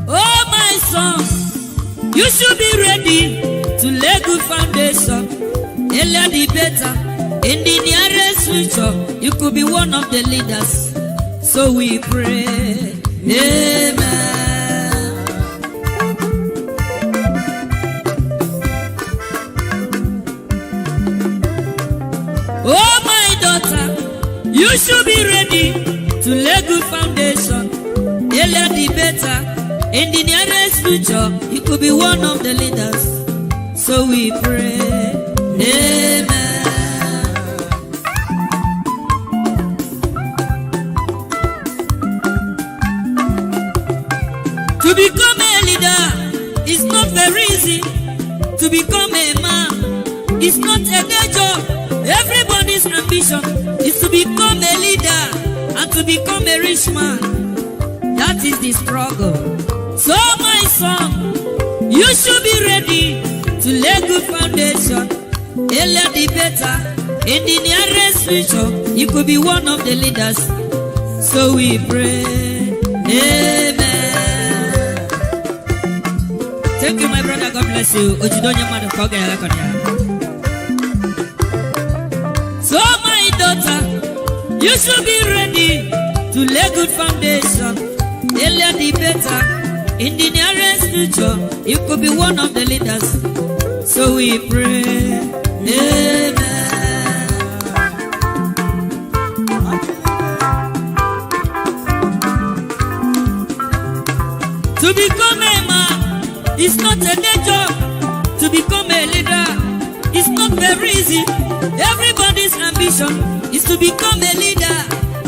Oh, my son, you should be ready to lay good foundation. Earlier the better. In the nearest future, you could be one of the leaders. So we pray. Amen. Oh, my daughter, you should be ready to lay good foundation. Earlier the better. In the nearest future, you could be one of the leaders. So we pray. Amen. To become a leader is not very easy. To become a man is not a day job. Everybody's ambition is to become a leader and to become a rich man. That is the struggle. So my son, you should be ready to lay good foundation. Earlier the better. In the nearest future, you could be one of the leaders. So we pray. Amen. Thank you, my brother. God bless you. So my daughter, you should be ready to lay good foundation. Earlier the better. In the nearest future, you could be one of the leaders. So we pray. Amen. To become a man is not a day job. To become a leader is not very easy. Everybody's ambition is to become a leader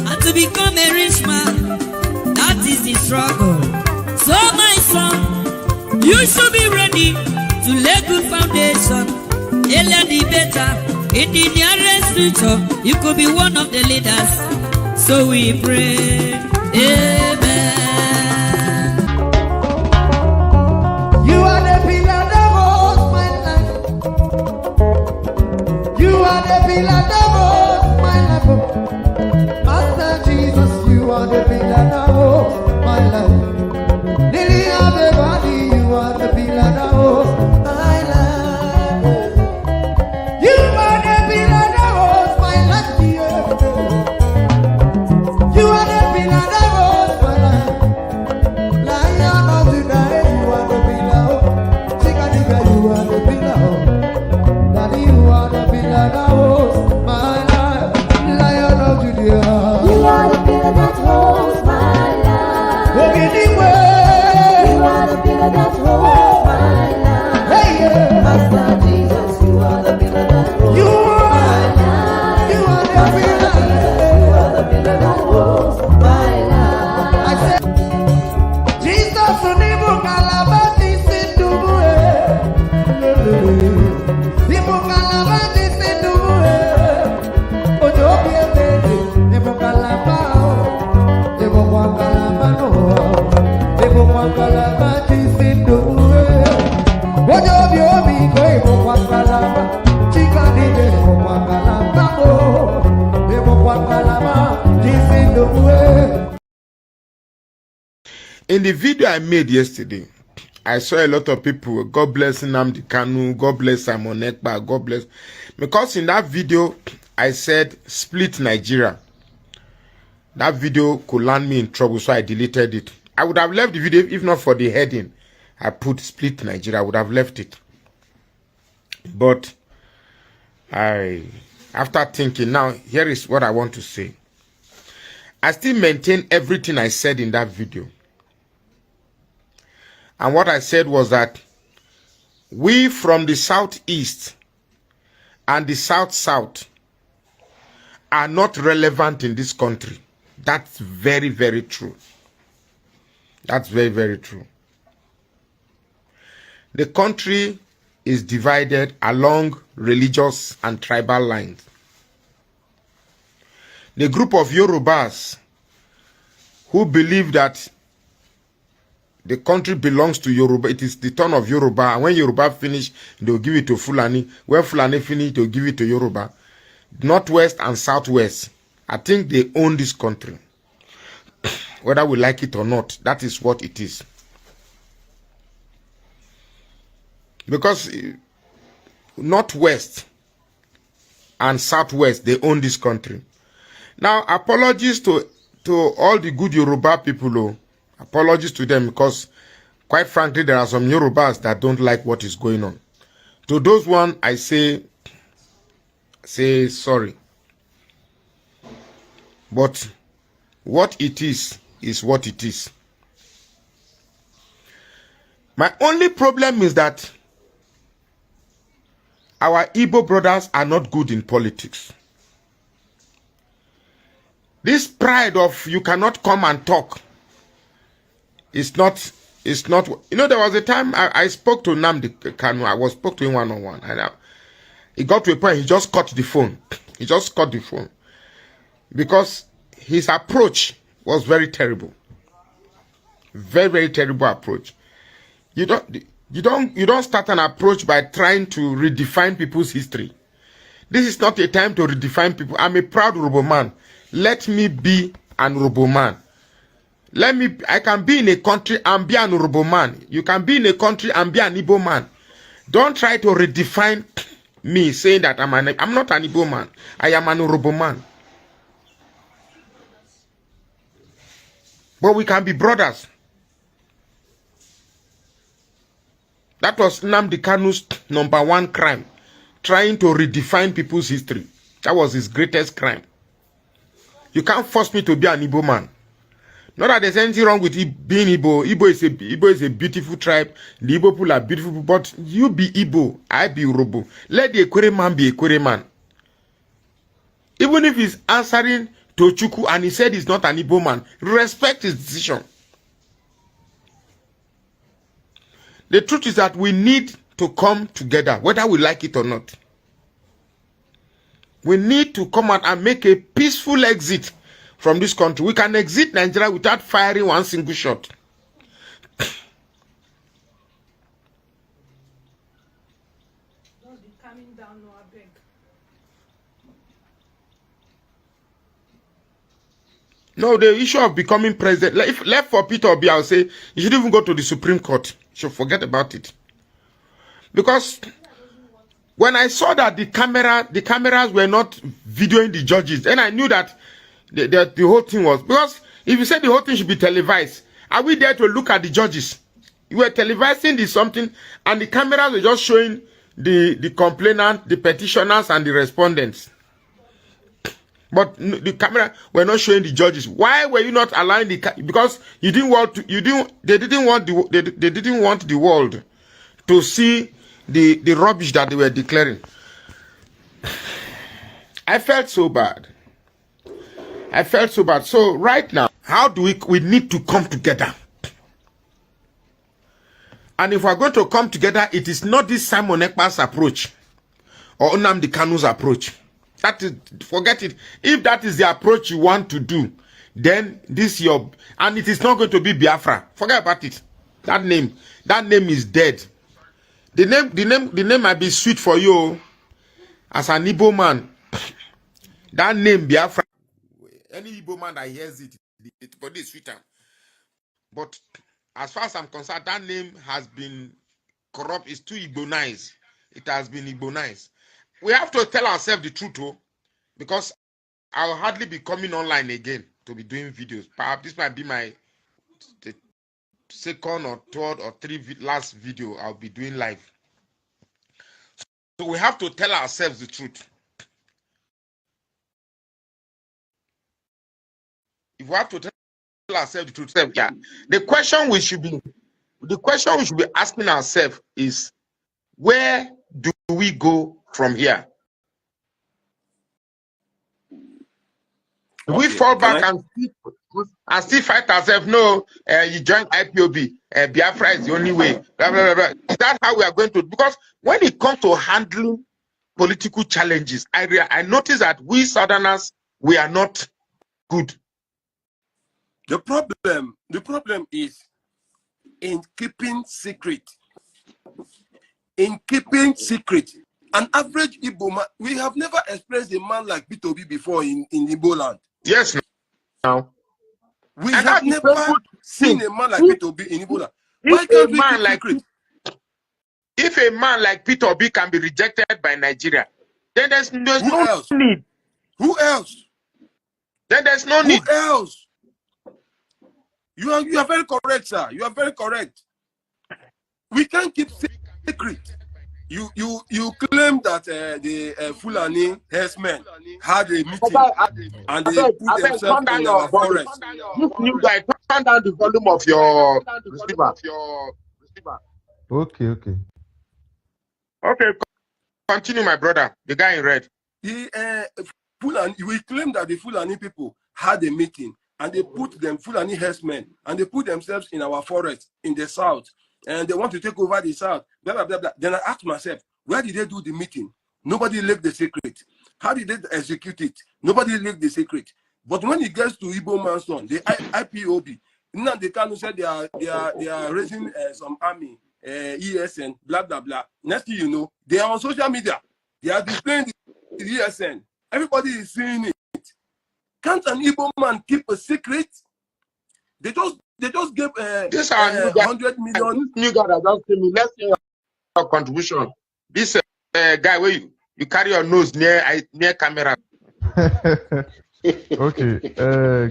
and to become a rich man. That is the struggle. So my son, you should be ready to lay good foundation. Earlier the better. In the nearest future, you could be one of the leaders. So we pray. Amen. You are the pillar that holds my life. You are the pillar that holds my life. Master Jesus, you are the pillar that holds my life. Lily of the body, you are the pillar that holds my life. You are the pillar that holds my life. You are the pillar that holds my life. Lion of Judah, you are the pillar. Chickadee, you are the pillar. Daddy, you are the pillar that holds my life. Lion of Judah, you are the pillar that holds my life. walk anywhere. You are the pillar that holds my life. Hey, yeah. Master Jesus, you are the pillar that holds You my are, life. you are the Master pillar. Jesus, you are the pillar that holds my life. I said, Jesus, unibu kalabati sinduwe. Nibu kalabati sinduwe. Ojo biende, nibu kalabao. Nibu kwa kalabano. Nibu kwa kalabati sinduwe. Ojo biobi ko nibu kwa kalaba. Chikani nibu kwa kalabao. Nibu kwa kalabati sinduwe. In the video I made yesterday, I saw a lot of people, God bless Nnamdi Kanu, God bless Simon Ekpa, God bless. Because in that video, I said, split Nigeria. That video could land me in trouble, so I deleted it. I would have left the video if not for the heading. I put split Nigeria, I would have left it. But after thinking, now, here is what I want to say. I still maintain everything I said in that video. And what I said was that we from the southeast and the south are not relevant in this country. That's very, very true. That's very, very true. The country is divided along religious and tribal lines. The group of Yorubas who believe that the country belongs to Yoruba. It is the turn of Yoruba. And when Yoruba finish, they'll give it to Fulani. When Fulani finish, they'll give it to Yoruba. Northwest and Southwest. I think they own this country. Whether we like it or not, that is what it is. Because Northwest and Southwest, they own this country. Now, apologies to all the good Yoruba people. Oh, apologies to them, because quite frankly, there are some Yorubas that don't like what is going on. To those one, I say sorry. But what it is what it is. My only problem is that our Igbo brothers are not good in politics. This pride of you cannot come and talk is not. You know, there was a time I spoke to Nnamdi Kanu. I spoke to him one-on-one, and he got to a point he just cut the phone. He just cut the phone because his approach was very terrible. Very, very terrible approach. You don't start an approach by trying to redefine people's history. This is not a time to redefine people. I'm a proud Urhobo man. Let me be an Urhobo man. I can be in a country and be an Urhobo man. You can be in a country and be an Igbo man. Don't try to redefine me saying that I'm not an Igbo man. I am an Urhobo man. But we can be brothers. That was Nnamdi Kanu's #1 crime. Trying to redefine people's history. That was his greatest crime. You can't force me to be an Igbo man. Not that there's anything wrong with being Igbo. Igbo is a beautiful tribe. The Igbo people are beautiful. But you be Igbo, I be Urhobo. Let the Ekwere man be Ekwere man. Even if he's answering to Chuku and he said he's not an Igbo man, respect his decision. The truth is that we need to come together, whether we like it or not. We need to come out and make a peaceful exit from this country. We can exit Nigeria without firing one single shot. No, the issue of becoming president, if left for Peter Obi, I'll say you should even go to the Supreme Court. You should forget about it. Because when I saw that the cameras were not videoing the judges, then I knew that the whole thing was, because if you said the whole thing should be televised, are we there to look at the judges? You were televising the something, and the cameras were just showing the complainant, the petitioners, and the respondents. But the camera were not showing the judges. Why were you not allowing because you didn't want to, they didn't want the world to see the rubbish that they were declaring. I felt so bad. I felt so bad. So right now, how do we need to come together? And if we're going to come together, it is not this Simon Ekpa's approach or Nnamdi Kanu's approach. That is, forget it. If that is the approach you want to do, then this and it is not going to be Biafra. Forget about it. That name is dead. The name might be sweet for you as an Igbo man. That name Biafra. Any Igbo man that hears it, but it's sweeter. But as far as I'm concerned, that name has been corrupt. It's too Igbo-nized. It has been Igbo-nized. We have to tell ourselves the truth, though, because I'll hardly be coming online again to be doing videos. Perhaps this might be the second or third or last video I'll be doing live. So we have to tell ourselves the truth. If we have to tell ourselves the truth, yeah. The question we should be asking ourselves is, where do we go from here? Do we fall back and still fight ourselves? No, you join IPOB. Biafra is the only way. Blah, blah, blah, blah. Is that how we are going to? Because when it comes to handling political challenges, I notice that we Southerners, we are not good. The problem is in keeping secret. In keeping secret. An average Igbo man, we have never experienced a man like P2B before in Igbo land. Yes, now. We And have that's the never painful seen thing. a man like Peter Obi in Ebola. Why If can't a we man keep like secret? if a man like Peter Obi can be rejected by Nigeria, then there's Who no else? need. Who else? Then there's no Who need. else? You are very correct, sir. You are very correct. We can't keep secret. You claim that the Fulani herdsmen had a meeting and they put I beg, themselves turn down in your our volume. forest. This new guy, turn down the volume of your receiver. Okay, okay. Okay, continue, my brother. The guy in red. We claim that the Fulani people had a meeting and they put them Fulani herdsmen and they put themselves in our forest in the south and they want to take over the south. Blah, blah, blah, blah. Then I asked myself, where did they do the meeting? Nobody leaked the secret. How did they execute it? Nobody leaked the secret. But when it gets to Igbo Manson, the IPOB, now they can say they are raising some army, ESN, blah blah blah. Next thing you know, they are on social media. They are displaying the ESN. Everybody is seeing it. Can't an Igbo man keep a secret? They just gave This our new guy. 100 million. This new guy that just came in. Let's see your contribution. This guy where you carry your nose near camera. Okay.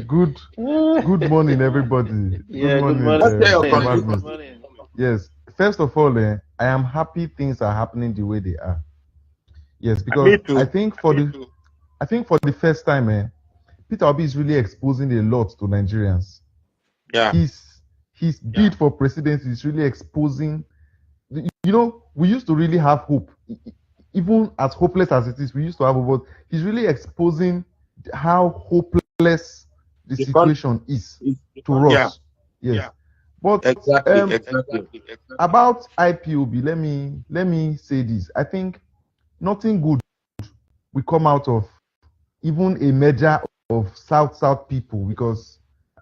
Good morning, everybody. Yeah, good morning. Yes. First of all, I am happy things are happening the way they are. Yes, because I think for the first time, Peter Obi is really exposing a lot to Nigerians. Yeah. His bid for presidency is really exposing. You know, we used to really have hope. Even as hopeless as it is, we used to have hope. But he's really exposing how hopeless the situation is to us. Yes. Yeah. But Exactly. About IPOB, let me say this. I think nothing good will come out of even a merger of South people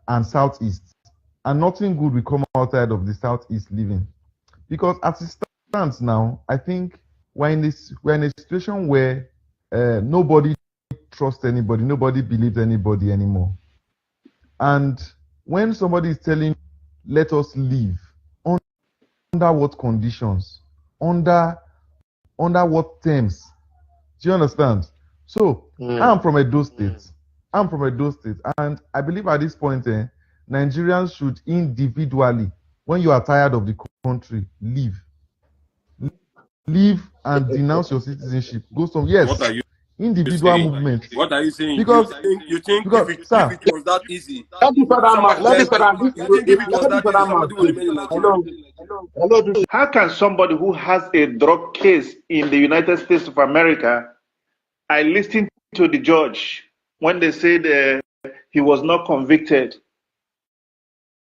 and Southeast, and nothing good will come outside of the Southeast living, because as it stands now, I think we're in a situation where nobody trusts anybody, nobody believes anybody anymore. And when somebody is telling, let us leave, under what conditions, under what terms, do you understand? So I'm from Edo State. And I believe at this point, Nigerians should individually, when you are tired of the country, leave and denounce your citizenship. Go some individual movement. What are you saying? Because you think because, if it was that easy, Let this other man. somebody would remain in Nigeria? Hello. How can somebody who has a drug case in the United States of America, I listened to the judge when they said he was not convicted.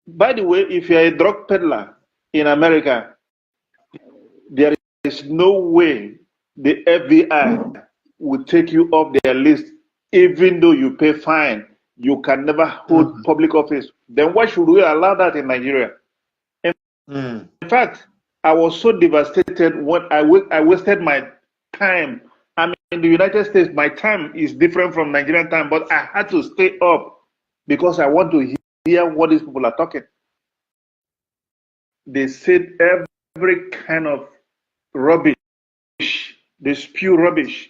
By the way, if you're a drug peddler in America, there is no way the FBI will take you off their list, even though you pay fine. You can never hold public office. Then why should we allow that in Nigeria? In fact, I was so devastated when I wasted my time. I'm in the United States. My time is different from Nigerian time, but I had to stay up because I want to hear what these people are talking. They said every kind of rubbish. They spew rubbish,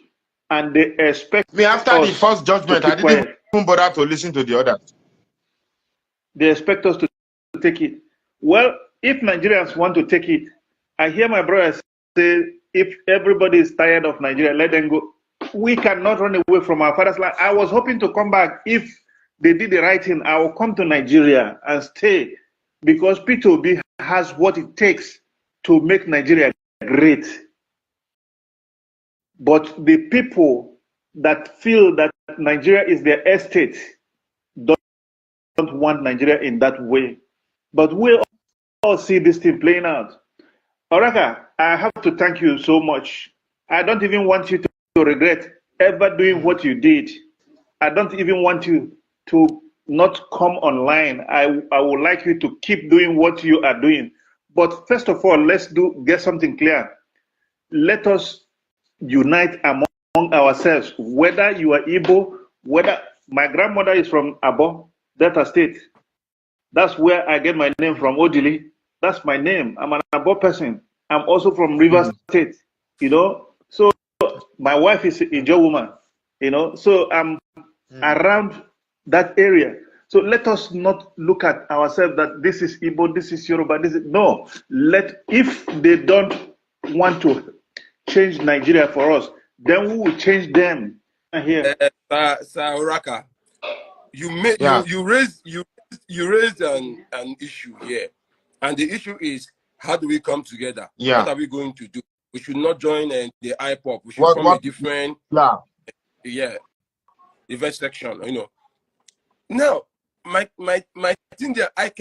and they expect me after the first judgment. I didn't even bother to listen to the others. They expect us to take it. Well, if Nigerians want to take it, I hear my brother say, if everybody is tired of Nigeria, let them go. We cannot run away from our father's land. I was hoping to come back. If they did the right thing, I will come to Nigeria and stay, because Peter Obi has what it takes to make Nigeria great. But the people that feel that Nigeria is their estate don't want Nigeria in that way. But we all see this thing playing out. Oraka, I have to thank you so much. I don't even want you to regret ever doing what you did. I don't even want you to not come online. I would like you to keep doing what you are doing. But first of all, let's get something clear. Let us unite among ourselves. Whether you are Igbo, whether my grandmother is from Abo, Delta State. That's where I get my name from, Odili. That's my name. I'm an Abo person. I'm also from Rivers State, you know. So my wife is a Ijo woman, you know. So I'm around that area. So let us not look at ourselves that this is Igbo, this is Yoruba, this is no. If they don't want to change Nigeria for us, then we will change them here. Sir Oraka, you raised an issue here, and the issue is, how do we come together? Yeah. What are we going to do? We should not join the IPOP. We should form a different different section. You know. Now, my thing there, I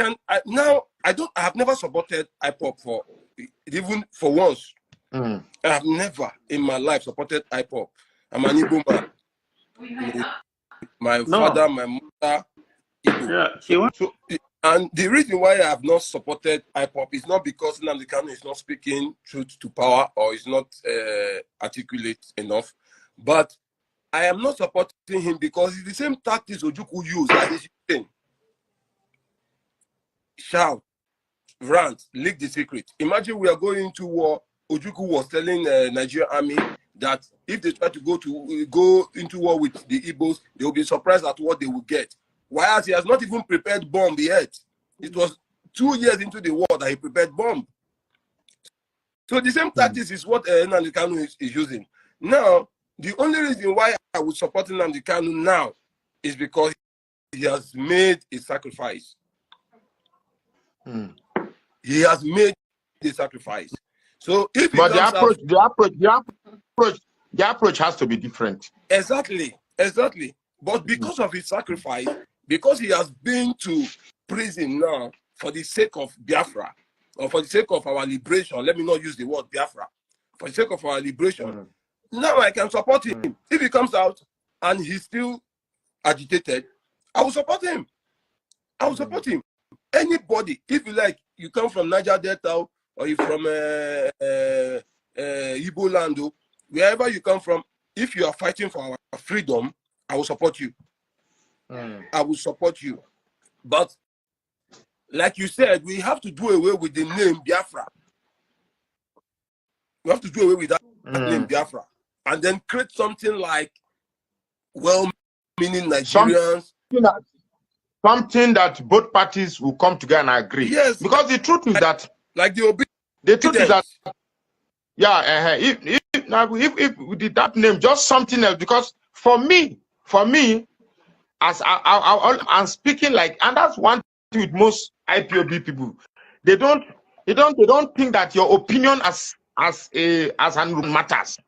have never supported IPOP for even for once. I have never in my life supported IPOP. I'm an Igbo man. My father, my mother, Igbo. And the reason why I have not supported IPOP is not because Nnamdi Kanu is not speaking truth to power or is not articulate enough, but I am not supporting him because it's the same tactics Ojukwu use that he's using. Shout, rant, leak the secret. Imagine we are going into war. Ojukwu was telling Nigerian army that if they try to go into war with the Igbos, they will be surprised at what they will get. Whereas he has not even prepared bomb yet. It was 2 years into the war that he prepared bomb. So the same tactics is what Nnamdi Kanu is using. Now, the only reason why I would support Nnamdi Kanu now is because he has made a sacrifice. He has made a sacrifice. So if the approach has to be different. Exactly. But because of his sacrifice, because he has been to prison now for the sake of Biafra, or for the sake of our liberation, let me not use the word Biafra, for the sake of our liberation, now I can support him. If he comes out and he's still agitated, I will support him. I will support him. Anybody, if you like, you come from Niger Delta or you from Igbo land, wherever you come from, if you are fighting for our freedom, I will support you. I will support you. But like you said, we have to do away with the name Biafra. We have to do away with that name Biafra. And then create something like well-meaning Nigerians. Something that both parties will come together and agree. Yes. Because the truth is that the truth is that if we did that name, just something else. Because for me, as I'm speaking like, and that's one thing with most IPOB people, they don't think that your opinion as an matters.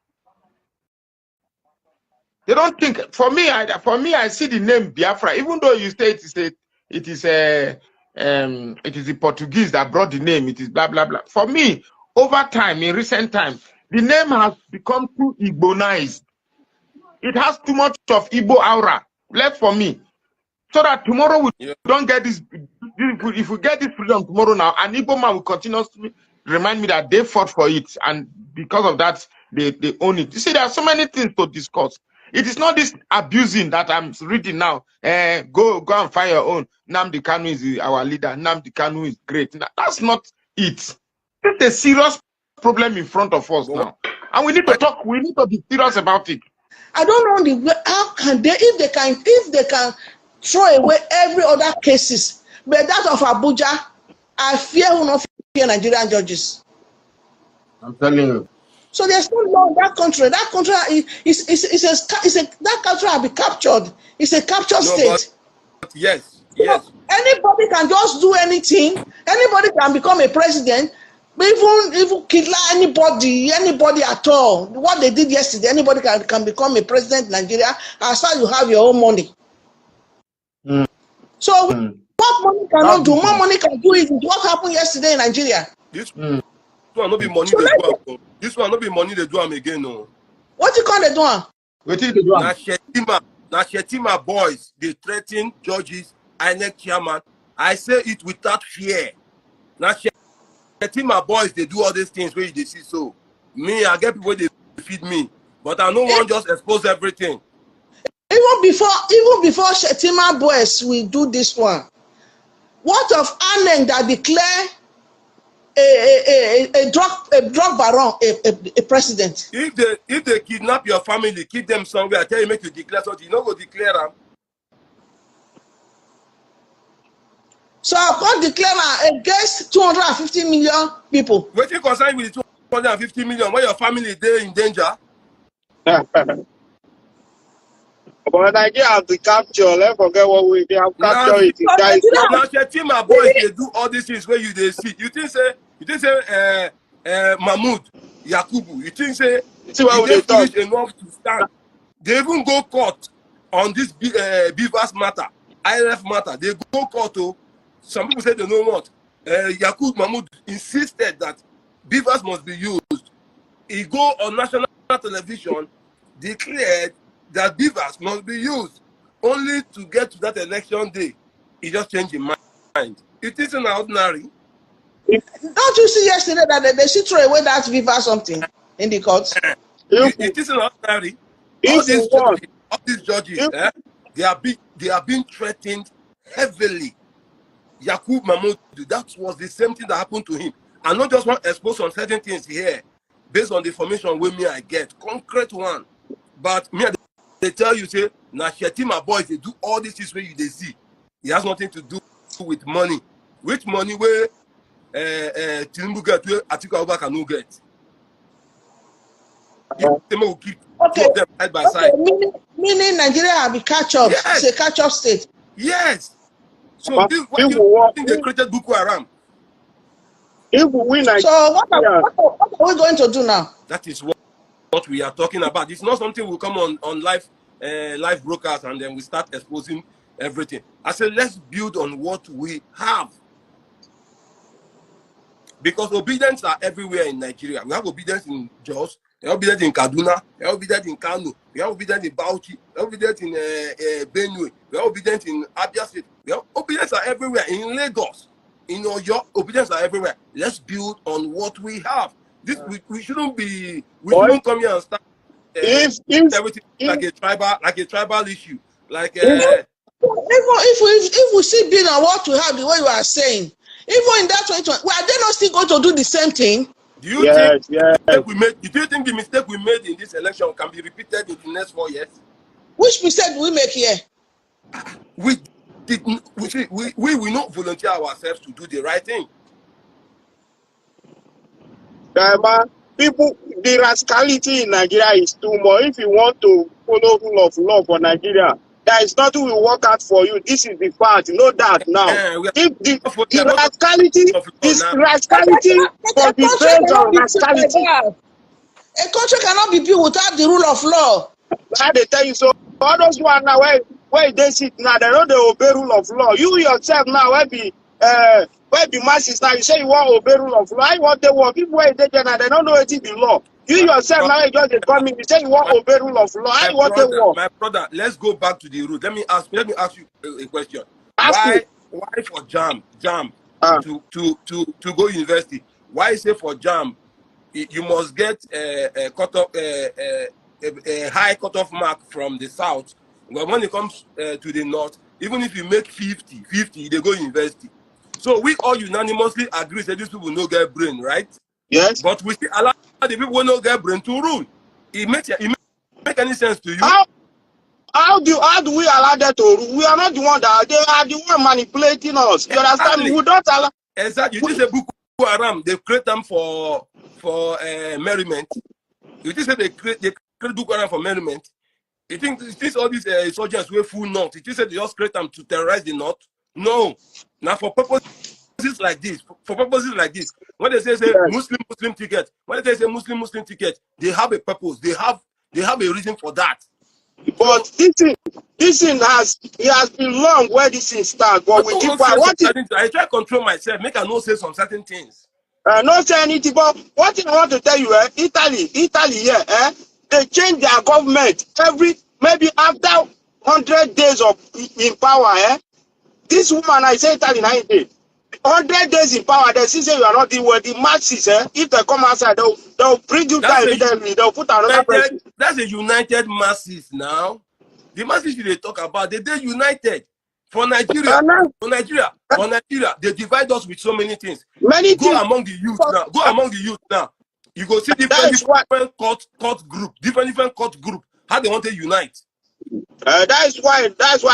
They don't think. For me, I see the name Biafra, even though you say it is the Portuguese that brought the name. It is blah blah blah. For me, over time, in recent times, the name has become too Igbo-nized. It has too much of Igbo aura left for me. So that tomorrow we don't get this. If we get this freedom tomorrow now, an Igbo man will continuously remind me that they fought for it, and because of that, they own it. You see, there are so many things to discuss. It is not this abusing that I'm reading now. Go and find your own. Nnamdi Kanu is our leader. Nnamdi Kanu is great. That's not it. It's a serious problem in front of us now, and we need to talk. We need to be serious about it. I don't know how can they, if they can throw away every other cases, but that of Abuja, I fear will not fear Nigerian judges. I'm telling you. So there's no law in that country. That country that country has been captured. It's a captured state. But yes. Anybody can just do anything. Anybody can become a president. Even kill anybody at all. What they did yesterday, anybody can become a president in Nigeria as long as you have your own money. So what money cannot do, more money can do it. What happened yesterday in Nigeria? This one not be money they do. This one not be money they do am again. No. What you call they do? What is the do? Na Shetima boys, they threaten judges, INEC chairman. I say it without fear. Na Shetima boys, they do all these things where they see. So me, I get people they feed me, but I no want just expose everything. Even before Shetima boys will do this one, What of Aneng that declare a drug baron a president? If they kidnap your family, keep them somewhere, I tell you, make you declare something, you don't go declare them. So I can't declare against 250 million people. What you concern with the 250 million when your family is in danger? But Nigeria have the capture. Let's forget what they have captured. It. Now, Shetima boys, they do all these things where they see. You think say, Mahmoud, Yakubu, you think say, they foolish enough to stand. They even go court on this Beavers matter, IRF matter. They go court. Oh, some people say they know what. Yakubu Mahmoud insisted that Beavers must be used. He go on national television, declared that Beavers must be used, only to get to that election day. He just changed his mind. It isn't ordinary. Don't you see yesterday that they should throw away that Beaver something in the courts? It isn't ordinary. All these judges, they are being threatened heavily. Yakub Mahmoud, that was the same thing that happened to him. I not just want to expose on certain things here, based on the information with me I get, concrete one. But me, they tell you, say, now Shetima boys, they do all this is where you they see. It has nothing to do with money. Which money where Tinubu get, where Atiku Abubakar cannot get. They will keep two of them side by side. Meaning Nigeria have been catch up. Yes. It's a catch up state. Yes. So this what you think they created Boko Haram? If we win, so what are we going to do now? That is what we are talking about. It's not something will come on live broadcast and then we start exposing everything. I said let's build on what we have. Because obedience are everywhere in Nigeria. We have obedience in Jos, we have obedience in Kaduna, we have obedience in Kano, we have obedience in Bauchi, we have obedience in Benue, we have obedience in Abia State. We have obedience are everywhere in Lagos. In Oyo, obedience are everywhere. Let's build on what we have. This we shouldn't be. We shouldn't come here and start everything like a tribal issue. Like if we see build on what we have, the way you are saying, even in that 2020, are they not still going to do the same thing? Do you think the mistake we made in this election can be repeated in the next 4 years? Which mistake do we make here? We will not volunteer ourselves to do the right thing. People, the rascality in Nigeria is too much. If you want to follow rule of law for Nigeria, there is nothing will work out for you. This is the fact. Know that now. If the rascality for the base of rascality. A country cannot be built without the rule of law. I they tell you so. All those one now where they sit now, they know they obey rule of law. You yourself now where the masses now you say you want to obey rule of law. I want they want people where they now they don't know it is the law. You yourself now you just come in, you say you want to obey rule of law. I want they want. My brother, let's go back to the root. Let me ask you a question. Why for JAM to go university? Why say for JAM you must get a high cutoff mark from the south? But when it comes to the north, even if you make 50, they go university. So we all unanimously agree that these people no get brain, right? Yes. But we still allow the people who no get brain to rule. It make any sense to you? How do we allow that to rule? We are not the one that they are the one manipulating us. You understand? We don't allow. Exactly. You just say Boko Haram, they create them for merriment. You just say they create Boko Haram for merriment. You think all these soldiers were full north? You say they just create them to terrorize the north? No. Now for purposes like this, when they say Muslim ticket, when they say Muslim ticket, they have a purpose. They have a reason for that. But this thing has been long where this thing starts. But we keep I try to control myself, make I not say some certain things. Not say anything, but what thing I want to tell you, Italy here, they change their government maybe after 100 days in power, This woman, I say Italy 90, 100 days in power, they see say you are not the word. The masses, if they come outside, they'll bring you down immediately. They'll put another person. That's a united masses now. The masses they talk about, they united. For Nigeria, they divide us with so many things. Go among the youth now. You go see different court group, different court group. How they want to unite. That's why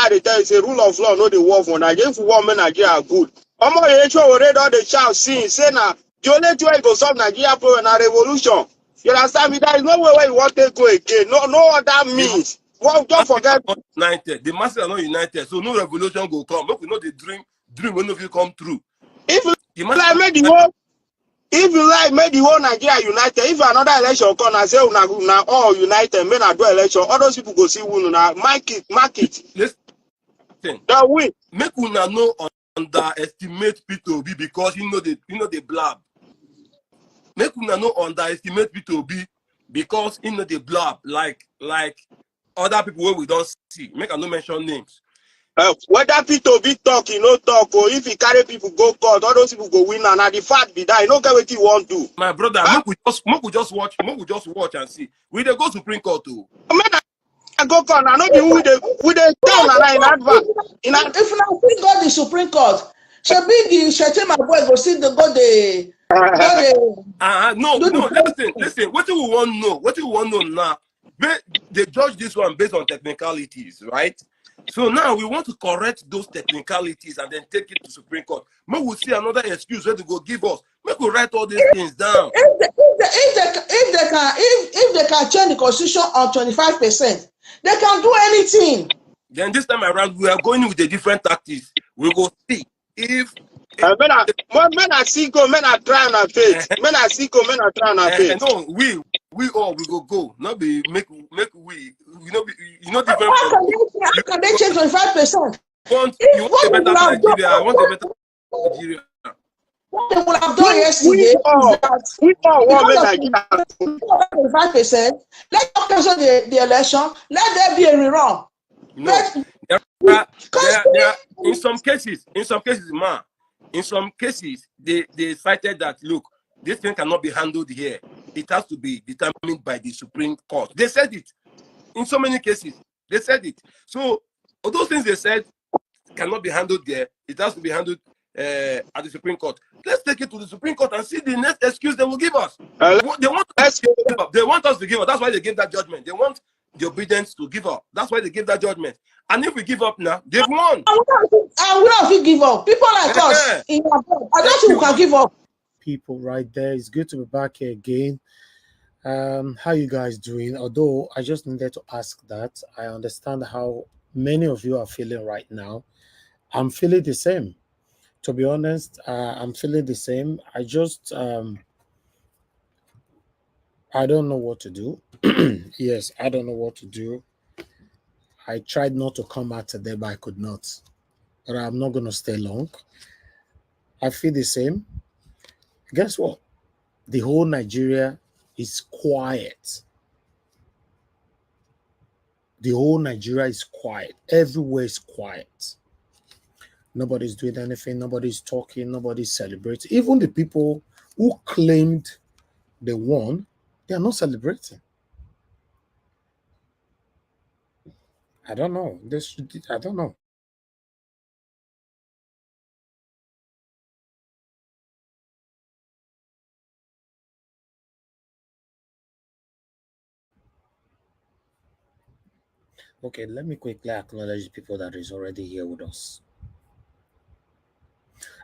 they tell you it's a rule of law, not the war for Nigeria. If war men Nigeria are good. Omo Echo already all the child saying, say now, the only way you go solve Nigeria problem na revolution. You understand me? There is no way where you want to go again. No other means. Well, don't forget. United. The masses are not united, so no revolution will come. Look, we know the dream when of you come true. If you like make the whole Nigeria united, if another election come and say una all united, men are do election, all those people go see who na mark it. Listen, that win. Make una no underestimate P2B because you know they blab. Make una no underestimate P2B because you know they blab like other people where we don't see. Make I no mention names. Whether P2B talk, you know talk, or if he carry people go court, all those people go win, and the fact be that you don't get what you want to. My brother, make we just watch and see. We they go Supreme Court too. I go court, I know the who they tell and in advance. If now we go the Supreme Court, so big you shall my boy go see the no, listen. What do we want to know now? They judge this one based on technicalities, right? So now we want to correct those technicalities and then take it to Supreme Court. Maybe we'll see another excuse where they go give us. Maybe we'll write all these things down. If they can change the constitution on 25%, they can do anything. Then this time around, we are going with a different tactics. We go see if men are sick, men are trying to faith. Men are sick, men are trying to faith. No, we go. Not be make we different. How can they change 25%? You want a better Nigeria. I want a better Nigeria. What they would have done yesterday we all want 25%. Let them cancel the election. Let there be a rerun. No, there are in some cases, they cited that look, this thing cannot be handled here. It has to be determined by the Supreme Court. They said it. In so many cases, they said it. So all those things they said cannot be handled there. It has to be handled at the Supreme Court. Let's take it to the Supreme Court and see the next excuse they will give us. They want us to give up. They want us to give up. That's why they gave that judgment. They want the obedience to give up. That's why they gave that judgment. And if we give up now, they've won. And we don't give up. People like us, I don't think we can give up. People right there. It's good to be back here again. How you guys doing? Although I just needed to ask that. I understand how many of you are feeling right now. I'm feeling the same. To be honest, I'm feeling the same. I just I don't know what to do. Yes, I don't know what to do. I tried not to come out today, but I could not. But I'm not going to stay long. I feel the same. Guess what? The whole Nigeria is quiet. The whole Nigeria is quiet. Everywhere is quiet. Nobody's doing anything. Nobody's talking. Nobody's celebrating. Even the people who claimed they won, they are not celebrating. I don't know. I don't know. Okay, let me quickly acknowledge the people that is already here with us.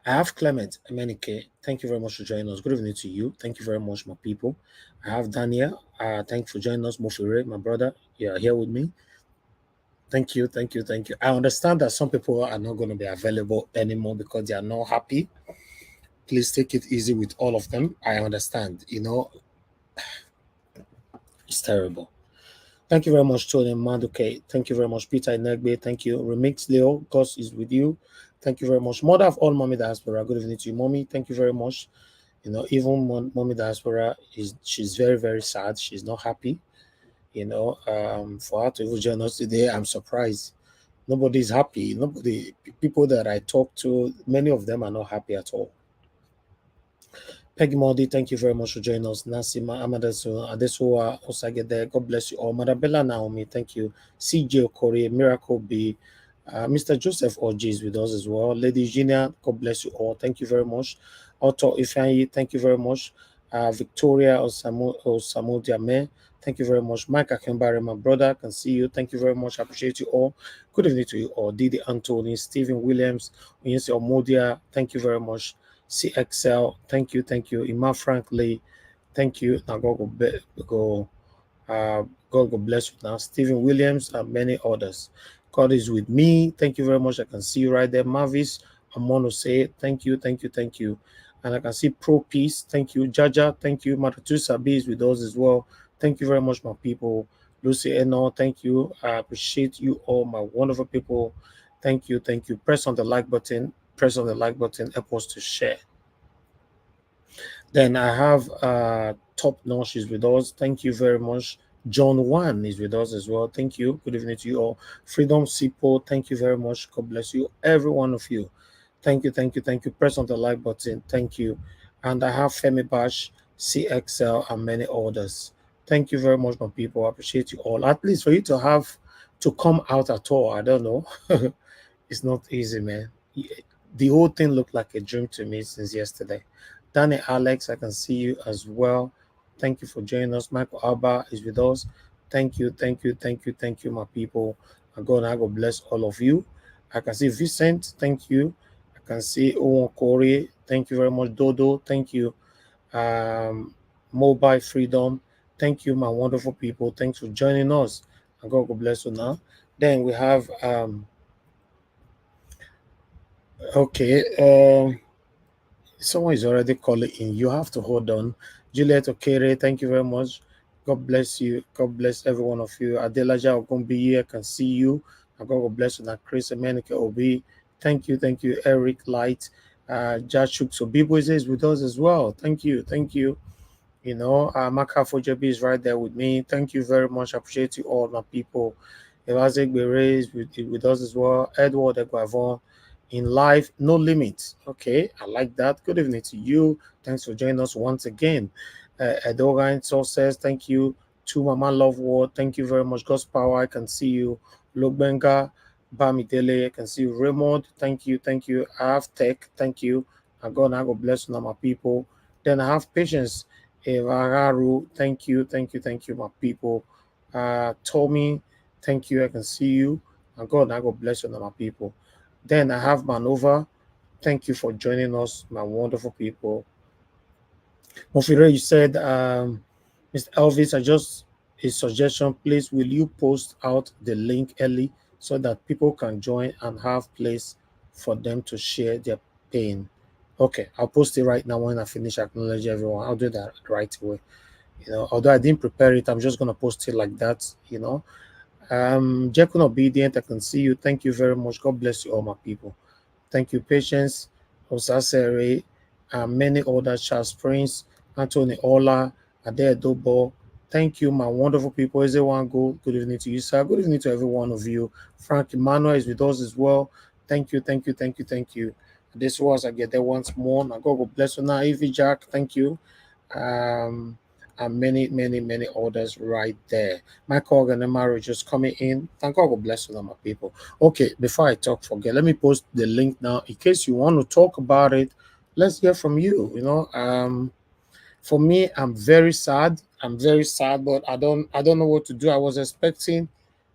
I have Clement Emenike. Thank you very much for joining us. Good evening to you. Thank you very much, my people. I have Daniel. Thank you for joining us. Mofire, my brother, you are here with me. Thank you. I understand that some people are not going to be available anymore because they are not happy. Please take it easy with all of them. I understand. It's terrible. Thank you very much, Tony Maduke. Thank you very much, Peter Negbe. Thank you. Remix Leo, God is with you. Thank you very much. Mother of all Mommy Diaspora. Good evening to you, Mommy. Thank you very much. Even Mommy Diaspora she's very, very sad. She's not happy. For her to even join us today, I'm surprised. Nobody's happy. People that I talk to, many of them are not happy at all. Peggy Modi, thank you very much for joining us. Nasima Amadasu, Adesuwa Osagede, God bless you all. Madabella Naomi, thank you. CJ Okori, Miracle B, Mr. Joseph Oji is with us as well. Lady Eugenia, God bless you all. Thank you very much. Otto Ifeanyi, thank you very much. Victoria Osamu Diame, thank you very much. Mike Akembare, my brother, I can see you. Thank you very much. I appreciate you all. Good evening to you all. Didi Anthony, Stephen Williams, Oyinsi Omodia, thank you very much. CXL, thank you, thank you. Ima Franklin, thank you. Now go. God will bless you now. Stephen Williams and many others. God is with me. Thank you very much. I can see you right there. Mavis, I'm going to say thank you, thank you, thank you. And I can see Pro Peace. Thank you. Jaja, thank you. Matatu Sabi is with us as well. Thank you very much, my people. Lucy Eno, thank you. I appreciate you all, my wonderful people. Thank you, thank you. Press on the like button. Press on the like button. Help us to share. Then I have Top Notch is with us. Thank you very much. John Wan is with us as well. Thank you. Good evening to you all. Freedom Sipo, thank you very much. God bless you, every one of you. Thank you, thank you, thank you. Press on the like button. Thank you. And I have Femi Bash, CXL, and many others. Thank you very much, my people. I appreciate you all. At least for you to have to come out at all, I don't know. It's not easy, man. The whole thing looked like a dream to me since yesterday. Danny Alex, I can see you as well. Thank you for joining us. Michael Alba is with us. Thank you, thank you, thank you, thank you, my people. And God bless all of you. I can see Vincent, thank you. I can see Owen Corey, thank you very much. Dodo, thank you. Mobile Freedom, thank you, my wonderful people. Thanks for joining us. And God bless you now. Then we have someone is already calling in. You have to hold on. Juliet Okere, thank you very much. God bless you. God bless every one of you. Adelaja Ogunbiyi, I can see you. And God bless you. Now, Chris Emenike Obi, thank you. Thank you. Eric Light, Jashuk Sobibo is with us as well. Thank you. Thank you. You know, Maka Fojabi is right there with me. Thank you very much. I appreciate you all, my people. Evazek Bere is with us as well. Edward Eguavon. In life, no limits. Okay, I like that. Good evening to you. Thanks for joining us once again. Edogan says thank you. To Mama Love Ward, thank you very much. God's power, I can see you. Logbenga, Bamidele, I can see you. Raymond, thank you, thank you. I have Tech, thank you. And God bless you, my people. Then I have Patience, Evararu, thank you, thank you, thank you, my people. Tommy, thank you, I can see you. And God bless you, my people. Then I have Manova. Thank you for joining us, my wonderful people. Mofire, you said, Mr. Elvis, I just a suggestion, please. Will you post out the link early so that people can join and have place for them to share their pain? Okay, I'll post it right now when I finish acknowledging everyone. I'll do that right away. You know, although I didn't prepare it, I'm just gonna post it like that. You know. Jekun Obedient, I can see you. Thank you very much. God bless you all, my people. Thank you, Patience, Osasere, and many others, Charles Prince, Anthony Ola, Ade Dobo. Thank you, my wonderful people. Everyone go. Good evening to you, sir. Good evening to every one of you. Frank Emmanuel is with us as well. Thank you, thank you, thank you, thank you. This was I get there once more. Now God will bless you now. Evie Jack, thank you. And many, many, many others right there. Michael and Emaro just coming in. Thank God bless you, my people. Okay, before I forget, let me post the link now in case you want to talk about it. Let's hear from you. You know, for me, I'm very sad. I'm very sad, but I don't know what to do. I was expecting,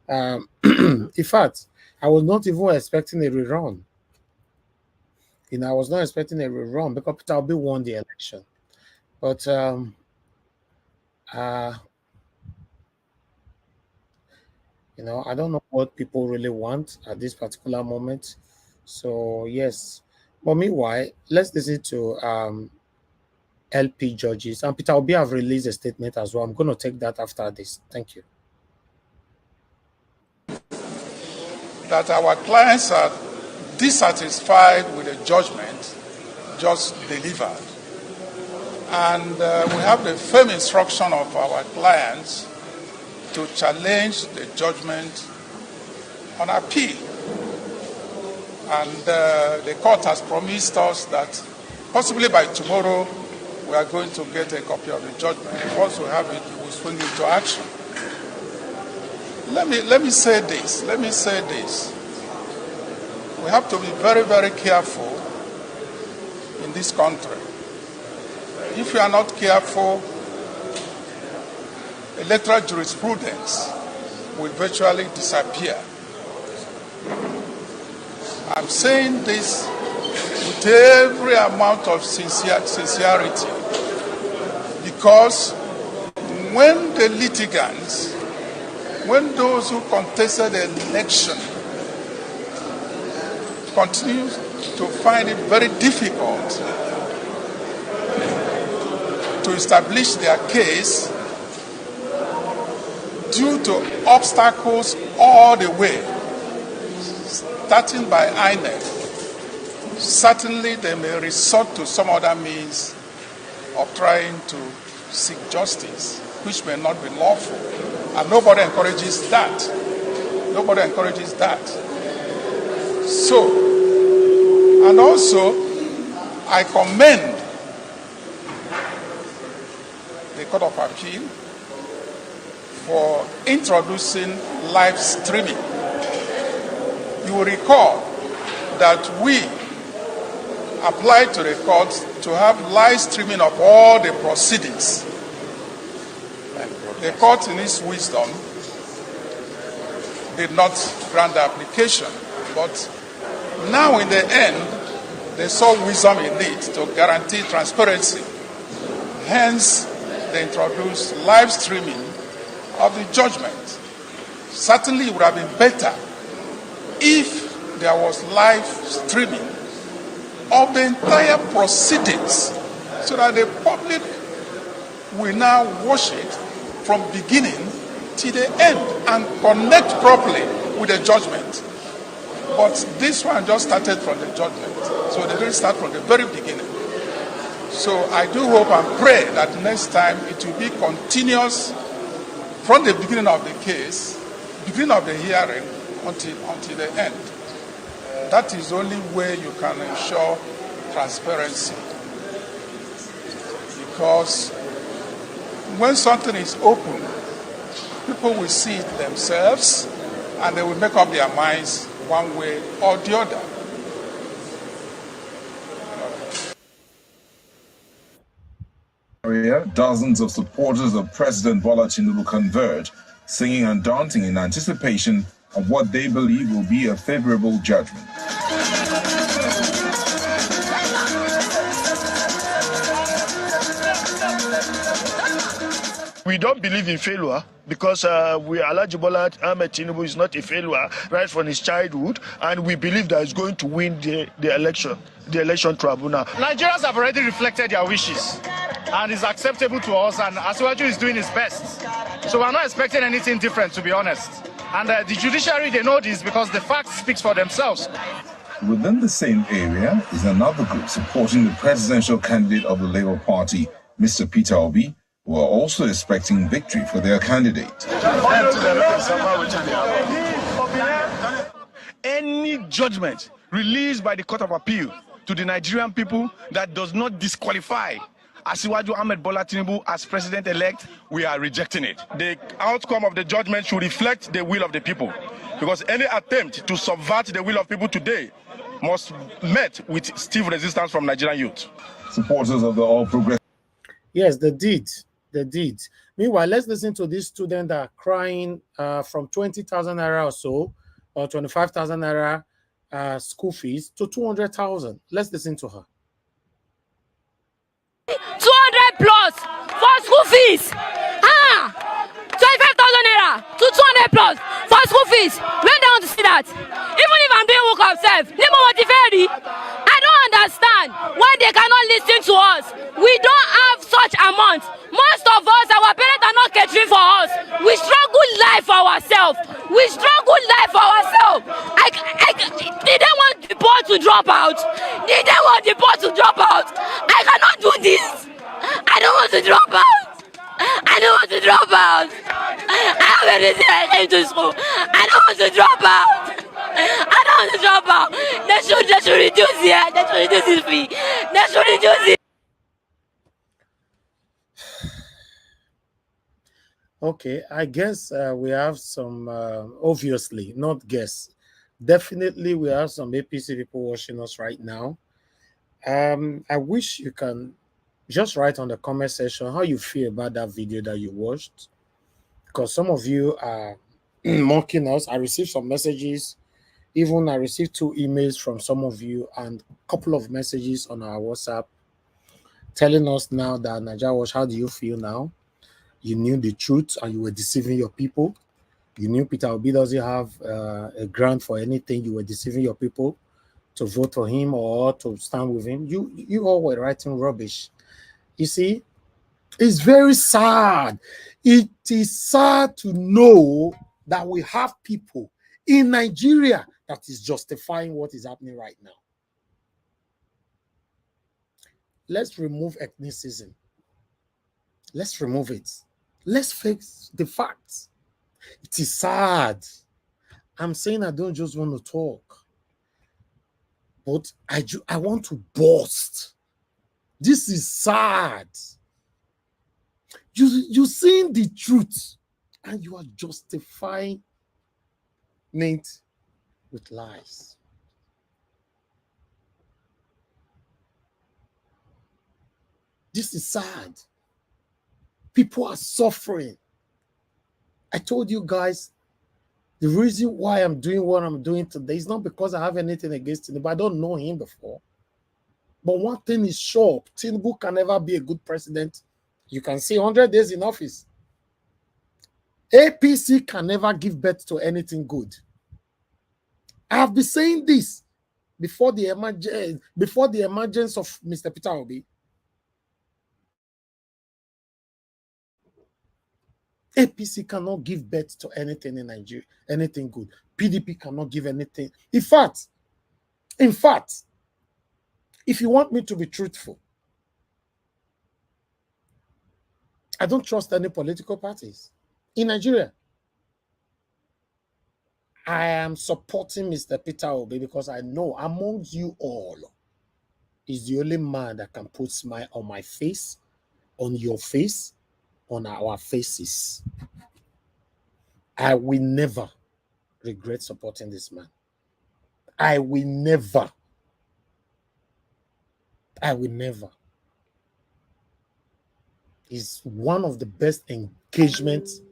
in fact, I was not even expecting a rerun. You know, I was not expecting a rerun because Peter Obi won the election, but you know, I don't know what people really want at this particular moment. So yes, but meanwhile, let's listen to LP judges, and Peter Obi have released a statement as well. I'm going to take that after this. Thank you. That our clients are dissatisfied with the judgment just delivered. And we have the firm instruction of our clients to challenge the judgment on appeal. And the court has promised us that possibly by tomorrow we are going to get a copy of the judgment. Once we have it, we will swing into action. Let me say this. We have to be very, very careful in this country. If we are not careful, electoral jurisprudence will virtually disappear. I'm saying this with every amount of sincerity, because when the litigants, when those who contested the election continue to find it very difficult to establish their case due to obstacles all the way, starting by INEC, certainly they may resort to some other means of trying to seek justice, which may not be lawful. And nobody encourages that. Nobody encourages that. So, and also, I commend the Court of Appeal for introducing live streaming. You will recall that we applied to the court to have live streaming of all the proceedings. The court, in its wisdom, did not grant the application, but now in the end, they saw wisdom in it to guarantee transparency. Hence, they introduced live streaming of the judgment. Certainly, it would have been better if there was live streaming of the entire proceedings, so that the public will now watch it from beginning to the end and connect properly with the judgment. But this one just started from the judgment, so they didn't start from the very beginning. So I do hope and pray that next time it will be continuous from the beginning of the case, beginning of the hearing, until the end. That is the only way you can ensure transparency. Because when something is open, people will see it themselves and they will make up their minds one way or the other. Dozens of supporters of President Bola Tinubu converge, singing and dancing in anticipation of what they believe will be a favorable judgment. We don't believe in failure because Alhaji Bola Ahmed Tinubu is not a failure right from his childhood, and we believe that he's going to win the election tribunal. Nigerians have already reflected their wishes, and it's acceptable to us, and Asiwaju is doing his best. So we're not expecting anything different, to be honest. And the judiciary, they know this because the facts speak for themselves. Within the same area is another group supporting the presidential candidate of the Labour Party, Mr. Peter Obi, who are also expecting victory for their candidate. Any judgment released by the Court of Appeal to the Nigerian people that does not disqualify Asiwaju Ahmed Bola Tinubu as president-elect, we are rejecting it. The outcome of the judgment should reflect the will of the people, because any attempt to subvert the will of people today must be met with stiff resistance from Nigerian youth. Supporters of the All Progressive. Yes, they did. They did. Meanwhile, let's listen to this student that are crying from 20,000 naira or so, or 25,000 naira school fees to 200,000. Let's listen to her. 200 plus for school fees. 25,000 naira to 200 plus for school fees. When they want to see that? Even if I'm doing work myself, I don't understand why they cannot listen to us. We don't have such amount. Most of us, our parents are not catering for us. We struggle life for ourselves. Did they want the board to drop out? I cannot do this. I don't want to drop out. I already said I came to school. I don't want to drop out. They should reduce it. They should reduce this fee. They should reduce it. Okay, I guess we have some, obviously, not guess. Definitely, we have some APC people watching us right now. I wish you can just write on the comment section how you feel about that video that you watched, because some of you are mocking us. I received some messages. Even I received 2 emails from some of you and a couple of messages on our WhatsApp telling us now that Naija Watch, how do you feel now? You knew the truth and you were deceiving your people. You knew Peter Obi doesn't have a grant for anything. You were deceiving your people to vote for him or to stand with him. You all were writing rubbish. You see, it's very sad. It is sad to know that we have people in Nigeria that is justifying what is happening right now. Let's remove ethnicism. Let's remove it. Let's face the facts. It is sad. I'm saying I don't just want to talk, but I want to burst. This is sad. You're seeing the truth and you are justifying it with lies. This is sad. People are suffering. I told you guys, the reason why I'm doing what I'm doing today is not because I have anything against him, but I don't know him before. But one thing is sure, Tinubu can never be a good president. You can see 100 days in office. APC can never give birth to anything good. I have been saying this before the emergence of Mr. Peter Obi. APC cannot give birth to anything in Nigeria, anything good. PDP cannot give anything. In fact, if you want me to be truthful, I don't trust any political parties in Nigeria. I am supporting Mr. Peter Obi because I know amongst you all, he's the only man that can put smile on my face, on your face, on our faces. I will never regret supporting this man. I will never. It's one of the best engagements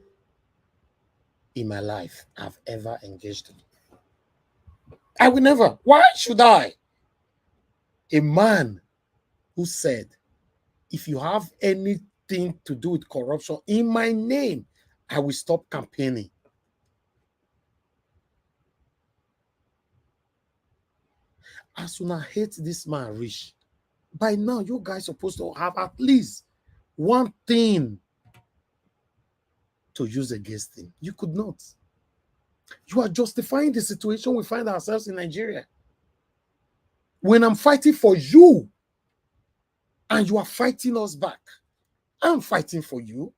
in my life I've ever engaged in. I will never. Why should I? A man who said, if you have anything to do with corruption in my name, I will stop campaigning. As soon as I hate this man, Rich, by now you guys are supposed to have at least one thing to use against him. You could not. You are justifying the situation we find ourselves in Nigeria. When I'm fighting for you and you are fighting us back, I'm fighting for you.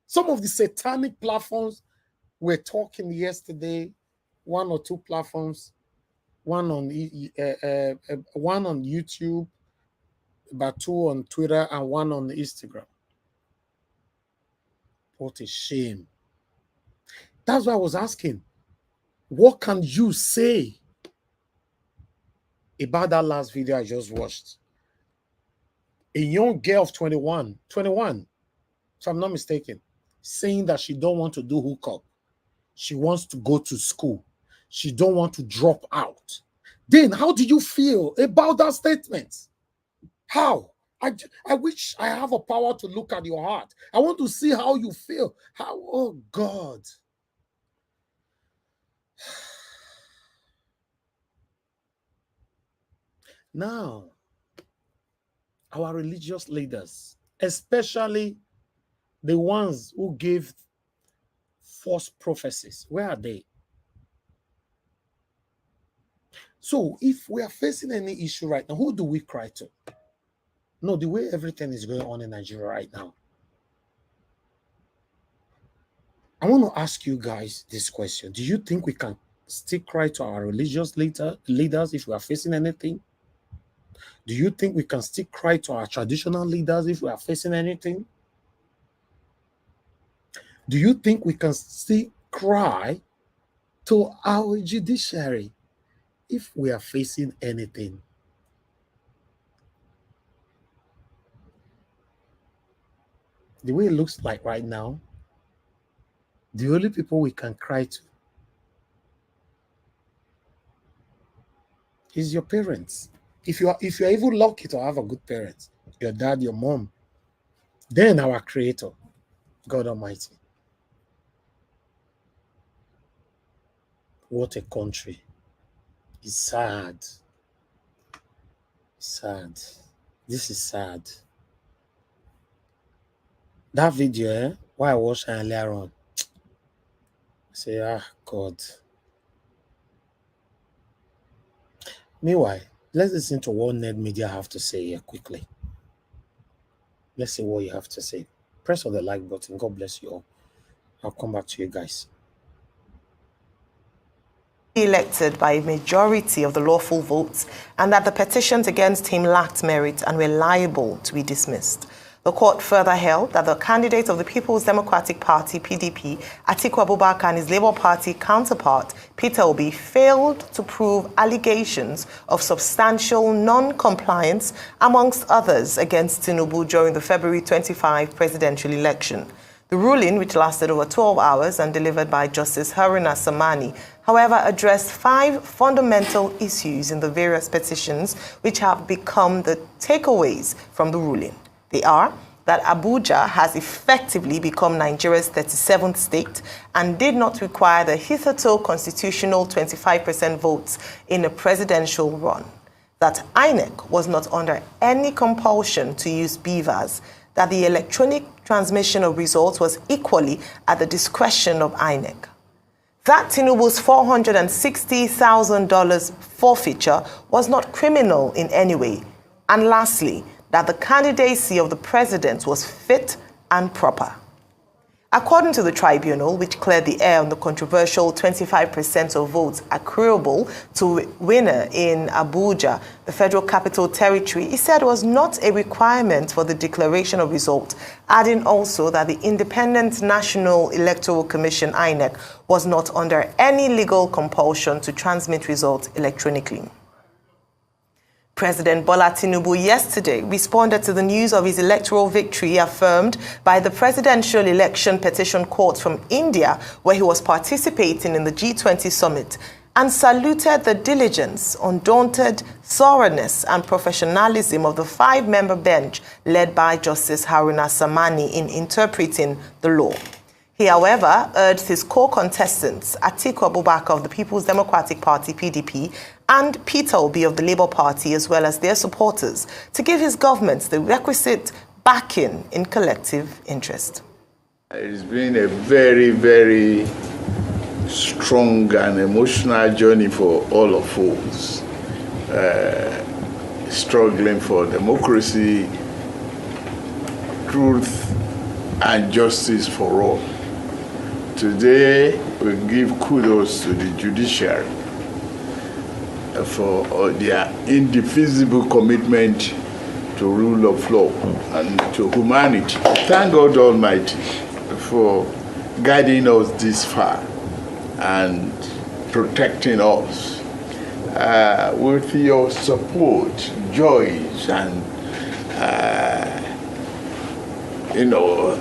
Some of the satanic platforms we're talking yesterday, 1 or 2 platforms, one on YouTube, about 2 on Twitter, and 1 on Instagram. What a shame. That's why I was asking, what can you say about that last video I just watched? A young girl of 21, if I'm not mistaken, saying that she don't want to do hookup. She wants to go to school. She don't want to drop out. Then how do you feel about that statement? How? I wish I have a power to look at your heart. I want to see how you feel. How? Oh God. Now, our religious leaders, especially the ones who gave false prophecies, where are they? So if we are facing any issue right now, who do we cry to? No, the way everything is going on in Nigeria right now. I want to ask you guys this question. Do you think we can still cry to our religious leaders if we are facing anything? Do you think we can still cry to our traditional leaders if we are facing anything? Do you think we can still cry to our judiciary if we are facing anything. The way it looks like right now, the only people we can cry to is your parents. If you're even lucky to have a good parents, your dad, your mom, then our Creator, God Almighty. What a country. It's sad. Sad. This is sad. That video, why I watched earlier on, I say, God. Meanwhile, let's listen to what Ned Media have to say here quickly. Let's see what you have to say. Press on the like button. God bless you all. I'll come back to you guys. Elected by a majority of the lawful votes, and that the petitions against him lacked merit and were liable to be dismissed. The court further held that the candidate of the People's Democratic Party, PDP, Atiku Abubakar, and his Labour Party counterpart, Peter Obi, failed to prove allegations of substantial non-compliance, amongst others, against Tinubu during the February 25 presidential election. The ruling, which lasted over 12 hours and delivered by Justice Haruna Samani, however, addressed 5 fundamental issues in the various petitions which have become the takeaways from the ruling. They are that Abuja has effectively become Nigeria's 37th state and did not require the hitherto constitutional 25% votes in a presidential run, that INEC was not under any compulsion to use beavers, that the electronic transmission of results was equally at the discretion of INEC, that Tinubu's $460,000 forfeiture was not criminal in any way, and lastly, that the candidacy of the president was fit and proper. According to the tribunal, which cleared the air on the controversial 25% of votes accruable to a winner in Abuja, the Federal Capital Territory, it said was not a requirement for the declaration of result, adding also that the Independent National Electoral Commission, INEC, was not under any legal compulsion to transmit results electronically. President Bola Tinubu yesterday responded to the news of his electoral victory affirmed by the Presidential Election Petition Court from India, where he was participating in the G20 summit, and saluted the diligence, undaunted thoroughness and professionalism of the 5-member bench led by Justice Haruna Samani in interpreting the law. He, however, urged his co-contestants, Atiku Abubakar of the People's Democratic Party, PDP, and Peter Obi of the Labour Party, as well as their supporters, to give his government the requisite backing in collective interest. It's been a very, very strong and emotional journey for all of us, struggling for democracy, truth, and justice for all. Today, we give kudos to the judiciary for their indefeasible commitment to rule of law and to humanity. Thank God Almighty for guiding us this far and protecting us. With your support, joys, and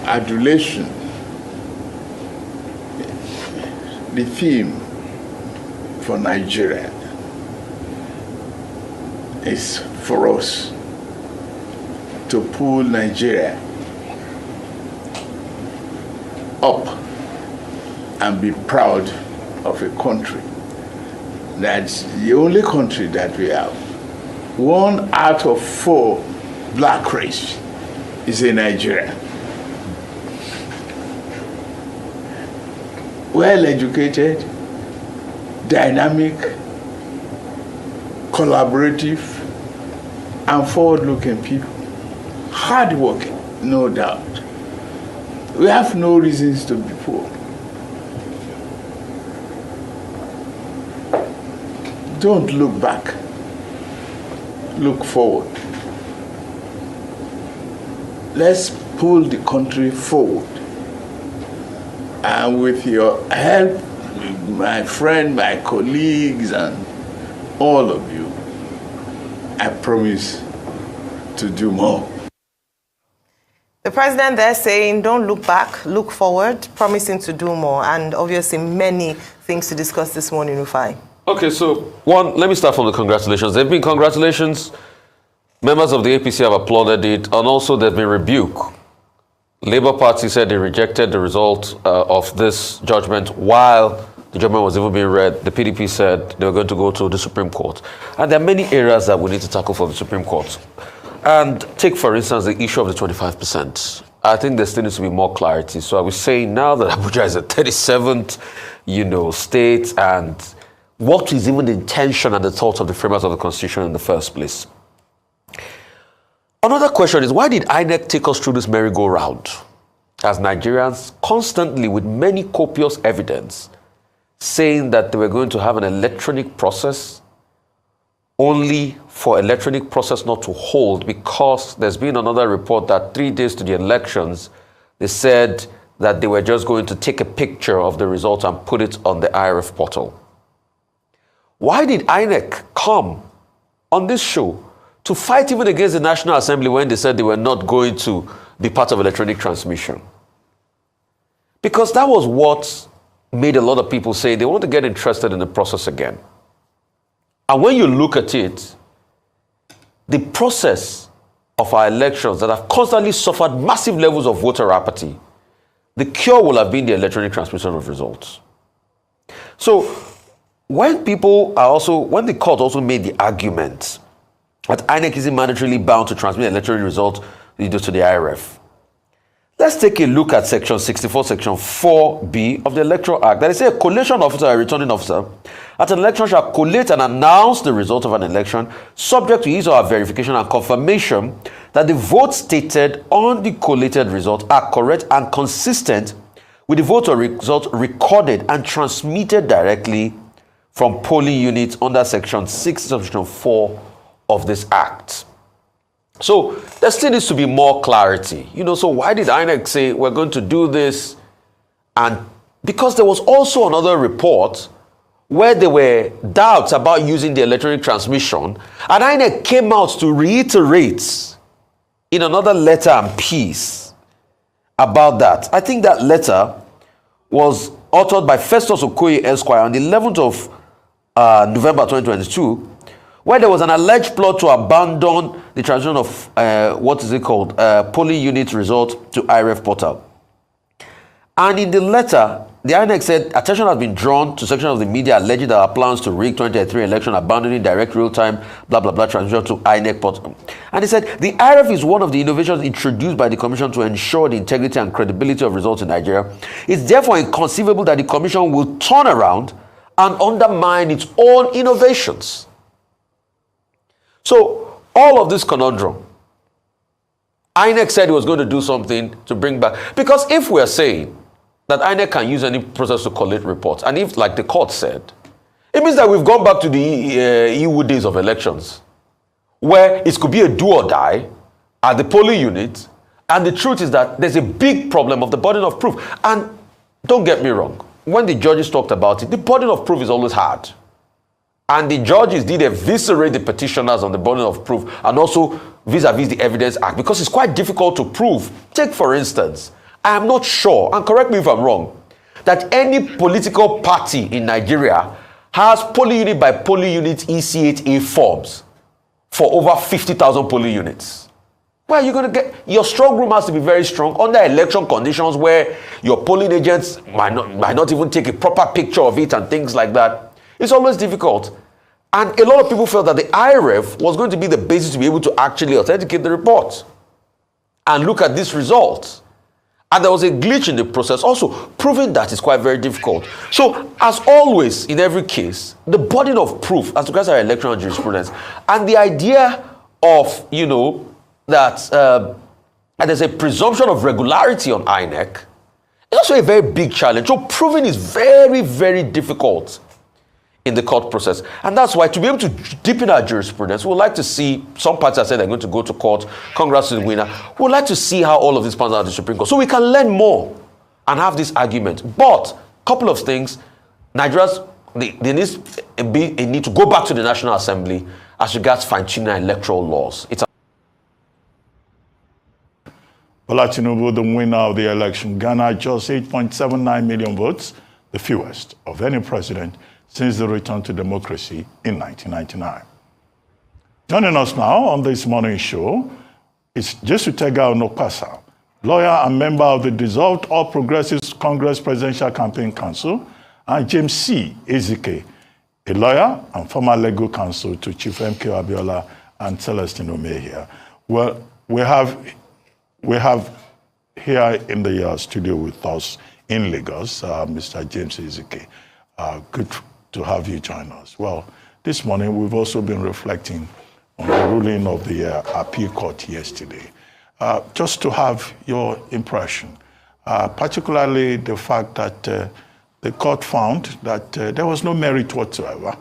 adulation, the theme for Nigeria is for us to pull Nigeria up and be proud of a country. That's the only country that we have. 1 out of 4 black race is in Nigeria. Well-educated, dynamic, collaborative, and forward-looking people. Hard-working, no doubt. We have no reasons to be poor. Don't look back. Look forward. Let's pull the country forward. And with your help my friend, my colleagues, and all of you, I promise to do more. The president there saying, don't look back, look forward, promising to do more, and obviously many things to discuss this morning, Rufai. Okay, so one, let me start from the congratulations. There have been congratulations. Members of the APC have applauded it, and also there have been rebuke. Labour Party said they rejected the result of this judgment while the judgment was even being read. The PDP said they were going to go to the Supreme Court. And there are many areas that we need to tackle for the Supreme Court. And take, for instance, the issue of the 25%. I think there still needs to be more clarity. So I was saying now that Abuja is the 37th, state, and what is even the intention and the thoughts of the framers of the Constitution in the first place? Another question is, why did INEC take us through this merry-go-round as Nigerians constantly, with many copious evidence, saying that they were going to have an electronic process, only for electronic process not to hold, because there's been another report that 3 days to the elections, they said that they were just going to take a picture of the results and put it on the IRF portal. Why did INEC come on this show to fight even against the National Assembly when they said they were not going to be part of electronic transmission? Because that was what made a lot of people say they want to get interested in the process again. And when you look at it, the process of our elections that have constantly suffered massive levels of voter apathy, the cure will have been the electronic transmission of results. So when the court also made the argument that INEC isn't mandatorily bound to transmit electoral results to the IRF. Let's take a look at Section 64, Section 4B of the Electoral Act. That is, a collation officer, a returning officer, at an election shall collate and announce the result of an election, subject to his or her verification and confirmation that the votes stated on the collated result are correct and consistent with the vote or result recorded and transmitted directly from polling units under Section 6, Section 4 of this act. So there still needs to be more clarity. So why did INEC say we're going to do this? And because there was also another report where there were doubts about using the electronic transmission, and INEC came out to reiterate in another letter and piece about that. I think that letter was authored by Festus Okoye Esquire on the 11th of November 2022, where there was an alleged plot to abandon the transmission of polling unit results to IRF portal. And in the letter, the INEC said attention has been drawn to section of the media alleging that our plans to rig 2023 election, abandoning direct real-time blah blah blah transmission to INEC portal. And he said the IRF is one of the innovations introduced by the Commission to ensure the integrity and credibility of results in Nigeria. It's therefore inconceivable that the Commission will turn around and undermine its own innovations. So, all of this conundrum, INEC said it was going to do something to bring back, because if we're saying that INEC can use any process to collate reports, and if, like the court said, it means that we've gone back to the EU days of elections, where it could be a do or die at the polling unit, and the truth is that there's a big problem of the burden of proof. And don't get me wrong, when the judges talked about it, the burden of proof is always hard. And the judges did eviscerate the petitioners on the burden of proof, and also vis-a-vis the Evidence Act, because it's quite difficult to prove. Take, for instance, I am not sure, and correct me if I'm wrong, that any political party in Nigeria has polling unit by polling unit EC8A forms for over 50,000 polling units. Where are you going to get? Your strong room has to be very strong under election conditions where your polling agents might not even take a proper picture of it and things like that. It's always difficult. And a lot of people felt that the IRF was going to be the basis to be able to actually authenticate the report and look at this result. And there was a glitch in the process also, proving that it's quite very difficult. So, as always, in every case, the burden of proof as regards our electoral jurisprudence and the idea of, that there's a presumption of regularity on INEC is also a very big challenge. So, proving is very, very difficult in the court process. And that's why, to be able to deepen our jurisprudence, we would like to see, some parties have said they're going to go to court, congrats to the winner. We would like to see how all of this pans out at the Supreme Court, so we can learn more and have this argument. But, a couple of things, Nigerians, there needs be a need to go back to the National Assembly as regards fine-tuning electoral laws. It's Bola Tinubu, the winner of the election, garnered just 8.79 million votes, the fewest of any president since the return to democracy in 1999. Joining us now on this morning show is Jesutega Onokpasa, lawyer and member of the dissolved All Progressives Congress Presidential Campaign Council, and James C. Ezike, a lawyer and former legal counsel to Chief M.K. Abiola and Celestine Omehia. Well, we have here in the studio with us in Lagos, Mr. James Ezike. Good to have you join us. Well, this morning we've also been reflecting on the ruling of the appeal court yesterday. Just to have your impression, particularly the fact that the court found that there was no merit whatsoever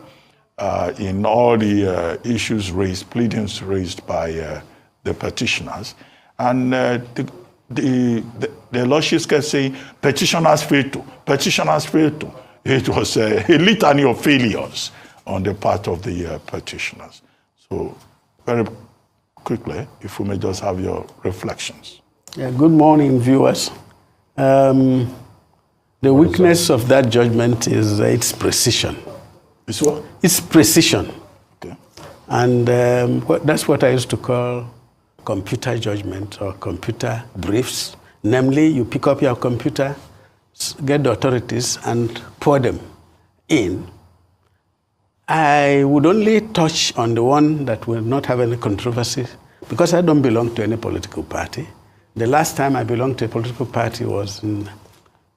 in all the issues raised, pleadings raised by the petitioners. And the lordships kept saying, petitioners failed to, petitioners failed to. It was a litany of failures on the part of the petitioners. So, very quickly, if we may just have your reflections. Yeah, good morning, viewers. The weakness of that judgment is its precision. It's what? Its precision. Okay. And that's what I used to call computer judgment or computer briefs. Namely, you pick up your computer, get the authorities, and pour them in. I would only touch on the one that will not have any controversy because I don't belong to any political party. The last time I belonged to a political party was in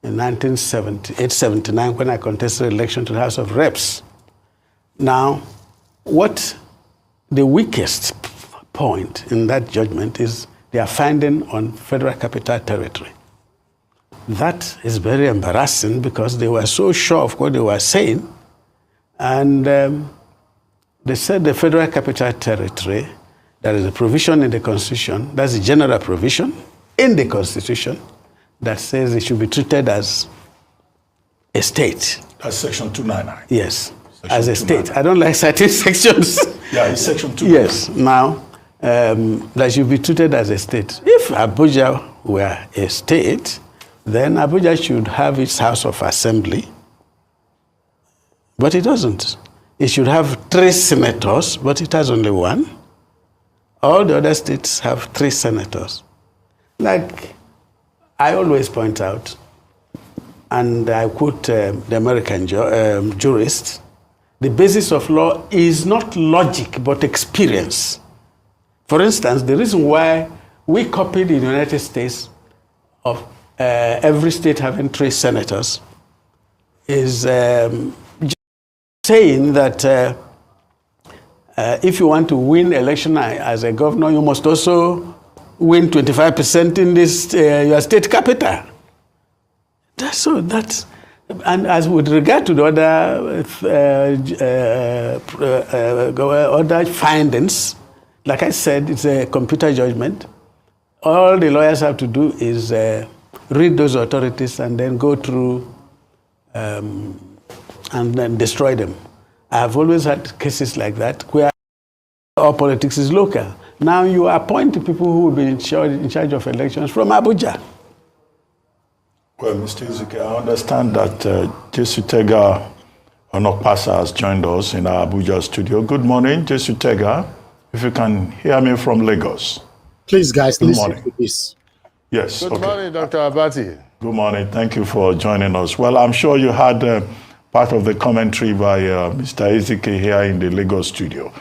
1978-79 when I contested election to the House of Reps. Now, what the weakest point in that judgment is their finding on Federal Capital Territory. That is very embarrassing because they were so sure of what they were saying. And they said the Federal Capital Territory, there is a provision in the Constitution, that's a general provision in the Constitution that says it should be treated as a state. That's Section 299. Yes, Section as a 299. state. I don't like citing sections. Yeah, it's Section 299. Yes, now, that should be treated as a state. If Abuja were a state, then Abuja should have its House of Assembly. But it doesn't. It should have 3 senators, but it has only 1. All the other states have 3 senators. Like I always point out, and I quote the American jurist, the basis of law is not logic, but experience. For instance, the reason why we copied in the United States of every state having 3 senators is saying that if you want to win election as a governor, you must also win 25% in this your state capital. And as with regard to the other findings, like I said, it's a computer judgment. All the lawyers have to do is read those authorities and then go through and then destroy them. I have always had cases like that where all politics is local. Now you appoint people who will be in charge of elections from Abuja. Well, Mr. Ezike, I understand that Jesutega Onokpasa has joined us in our Abuja studio. Good morning, Jesutega. If you can hear me from Lagos. Please, guys, Good listen morning. to this. Yes. Good okay. morning, Dr. Abati. Good morning. Thank you for joining us. Well, I'm sure you had part of the commentary by Mr. Ezike here in the Lagos studio.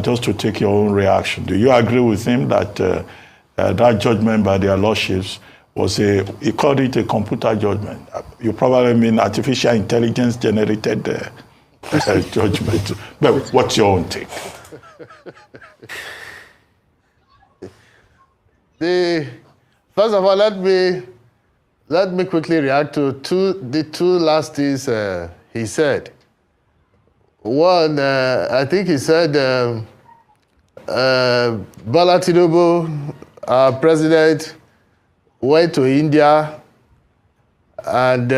Just to take your own reaction, do you agree with him that that judgment by their lordships was he called it a computer judgment? You probably mean artificial intelligence generated judgment. But what's your own take? First of all, let me quickly react to the two last things he said. One, I think he said Bola Tinubu, our president, went to India and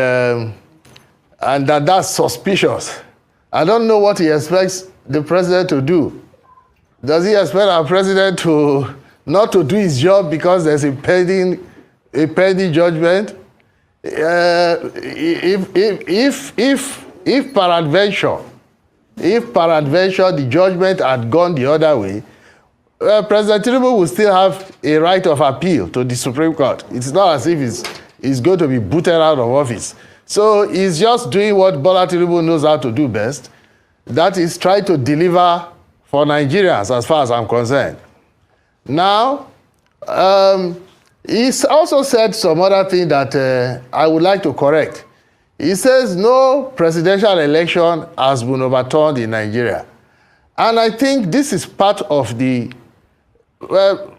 and that's suspicious. I don't know what he expects the president to do. Does he expect our president to not to do his job because there's a pending judgment? If peradventure the judgment had gone the other way, President Tinubu will still have a right of appeal to the Supreme Court. It's not as if he's going to be booted out of office. So he's just doing what Bola Tinubu knows how to do best. That is try to deliver for Nigerians, as far as I'm concerned. Now, he's also said some other thing that I would like to correct. He says no presidential election has been overturned in Nigeria. And I think this is part of the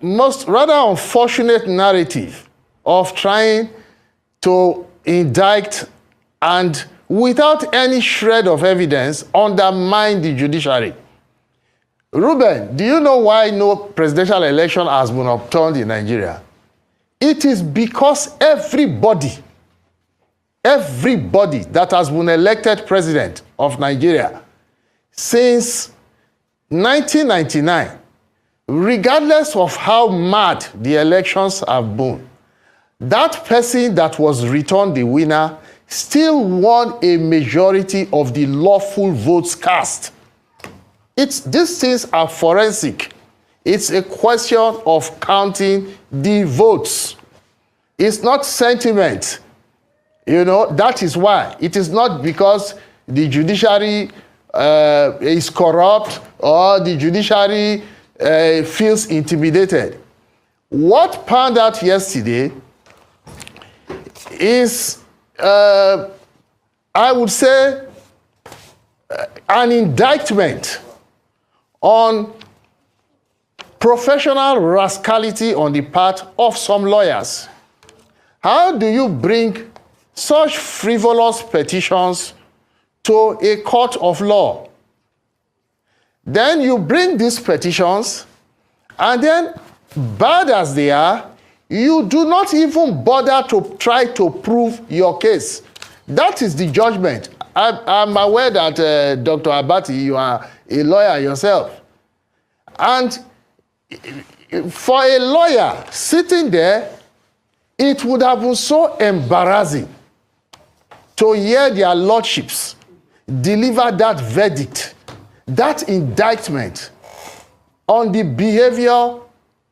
most rather unfortunate narrative of trying to indict and without any shred of evidence undermine the judiciary. Ruben, do you know why no presidential election has been overturned in Nigeria? It is because everybody that has been elected president of Nigeria since 1999, regardless of how mad the elections have been, that person that was returned the winner still won a majority of the lawful votes cast. These things are forensic. It's a question of counting the votes. It's not sentiment. You know, that is why. It is not because the judiciary is corrupt or the judiciary feels intimidated. What panned out yesterday is, I would say, an indictment on professional rascality on the part of some lawyers. How do you bring such frivolous petitions to a court of law? Then you bring these petitions, and then, bad as they are, you do not even bother to try to prove your case. That is the judgment. I'm aware that, Dr. Abati, you are a lawyer yourself. And for a lawyer sitting there, it would have been so embarrassing to hear their lordships deliver that verdict, that indictment on the behavior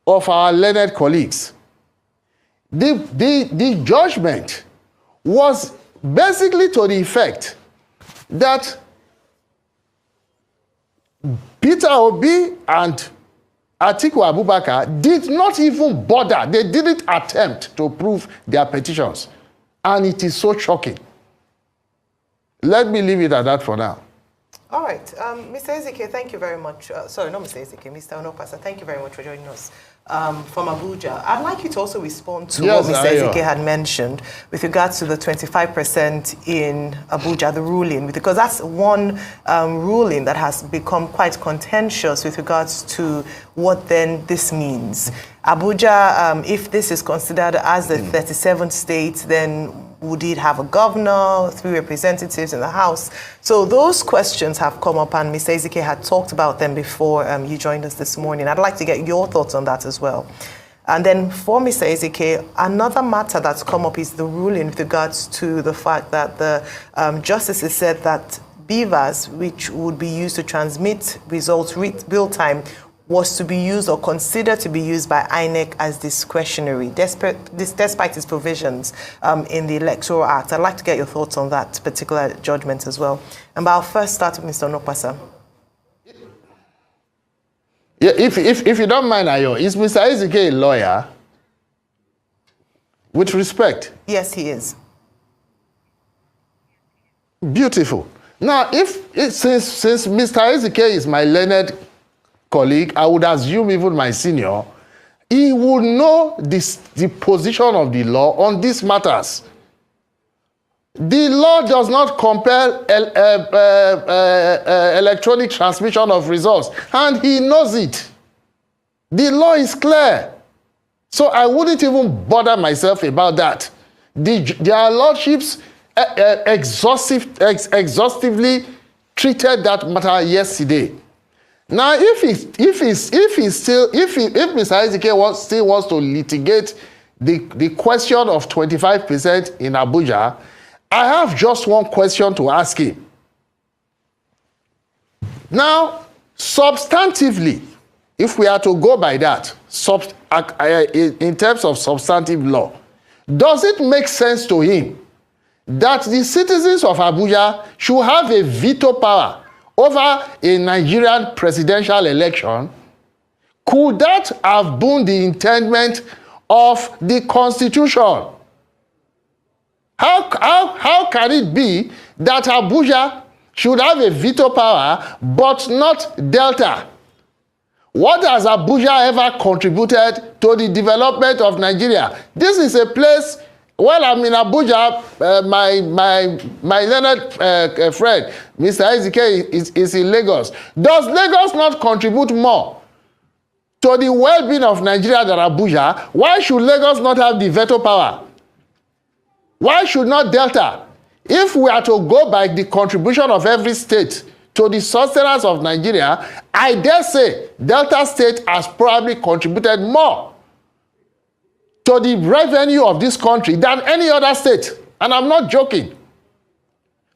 of our learned colleagues. The judgment was basically to the effect that Peter Obi and Atiku Abubakar did not even bother. They didn't attempt to prove their petitions. And it is so shocking. Let me leave it at that for now. All right. Mr. Ezike, thank you very much. Sorry, not Mr. Ezike, Mr. Onopasa, thank you very much for joining us from Abuja. I'd like you to also respond to what Mr. Ezike had mentioned with regards to the 25% in Abuja, the ruling, because that's one ruling that has become quite contentious with regards to what then this means. Abuja, if this is considered as the 37th state, then would it have a governor, 3 representatives in the House? So those questions have come up, and Mr. Ezike had talked about them before you joined us this morning. I'd like to get your thoughts on that as well. And then for Mr. Ezike, another matter that's come up is the ruling with regards to the fact that the justices said that beavers, which would be used to transmit results real time, was to be used or considered to be used by INEC as discretionary, despite its provisions in the Electoral Act. I'd like to get your thoughts on that particular judgment as well. And I'll first start with Mr. Onopasa. Yeah, if you don't mind, Ayo, is Mr. Ezike a lawyer? With respect. Yes, he is. Beautiful. Now, since Mr. Ezike is my learned colleague, I would assume even my senior, he would know the position of the law on these matters. The law does not compel electronic transmission of results, and he knows it. The law is clear. So I wouldn't even bother myself about that. Their lordships, exhaustively treated that matter yesterday. Now, if Mr. Ezike still wants to litigate the question of 25% in Abuja, I have just one question to ask him. Now, substantively, if we are to go by that, in terms of substantive law, does it make sense to him that the citizens of Abuja should have a veto power over a Nigerian presidential election? Could that have been the intent of the Constitution? How can it be that Abuja should have a veto power but not Delta? What has Abuja ever contributed to the development of Nigeria? This is a place, well, I'm in Abuja, my learned friend, Mr. Ezike, is in Lagos. Does Lagos not contribute more to the well-being of Nigeria than Abuja? Why should Lagos not have the veto power? Why should not Delta? If we are to go by the contribution of every state to the sustenance of Nigeria, I dare say Delta State has probably contributed more to the revenue of this country than any other state. And I'm not joking.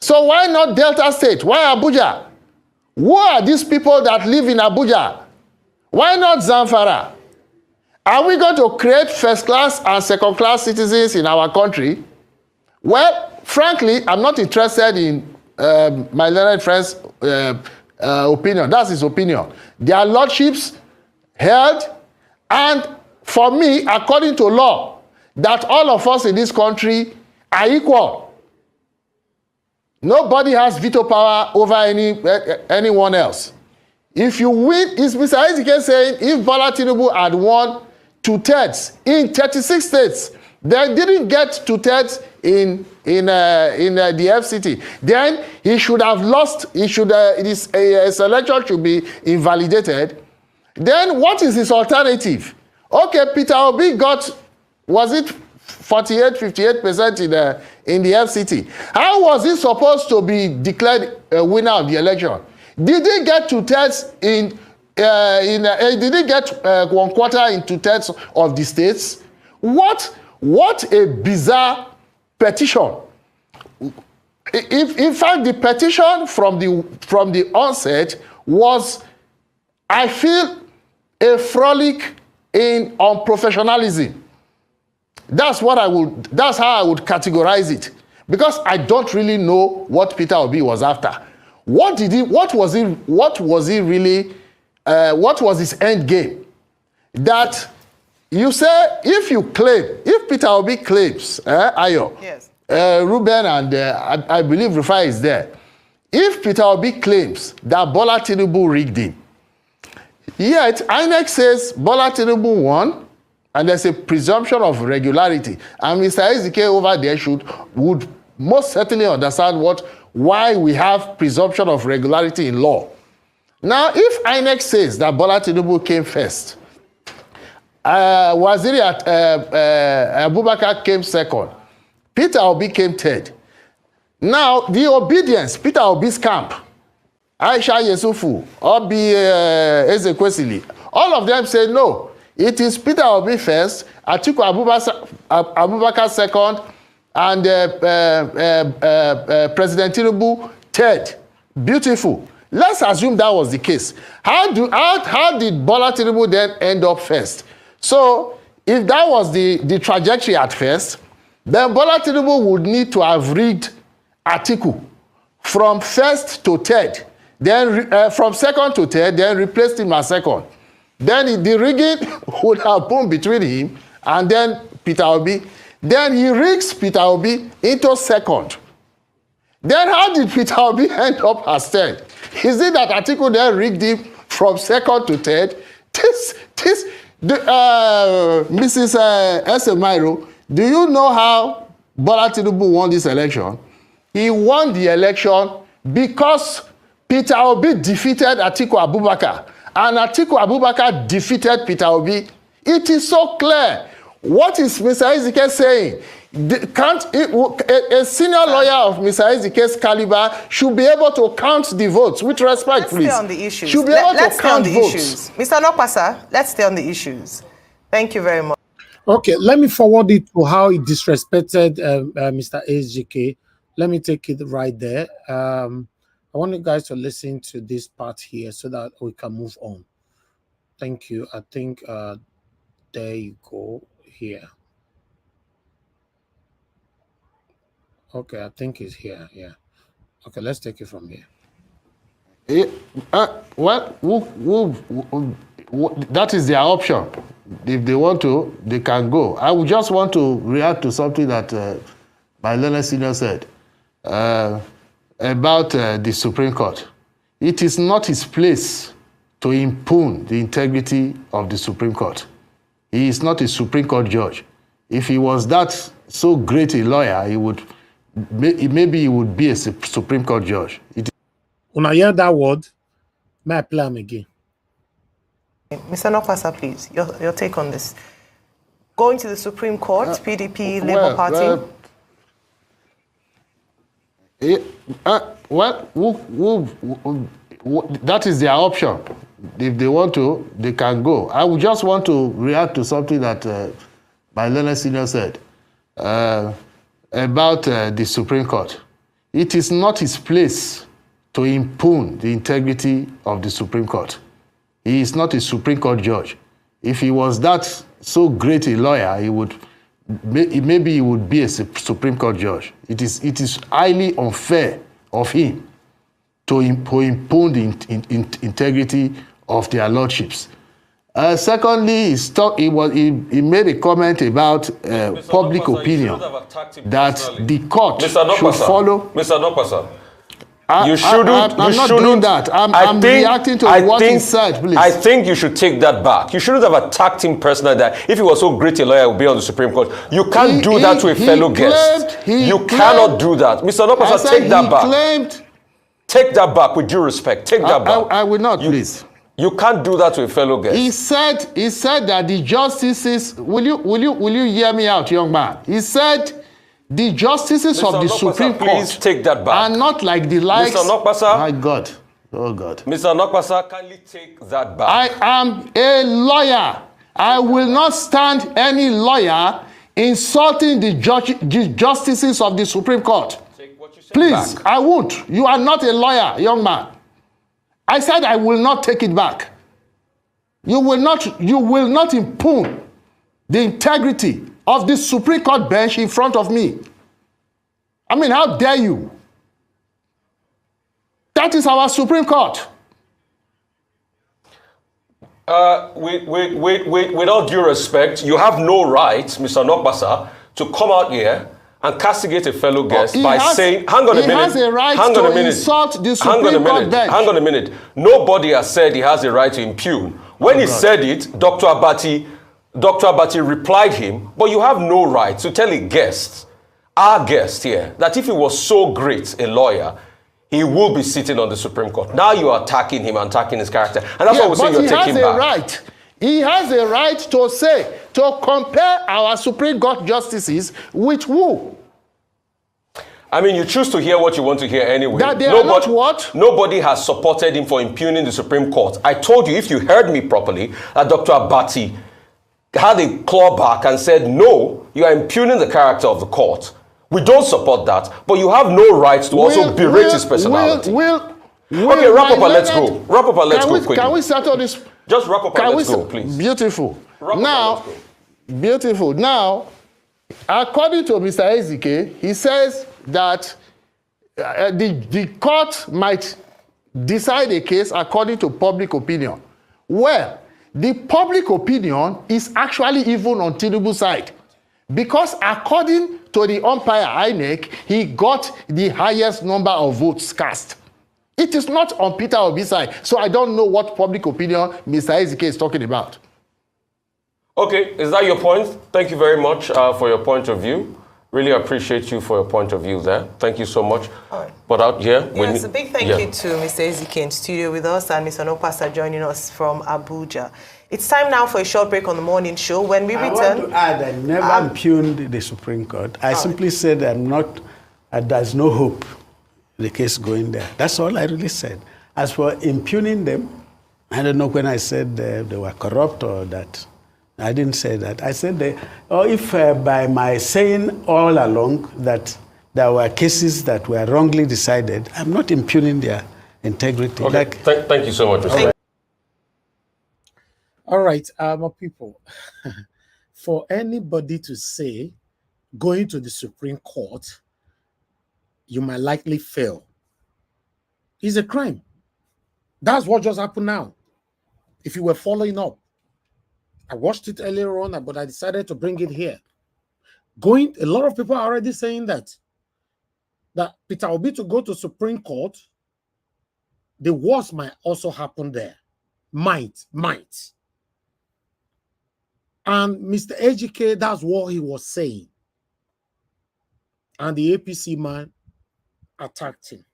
So why not Delta State? Why Abuja? Who are these people that live in Abuja? Why not Zamfara? Are we going to create first-class and second-class citizens in our country? Well, frankly, I'm not interested in my learned friend's opinion. That's his opinion. Their lordships held, and for me, according to law, that all of us in this country are equal. Nobody has veto power over anyone else. If you win, is Mr. Ezike saying if Bola Tinubu had won 2/3 in 36 states, they didn't get 2/3 in the FCT, then he should have lost. His election should be invalidated. Then what is his alternative? Okay, Peter Obi got, was it 58% in the FCT? How was he supposed to be declared a winner of the election? Did he get 2/3 did he get 1/4 in 2/3 of the states? What a bizarre petition. In fact, the petition from the onset was, I feel, a frolic in unprofessionalism. That's how I would categorize it, because I don't really know what Peter Obi was after. What was his end game? That you say, if Peter Obi claims, Ayo, yes. Ruben and I believe Rufai is there. If Peter Obi claims that Bola Tinubu rigged him, yet INEC says Bola Tinubu won, and there's a presumption of regularity, and Mr. Ezike over there would most certainly understand why we have presumption of regularity in law. Now, if INEC says that Bola Tinubu came first, Waziri Abubakar came second, Peter Obi came third. Now, the obedience, Peter Obi's camp, Aisha Yesufu, Obi Ezekwesili, all of them say no. It is Peter Obi first, Atiku Abubakar second, and President Tinubu third. Beautiful. Let's assume that was the case. How did Bola Tinubu then end up first? So, if that was the trajectory at first, then Bola Tinubu would need to have rigged Atiku from first to third, then from second to third, then replaced him as second. Then the rigging would have been between him and then Peter Obi. Then he rigs Peter Obi into second. Then how did Peter Obi end up as third? Is it that Atiku then rigged him from second to third? Mrs. Esemairo, do you know how Bola Tinubu won this election? He won the election because Peter Obi defeated Atiku Abubakar, and Atiku Abubakar defeated Peter Obi. It is so clear. What is Mr. Ezike saying? A senior lawyer of Mr. Ezike's caliber should be able to count the votes. With respect, please. Let's stay on the issues. Should be able let's to count stay on the votes. issues. Mr. Nokpasa, let's stay on the issues. Thank you very much. Okay, let me forward it to how he disrespected Mr. SGK. Let me take it right there. I want you guys to listen to this part here so that we can move on. Thank you. I think there you go here. Okay, I think it's here. Yeah. Okay, let's take it from here. That is their option. If they want to, they can go. I would just want to react to something that my learned senior said about the Supreme Court. It is not his place to impugn the integrity of the Supreme Court. He is not a Supreme Court judge. If he was that so great a lawyer, he would maybe he would be a Supreme Court judge. When I hear that word, may I play him again? Mr. Nokpasa, please, your take on this. Going to the Supreme Court, PDP, Labour Party. That is their option. If they want to, they can go. I would just want to react to something that my learned senior said about the Supreme Court. It is not his place to impugn the integrity of the Supreme Court. He is not a Supreme Court judge. If he was that so great a lawyer, he would maybe he would be a Supreme Court judge. It is highly unfair of him to impugn the integrity of their lordships. Secondly, he made a comment about public opinion that the court should follow. Mr. Nokpasa, I'm not doing that. I'm reacting to what he said, please. I think you should take that back. You shouldn't have attacked him personally that if he was so great a lawyer, he would be on the Supreme Court. You can't do that to a fellow guest. You cannot do that. Mr. Nokpasa, take that back. Take that back with due respect. Take that back. I will not, please. You can't do that to a fellow guest. He said that the justices, will you hear me out, young man? He said the justices Mr. of the Nokpasa, Supreme please Court take that back. are not like the likes. Mr. Nokpasa, my God. Oh God. Mr. Nokpasa, kindly take that back. I am a lawyer. I will not stand any lawyer insulting the justices of the Supreme Court. Please, back. I won't. You are not a lawyer, young man. I said I will not take it back. You will not impugn the integrity of the Supreme Court bench in front of me. I mean, how dare you? That is our Supreme Court. With all due respect, you have no right, Mr. Nokpasa, to come out here and castigate a fellow guest by saying, hang on a minute. He has a right to insult the Supreme Court bench. Hang on a minute. Nobody has said he has a right to impugn. When he said it, Dr. Abati replied him, but you have no right to tell a guest, our guest here, that if he was so great a lawyer, he will be sitting on the Supreme Court. Now you are attacking him and attacking his character. And that's what we're saying you're taking back. He has a right to say, to compare our Supreme Court justices with who? I mean, you choose to hear what you want to hear anyway. That they are not what? Nobody has supported him for impugning the Supreme Court. I told you, if you heard me properly, that Dr. Abati had a clawback and said, no, you are impugning the character of the court. We don't support that, but you have no right to also berate his personality. Okay, wrap up and let's go. Wrap up and let's go quickly. Can we settle this? Just wrap up and let's go, please. Beautiful. Beautiful. Now, according to Mr. Ezike, he says that the court might decide a case according to public opinion. Well, the public opinion is actually even on Tinubu's side. Because according to the umpire INEC, he got the highest number of votes cast. It is not on Peter Obi's side. So I don't know what public opinion Mr. Ezike is talking about. Okay, is that your point? Thank you very much for your point of view. Really appreciate you for your point of view there. Thank you so much. But out here, yes, a big thank you to Mr. Ezike in studio with us and Mr. Nopasa joining us from Abuja. It's time now for a short break on the morning show. When we return, I want to add, I never impugned the Supreme Court. I simply said there's no hope the case going there. That's all I really said. As for impugning them, I don't know when I said they were corrupt or that. I didn't say that. I said if by my saying all along that there were cases that were wrongly decided, I'm not impugning their integrity. Okay. Thank you so much, Mr. All right, my people. For anybody to say going to the Supreme Court, you might likely fail, is a crime. That's what just happened now. If you were following up, I watched it earlier on, but I decided to bring it here. A lot of people are already saying that Peter Obi to go to Supreme Court, the worst might also happen there. Might. And Mr. Ejike, that's what he was saying. And the APC man attacked him,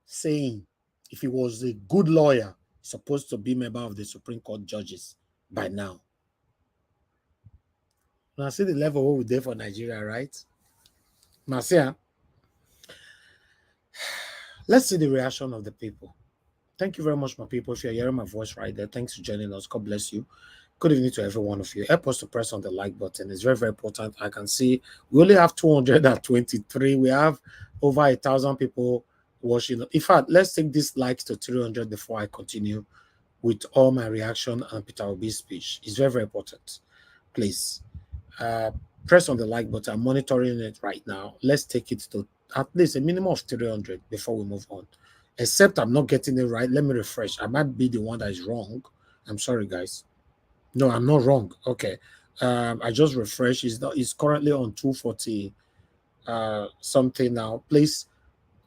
saying if he was a good lawyer, supposed to be member of the Supreme Court judges by now. Now see the level we're there for Nigeria, right? Marcia, let's see the reaction of the people. Thank you very much, my people. If you're hearing my voice right there, thanks for joining us. God bless you. Good evening to every one of you. Help us to press on the like button. It's very, very important. I can see we only have 223. We have over 1,000 people watching. In fact, let's take this likes to 300 before I continue with all my reaction and Peter Obi's speech. It's very, very important. Please press on the like button. I'm monitoring it right now. Let's take it to at least a minimum of 300 before we move on. Except I'm not getting it right. Let me refresh. I might be the one that is wrong. I'm sorry, guys. No, I'm not wrong. Okay. I just refreshed. It's currently on 240 something now. Please,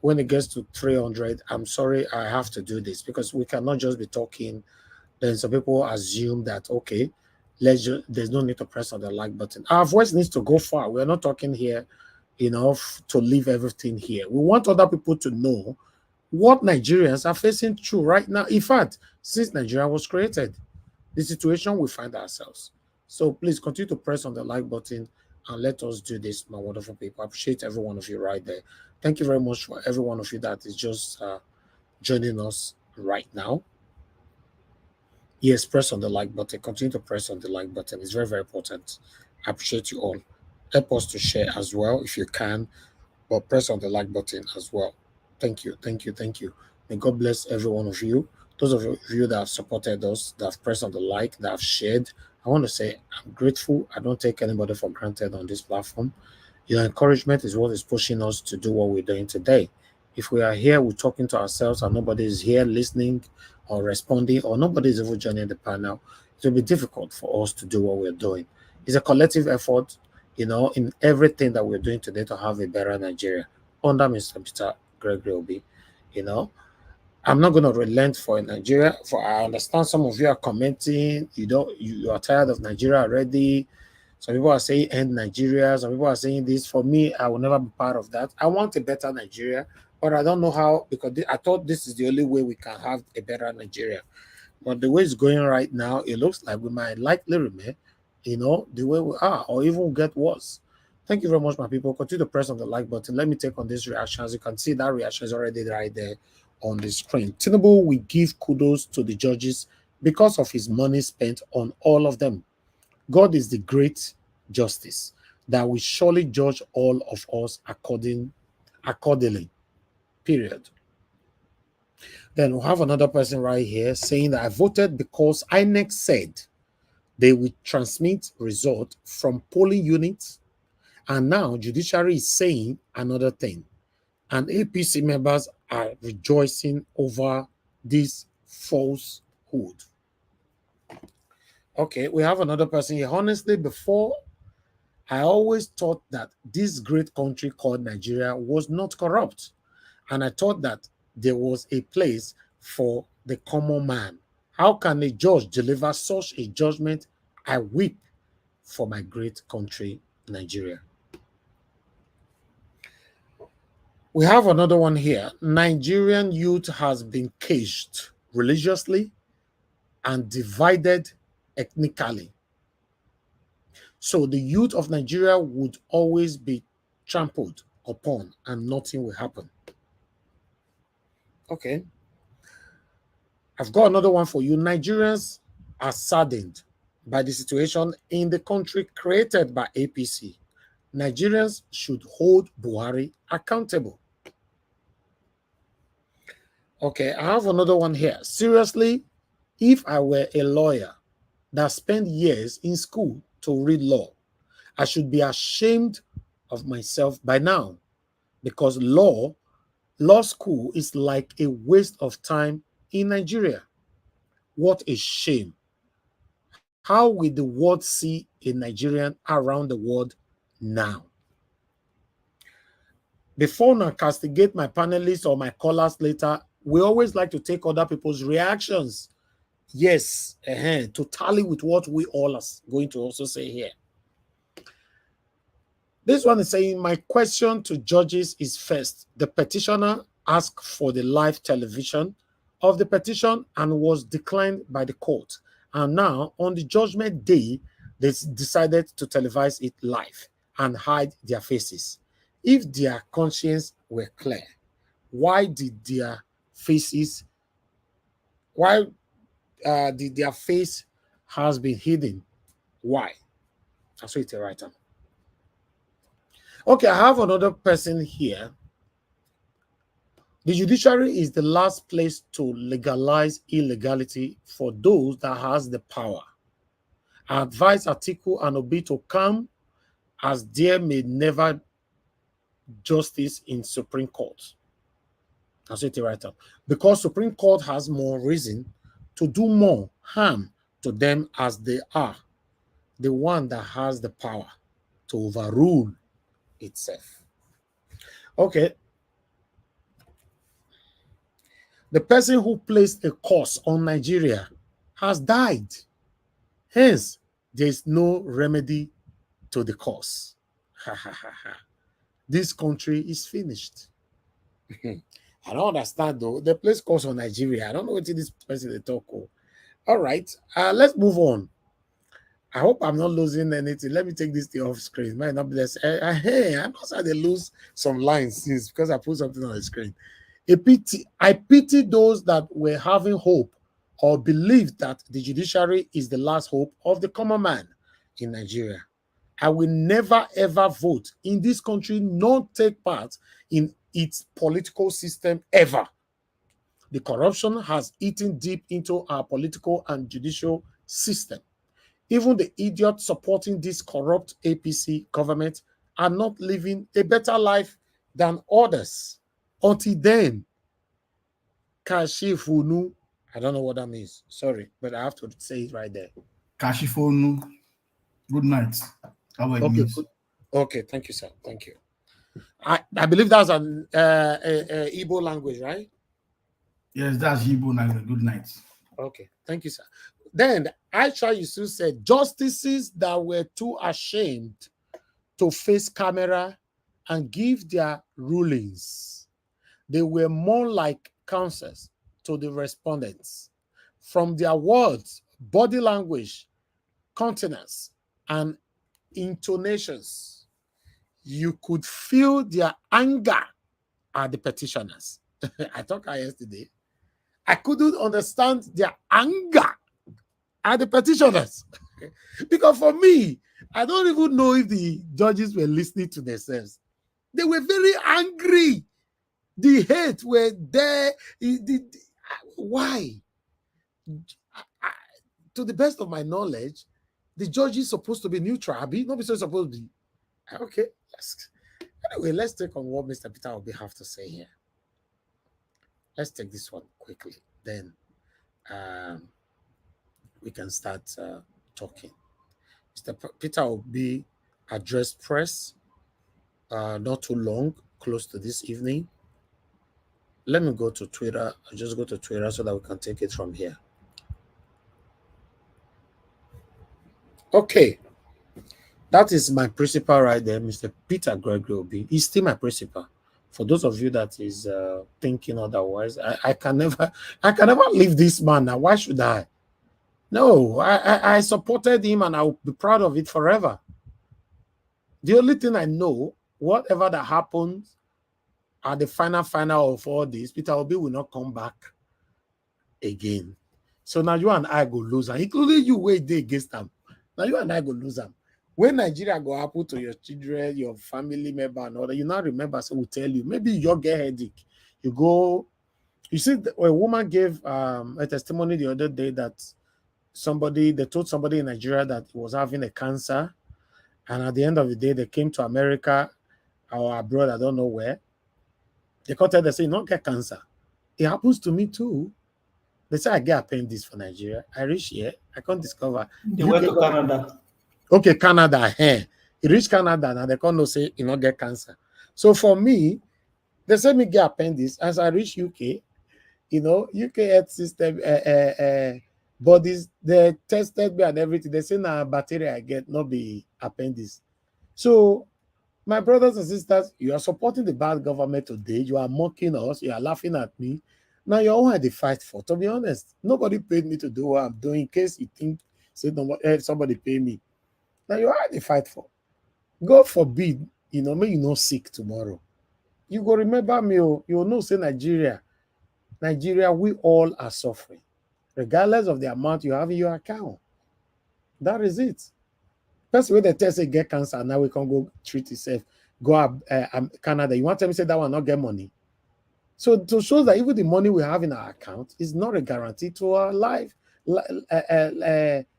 when it gets to 300, I'm sorry I have to do this because we cannot just be talking. Then some people assume that, okay, there's no need to press on the like button. Our voice needs to go far. We're not talking here, to leave everything here. We want other people to know what Nigerians are facing through right now. In fact, since Nigeria was created, the situation we find ourselves. So please continue to press on the like button and let us do this, my wonderful people. I appreciate every one of you right there. Thank you very much for every one of you that is just joining us right now. Yes, press on the like button. Continue to press on the like button. It's very, very important. I appreciate you all. Help us to share as well if you can, but press on the like button as well. Thank you. May God bless every one of you. Those of you that have supported us, that have pressed on the like, that have shared, I want to say I'm grateful. I don't take anybody for granted on this platform. Your encouragement is what is pushing us to do what we're doing today. If we are here, we're talking to ourselves and nobody is here listening or responding, or nobody is even joining the panel, it will be difficult for us to do what we're doing. It's a collective effort, in everything that we're doing today to have a better Nigeria under Mr. Peter Gregory Obi. I'm not going to relent for Nigeria. I understand some of you are commenting, you are tired of Nigeria already. Some people are saying end Nigeria. Some people are saying this. For me, I will never be part of that. I want a better Nigeria, but I don't know how, because I thought this is the only way we can have a better Nigeria. But the way it's going right now, it looks like we might likely remain, the way we are, or even get worse. Thank you very much, my people. Continue to press on the like button. Let me take on this reaction. As you can see, that reaction is already right there on the screen. Tinubu will give kudos to the judges because of his money spent on all of them. God is the great justice that will surely judge all of us accordingly. Period. Then we'll have another person right here saying that I voted because INEC said they will transmit result from polling units, and now judiciary is saying another thing. And APC members are rejoicing over this falsehood. Okay, we have another person here. Honestly, before, I always thought that this great country called Nigeria was not corrupt. And I thought that there was a place for the common man. How can a judge deliver such a judgment? I weep for my great country, Nigeria. We have another one here. Nigerian youth has been caged religiously and divided ethnically. So the youth of Nigeria would always be trampled upon and nothing will happen. Okay. I've got another one for you. Nigerians are saddened by the situation in the country created by APC. Nigerians should hold Buhari accountable. Okay, I have another one here. Seriously, if I were a lawyer that spent years in school to read law, I should be ashamed of myself by now, because law school is like a waste of time in Nigeria. What a shame. How will the world see a Nigerian around the world now? Before I castigate my panelists or my callers later, we always like to take other people's reactions. Yes, to tally with what we all are going to also say here. This one is saying, my question to judges is first, the petitioner asked for the live television of the petition and was declined by the court. And now, on the judgment day, they decided to televise it live and hide their faces. If their conscience were clear, why did their faces, did their face has been hidden? Why? That's what it's right now. Okay, I have another person here. The judiciary is the last place to legalize illegality for those that has the power. I advise Atiku and Obi to come, as there may never justice in Supreme Court. That's it right up. Because Supreme Court has more reason to do more harm to them, as they are the one that has the power to overrule itself. Okay. The person who placed a curse on Nigeria has died. Hence, there is no remedy to the curse. This country is finished. I don't understand though. They place curse on Nigeria. I don't know what this person they talk of. All right, let's move on. I hope I'm not losing anything. Let me take this thing off screen. Might not bless. Hey, I'm not sure they lose some lines since because I put something on the screen. I pity those that were having hope or believed that the judiciary is the last hope of the common man in Nigeria. I will never ever vote in this country, nor take part in its political system ever. The corruption has eaten deep into our political and judicial system. Even the idiots supporting this corrupt APC government are not living a better life than others. Until then, Kashifunu, I don't know what that means. Sorry, but I have to say it right there. Kashifonu, good night. Okay, good. Okay, thank you, sir. Thank you. I believe that's an Igbo language, right? Yes, that's Igbo language. Good night. Okay, thank you, sir. Then Aisha Yusuf said, justices that were too ashamed to face camera and give their rulings, they were more like counsels to the respondents. From their words, body language, countenance, and intonations, you could feel their anger at the petitioners. I talked yesterday. I couldn't understand their anger at the petitioners. Because for me, I don't even know if the judges were listening to themselves. They were very angry. The hate were there. Why? To the best of my knowledge, the judge is supposed to be neutral. Not supposed to be. Okay. Anyway, let's take on what Mr. Peter Obi have to say here. Let's take this one quickly. Then we can start talking. Mr. Peter Obi addressed press not too long, close to this evening. Let me go to Twitter. I'll just go to Twitter so that we can take it from here. Okay. That is my principal right there, Mr. Peter Gregory Obi. He's still my principal. For those of you that is thinking otherwise, I can never leave this man. Now, why should I? No, I supported him and I will be proud of it forever. The only thing I know, whatever that happens at the final of all this, Peter Obi will not come back again. So now you and I go lose, and including you wait day against them. Now you and I go lose them. When Nigeria go happen to your children, your family member, and all that, you now remember, so we'll tell you, maybe you'll get headache. You go, you see, a woman gave a testimony the other day that they told somebody in Nigeria that he was having a cancer, and at the end of the day, they came to America or abroad, I don't know where. They called her, they say, not get cancer. It happens to me too. They say I get appendix for Nigeria. I reach here, I can't discover. They went to Canada. Okay, Canada, hey. You reach Canada now, they can't no say you not get cancer. So for me, they say me get appendix. As I reach UK, UK health system bodies, they tested me and everything. They say now bacteria I get, not be appendix. So my brothers and sisters, you are supporting the bad government today. You are mocking us. You are laughing at me. Now you're all had to fight for. To be honest, nobody paid me to do what I'm doing. In case you think somebody pay me. Now you had to fight for. God forbid, may you not sick tomorrow. You go remember me. You will know say Nigeria, we all are suffering, regardless of the amount you have in your account. That is it. That's the way they test say get cancer. Now we can go treat yourself. Go up Canada. You want to tell me say that one not get money? So to show that even the money we have in our account is not a guarantee to our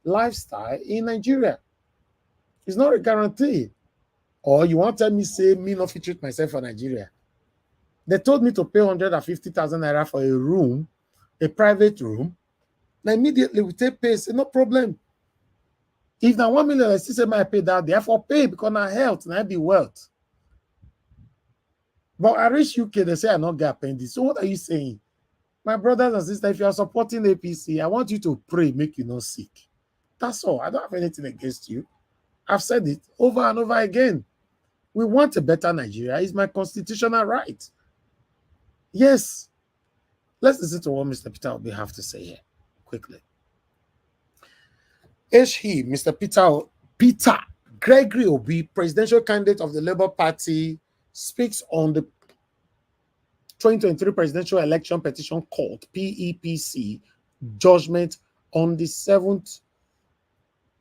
lifestyle in Nigeria. It's not a guarantee. Or you want to tell me say me not fit treat myself for Nigeria? They told me to pay 150,000 naira for a room, a private room. Now immediately we take pay. Say no problem. If now 1 million, I still say I pay that, therefore pay because I health and I be wealth. But I reach UK, they say I not get appendix. So what are you saying? My brothers and sisters, if you are supporting APC, I want you to pray, make you not sick. That's all. I don't have anything against you. I've said it over and over again. We want a better Nigeria. It's my constitutional right. Yes. Let's listen to what Mr. Peter Obi have to say here quickly. Mr. Peter Gregory Obi, presidential candidate of the Labour Party, speaks on the 2023 presidential election petition called PEPC judgment on the 7th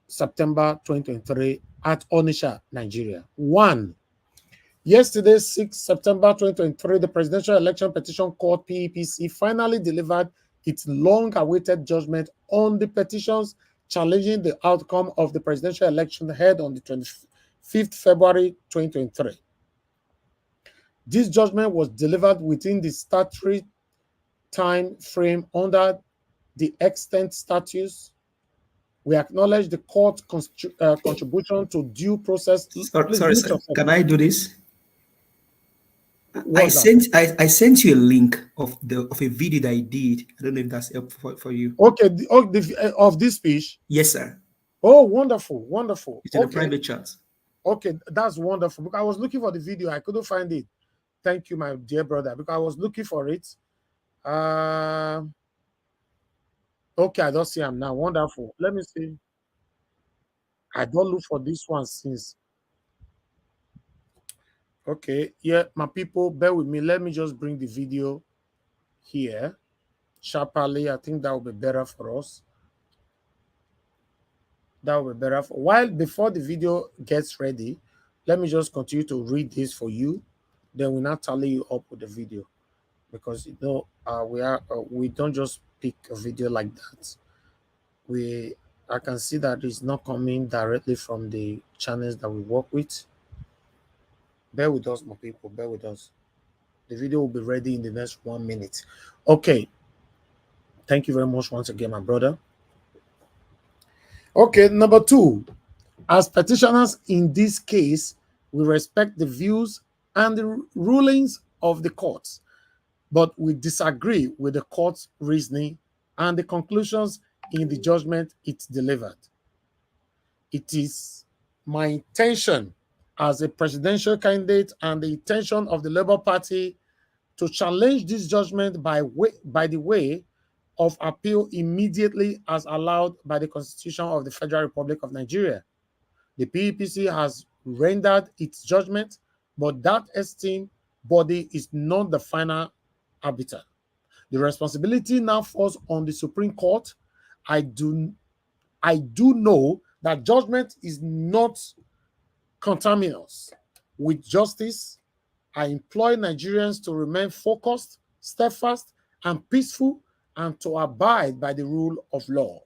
September 2023 at Onitsha, Nigeria. 1. Yesterday, 6 September 2023, the presidential election petition court PEPC finally delivered its long-awaited judgment on the petitions challenging the outcome of the presidential election held on the 25th February 2023. This judgment was delivered within the statutory time frame under the extant statutes. We acknowledge the court's contribution to due process. Sorry, sir. Can I do this? I sent you a link of a video that I did. I don't know if that's helpful for you. Okay, of this speech? Yes, sir. Oh, wonderful, wonderful. It's in a private chat. Okay, that's wonderful. Because I was looking for the video, I couldn't find it. Thank you, my dear brother, because I was looking for it. Okay, I don't see him now. Wonderful. Let me see. I don't look for this one since. Okay, yeah, my people, bear with me. Let me just bring the video here sharply. I think that will be better for us. That will be better. While before the video gets ready, let me just continue to read this for you. Then we'll not tally you up with the video, because we don't just pick a video like that. I can see that it's not coming directly from the channels that we work with. Bear with us, my people. Bear with us. The video will be ready in the next 1 minute. Okay. Thank you very much once again, my brother. Okay, number 2. As petitioners in this case, we respect the views and the rulings of the courts, but we disagree with the court's reasoning and the conclusions in the judgment it delivered. It is my intention as a presidential candidate and the intention of the Labour Party to challenge this judgment by the way of appeal immediately as allowed by the Constitution of the Federal Republic of Nigeria. The PEPC has rendered its judgment, but that esteemed body is not the final arbiter. The responsibility now falls on the Supreme Court. I do know that judgment is not conterminous with justice. I implore Nigerians to remain focused, steadfast, and peaceful, and to abide by the rule of law,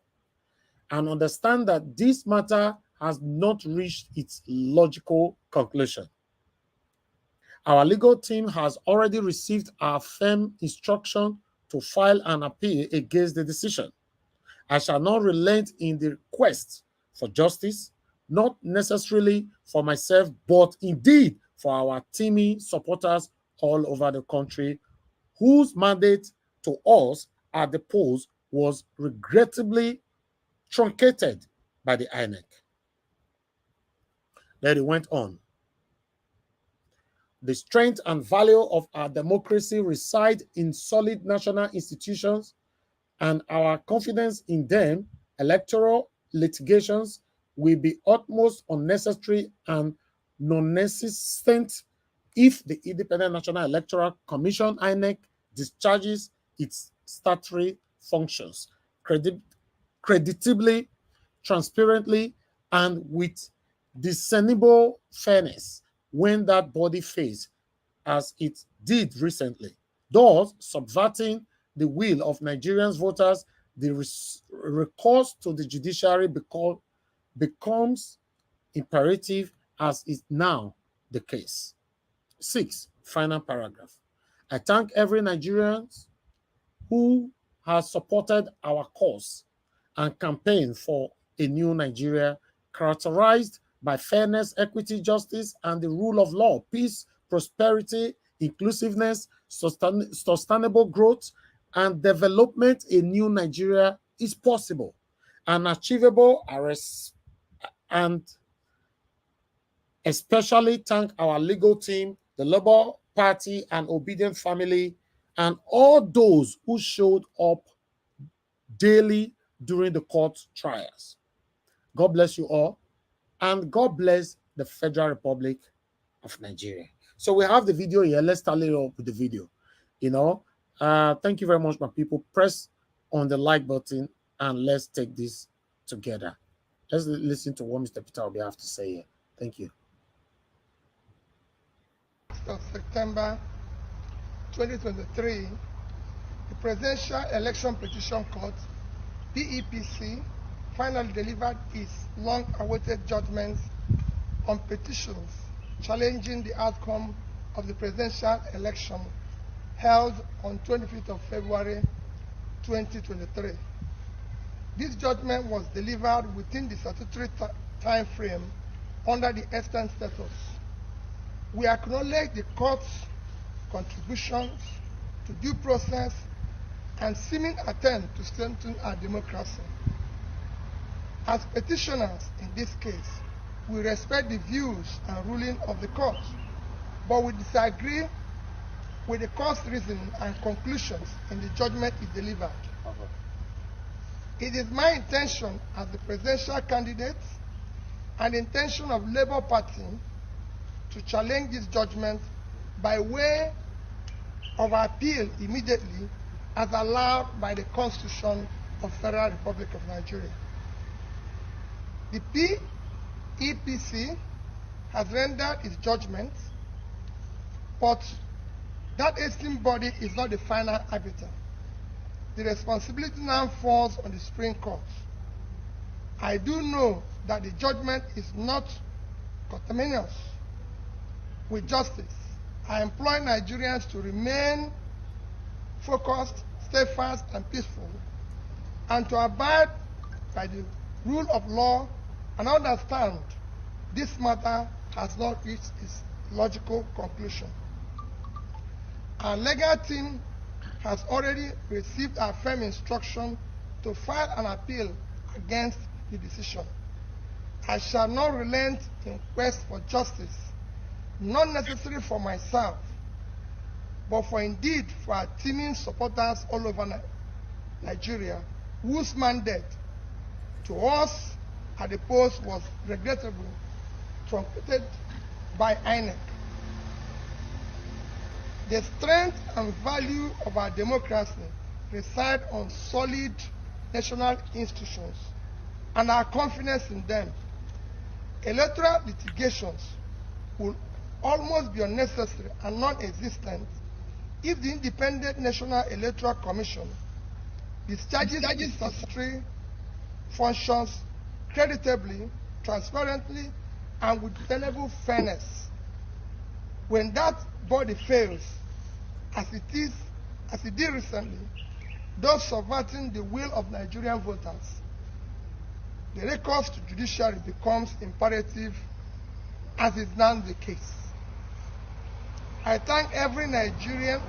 and understand that this matter has not reached its logical conclusion. Our legal team has already received our firm instruction to file an appeal against the decision. I shall not relent in the quest for justice, not necessarily for myself, but indeed for our teaming supporters all over the country, whose mandate to us at the polls was regrettably truncated by the INEC. Then it went on. The strength and value of our democracy reside in solid national institutions, and our confidence in them, electoral litigations, will be utmost unnecessary and non-existent if the Independent National Electoral Commission, INEC, discharges its statutory functions creditably, transparently, and with discernible fairness when that body fails, as it did recently, thus subverting the will of Nigerians voters. The recourse to the judiciary becomes imperative, as is now the case. 6, final paragraph. I thank every Nigerian who has supported our cause and campaign for a new Nigeria characterized by fairness, equity, justice, and the rule of law, peace, prosperity, inclusiveness, sustainable growth, and development. A new Nigeria is possible and achievable, and especially thank our legal team, the Labour Party and Obedient family, and all those who showed up daily during the court trials. God bless you all, and God bless the Federal Republic of Nigeria. So we have the video here. Let's tally it up with the video. Thank you very much, my people. Press on the like button and let's take this together. Let's listen to what Mr. Peter will have to say here. Thank you. Of September 2023, the Presidential Election Petition Court, PEPC, finally delivered its long-awaited judgments on petitions challenging the outcome of the presidential election held on 25th of February 2023. This judgment was delivered within the statutory time frame under the extant status. We acknowledge the court's contributions to due process and seeming attempt to strengthen our democracy. As petitioners in this case, we respect the views and ruling of the court, but we disagree with the court's reasoning and conclusions in the judgment it delivered. It is my intention as the presidential candidate and the intention of Labour Party to challenge this judgment by way of appeal immediately as allowed by the Constitution of the Federal Republic of Nigeria. The PEPC has rendered its judgment, but that esteemed body is not the final arbiter. The responsibility now falls on the Supreme Court. I do know that the judgment is not conterminous with justice. I implore Nigerians to remain focused, steadfast, and peaceful, and to abide by the rule of law and understand this matter has not reached its logical conclusion. Our legal team has already received our firm instruction to file an appeal against the decision. I shall not relent in quest for justice, not necessarily for myself, but for indeed for our teeming supporters all over Nigeria, whose mandate to us at the post was regrettably truncated by INEC. The strength and value of our democracy reside on solid national institutions and our confidence in them. Electoral litigations will almost be unnecessary and non-existent if the Independent National Electoral Commission discharges its statutory functions creditably, transparently, and with tenable fairness. When that body fails, as it did recently, thus subverting the will of Nigerian voters, the recourse to judiciary becomes imperative, as is now the case. I thank every Nigerian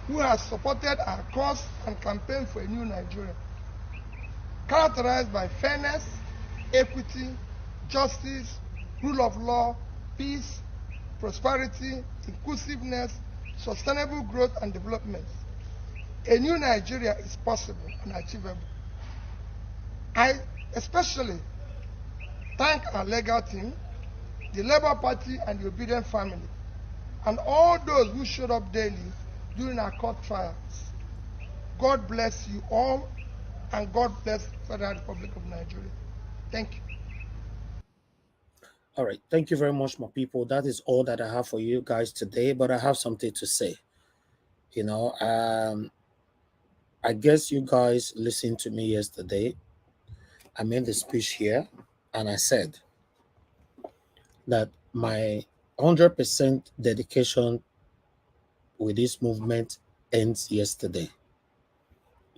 who has supported our cause and campaign for a new Nigeria, characterized by fairness, equity, justice, rule of law, peace, prosperity, inclusiveness, sustainable growth and development. A new Nigeria is possible and achievable. I especially thank our legal team, the Labour Party and the Obedient family, and all those who showed up daily during our court trials. God bless you all, and God bless the Federal Republic of Nigeria. Thank you. All right. Thank you very much, my people. That is all that I have for you guys today, but I have something to say. You know, I guess you guys listened to me yesterday. I made the speech here, and I said that my 100% dedication with this movement ends yesterday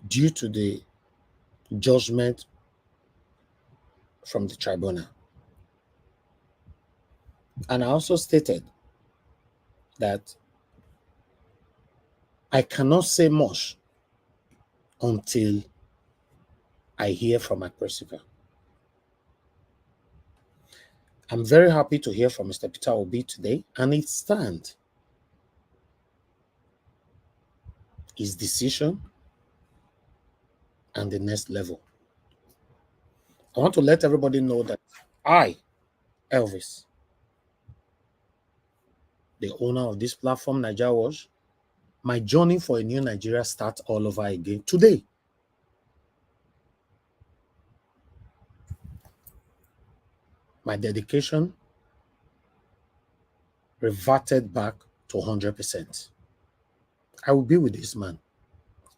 due to the judgment from the tribunal. And I also stated that I cannot say much until I hear from my principal. I'm very happy to hear from Mr. Peter Obi today, and it stands. His decision and the next level. I want to let everybody know that I, Elvis, the owner of this platform, Nigeria Watch, my journey for a new Nigeria starts all over again today. My dedication reverted back to 100%. I will be with this man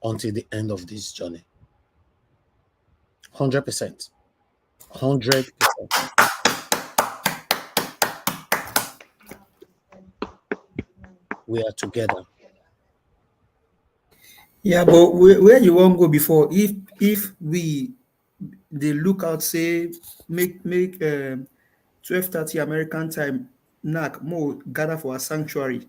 until the end of this journey. 100%. 100%. We are together. Yeah, but where you won't go before, if we the lookout say make 12:30 American time, knock more gather for a sanctuary.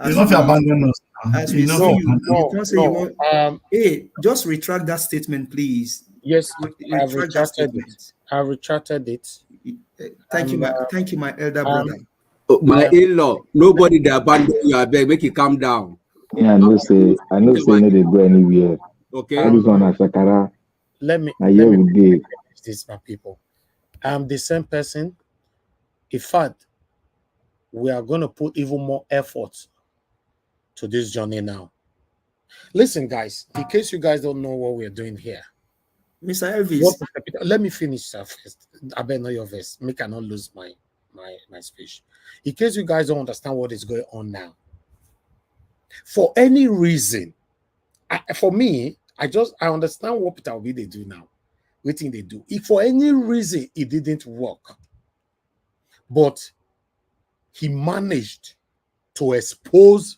You not abandon us. As we see you, you can't say you want. Hey, just retract that statement, please. Yes, I've retract that retracted it. statement. I've retracted it. Thank you, my elder brother. My in-law, nobody they abandon you. I beg, make you calm down. Yeah, I know say no they go anywhere. Okay. All this one na shakara. Let me finish this, my people. I'm the same person. In fact, we are going to put even more effort to this journey now. Listen, guys, in case you guys don't know what we're doing here. Mr. Elvis. Let me finish first. I better know your verse. Make I not lose my speech. In case you guys don't understand what is going on now. For any reason, for me, I understand what Peter Obi they do now. What thing they do. If for any reason it didn't work, but he managed to expose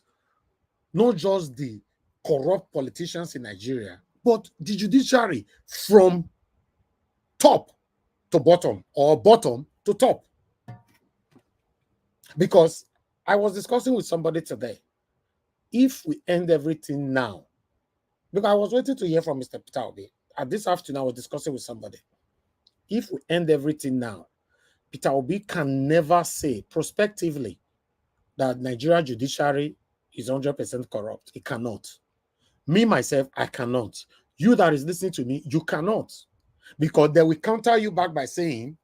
not just the corrupt politicians in Nigeria, but the judiciary from top to bottom or bottom to top. Because I was discussing with somebody today, if we end everything now, because I was waiting to hear from Mr. Peter Obi. At this afternoon, I was discussing with somebody. if we end everything now, Peter Obi can never say prospectively that Nigeria judiciary is 100% corrupt. It cannot. Me, myself, I cannot. You that is listening to me, you cannot. Because they will counter you back by saying,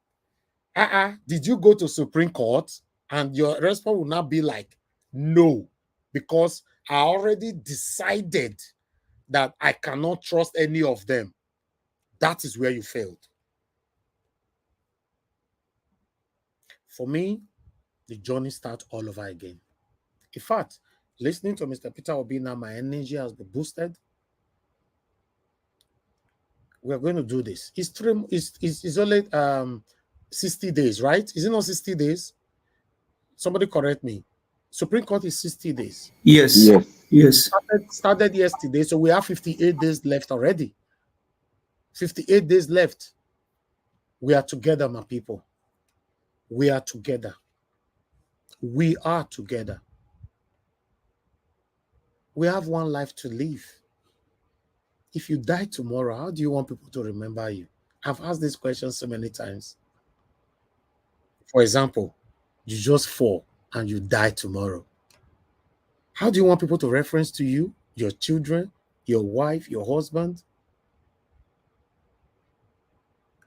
did you go to Supreme Court? And your response will not be like, no, because I already decided that I cannot trust any of them. That is where you failed. For me, the journey starts all over again. In fact, listening to Mr. Peter Obi now, my energy has been boosted. We're going to do this. It's only 60 days, right? Is it not 60 days? Somebody correct me. Supreme Court is 60 days. Yes. Yes. Started yesterday, so we have 58 days left already. 58 days left. We are together, my people. We are together. We are together. We have one life to live. If you die tomorrow, how do you want people to remember you? I've asked this question so many times. For example, you just fall and you die tomorrow. How do you want people to reference to you, your children, your wife, your husband?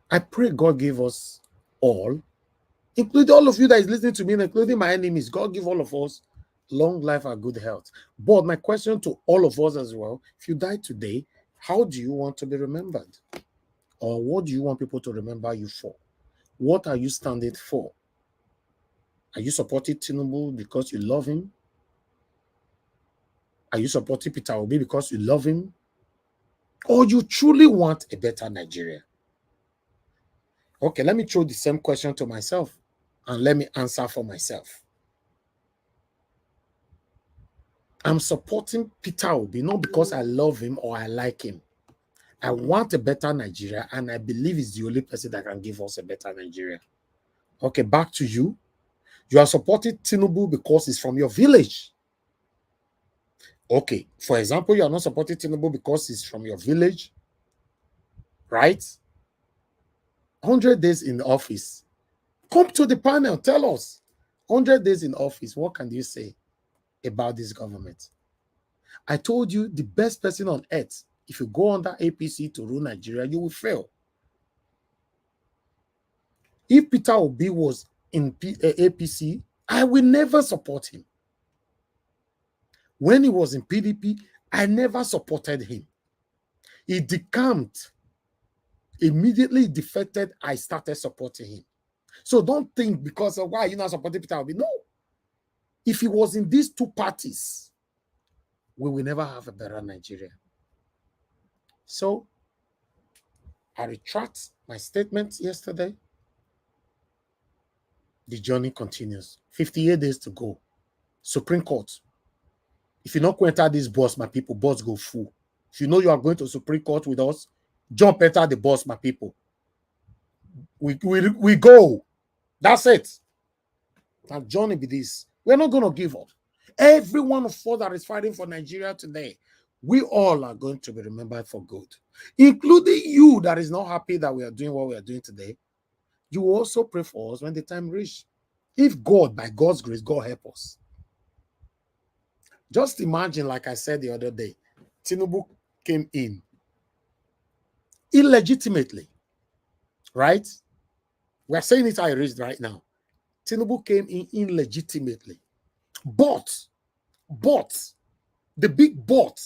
I pray God give us all, including all of you that is listening to me, including my enemies, God give all of us long life and good health. But my question to all of us as well, if you die today, how do you want to be remembered? Or what do you want people to remember you for? What are you standing for? Are you supporting Tinubu because you love him? Are you supporting Peter Obi because you love him? Or you truly want a better Nigeria? Okay, let me throw the same question to myself and let me answer for myself. I'm supporting Peter Obi not because I love him or I like him. I want a better Nigeria, and I believe he's the only person that can give us a better Nigeria. Okay, back to you. You are supporting Tinubu because he's from your village. Okay, for example, you are not supporting Tinubu because he's from your village, right? 100 days in office. Come to the panel, tell us. 100 days in office, what can you say about this government? I told you the best person on earth, if you go under APC to rule Nigeria, you will fail. If Peter Obi was in APC, I will never support him. When he was in PDP, I never supported him. He decamped. Immediately defected, I started supporting him. So don't think because of why you're not supporting Peter Obi. No. If he was in these two parties, we will never have a better Nigeria. So I retract my statement yesterday. The journey continues. 58 days to go. Supreme Court. If you not enter this bus, my people, bus go full. If you know you are going to Supreme Court with us, jump enter the bus, my people. We go. That's it. And journey be this. We're not going to give up. Every one of us that is fighting for Nigeria today, we all are going to be remembered for good. Including you that is not happy that we are doing what we are doing today. You will also pray for us when the time reaches. If God, by God's grace, God help us. Just imagine, like I said the other day, Tinubu came in illegitimately, right? We're saying it how it is right now. Tinubu came in illegitimately. But, the big but,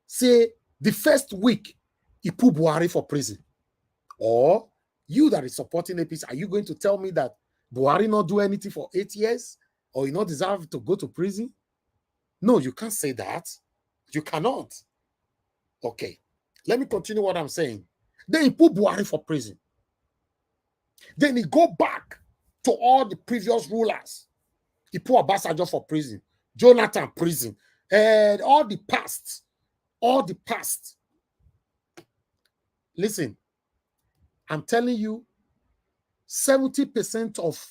say the first week, he put Buhari for prison. Or you that is supporting APC, are you going to tell me that Buhari not do anything for 8 years? Or he not deserve to go to prison? No, you can't say that. You cannot. Okay. Let me continue what I'm saying. Then he put Buhari for prison. Then he go back to all the previous rulers. He put Obasanjo for prison. Jonathan prison. And all the past. All the past. Listen, I'm telling you, 70% of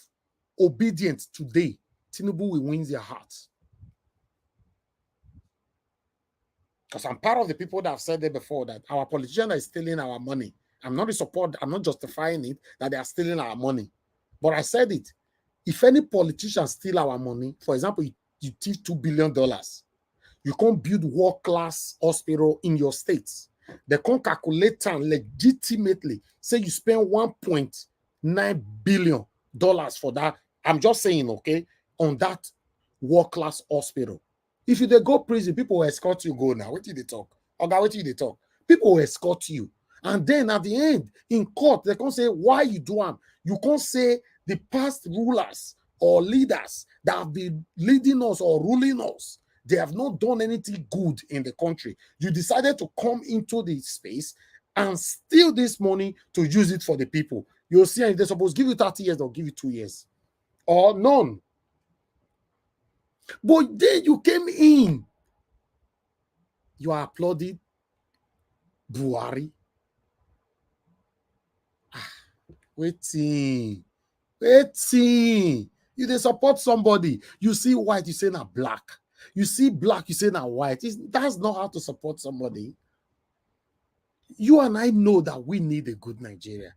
obedience today, Tinubu will win their hearts. Because I'm part of the people that have said there before that our politician is stealing our money I'm not in support, I'm not justifying it that they are stealing our money. But I said it. If any politician steal our money, for example, you thief $2 billion, you can't build world-class hospital in your states. They can't calculate and legitimately say you spend $1.9 billion for that. I'm just saying, okay, on that world-class hospital. If you go prison, people will escort you go now. What did they talk? Okay, what did they talk? People will escort you. And then at the end, in court, they can't say why you do them. You can't say the past rulers or leaders that have been leading us or ruling us, they have not done anything good in the country. You decided to come into the space and steal this money to use it for the people. You'll see, if they're supposed to give you 30 years, they'll give you 2 years. Or none. But then you came in. You are applauded. Buhari. Waiting. You they support somebody. You see white, you say na black. You see black, you say na white. That's not how to support somebody. You and I know that we need a good Nigeria.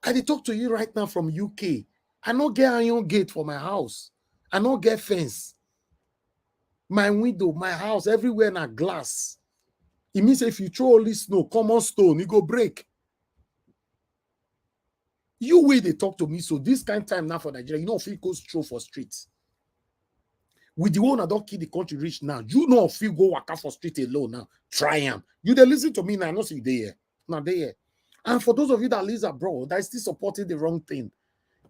I dey talk to you right now from UK. I no get iron gate for my house. I no get fence. My window, my house, everywhere na glass. It means if you throw only snow, common stone, it go break. You way they talk to me, so this kind of time now for Nigeria, you know if it goes through for streets. With the one that don't kill the country rich now, you know if you go waka for street alone now, try am. You dey listen to me now, I know see you there. Now there. And for those of you that live abroad, that is still supporting the wrong thing.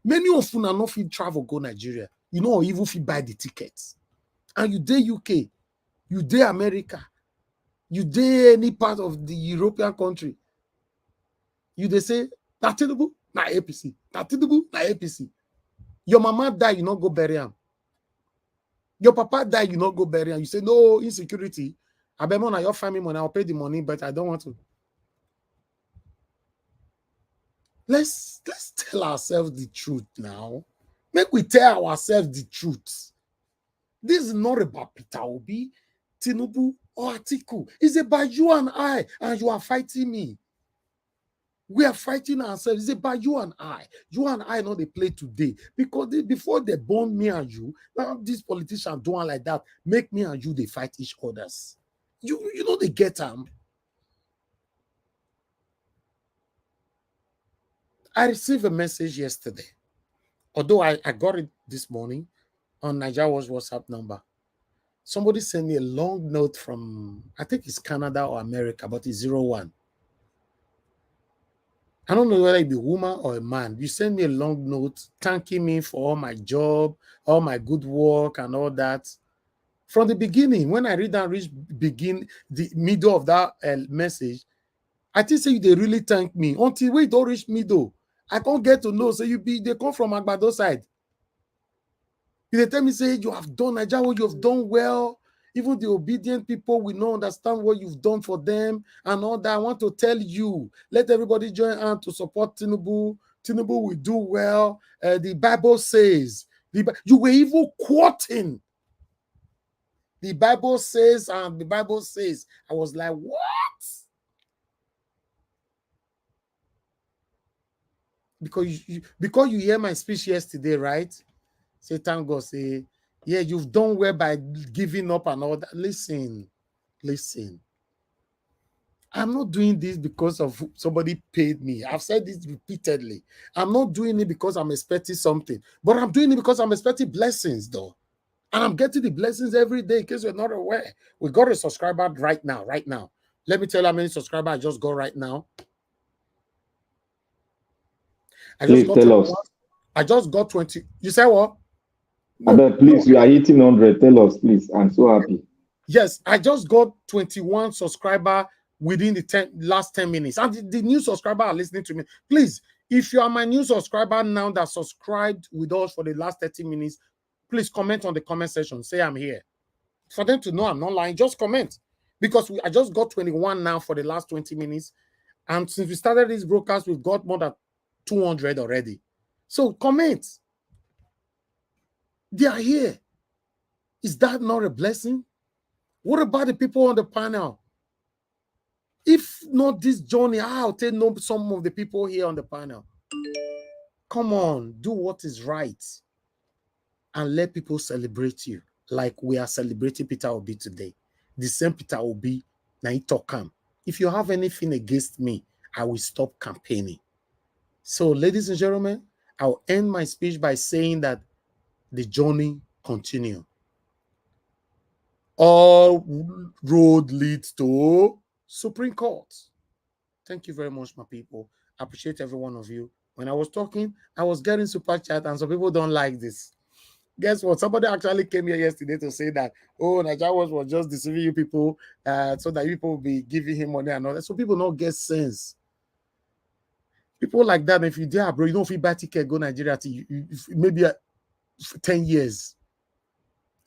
Many of you are not fit travel go Nigeria. You know, even if you buy the tickets. And you dey UK, you dey America, you dey any part of the European country. You they say, na Tinubu, na APC. Na Tinubu, na APC. Your mama die, you not go bury him. Your papa die, you not go bury him. You say, no, insecurity. I bet more your family money, I'll pay the money, but I don't want to. Let's tell ourselves the truth now. Make we tell ourselves the truth. This is not about Peter Obi, Tinubu, or Atiku. It's about you and I, and you are fighting me. We are fighting ourselves. It's about you and I. You and I know they play today. Because before they born me and you, now these politicians doing like that, make me and you, they fight each others. You know they get them. I received a message yesterday. Although I got it this morning on Nigeria's WhatsApp number. Somebody sent me a long note from, I think it's Canada or America, but it's 01. I don't know whether it be a woman or a man. You send me a long note thanking me for all my job, all my good work and all that. From the beginning, when I read and reach the middle of that message, I think say they really thank me. Until we don't reach middle, I can't get to know. So they come from Agbado side. They tell me, say, you have done Nigeria, you have done well. Even the obedient people will not understand what you've done for them and all that. I want to tell you, let everybody join hand to support Tinubu. Tinubu will do well. The Bible says, you were even quoting. The Bible says, and the Bible says. I was like, what? Because you hear my speech yesterday, right? Say, thank God, say, yeah, you've done well by giving up and all that. Listen. I'm not doing this because of somebody paid me. I've said this repeatedly. I'm not doing it because I'm expecting something, but I'm doing it because I'm expecting blessings, though. And I'm getting the blessings every day, in case you're not aware. We got a subscriber right now. Let me tell you how many subscribers I just got right now. Please tell us. I just got 20. You say what? Please, you are hitting 100. Tell us, please. I'm so happy. Yes, I just got 21 subscribers within the last 10 minutes. And the new subscriber are listening to me. Please, if you are my new subscriber now that subscribed with us for the last 30 minutes, please comment on the comment section. Say I'm here. For them to know I'm not lying, just comment. Because I just got 21 now for the last 20 minutes. And since we started this broadcast, we've got more than 200 already. So comment. They are here. Is that not a blessing? What about the people on the panel? If not this journey, I'll take know some of the people here on the panel. Come on, do what is right and let people celebrate you like we are celebrating Peter Obi today. The same Peter Obi, now he talk him. If you have anything against me, I will stop campaigning. So, ladies and gentlemen, I'll end my speech by saying that the journey continues. All road leads to Supreme Court. Thank you very much, my people. I appreciate every one of you. When I was talking, I was getting super chat, and some people don't like this. Guess what? Somebody actually came here yesterday to say that, oh, Nigeria was just deceiving you people so that you people will be giving him money and all that. So people don't get sense. People like that, if you dare, bro, you don't feel buy ticket, go Nigeria to maybe 10 years.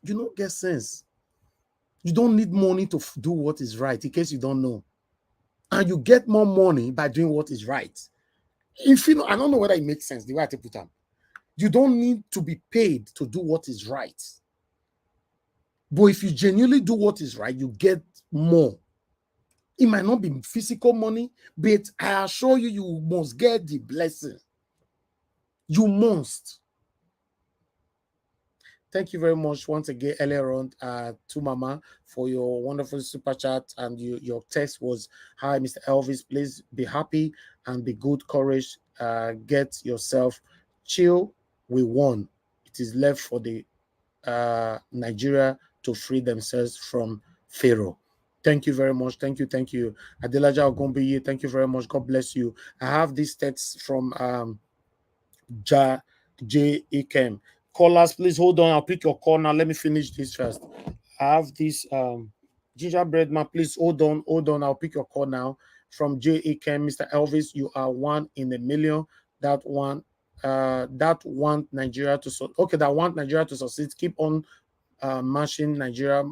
You don't get sense. You don't need money to do what is right, in case you don't know. And you get more money by doing what is right. If you know, I don't know whether it makes sense the way I put them. You don't need to be paid to do what is right. But if you genuinely do what is right, you get more. It might not be physical money, but I assure you, you must get the blessing. You must. Thank you very much once again earlier on to Mama for your wonderful super chat, and your text was, hi Mr. Elvis, please be happy and be good courage. Get yourself chill. We won. It is left for the Nigeria to free themselves from Pharaoh. Thank you very much. Thank you. Adelaja Ogombiye, thank you very much. God bless you. I have this text from J. Ikem. Callers, please hold on. I'll pick your call now. Let me finish this first. I have this gingerbread man. Please hold on. I'll pick your call now. From J. Ikem, Mr. Elvis, you are 1 in a million. That want Nigeria to succeed. Keep on marching. Nigeria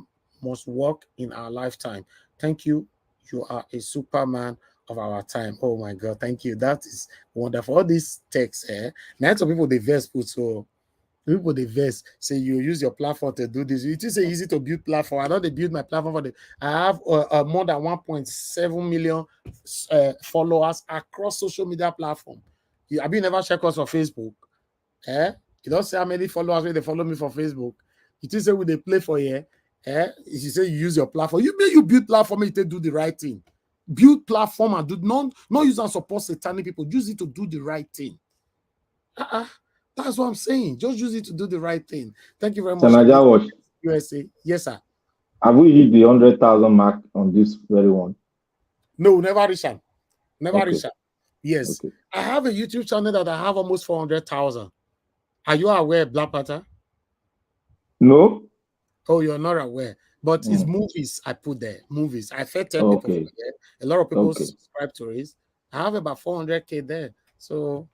must work in our lifetime. Thank you. You are a superman of our time. Oh my God, thank you. That is wonderful. All these texts, now some people they verse put, so people they verse say you use your platform to do this. It is easy to build platform. I know they build my platform for the. I have more than 1.7 million followers across social media platform. Have you never checked us on Facebook? You don't say how many followers when they follow me for Facebook. It is say when they play for you. If you say you use your platform, you build platform, you do the right thing. Build platform and do not use and support satanic people. Use it to do the right thing. That's what I'm saying. Just use it to do the right thing. Thank you very much. USA. Yes, sir. Have we hit the 100,000 mark on this very one? No, never reach them. Reach them. Yes. Okay. I have a YouTube channel that I have almost 400,000. Are you aware, Black Panther? No. Oh, you're not aware. But it's movies I put there. Movies. I fed 10 people there. A lot of people subscribe to it. I have about 400K there. So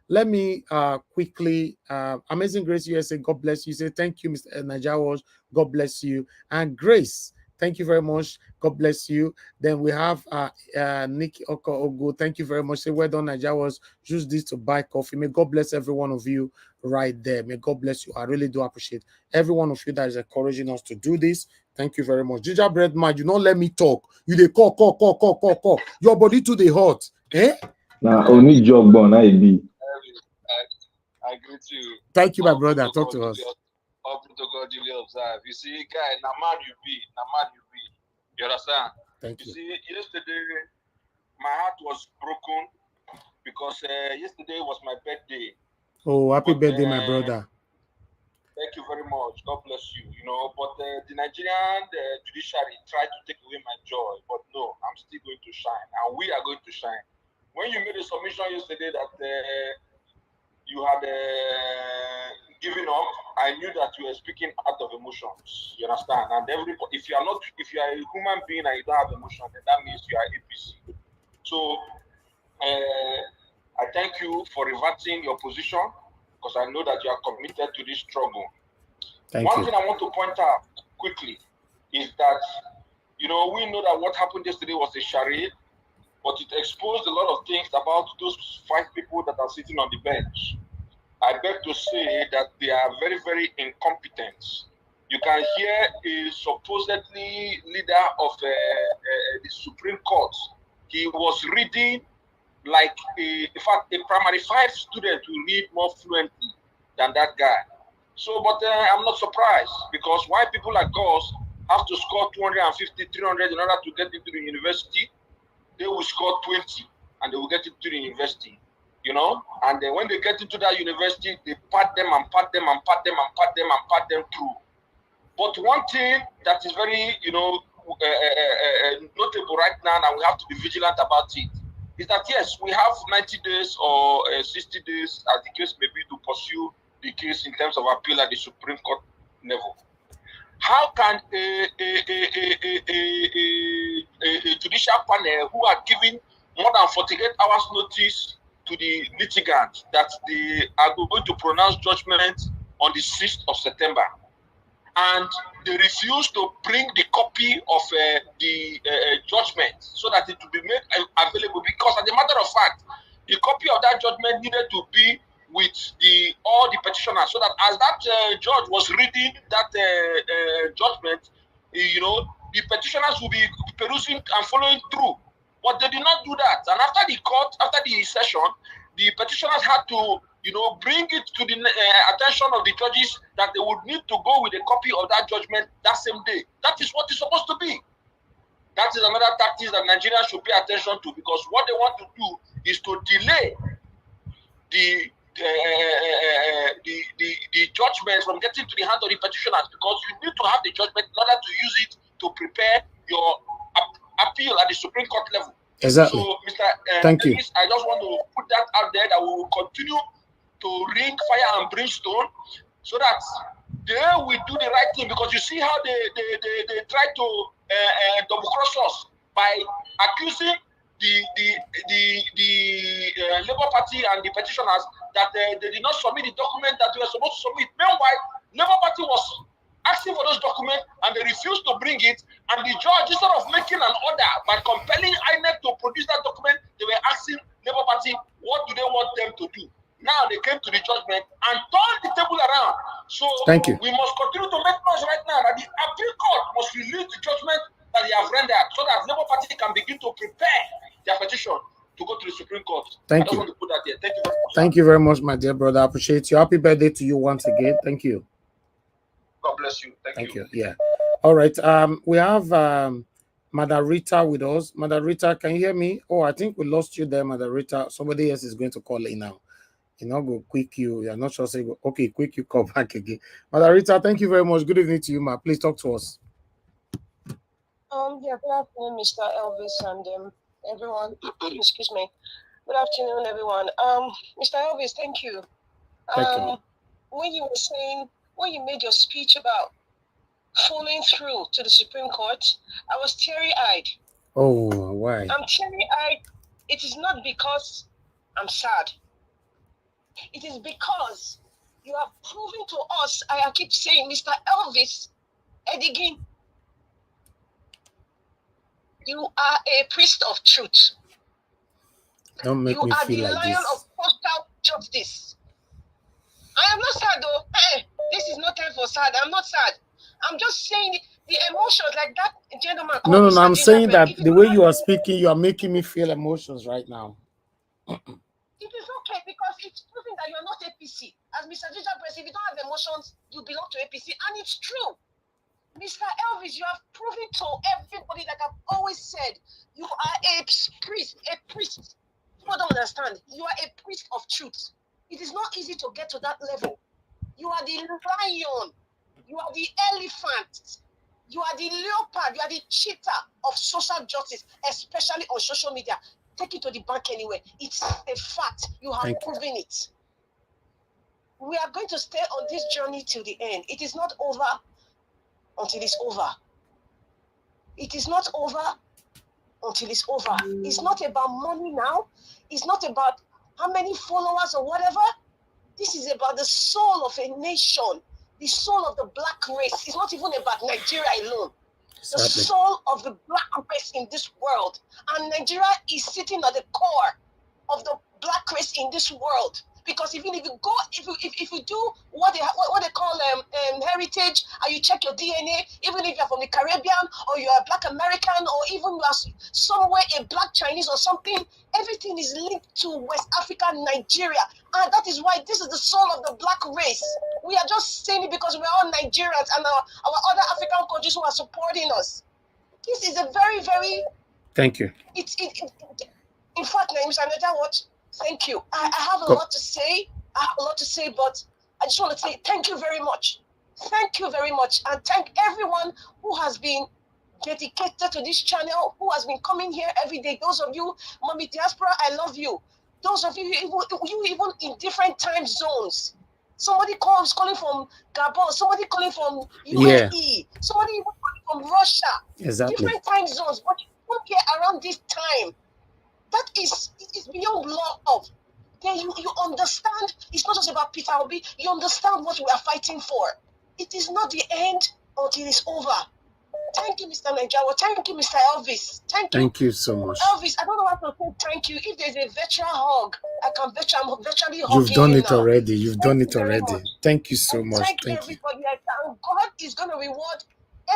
let me quickly Amazing Grace USA, God bless you. Say thank you, Mr. Najawas. God bless you. And Grace, thank you very much. God bless you. Then we have Nikki Ogo. Thank you very much. Say well done, Najawas. Use this to buy coffee. May God bless every one of you right there. May God bless you. I really do appreciate every one of you that is encouraging us to do this. Thank you very much. Gingerbread man, you don't let me talk. You they call. Your body too they hot. Now only job born I be. I greet you. Thank you, my brother. Talk to us. All protocol duly observed. You see, guy, na man you be. You understand? Thank you. You see, yesterday my heart was broken because yesterday was my birthday. Oh, happy birthday, my brother. Thank you very much. God bless you. You know, but the Nigerian judiciary tried to take away my joy, but no, I'm still going to shine, and we are going to shine. When you made a submission yesterday that you had given up, I knew that you were speaking out of emotions. You understand? And if you are a human being and you don't have emotion, then that means you are APC. So I thank you for reverting your position because I know that you are committed to this struggle. One thing I want to point out quickly is that, you know, we know that what happened yesterday was a charade, but it exposed a lot of things about those 5 people that are sitting on the bench. I beg to say that they are very, very incompetent. You can hear a supposedly leader of the Supreme Court. He was reading like in fact, a primary 5 student will read more fluently than that guy. So, but I'm not surprised, because why people like us have to score 250, 300 in order to get into the university, they will score 20 and they will get into the university, you know. And then when they get into that university, they pat them and pat them and pat them and pat them and pat them through. But one thing that is very, you know, notable right now, and we have to be vigilant about it, is that yes, we have 90 days or 60 days, as the case may be, to pursue the case in terms of appeal at the Supreme Court level. How can a judicial panel who are giving more than 48 hours notice to the litigants that they are going to pronounce judgment on the 6th of September, and they refuse to bring the copy of the judgment so that it will be made available? Because as a matter of fact, the copy of that judgment needed to be with all the petitioners, so that as that judge was reading that judgment, you know, the petitioners will be perusing and following through. But they did not do that. And after the session, the petitioners had to, you know, bring it to the attention of the judges that they would need to go with a copy of that judgment that same day. That is what it's supposed to be. That is another tactic that Nigerians should pay attention to, because what they want to do is to delay the judgment from getting to the hand of the petitioners, because you need to have the judgment in order to use it to prepare your appeal at the Supreme Court level. Exactly. So, Mr. Thank you. I just want to put that out there, that we will continue to ring fire and brimstone, so that they will do the right thing. Because you see how they try to double cross us by accusing the Labour Party and the petitioners that they did not submit the document that they were supposed to submit. Meanwhile, Labour Party was asking for those documents and they refused to bring it. And the judge, instead of making an order by compelling INEC to produce that document, they were asking Labour Party, what do they want them to do? Now they came to the judgment and turned the table around. So Thank you. we must continue to make noise right now that the appeal court must release the judgment that they have rendered, so that Labour Party can begin to prepare their petition to go to the Supreme Court. Thank I just you. want to put that there. Thank you very much. Thank you very much, my dear brother. I appreciate you. Happy birthday to you once again. Thank you. God bless you. Thank you. Yeah. All right. We have Madam Rita with us. Madam Rita, can you hear me? Oh, I think we lost you there, Madam Rita. Somebody else is going to call in now. You know, go quick you. You're not sure. Say go. Okay, quick you call back again. Madam Rita, thank you very much. Good evening to you, ma. Please talk to us. Yeah, good afternoon, Mr. Elvis and everyone. Excuse me. Good afternoon, everyone. Mr. Elvis, thank you. Thank you. When you made your speech about following through to the Supreme Court, I was teary-eyed. Oh, why? I'm teary-eyed. It is not because I'm sad. It is because you have proven to us, I keep saying, Mr. Elvis Edigin, you are a priest of truth. Don't make me feel You are the like lion this. of postal justice. I am not sad though. Hey, this is not time for sad. I'm not sad. I'm just saying the emotions like that gentleman. No. I'm saying that the way you are speaking, you are making me feel emotions right now. It is okay, because it's proving that you are not APC. As Mr. Judicial, if you don't have emotions, you belong to APC, and it's true. Mr. Elvis, you have proven to everybody that I've always said, you are a priest. People don't understand. You are a priest of truth. It is not easy to get to that level. You are the lion. You are the elephant. You are the leopard. You are the cheetah of social justice, especially on social media. Take it to the bank anyway. It's a fact. You have proven it. We are going to stay on this journey till the end. It is not over until it's over. It is not over until it's over. It's not about money now. It's not about how many followers or whatever. This is about the soul of a nation, the soul of the black race. It's not even about Nigeria alone. The soul of the black race in this world. And Nigeria is sitting at the core of the black race in this world. Because even if you go, if you do what they call heritage, and you check your DNA, even if you're from the Caribbean or you're a Black American or even you are somewhere a Black Chinese or something, everything is linked to West Africa, Nigeria, and that is why this is the soul of the Black race. We are just saying it because we're all Nigerians and our other African countries who are supporting us. This is a very, very. Thank you. In fact, Mr. Naja, what? Thank you. I have a lot to say. But I just want to say thank you very much. Thank you very much. And thank everyone who has been dedicated to this channel, who has been coming here every day. Those of you, Mommy Diaspora, I love you. Those of you even in different time zones. Somebody calling from Gabon, somebody calling from UAE, somebody even calling from Russia. Exactly. Different time zones, but you don't get around this time. That is beyond love. Then you understand it's not just about Peter Obi, you understand what we are fighting for. It is not the end until it's over. Thank you, Mr. Najawa. Thank you, Mr. Elvis. Thank you so much. Elvis, I don't know how to say thank you. If there's a virtual hug, I'm virtually hugging You've done you it now. already. You've done it Very already. much. Thank you so And much. thank Thank you. everybody. And God is going to reward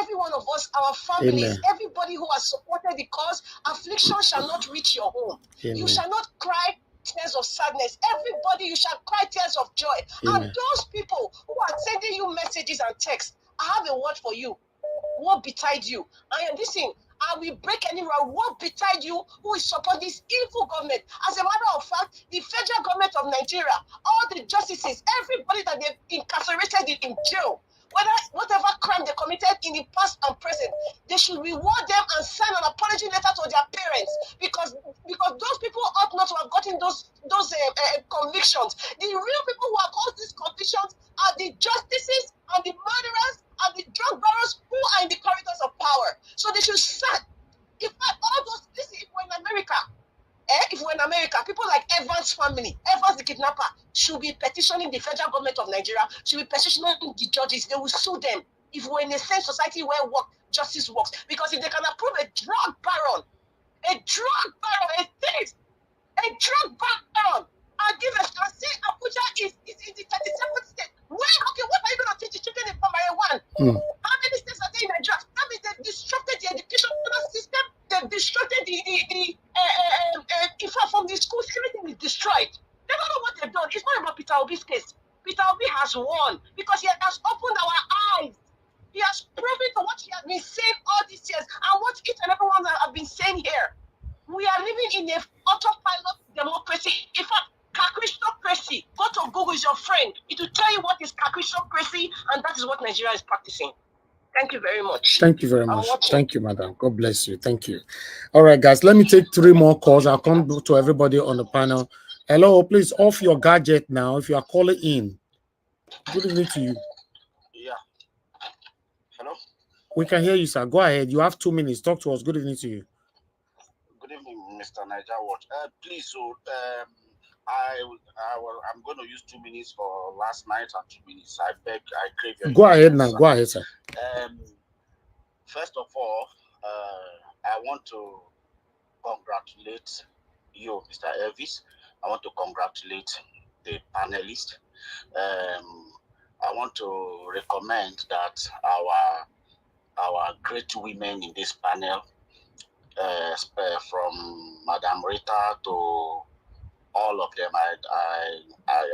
every one of us, our families, Amen. everybody who has supported the cause. Affliction shall not reach your home. Amen. You shall not cry tears of sadness. Everybody, you shall cry tears of joy. Amen. And those people who are sending you messages and texts, I have a word for you. What betide you? Listen, I will break any rule. What betide you who is supporting this evil government? As a matter of fact, the federal government of Nigeria, all the justices, everybody that they've incarcerated in jail, whatever crime they committed in the past and present, they should reward them and send an apology letter to their parents because those people ought not to have gotten those convictions. The real people who have caused these convictions are the justices and the murderers and the drug barons who are in the corridors of power. So they should start. In fact, all those, listen, if we're in America, people like Evans' family, Evans the kidnapper, should be petitioning the federal government of Nigeria, should be petitioning the judges. They will sue them. If we're in a same society where justice works, because if they can approve a drug baron, a thief, a drug baron, and give us and say Abuja is in the 37th state. What are you going to teach the children in primary one? How many states are there in Nigeria? That means they've disrupted the educational system. They've disrupted in fact, from the schools, everything is destroyed. They don't know what they've done. It's not about Peter Obi's case. Peter Obi has won because he has opened our eyes. He has proven to what he has been saying all these years and what each and everyone have been saying here. We are living in a autopilot democracy. In fact, Kakistocracy. Go to Google, is your friend. It will tell you what is Kakistocracy, and that is what Nigeria is practicing. Thank you very much. Thank you very much. Thank you, madam. God bless you. Thank you. All right, guys, let me take 3 more calls. I'll come to everybody on the panel. Hello, please off your gadget now if you are calling in. Good evening to you. Yeah. Hello? We can hear you, sir. Go ahead. You have 2 minutes. Talk to us. Good evening to you. Good evening, Mr. Niger Watch. Please, so I'm going to use 2 minutes for last night and 2 minutes. I crave your Go ahead now. Go ahead, sir. First of all, I want to congratulate you, Mr. Elvis. I want to congratulate the panelists. I want to recommend that our great women in this panel, from Madam Rita to all of them, I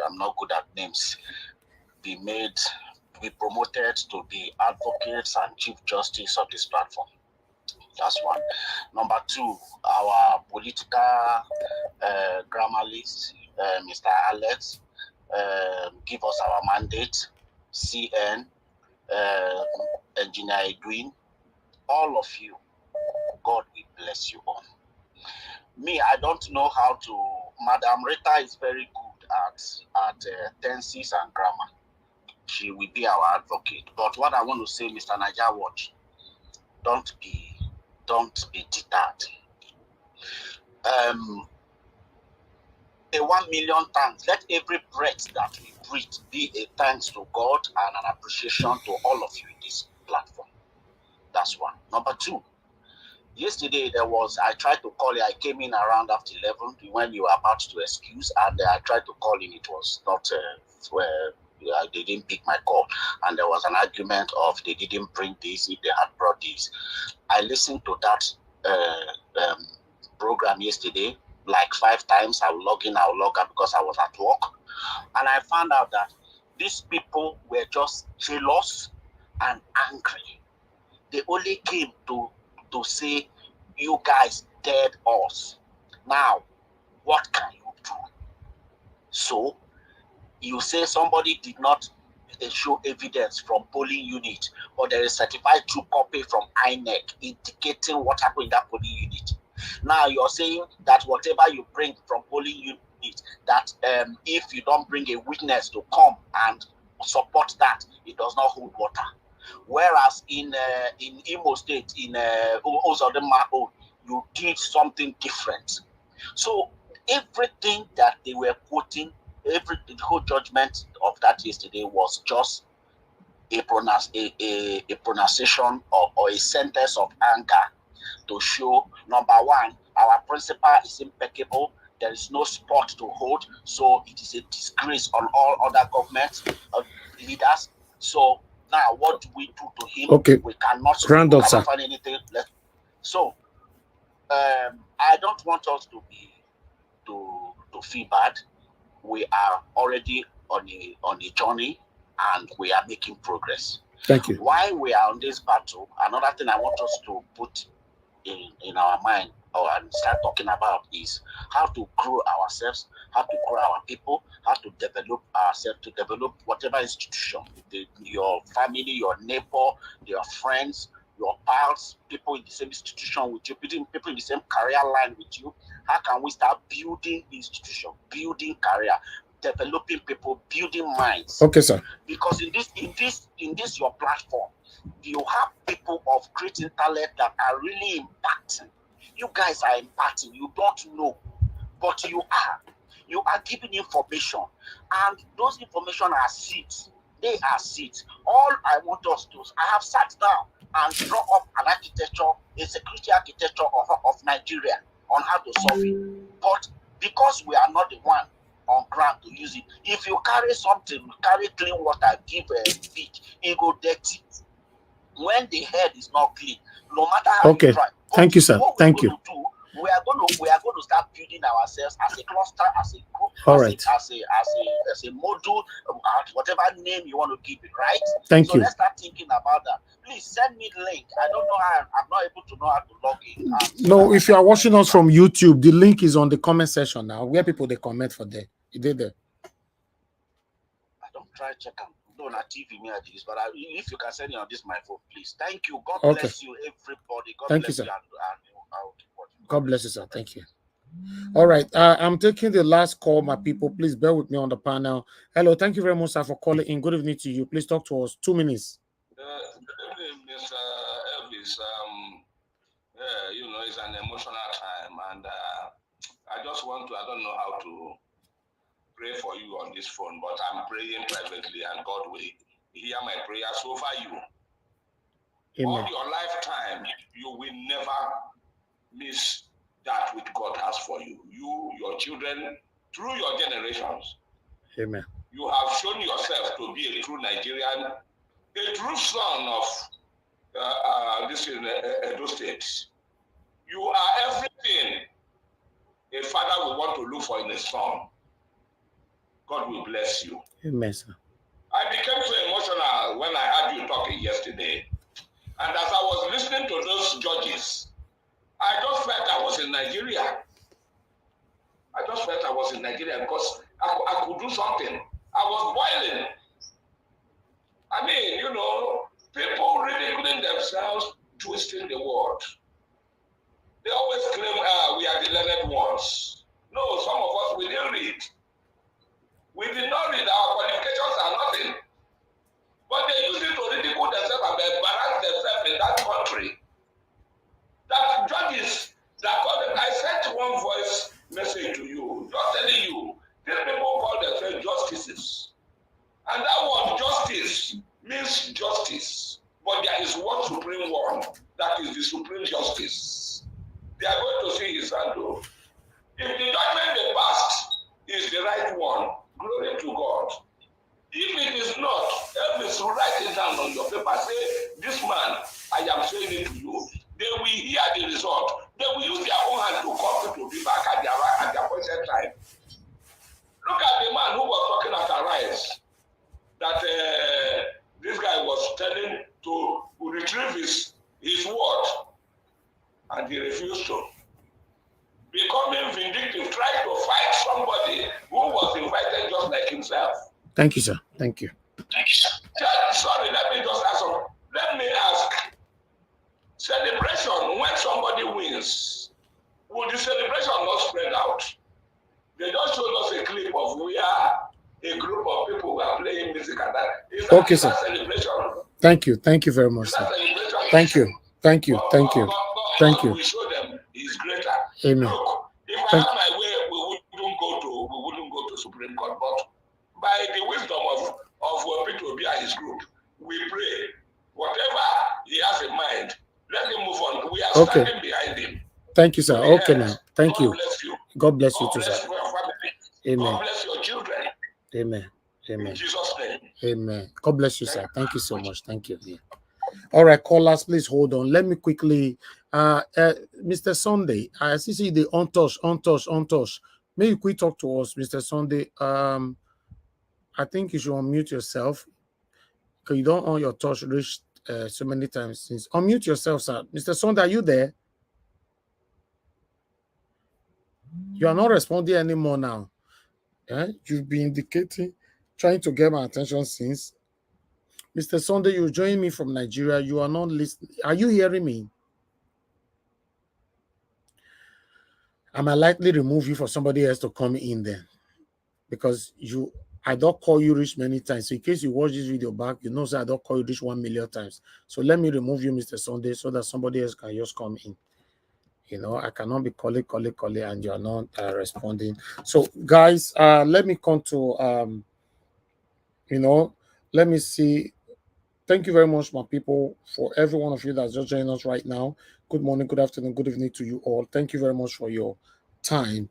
am not good at names, be promoted to be advocates and chief justice of this platform. That's one. Number 2, our political grammar list, Mr. Alex, give us our mandate, CN, Engineer Edwin, all of you. God will bless you all. Me, I don't know how to. Madam Rita is very good at tenses and grammar. She will be our advocate. But what I want to say, Mr. Niger Watch, don't be deterred. A 1 million thanks. Let every breath that we breathe be a thanks to God and an appreciation to all of you in this platform. That's one. Number 2, Yesterday I tried to call you. I came in around after 11 when you were about to excuse, and I tried to call in. It was not they didn't pick my call, and there was an argument of they didn't bring this if they had brought this. I listened to that program yesterday like 5 times. I will log in, I will log out because I was at work, and I found out that these people were just jealous and angry. They only came to say, you guys dead us. Now, what can you do? So, you say somebody did not show evidence from polling unit, but there is certified true copy from INEC indicating what happened in that polling unit. Now, you're saying that whatever you bring from polling unit, that if you don't bring a witness to come and support that, it does not hold water. Whereas in Imo State, in Ozodema, you did something different. So everything that they were quoting, the whole judgment of that yesterday was just a pronunciation or a sentence of anger to show, number one, our principle is impeccable. There is no spot to hold. So it is a disgrace on all other government leaders. So now, what do we do to him? Okay. We cannot find anything left. So I don't want us to feel bad. We are already on a journey, and we are making progress. Thank you. While we are on this battle, another thing I want us to put in our mind and start talking about is how to grow ourselves, how to grow our people, how to develop ourselves, to develop whatever institution, your family, your neighbor, your friends, your pals, people in the same institution with you, people in the same career line with you. How can we start building institution, building career, developing people, building minds? Okay, sir. Because in this your platform, you have people of great intellect that are really impacting. You guys are impacting. You don't know, but you are. You are giving information, and those information are seeds. They are seeds. All I want us to, I have sat down and draw up an architecture, a security architecture of Nigeria on how to solve it. But because we are not the one on ground to use it, if you carry something, carry clean water, give a feed, it go dirty. When the head is not clean, no matter how you try. Thank you, sir. Thank you. We are going to start building ourselves as a cluster, as a group, all as right, as a module, whatever name you want to give it, right? Thank so you. Let's start thinking about that. Please send me the link. I don't know how. I'm not able to know how to log in. No, if you are watching us from YouTube, the link is on the comment section now, where people they comment for there. You did there. I don't try to check them. No, not TV me at this, but if you can send it on this my phone, please. Thank you. God bless you, everybody. God Thank bless you, sir. And God bless you, sir. Thank you. All right, I'm taking the last call, my people. Please bear with me on the panel. Hello, thank you very much, sir, for calling in. Good evening to you. Please talk to us. 2 minutes. Good evening, Mr. Elvis. It's an emotional time, and I just want to, I don't know how to pray for you on this phone, but I'm praying privately, and God will hear my prayers over you. Amen. All your lifetime, you will never miss that which God has for you. You, your children, through your generations. Amen. You have shown yourself to be a true Nigerian, a true son of this is Edo State. You are everything a father will want to look for in a son. God will bless you. Amen, sir. I became so emotional when I heard you talking yesterday. And as I was listening to those judges, I just felt I was in Nigeria. I just felt I was in Nigeria because I could do something. I was boiling. I mean, people ridiculing themselves, twisting the word. They always claim we are the learned ones. No, some of us, we didn't read. We did not read. Our qualifications are nothing. But they use it to ridicule themselves and embarrass themselves in that country. That judges, I sent one voice message to you, just telling you, these people call themselves justices. And that word justice means justice. But there is one supreme one, that is the supreme justice. They are going to see his hand. If the judgment they passed is the right one, glory to God. If it is not, Elvis will write it down on your paper. Say, this man, I am saying it to you. They will hear the result. They will use their own hand to call people to be back at their appointed time. Look at the man who was talking at Arise, that this guy was telling to retrieve his word, and he refused to. Becoming vindictive, trying to fight somebody who was invited just like himself. Thank you, sir. Thank you. Thank you, sir. Sorry, let me just ask some. Let me ask. Celebration, when somebody wins, will the celebration not spread out? They just showed us a clip of where a group of people were playing music and that. Is that, Okay, is sir. that celebration? Thank you. Thank you very much, sir. Thank you. Thank you. Thank you. Thank you. We show them is greater. Amen. Look, if I had my way, we wouldn't go to Supreme Court, but by the wisdom of Peter Obi and his group, we pray. Whatever he has in mind, let him move on. We are standing behind him. Thank you, sir. Okay, now. Thank you. God bless you. God bless you God too, bless sir. your family. Amen. God bless your children. Amen. Amen. In Jesus' name. Amen. God bless you, sir. Thank you so much. Thank you. Yeah. All right, callers, please hold on. Let me quickly, Mr. Sunday, I see the untouched. May you quick talk to us, Mr. Sunday. I think you should unmute yourself because you don't on your touch reached so many times since. Unmute yourself, sir. Mr. Sunday, are you there? You are not responding anymore now. You've been indicating, trying to get my attention since. Mr. Sunday, you join me from Nigeria. You are not listening. Are you hearing me? I might likely remove you for somebody else to come in there because I don't call you rich many times. So in case you watch this video back, you know that I don't call you rich 1 million times. So let me remove you, Mr. Sunday, so that somebody else can just come in. You know, I cannot be calling, and you're not responding. So guys, let me come to, let me see. Thank you very much, my people, for every one of you that's just joining us right now. Good morning, good afternoon, good evening to you all. Thank you very much for your time.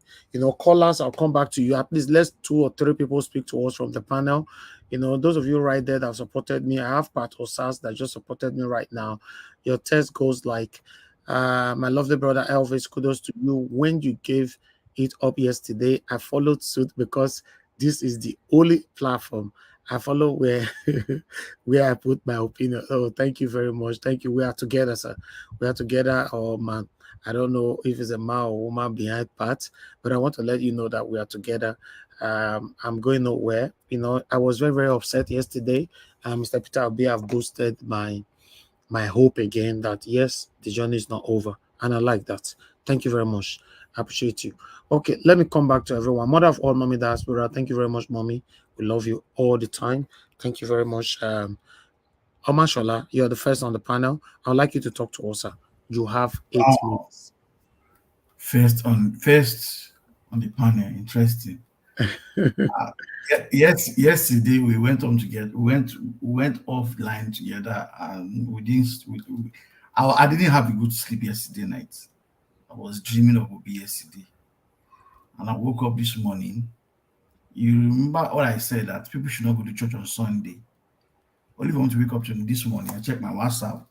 Callers, I'll come back to you. At least let 2 or 3 people speak to us from the panel. Those of you right there that have supported me, I have Pat Osas that just supported me right now. Your text goes like, my lovely brother Elvis, kudos to you. When you gave it up yesterday, I followed suit because this is the only platform I follow where I put my opinion. Oh, thank you very much. Thank you. We are together, sir. We are together. Oh man, I don't know if it's a man or woman behind Pat, but I want to let you know that we are together. I'm going nowhere. I was very, very upset yesterday. Mr. Peter Obi have boosted my hope again that yes, the journey is not over, and I like that. Thank you very much. I appreciate you. Okay, let me come back to everyone. Mother of all, Mommy Diaspora, thank you very much, Mommy. We love you all the time. Thank you very much. Omashola, you're the first on the panel. I'd like you to talk to us, sir. You have 8 minutes. First on the panel, interesting. Yes, yesterday we went on together. We went offline together, and we didn't. I didn't have a good sleep yesterday night. I was dreaming of Obi yesterday, and I woke up this morning. You remember what I said, that people should not go to church on Sunday. Only if I want to wake up to this morning, I check my WhatsApp.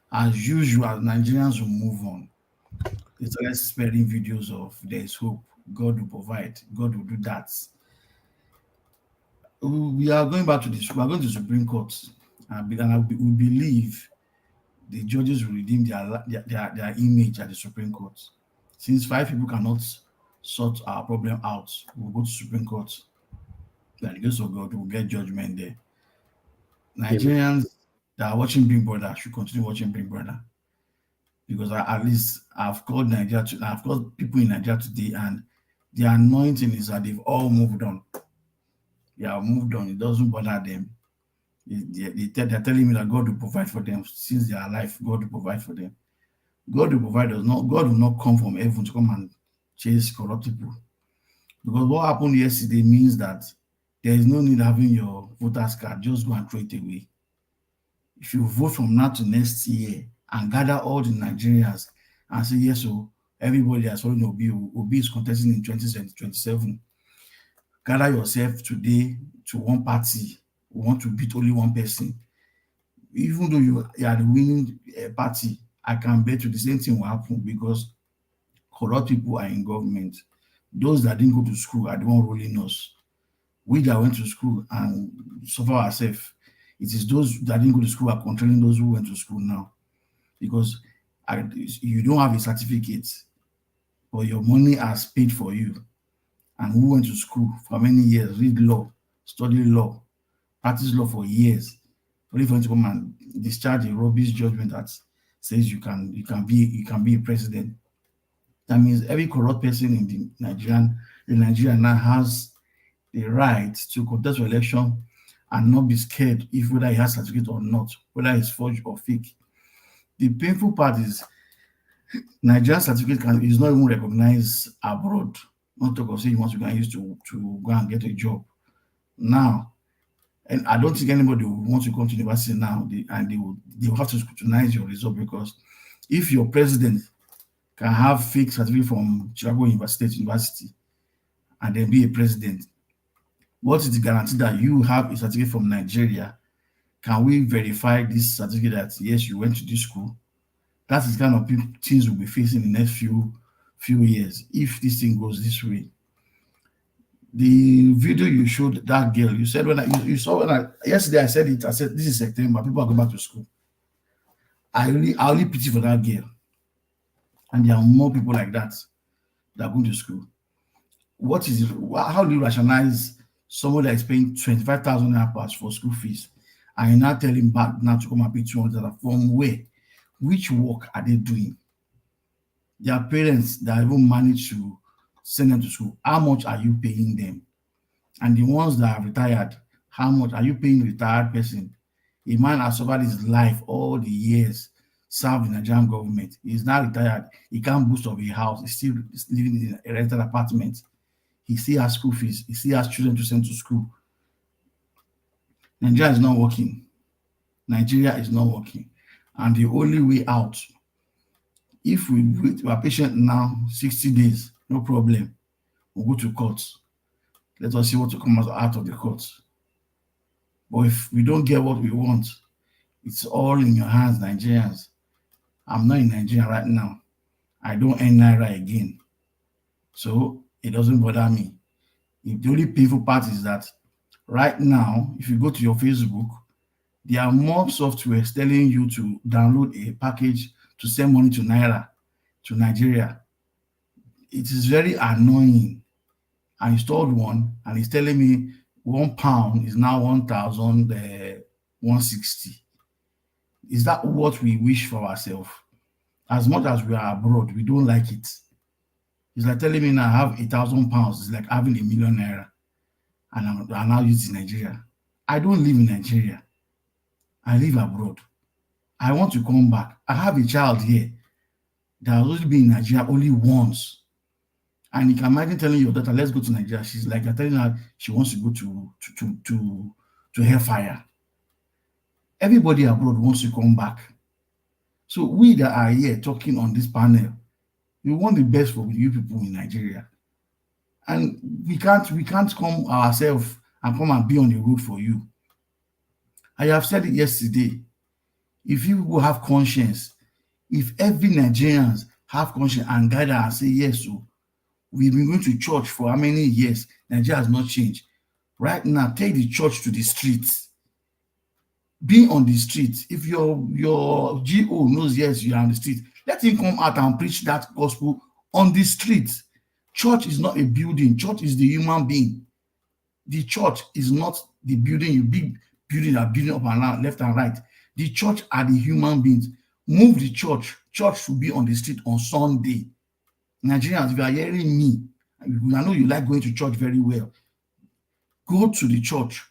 As usual, Nigerians will move on. They started spreading videos of there is hope. God will provide. God will do that. We are going back to this. We are going to the Supreme Court, and we believe the judges will redeem their image at the Supreme Court. Since 5 people cannot sort our problem out, we'll go to Supreme Court. By the grace of God, we'll get judgment there. Nigerians that are watching Big Brother should continue watching Big Brother, because at least I've called people in Nigeria today, and the anointing is that they've all moved on. They have moved on. It doesn't bother them. They're telling me that God will provide for them since they are alive. God will provide for them. God will provide us. God will not come from heaven to come and chase corrupt people. Because what happened yesterday means that there is no need having your voter's card. Just go and throw it away. if you vote from now to next year and gather all the Nigerians and say, yes, so everybody that's following Obi is contesting in 2027, gather yourself today to one party, we want to beat only one person. Even though you are the winning party, I can bet you the same thing will happen because corrupt people are in government. Those that didn't go to school are the one ruling us. We that went to school and suffer ourselves, it is those that didn't go to school are controlling those who went to school now. Because you don't have a certificate, but your money has paid for you. And who went to school for many years, read law, study law, practice law for years, only for you to come and discharge a rubbish judgment that says you can be a president. That means every corrupt person in Nigeria now has the right to contest for election and not be scared if whether he has certificate or not, whether it's forged or fake. The painful part is Nigerian certificate is not even recognized abroad. Not talk of saying you want to go and use to go and get a job. Now, and I don't think anybody will want to come to university now, they will have to scrutinize your result, because if your president can have fake certificate from Chicago University and then be a president, what is the guarantee that you have a certificate from Nigeria? Can we verify this certificate that yes, you went to this school? That is kind of things we'll be facing in the next few years if this thing goes this way. The video you showed that girl, you said yesterday I said it. I said this is September, people are going back to school. I only pity for that girl, and there are more people like that that are going to school. What is it? How do you rationalize someone that is paying 25,000 naira for school fees, and you're not telling back now to come and pay 200 from where? Which work are they doing? Their parents that even manage to send them to school, how much are you paying them? And the ones that are retired, how much are you paying a retired person? A man has suffered his life all the years, served in the Nigerian government. He's now retired. He can't boast of a house. He's still living in a rented apartment. He still has school fees. He still has children to send to school. Nigeria is not working. Nigeria is not working. And the only way out, if we are patient now, 60 days, no problem. We'll go to court. Let us see what will come out of the court. But if we don't get what we want, it's all in your hands, Nigerians. I'm not in Nigeria right now. I don't earn Naira again. So it doesn't bother me. The only painful part is that right now, if you go to your Facebook, there are more softwares telling you to download a package to send money to Naira, to Nigeria. It is very annoying. I installed one and it's telling me £1 is now 1,160. Is that what we wish for ourselves? As much as we are abroad, we don't like it. It's like telling me now I have £1,000. It's like having £1 million naira, and I now use it in Nigeria. I don't live in Nigeria. I live abroad. I want to come back. I have a child here that has only been in Nigeria only once. And you can imagine telling your daughter, let's go to Nigeria. She's like, you're telling her she wants to go to hellfire. Everybody abroad wants to come back. So we that are here talking on this panel, we want the best for you people in Nigeria. And we can't come ourselves and come and be on the road for you. I have said it yesterday. If you people have conscience, if every Nigerians have conscience and guide and say, yes, so we've been going to church for how many years? Nigeria has not changed. Right now, take the church to the streets. Be on the street. If your GO knows, yes, you are on the street, let him come out and preach that gospel on the street. Church is not a building. Church is the human being. The church is not the building. You big building that building up and down, left and right. The church are the human beings. Move the church. Church should be on the street on Sunday. Nigerians, if you are hearing me, I know you like going to church very well. Go to the church.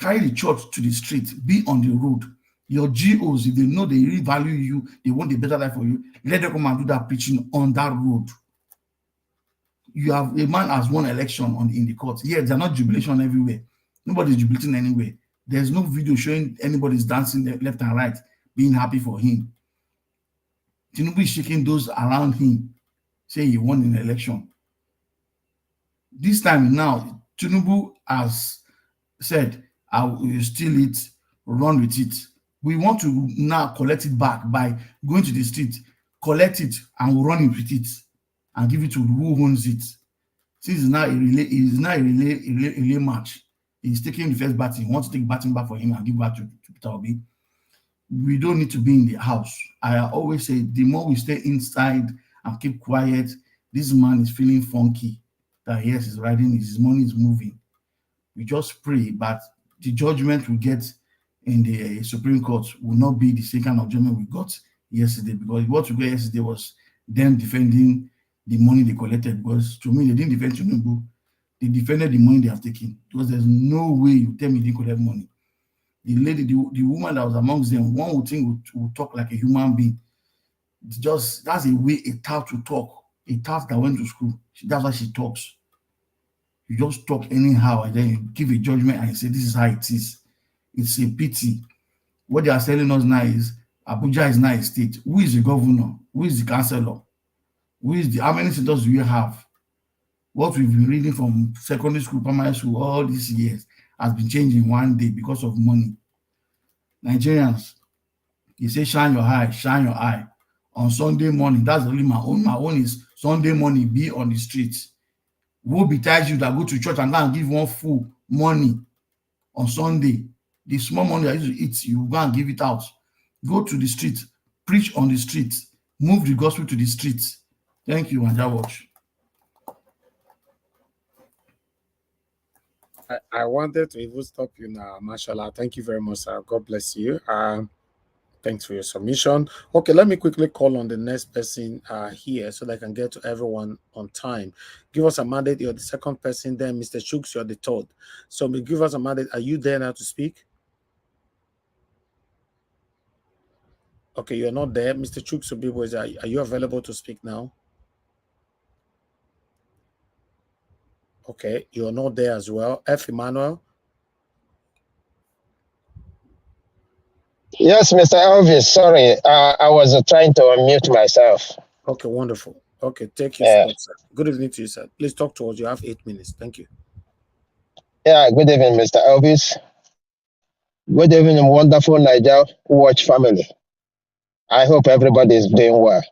Carry the church to the street. Be on the road. Your GOs, if they know they really value you, they want a better life for you, let them come and do that preaching on that road. You have a man has won election in the court. Yes, they're not jubilation everywhere. Nobody's jubilating anywhere. There's no video showing anybody's dancing left and right, being happy for him. Tinubu is shaking those around him, say he won an election. This time now, Tinubu has said, I will steal it, run with it. We want to now collect it back by going to the street, collect it, and we'll run with it and give it to who owns it. Since it's now a relay match, he's taking the first batting. He wants to take batting back for him and give back to Peter Obi. We don't need to be in the house. I always say the more we stay inside and keep quiet, this man is feeling funky. That yes, he's riding, his money is moving. We just pray, but the judgment we get in the Supreme Court will not be the same kind of judgment we got yesterday, because what we got yesterday was them defending the money they collected. Because to me, they didn't defend Tinubu, they defended the money they have taken. Because there's no way you tell me they didn't collect money. The lady, the woman that was amongst them, one would think would talk like a human being. It's just, that's a way a tout to talk. A tout that went to school, that's why she talks. You just talk anyhow and then you give a judgment and you say this is how it is. It's a pity. What they are telling us now is Abuja is not a state. Who is the governor? Who is the councillor? How many senators do you have? What we've been reading from secondary school, primary school all these years has been changed in one day because of money. Nigerians, you say shine your eye, shine your eye. On Sunday morning, that's only my own. My own is Sunday morning, be on the streets. Who betides you that go to church and go and give one full money on Sunday? The small money that you eat, you go and give it out. Go to the street, preach on the street, move the gospel to the streets. Thank you, and watch. I wanted to even stop you now, mashallah. Thank you very much, sir. God bless you. Thanks for your submission. Okay, let me quickly call on the next person here so that I can get to everyone on time. Give us a mandate. You're the second person. Then Mr. Chooks, you're the third. So give us a mandate. Are you there now to speak? Okay, you're not there. Mr. Chooks, are you available to speak now? Okay, you're not there as well. F. Emmanuel? Yes, Mr. Elvis, sorry. I was trying to unmute myself. Okay, wonderful. Okay, take your spot, sir. Good evening to you, sir. Please talk to us. You have 8 minutes. Thank you. Yeah, good evening, Mr. Elvis. Good evening, wonderful Niger Watch family. I hope everybody is doing well.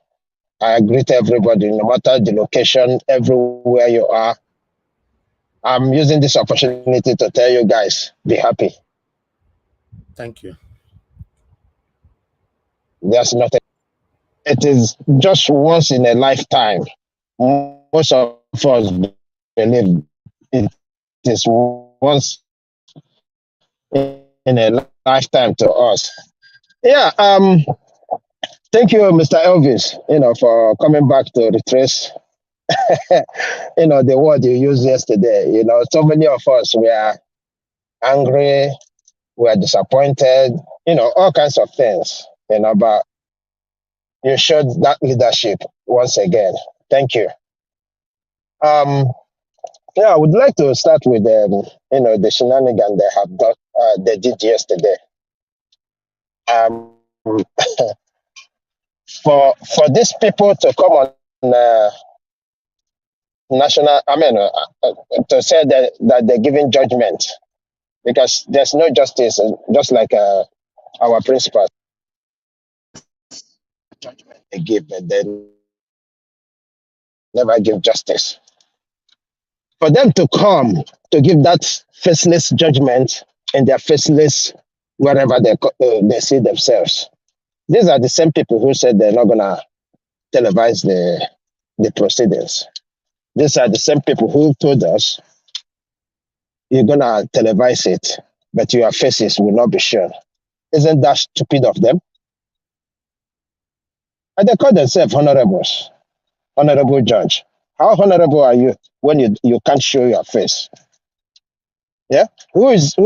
I greet everybody, no matter the location, everywhere you are. I'm using this opportunity to tell you guys, be happy. Thank you. There's nothing. It is just once in a lifetime. Most of us believe it is once in a lifetime to us. Yeah. Thank you, Mr. Elvis, for coming back to retrace, the word you used yesterday. So many of us were angry, we are disappointed, all kinds of things, but you showed that leadership once again. Thank you. I would like to start with, the shenanigan they did yesterday. For these people to come on to say that they're giving judgment, because there's no justice, just like our principal judgment they give, but they never give justice. For them to come to give that faceless judgment in their faceless wherever they see themselves, these are the same people who said they're not gonna televise the proceedings. These are the same people who told us you're gonna televise it, but your faces will not be shown. Isn't that stupid of them? And they call themselves honorables, honorable judge. How honorable are you when you can't show your face? Yeah, who is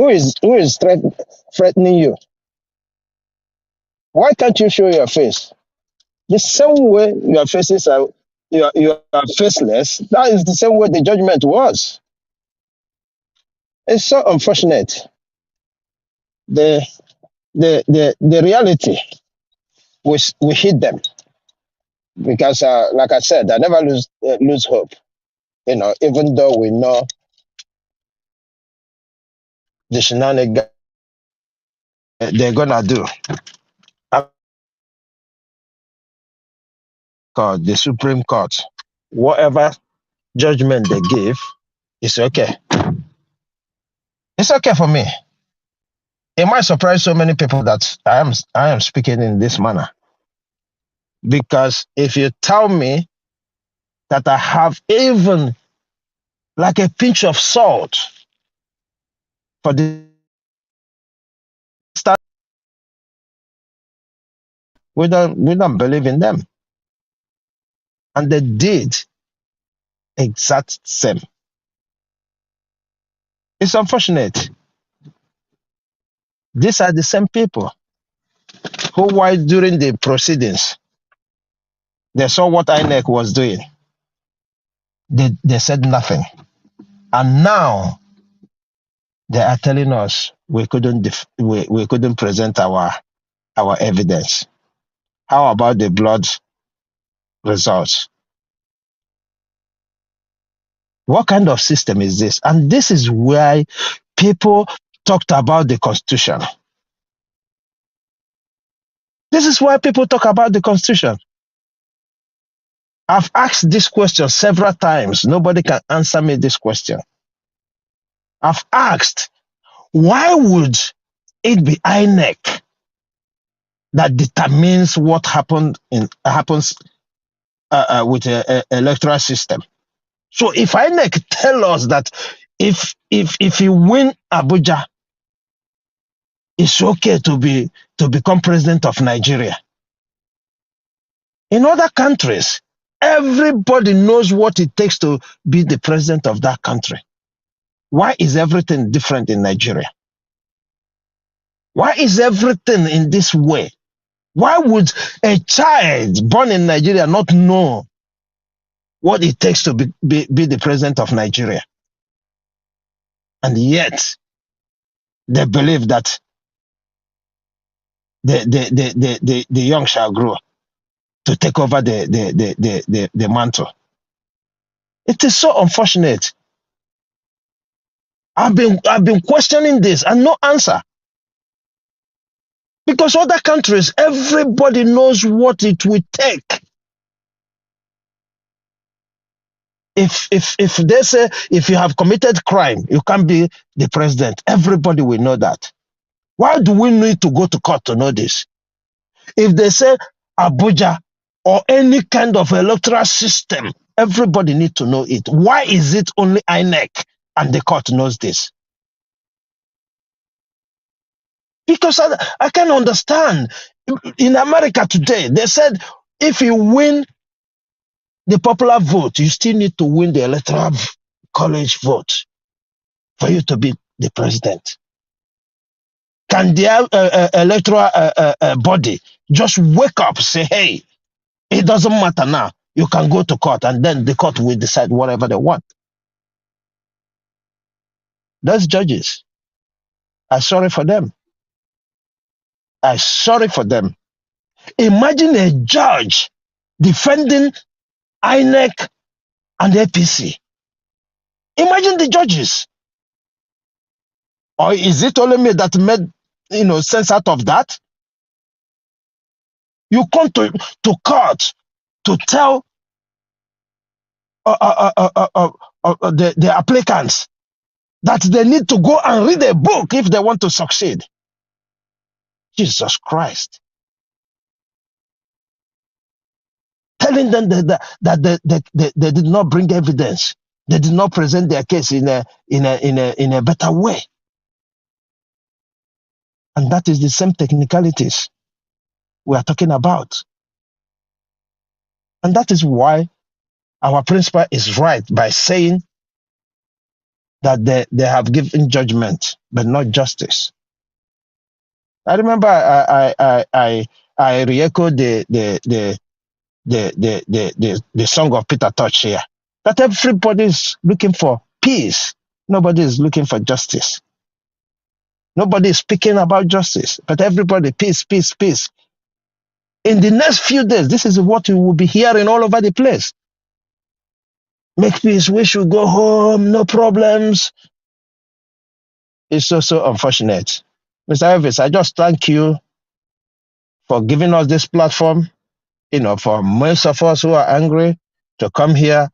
threatening you? Why can't you show your face? The same way your faces are you are faceless. That is the same way the judgment was. It's so unfortunate. the reality, we hit them because, like I said, I never lose hope. Even though we know the shenanigans they're gonna do. The Supreme Court, whatever judgment they give, it's okay. It's okay for me. It might surprise so many people that I am speaking in this manner. Because if you tell me that I have even like a pinch of salt for the start, we don't believe in them. And they did exact same. It's unfortunate. These are the same people who, while during the proceedings, they saw what INEC was doing. They said nothing. And now they are telling us we couldn't present our evidence. How about the blood results? What kind of system is this? And this is why people talked about the Constitution. This is why people talk about the Constitution. I've asked this question several times. Nobody can answer me this question. I've asked, why would it be INEC that determines what happens with the electoral system? So if INEC tell us that if you win Abuja, it's okay to become president of Nigeria. In other countries, everybody knows what it takes to be the president of that country. Why is everything different in Nigeria? Why is everything in this way? Why would a child born in Nigeria not know what it takes to be the president of Nigeria? And yet, they believe that the young shall grow to take over the mantle. It is so unfortunate. I've been questioning this and no answer. Because other countries, everybody knows what it will take. If they say if you have committed crime, you can't be the president, everybody will know that. Why do we need to go to court to know this? If they say Abuja or any kind of electoral system, everybody needs to know it. Why is it only INEC and the court knows this? Because I can understand. In America today, they said if you win the popular vote, you still need to win the electoral college vote for you to be the president. Can the electoral body just wake up, say, hey, it doesn't matter now. You can go to court, and then the court will decide whatever they want. Those judges, I'm sorry for them. I'm sorry for them. Imagine a judge defending INEC and APC. Imagine the judges. Or is it only me that made sense out of that? You come to court to tell the applicants that they need to go and read a book if they want to succeed. Jesus Christ. Telling them that they did not bring evidence. They did not present their case in a better way. And that is the same technicalities we are talking about. And that is why our principal is right by saying that they have given judgment, but not justice. I remember I re-echoed the song of Peter Touch here, that everybody is looking for peace. Nobody is looking for justice. Nobody is speaking about justice, but everybody, peace, peace, peace. In the next few days, this is what you will be hearing all over the place. Make peace, we should go home, no problems. It's so unfortunate. Mr. Elvis, I just thank you for giving us this platform, for most of us who are angry to come here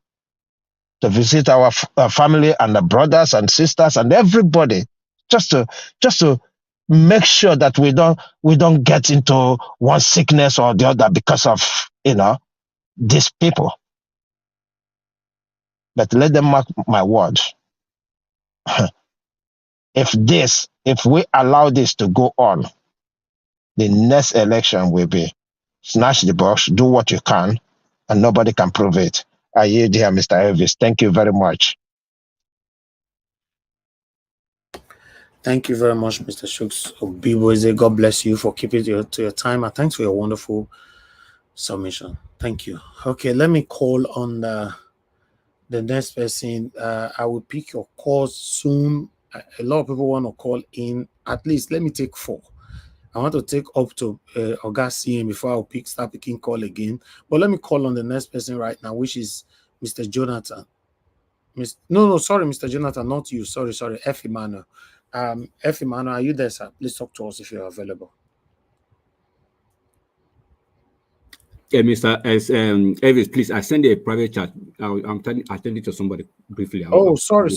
to visit our family and the brothers and sisters and everybody, just to make sure that we don't get into one sickness or the other because of these people. But let them mark my words. If we allow this to go on, the next election will be snatch the box, do what you can, and nobody can prove it. I yield here, Mr. Elvis. Thank you very much. Thank you very much, Mr. Shooks Obiboze. God bless you for keeping to your time, and thanks for your wonderful submission. Thank you. Okay, let me call on the next person. I will pick your calls soon. A lot of people want to call in. At least let me take 4. I want to take up to August CM before I'll start picking call again. But let me call on the next person right now, which is Mr. Jonathan. Sorry, Mr. Jonathan, not you. Sorry, F. Emmanuel. F. Emmanuel, are you there, sir? Please talk to us if you're available. Yeah, Mr. Elvis, please, I send a private chat. I'm attending to somebody briefly. Sorry.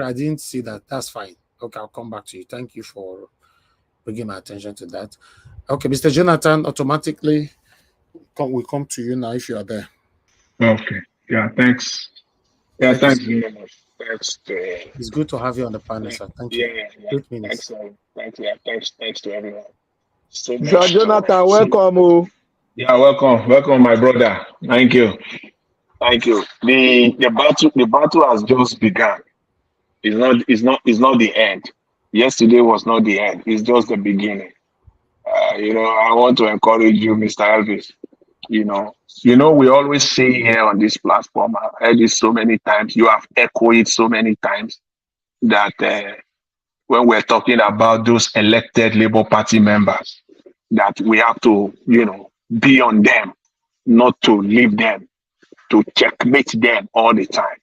I didn't see that. That's fine. Okay, I'll come back to you. Thank you for bringing my attention to that. Okay, Mr. Jonathan, automatically we come to you now if you are there. Okay. Yeah, thanks. Yeah, thanks very much. Thanks to, it's good to have you on the panel, sir. Thank you. Yeah. 8 minutes. Thanks to everyone. So Jonathan, welcome. Yeah, welcome, my brother. Thank you. The battle has just begun. It's not the end. Yesterday was not the end. It's just the beginning. I want to encourage you, Mr. Elvis. We always say here on this platform, I've heard it so many times. You have echoed it so many times that when we're talking about those elected Labour Party members, that we have to, be on them, not to leave them, to checkmate them all the time.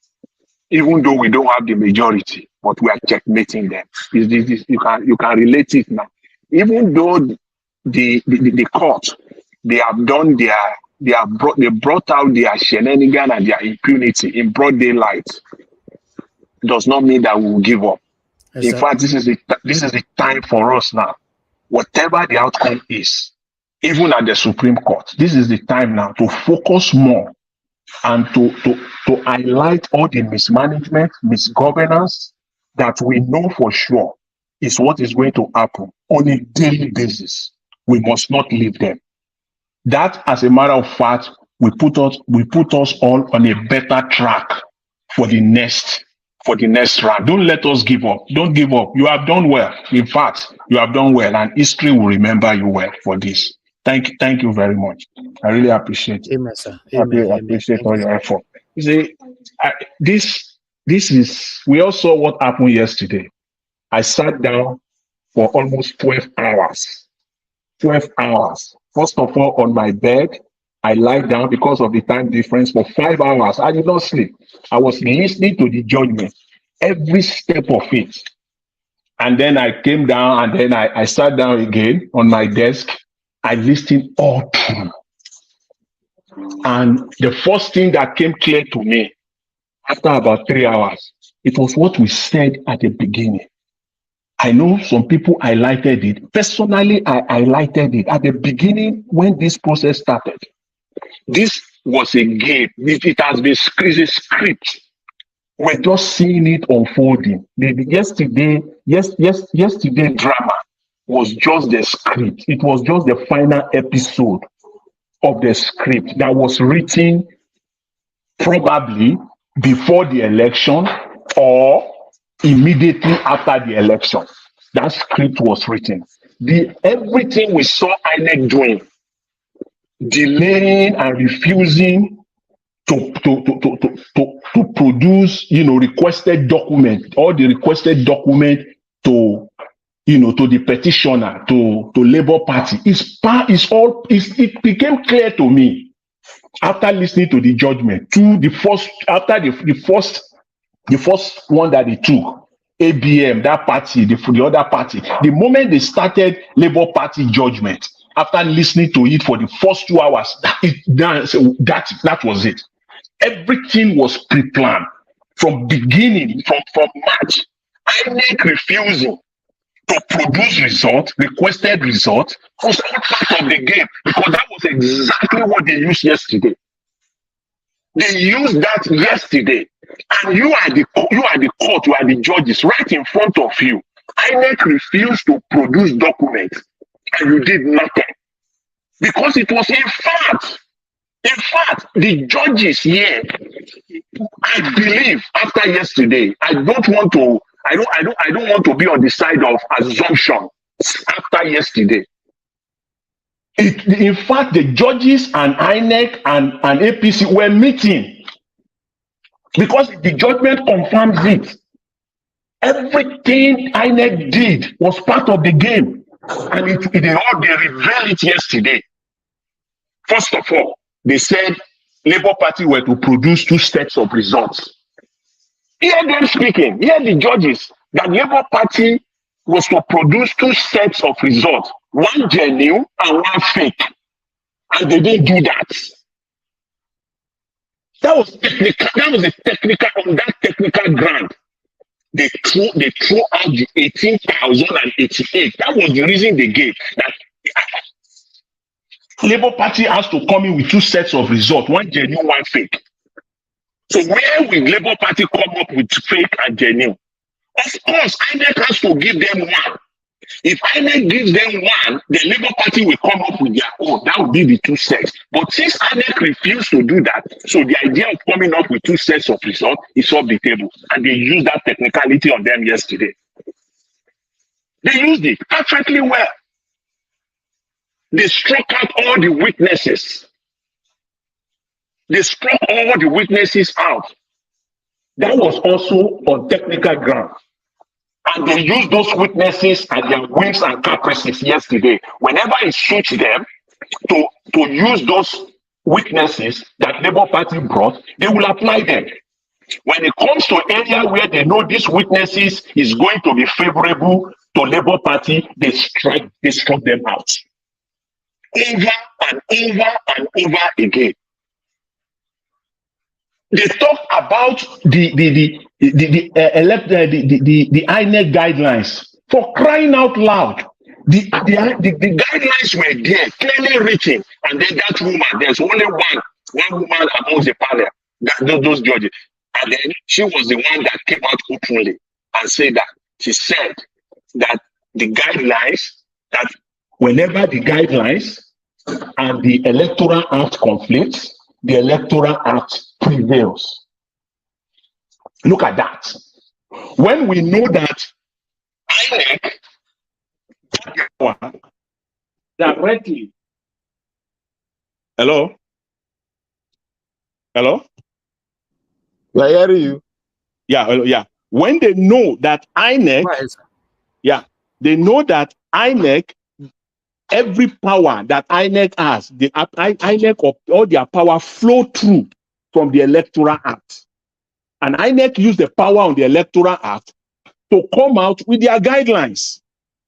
Even though we don't have the majority, but we are checkmating them. You can relate it now. Even though the court, they brought out their shenanigans and their impunity in broad daylight, does not mean that we will give up. Exactly. In fact, this is the time for us now. Whatever the outcome is, even at the Supreme Court, this is the time now to focus more and to highlight all the mismanagement, misgovernance that we know for sure is what is going to happen on a daily basis. We must not leave them. That, as a matter of fact, we put us all on a better track for the next round. Don't let us give up. Don't give up. You have done well. In fact, you have done well, and history will remember you well for this. Thank you very much. I really appreciate it. Amen, sir. I appreciate all your effort. You see, this is. We all saw what happened yesterday. I sat down for almost 12 hours. 12 hours. First of all, on my bed, I lied down because of the time difference for 5 hours. I did not sleep. I was listening to the judgment, every step of it. And then I came down and then I sat down again on my desk. I listened all through. And the first thing that came clear to me after about 3 hours, it was what we said at the beginning. I know some people highlighted it. Personally, I highlighted it at the beginning when this process started. This was a game. It has been a script. We're just seeing it unfolding. Yesterday drama was just the script. It was just the final episode of the script that was written probably before the election or immediately after the election. That script was written. Everything we saw INEC doing, delaying and refusing to produce, requested document, all the requested document to to the petitioner, to Labour Party, it became clear to me after listening to the judgment, the first one that they took, ABM, that party, the other party, the moment they started Labour Party judgment, after listening to it for the first 2 hours, that was it. Everything was pre-planned from beginning, from March. INEC refusing to produce results, requested results, was not part of the game, because that was exactly what they used yesterday. They used that yesterday, and you are the court, you are the judges right in front of you. INEC refused to produce documents, and you did nothing, because it was in fact, the judges here. I believe after yesterday, I don't want to be on the side of assumption. After yesterday, in fact, the judges and INEC and APC were meeting, because the judgment confirms it. Everything INEC did was part of the game, and they revealed it yesterday. First of all, they said Labour Party were to produce 2 sets of results. Hear them speaking, hear the judges, that Labour Party was to produce 2 sets of results, one genuine and one fake. And they didn't do that. That was technical. That was a technical, on that technical ground. They threw out the 18,088. That was the reason they gave. That Labour Party has to come in with 2 sets of results, one genuine, one fake. So where will Labour Party come up with fake and genuine? Of course, INEC has to give them one. If INEC gives them one, the Labour Party will come up with their own. That would be the 2 sets. But since INEC refused to do that, so the idea of coming up with 2 sets of results is off the table. And they used that technicality on them yesterday. They used it perfectly well. They struck out all the witnesses. They struck all the witnesses out. That was also on technical ground. And they used those witnesses and their whims and caprices yesterday. Whenever it suits them to use those witnesses that Labour Party brought, they will apply them. When it comes to area where they know these witnesses is going to be favorable to Labour Party, they struck them out. Over and over and over again. They talk about the INEC guidelines. For crying out loud, the guidelines were there, clearly written, and then that woman, there's only one woman amongst the panel, those judges, and then she was the one that came out openly and said that she said that the guidelines, that whenever the guidelines and the Electoral Act conflicts, the Electoral Act prevails. Look at that. When we know that INEC directly. Hello? Hello? I hear you. Yeah. When they know that INEC, they know that INEC, every power that INEC has, the INEC of all their power flow through from the Electoral Act. And INEC use the power on the Electoral Act to come out with their guidelines.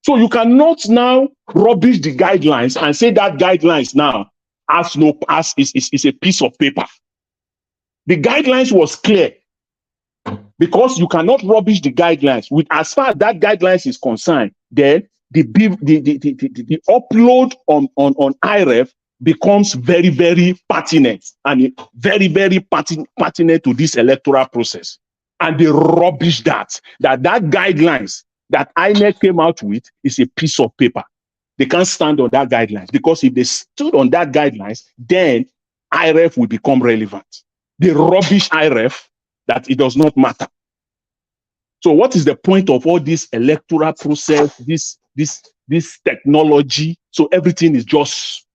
So you cannot now rubbish the guidelines and say that guidelines now is a piece of paper. The guidelines was clear, because you cannot rubbish the guidelines. With as far as that guidelines is concerned, then the upload on IREF becomes very, very pertinent, and very, very pertinent to this electoral process. And they rubbish that guidelines that INEC came out with is a piece of paper. They can't stand on that guidelines, because if they stood on that guidelines, then IREF will become relevant. They rubbish IREF, that it does not matter. So what is the point of all this electoral process, this technology? So everything is just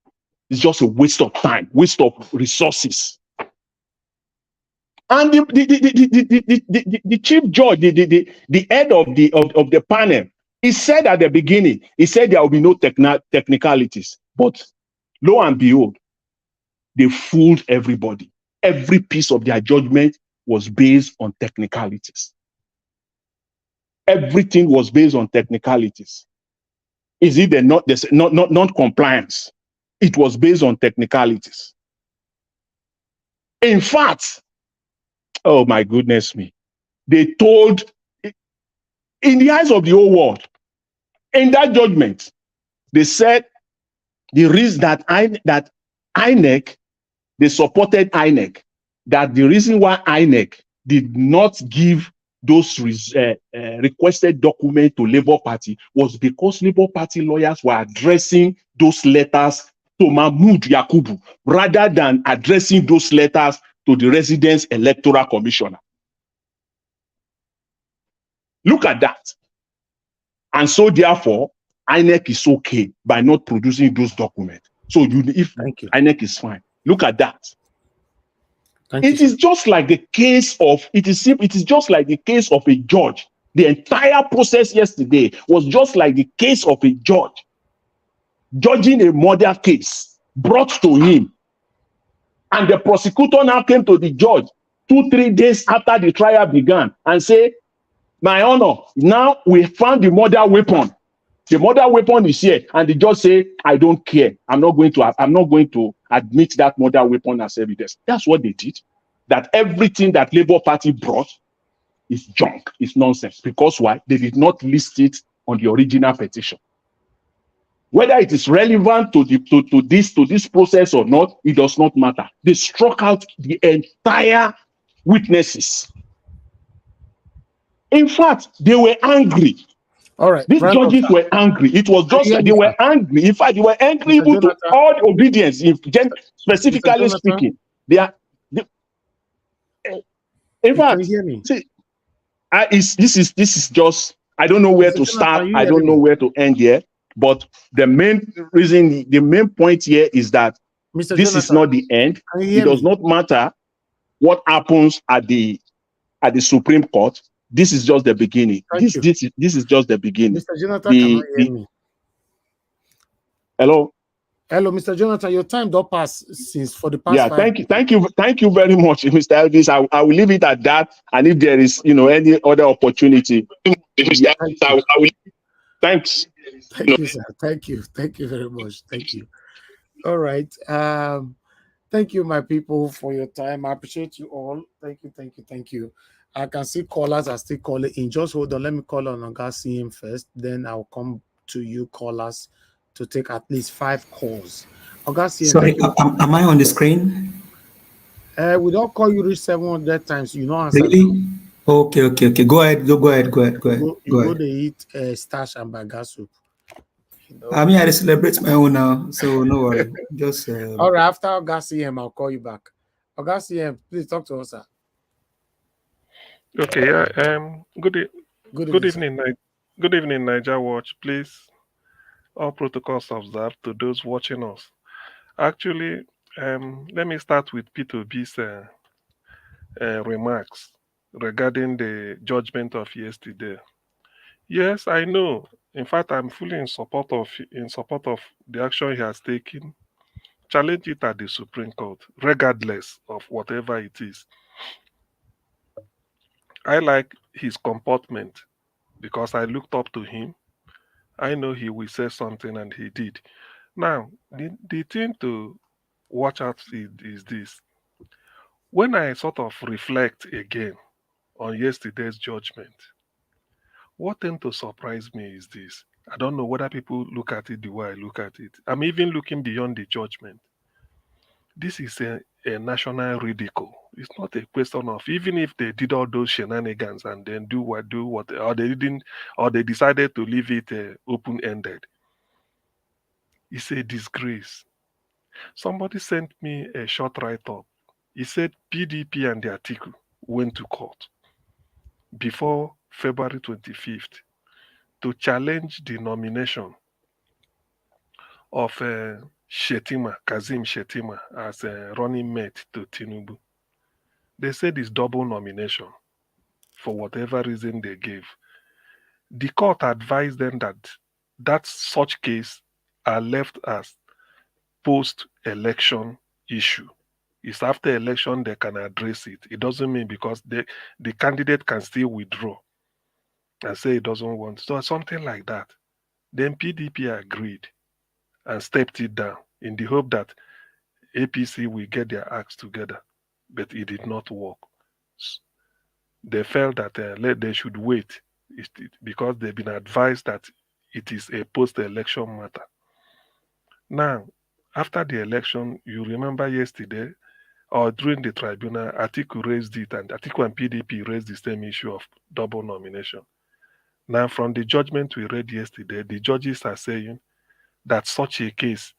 a waste of time, waste of resources. And the chief judge, the head of the panel, He said at the beginning, he said there will be no technicalities. But lo and behold, they fooled everybody. Every piece of their judgment was based on technicalities. Everything was based on technicalities. Is it non-compliance? It was based on technicalities. In fact, oh my goodness me, they told, in the eyes of the whole world, in that judgment, they said the reason that INEC, they supported INEC, that the reason why INEC did not give those requested documents to Labour Party was because Labour Party lawyers were addressing those letters to Mahmood Yakubu rather than addressing those letters to the residents' electoral commissioner. Look at that. And so therefore, INEC is okay by not producing those documents. So if INEC is fine, look at that. It is just like the case of, it is just like the case of a judge. The entire process yesterday was just like the case of a judge judging a murder case brought to him. And the prosecutor now came to the judge 2-3 days after the trial began and say, my honor, now we found the murder weapon. The murder weapon is here. And the judge say, I don't care. I'm not going to admit that murder weapon as evidence. That's what they did. That everything that Labour Party brought is junk, is nonsense. Because why? They did not list it on the original petition. Whether it is relevant to this process or not, it does not matter. They struck out the entire witnesses. In fact, they were angry. All right. These judges were angry. It was just like they were angry. In fact, they were angry even to all the obedience. Specifically speaking, in fact, see, this is just, I don't know where to start. I don't know where to end here. But the main reason, the main point here is that this is not the end. It does not matter what happens at the Supreme Court. This is just the beginning. This is just the beginning. Mr. Jonathan, can you hear me? Hello. Hello, Mr. Jonathan. Your time don't pass since for the past. Yeah, thank you very much, Mr. Elvis. I will leave it at that. And if there is, any other opportunity, yeah, I will. Thanks. Thank you, sir. Thank you very much. Thank you. All right. Thank you, my people, for your time. I appreciate you all. Thank you. I can see callers are still calling in. Just hold on. Let me call on Oga CM first. Then I'll come to you callers to take at least 5 calls. Oga CM, sorry, am I on the screen? We don't call you reach 700 times. You know answer. Really? Okay. Go ahead. Go ahead. You go to eat stash and baga soup. I mean, I celebrate my own now, so no worry. Just all right. After Oga CM, I'll call you back. Oga CM, please talk to us, sir. Okay. Good evening, Niger Watch. Please, all protocols observed to those watching us. Actually, let me start with P2B's remarks regarding the judgment of yesterday. Yes, I know. In fact, I'm fully in support of the action he has taken. Challenge it at the Supreme Court, regardless of whatever it is. I like his comportment because I looked up to him. I know he will say something, and he did. Now, the thing to watch out is this. When I sort of reflect again on yesterday's judgment, what tends to surprise me is this. I don't know whether people look at it the way I look at it. I'm even looking beyond the judgment. This is a national ridicule. It's not a question of, even if they did all those shenanigans and then do what, or they didn't, or they decided to leave it open-ended. It's a disgrace. Somebody sent me a short write-up. He said PDP and the Atiku went to court before February 25th to challenge the nomination of Kazim Shettima, as a running mate to Tinubu. They said it's double nomination for whatever reason they gave. The court advised them that such case are left as post-election issue. It's after election they can address it. It doesn't mean because the candidate can still withdraw and say it doesn't want. So something like that. Then PDP agreed and stepped it down in the hope that APC will get their acts together. But it did not work. They felt that they should wait because they've been advised that it is a post-election matter. Now, after the election, you remember yesterday or during the tribunal, Atiku raised it, and Atiku and PDP raised the same issue of double nomination. Now, from the judgment we read yesterday, the judges are saying that such a case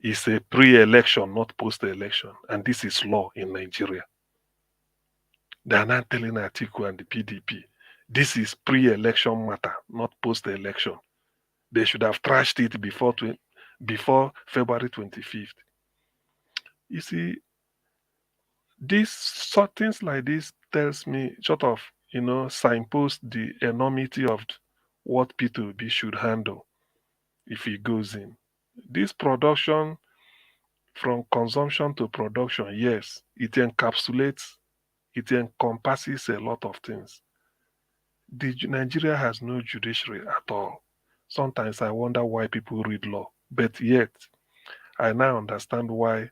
is a pre-election, not post-election, and this is law in Nigeria. They are not telling Atiku and the PDP, this is pre-election matter, not post-election. They should have trashed it before February 25th. You see, things like this tells me, sort of, signpost the enormity of what P2B should handle if he goes in. This production, from consumption to production, yes, it encompasses a lot of things. Nigeria has no judiciary at all. Sometimes I wonder why people read law, but yet I now understand why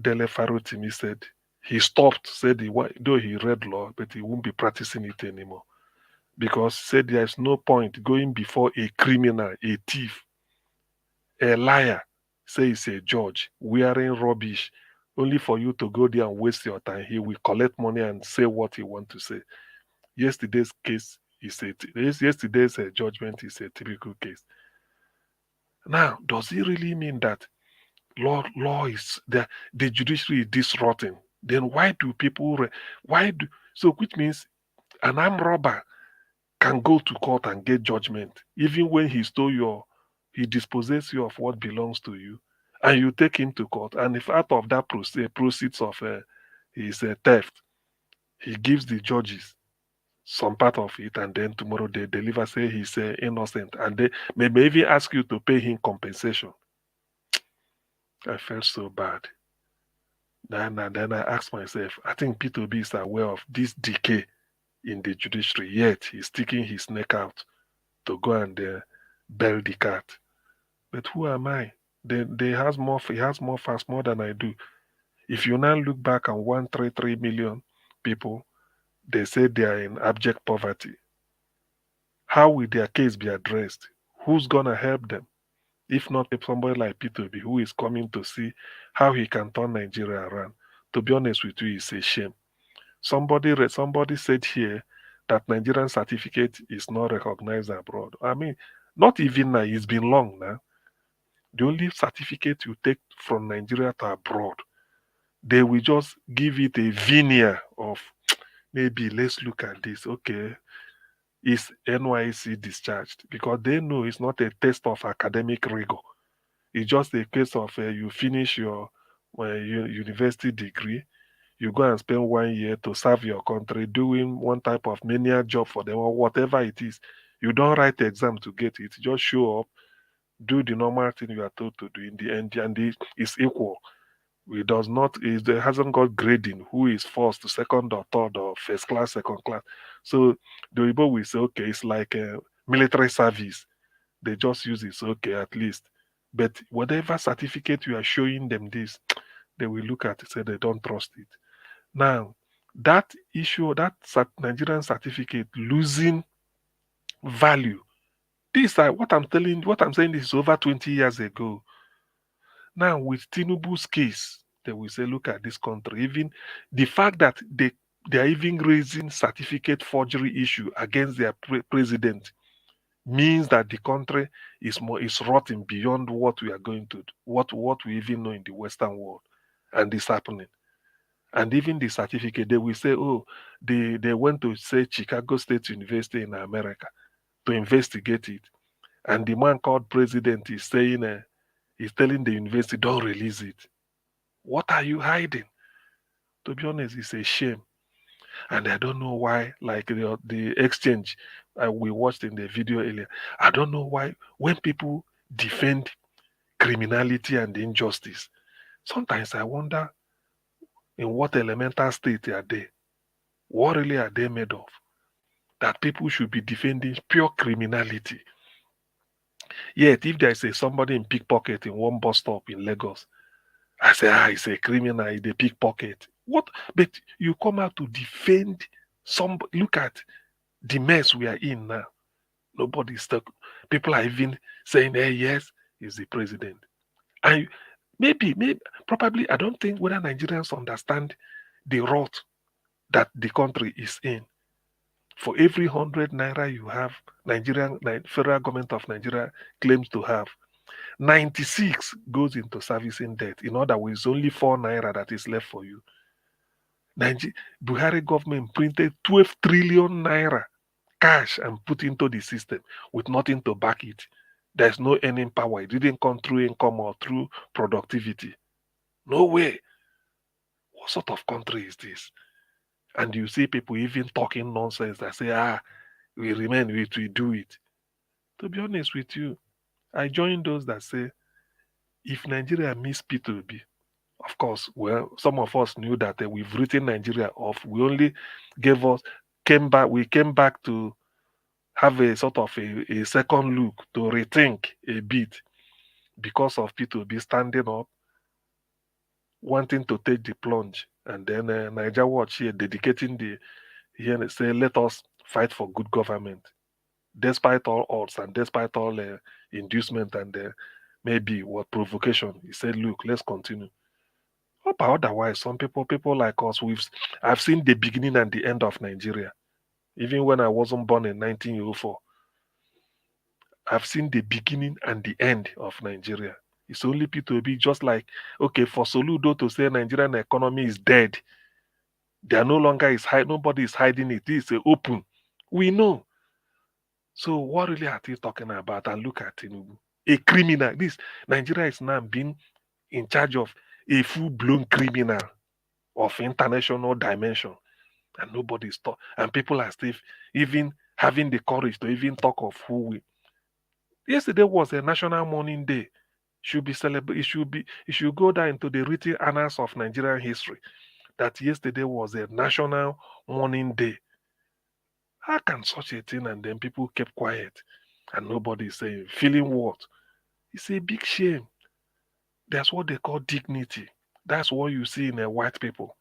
Dele Farotimi said he stopped, though he read law, but he won't be practicing it anymore. Because said there's no point going before a criminal, a thief, a liar, say he's a judge, wearing rubbish, only for you to go there and waste your time. He will collect money and say what he wants to say. Yesterday's case yesterday's judgment is a typical case. Now, does it really mean that law is the judiciary is this rotten? Then why do people so which means an armed robber can go to court and get judgment even when he dispossesses you of what belongs to you, and you take him to court, and if out of that proceeds of his theft, he gives the judges some part of it, and then tomorrow they deliver, say he's innocent, and they maybe even ask you to pay him compensation. I felt so bad. Then I asked myself, I think P2B is aware of this decay in the judiciary, yet he's sticking his neck out to go and bail the cat. But who am I? He has more fast more than I do. If you now look back at 133 million people, they say they are in abject poverty. How will their case be addressed? Who's gonna help them? If not somebody like P2B, who is coming to see how he can turn Nigeria around. To be honest with you, it's a shame. Somebody said here that Nigerian certificate is not recognized abroad. I mean, not even now, it's been long now. The only certificate you take from Nigeria to abroad, they will just give it a veneer of maybe let's look at this. Okay, is NYC discharged? Because they know it's not a test of academic rigor. It's just a case of you finish your university degree, you go and spend 1 year to serve your country doing one type of menial job for them or whatever it is. You don't write the exam to get it. Just show up, do the normal thing you are told to do in the end, and it's equal. It hasn't got grading, who is first, second, or third, or first class, second class. So the Igbo will say, okay, it's like a military service. They just use it, so okay, at least. But whatever certificate you are showing them this, they will look at it, say they don't trust it. Now, that issue, that Nigerian certificate losing value, what I'm saying, this is over 20 years ago. Now, with Tinubu's case, they will say, look at this country. Even the fact that they are even raising certificate forgery issue against their president means that the country is rotting beyond what we are going to, what we even know in the Western world, and it's happening. And even the certificate, they will say, oh, they went to say Chicago State University in America to investigate it, and the man called president is saying, he's telling the university, don't release it. What are you hiding? To be honest, it's a shame. And I don't know why, like the exchange we watched in the video earlier, I don't know why when people defend criminality and injustice, sometimes I wonder in what elemental state are they? What really are they made of? That people should be defending pure criminality. Yet, if there is somebody in pickpocket in one bus stop in Lagos, I say, he's a criminal, he's a pickpocket. What? But you come out to defend some. Look at the mess we are in now. Nobody's stuck. People are even saying, hey, yes, he's the president. And maybe, probably, I don't think whether Nigerians understand the rot that the country is in. For every 100 naira you have, federal government of Nigeria claims to have, 96 goes into servicing debt. In other words, only 4 naira that is left for you. Buhari government printed 12 trillion naira cash and put into the system with nothing to back it. There's no earning power. It didn't come through income or through productivity. No way. What sort of country is this? And you see people even talking nonsense that say, we remain, we do it. To be honest with you, I join those that say, if Nigeria miss P2B, of course, well, some of us knew that we've written Nigeria off. We came back to have a sort of a second look, to rethink a bit because of P2B standing up, wanting to take the plunge. And then Niger Watch here dedicating here say, let us fight for good government. Despite all odds and despite all inducement and maybe what provocation, he said, look, let's continue. But otherwise, some people like us, I've seen the beginning and the end of Nigeria. Even when I wasn't born in 1904, I've seen the beginning and the end of Nigeria. It's only P2B, just like, okay, for Soludo to say Nigerian economy is dead, they are no longer nobody is hiding it. It's open. We know. So what really are they talking about? And look at Tinubu, a criminal. This Nigeria is now being in charge of a full-blown criminal of international dimension, and nobody's talk. And people are still even having the courage to even talk of who we. Yesterday was a national mourning day. Should be celebrated. It should go down into the written annals of Nigerian history that yesterday was a national mourning day. How can such a thing and then people kept quiet and nobody is saying, feeling what? It's a big shame. That's what they call dignity. That's what you see in white people.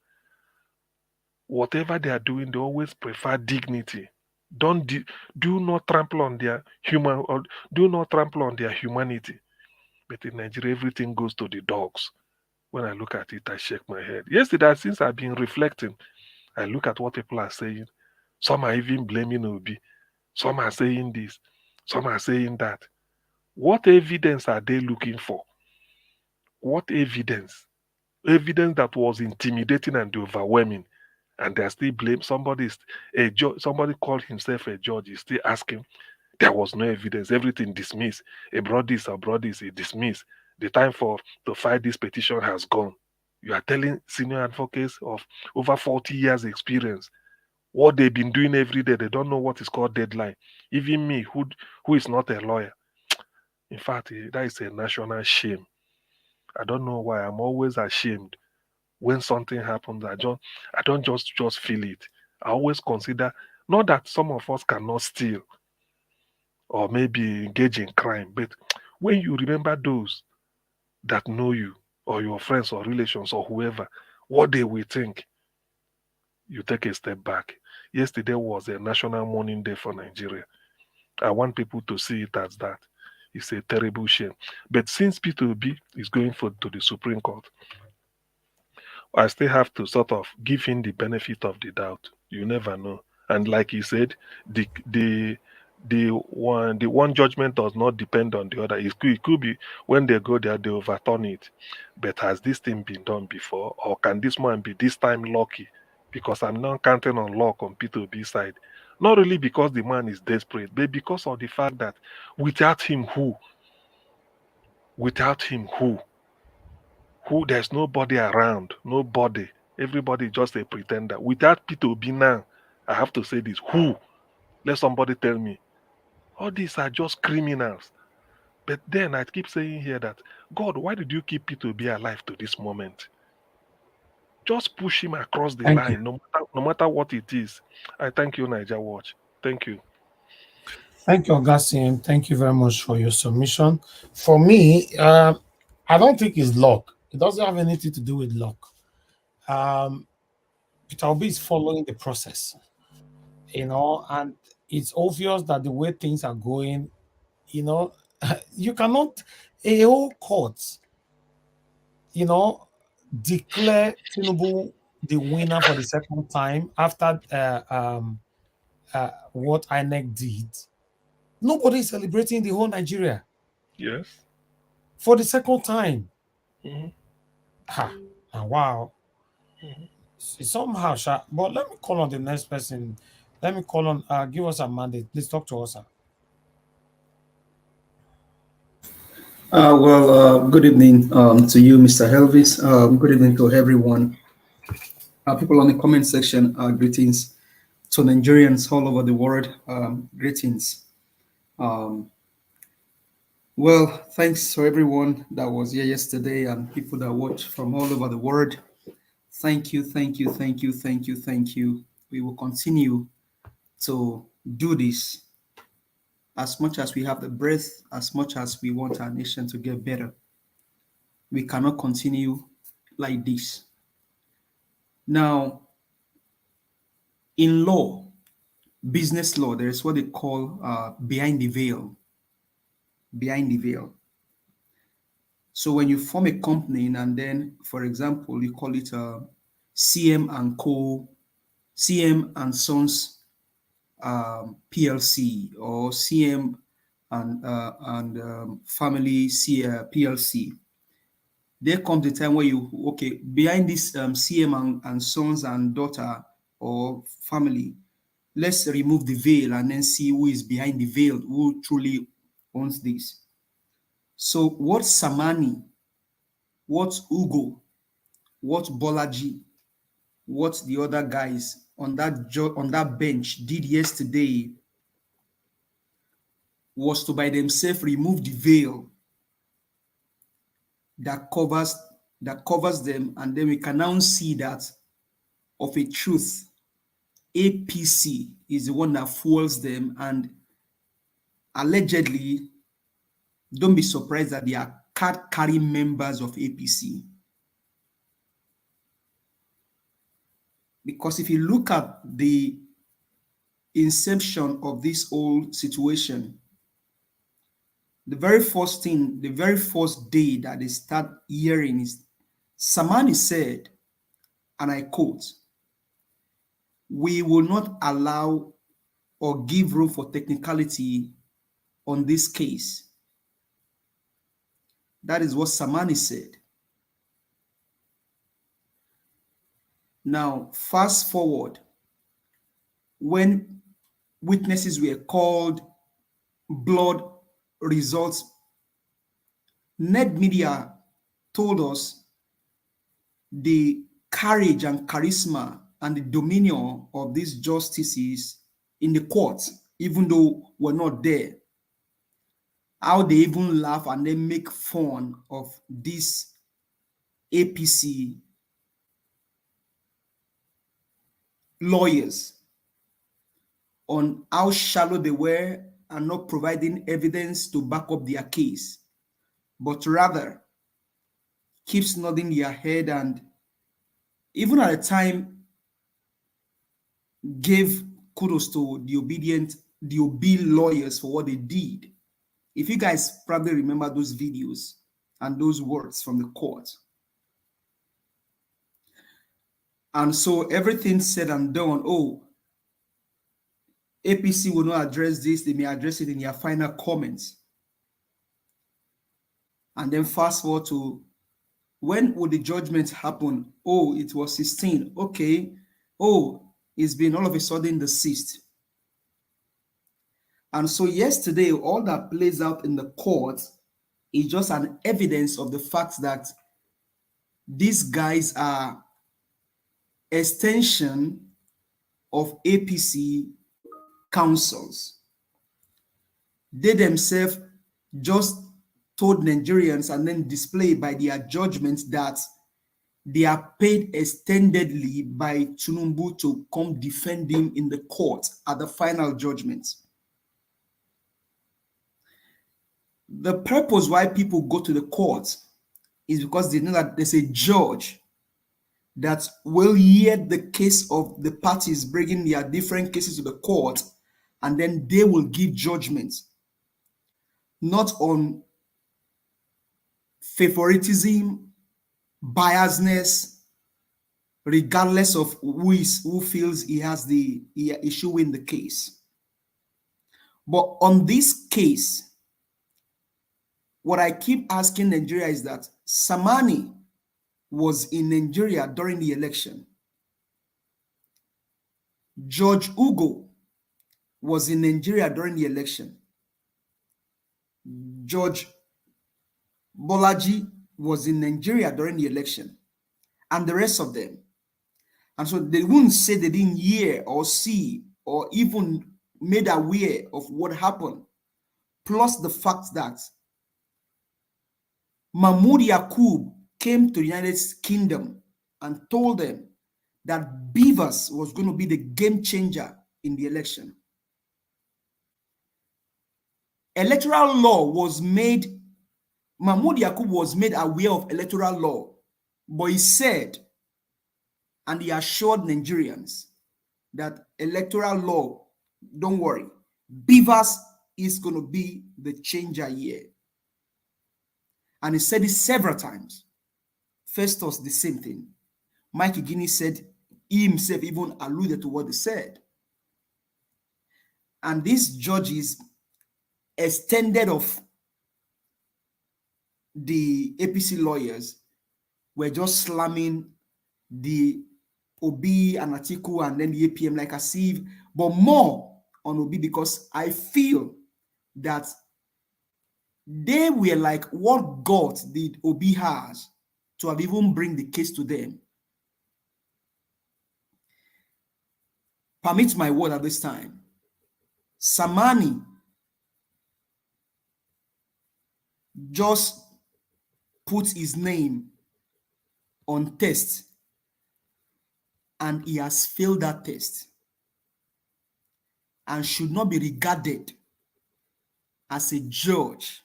Whatever they are doing, they always prefer dignity. Do not trample on their do not trample on their humanity. But in Nigeria, everything goes to the dogs. When I look at it, I shake my head. Yesterday, since I've been reflecting, I look at what people are saying. Some are even blaming Obi. Some are saying this. Some are saying that. What evidence are they looking for? What evidence? Evidence that was intimidating and overwhelming. And they are still blame somebody called himself a judge, is still asking. There was no evidence, everything dismissed. He brought this, he dismissed. The time to fight this petition has gone. You are telling senior advocates of over 40 years experience what they've been doing every day. They don't know what is called deadline. Even me, who is not a lawyer. In fact, that is a national shame. I don't know why. I'm always ashamed when something happens. I don't just feel it. I always consider, not that some of us cannot steal or maybe engage in crime, but when you remember those that know you or your friends or relations or whoever, what they will think, you take a step back. Yesterday was a national mourning day for Nigeria. I want people to see it as that. It's a terrible shame. But since P2B is going to the Supreme Court, I still have to sort of give him the benefit of the doubt. You never know. And like he said, the one judgment does not depend on the other. It could be when they go there, they overturn it. But has this thing been done before? Or can this man be this time lucky? Because I'm not counting on luck on P2B side. Not really because the man is desperate, but because of the fact that without him, who? Without him, who? There's nobody around. Nobody. Everybody just a pretender. Without P2B now, I have to say this. Who? Let somebody tell me. All these are just criminals. But then I keep saying here that, God, why did you keep P2B alive to this moment? Just push him across the Thank you. line, no matter what it is. I thank you, Niger Watch. Thank you. Thank you, Augustine. Thank you very much for your submission. For me, I don't think it's luck. It doesn't have anything to do with luck. Peter Obi is following the process, and it's obvious that the way things are going, you cannot, a whole court, declare Tinubu the winner for the second time after what INEC did. Nobody is celebrating the whole Nigeria. Yes. For the second time. Mm-hmm. Wow. Mm-hmm. Somehow, but let me call on the next person. Let me call on, give us a mandate. Please talk to us, sir. Good evening to you, Mr. Elvis. Good evening to everyone. People on the comment section, greetings. To Nigerians all over the world, greetings. Thanks for everyone that was here yesterday and people that watched from all over the world. Thank you, thank you, thank you, thank you, thank you. We will continue to do this as much as we have the breath, as much as we want our nation to get better. We cannot continue like this. Now, in law, business law, there is what they call behind the veil. Behind the veil. So when you form a company and then, for example, you call it CM and Co, CM and Sons PLC or CM and Family PLC. There comes the time where behind this CM and Sons and daughter or family, let's remove the veil and then see who is behind the veil, who truly owns this. So what Samani, what Ugo, what Bolaji, what the other guys on that bench did yesterday was to by themselves remove the veil that covers them, and then we can now see that of a truth, APC is the one that fuels them, and allegedly, don't be surprised that they are card-carrying members of APC. Because if you look at the inception of this whole situation, the very first day that they start hearing is Samani said, and I quote, "We will not allow or give room for technicality on this case." That is what Samani said. Now, fast forward, when witnesses were called, blood results, Net Media told us the courage and charisma and the dominion of these justices in the court, even though we're not there. How they even laugh and then make fun of this APC lawyers on how shallow they were and not providing evidence to back up their case, but rather keeps nodding their head and even at the time gave kudos to the OB lawyers for what they did. If you guys probably remember those videos and those words from the court. And so everything said and done, APC will not address this, they may address it in their final comments. And then fast forward to when would the judgment happen? It was 16. Okay. It's been all of a sudden deceased. And so yesterday, all that plays out in the court is just an evidence of the fact that these guys are extension of APC councils. They themselves just told Nigerians and then displayed by their judgments that they are paid extendedly by Tinubu to come defend him in the court at the final judgment. The purpose why people go to the court is because they know that there's a judge that will hear the case of the parties bringing their different cases to the court, and then they will give judgment, not on favoritism, biasness, regardless of who feels he has the issue in the case. But on this case, what I keep asking Nigeria is that Samani was in Nigeria during the election. George Ugo was in Nigeria during the election. George Bolaji was in Nigeria during the election, and the rest of them. And so they wouldn't say they didn't hear or see or even made aware of what happened. Plus the fact that Mahmoud Yakub came to the United Kingdom and told them that Beavers was going to be the game changer in the election. Electoral law was made, Mahmoud Yakub was made aware of electoral law, but he said, and he assured Nigerians that electoral law, don't worry, Beavers is going to be the changer here. And he said it several times. Festus, the same thing. Mike Guinea said, he himself even alluded to what they said. And these judges extended of the APC lawyers were just slamming the Obi and Atiku and then the APM like as if, but more on Obi, because I feel that they were like, what God did Obi has to have even bring the case to them? Permit my word at this time. Samani just put his name on test and he has failed that test and should not be regarded as a judge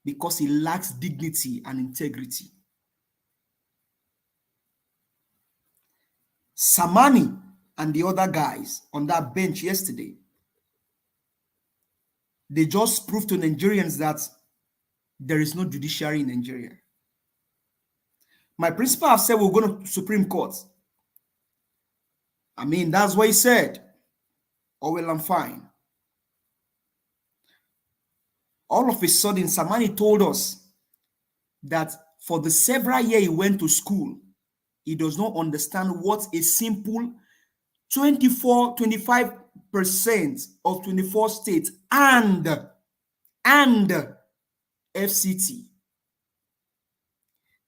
because he lacks dignity and integrity. Samani and the other guys on that bench yesterday, they just proved to Nigerians that there is no judiciary in Nigeria. My principal have said we're going to Supreme Court. I mean, that's what he said. Oh, well, I'm fine. All of a sudden, Samani told us that for the several years he went to school, he does not understand what a simple 25% of 24 states and FCT.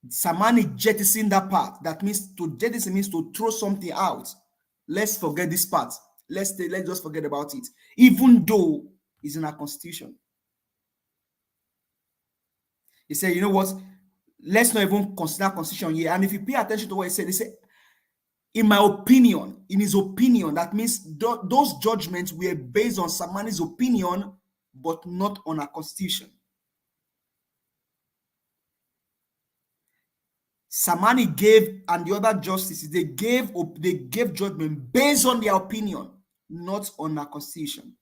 Samani jettisoned that part. That means to jettison means to throw something out. Let's forget this part. Let's just forget about it. Even though it's in our constitution. He said, you know what? Let's not even consider constitution here. And if you pay attention to what he said, in my opinion, in his opinion, that means those judgments were based on Samani's opinion, but not on our constitution. Samani gave, and the other justices, they gave judgment based on their opinion, not on our constitution.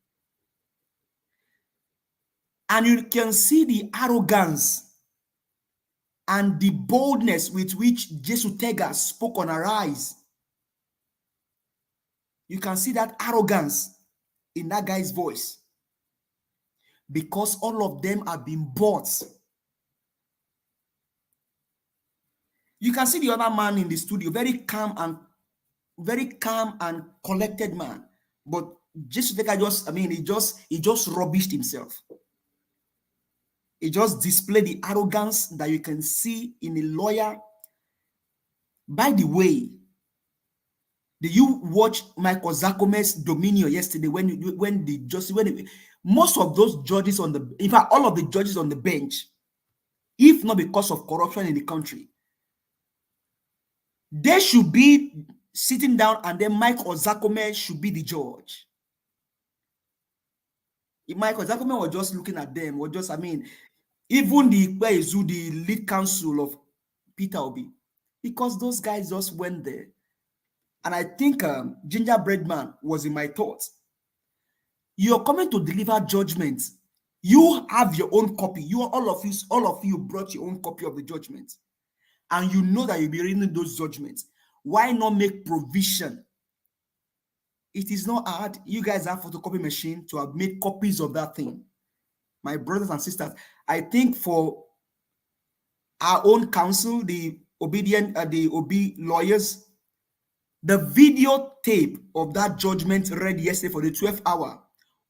And you can see the arrogance and the boldness with which Jesu Tega spoke on Arise. You can see that arrogance in that guy's voice. Because all of them have been bought. You can see the other man in the studio, very calm and collected man. But Jesu Tega he just rubbished himself. He just displayed the arrogance that you can see in a lawyer. By the way, Did you watch Michael Zakome's Dominion yesterday most of those judges in fact, all of the judges on the bench, if not because of corruption in the country, they should be sitting down and then Michael Zakome should be the judge. If Michael Zakome was just looking at them, even the lead counsel of Peter Obi, because those guys just went there. And I think Gingerbread Man was in my thoughts. You're coming to deliver judgment. You have your own copy. All of you brought your own copy of the judgment. And you know that you'll be reading those judgments. Why not make provision? It is not hard. You guys have photocopy machine to have made copies of that thing. My brothers and sisters, I think for our own counsel, the Obi lawyers, the video tape of that judgment read yesterday for the 12th hour,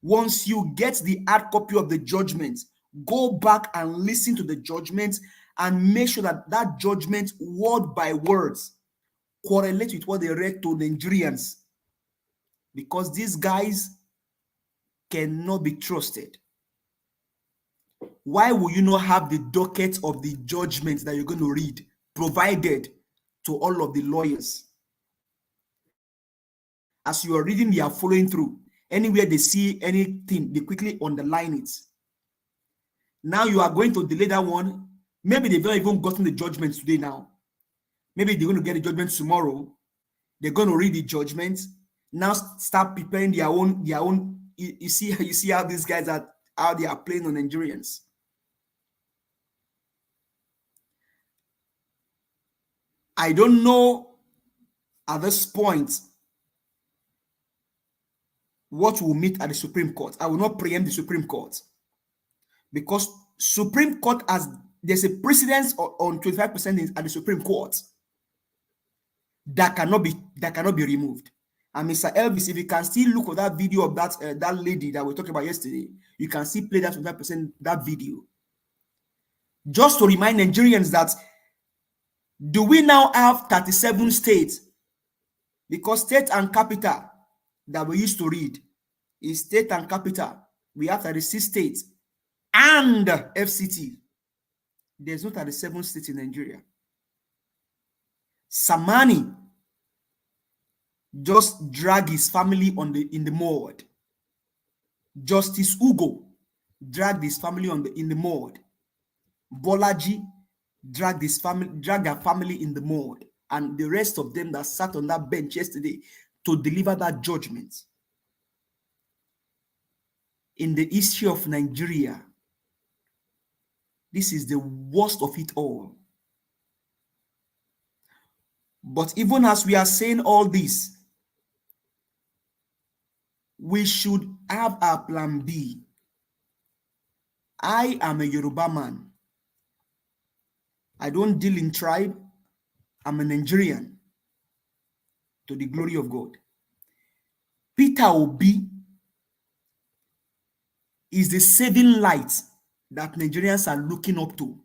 once you get the hard copy of the judgment, go back and listen to the judgment and make sure that that judgment, word by words, correlate with what they read to Nigerians. Because these guys cannot be trusted. Why will you not have the docket of the judgment that you're going to read provided to all of the lawyers? As you are reading, they are following through. Anywhere they see anything, they quickly underline it. Now you are going to delay that one. Maybe they've not even gotten the judgment today now. Maybe they're going to get the judgment tomorrow. They're going to read the judgment. Now start preparing their own. You see how these guys are, how they are playing on Nigerians. I don't know at this point what will meet at the Supreme Court. I will not preempt the Supreme Court because Supreme Court there's a precedence on 25% at the Supreme Court that cannot be removed. And Mr. Elvis, if you can still look at that video of that lady that we talked about yesterday, you can still play that 25% that video. Just to remind Nigerians that do we now have 37 states? Because state and capital that we used to read is state and capital. We have 36 states and FCT. There's no 37 states in Nigeria. Samani just drag his family in the mud. Justice Ugo dragged his family in the mud. Bolaji dragged their family in the mud. And the rest of them that sat on that bench yesterday to deliver that judgment. In the history of Nigeria, this is the worst of it all. But even as we are saying all this, we should have a plan B. I am a Yoruba man. I don't deal in tribe. I'm a Nigerian. To the glory of God. Peter Obi is the saving light that Nigerians are looking up to.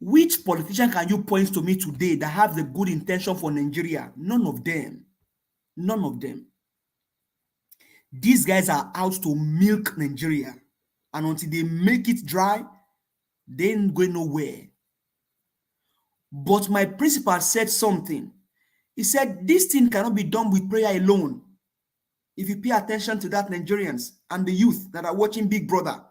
Which politician can you point to me today that have the good intention for Nigeria? None of them. None of them. These guys are out to milk Nigeria. And until they make it dry, they ain't going nowhere. But my principal said something. He said, this thing cannot be done with prayer alone. If you pay attention to that, Nigerians and the youth that are watching Big Brother,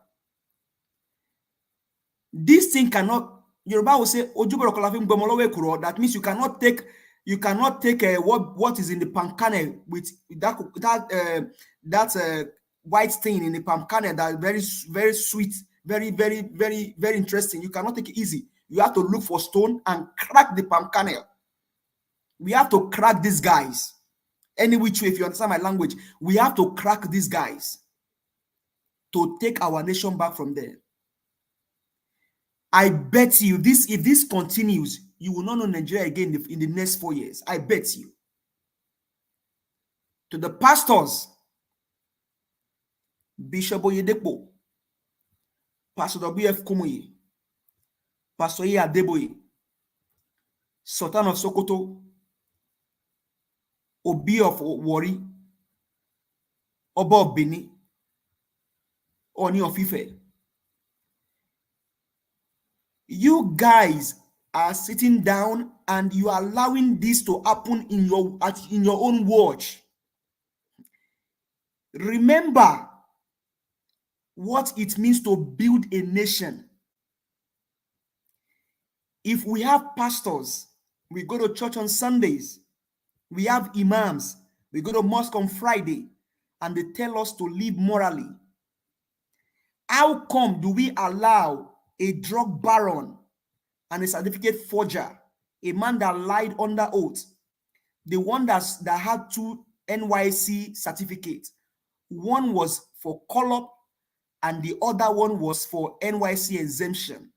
this thing cannot, Yoruba will say, that means you cannot take what is in the palm kernel with that white stain in the palm kernel that very, very sweet, very, very, very, very interesting. You cannot take it easy. You have to look for stone and crack the palm kernel. We have to crack these guys. Any which way, if you understand my language, we have to crack these guys to take our nation back from there. I bet you if this continues, you will not know Nigeria again in the next 4 years. I bet you. To the pastors, Bishop Oyedepo, Pastor W.F. Kumuyi, Pastor E. Adeboye, Sultan of Sokoto, Obi of Wari, Oba of Bini, Oni of Ife. You guys are sitting down and you are allowing this to happen in your own watch. Remember what it means to build a nation. If we have pastors, we go to church on Sundays, we have imams, we go to mosque on Friday, and they tell us to live morally. How come do we allow a drug baron and a certificate forger, a man that lied under oath, the one that had 2 NYC certificates, one was for call-up and the other one was for NYC exemption.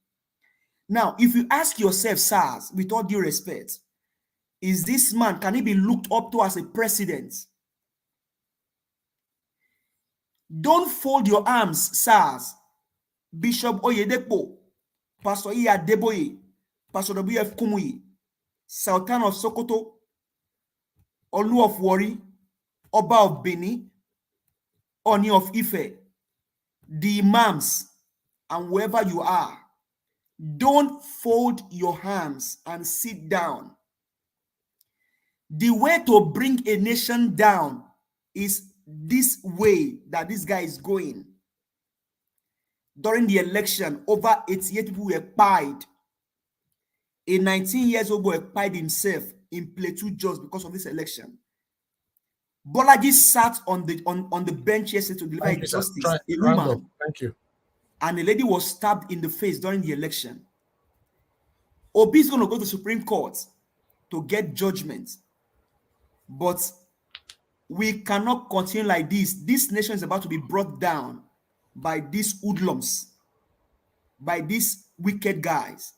Now, if you ask yourself, SARS, with all due respect, is this man, can he be looked up to as a president? Don't fold your arms, SARS. Bishop Oyedepo, Pastor Iya Deboye, Pastor W.F. Kumuyi, Sultan of Sokoto, Olu of Wari, Oba of Beni, Oni of Ife, the imams, and wherever you are, don't fold your hands and sit down. The way to bring a nation down is this way that this guy is going. During the election, over 88 people were pied. A 19-year-old boy pied himself in Plateau just because of this election. Bolaji sat on the bench yesterday to deliver justice. A woman. Thank you. And a lady was stabbed in the face during the election. Obi is going to go to the Supreme Court to get judgment. But we cannot continue like this. This nation is about to be brought down by these hoodlums, by these wicked guys.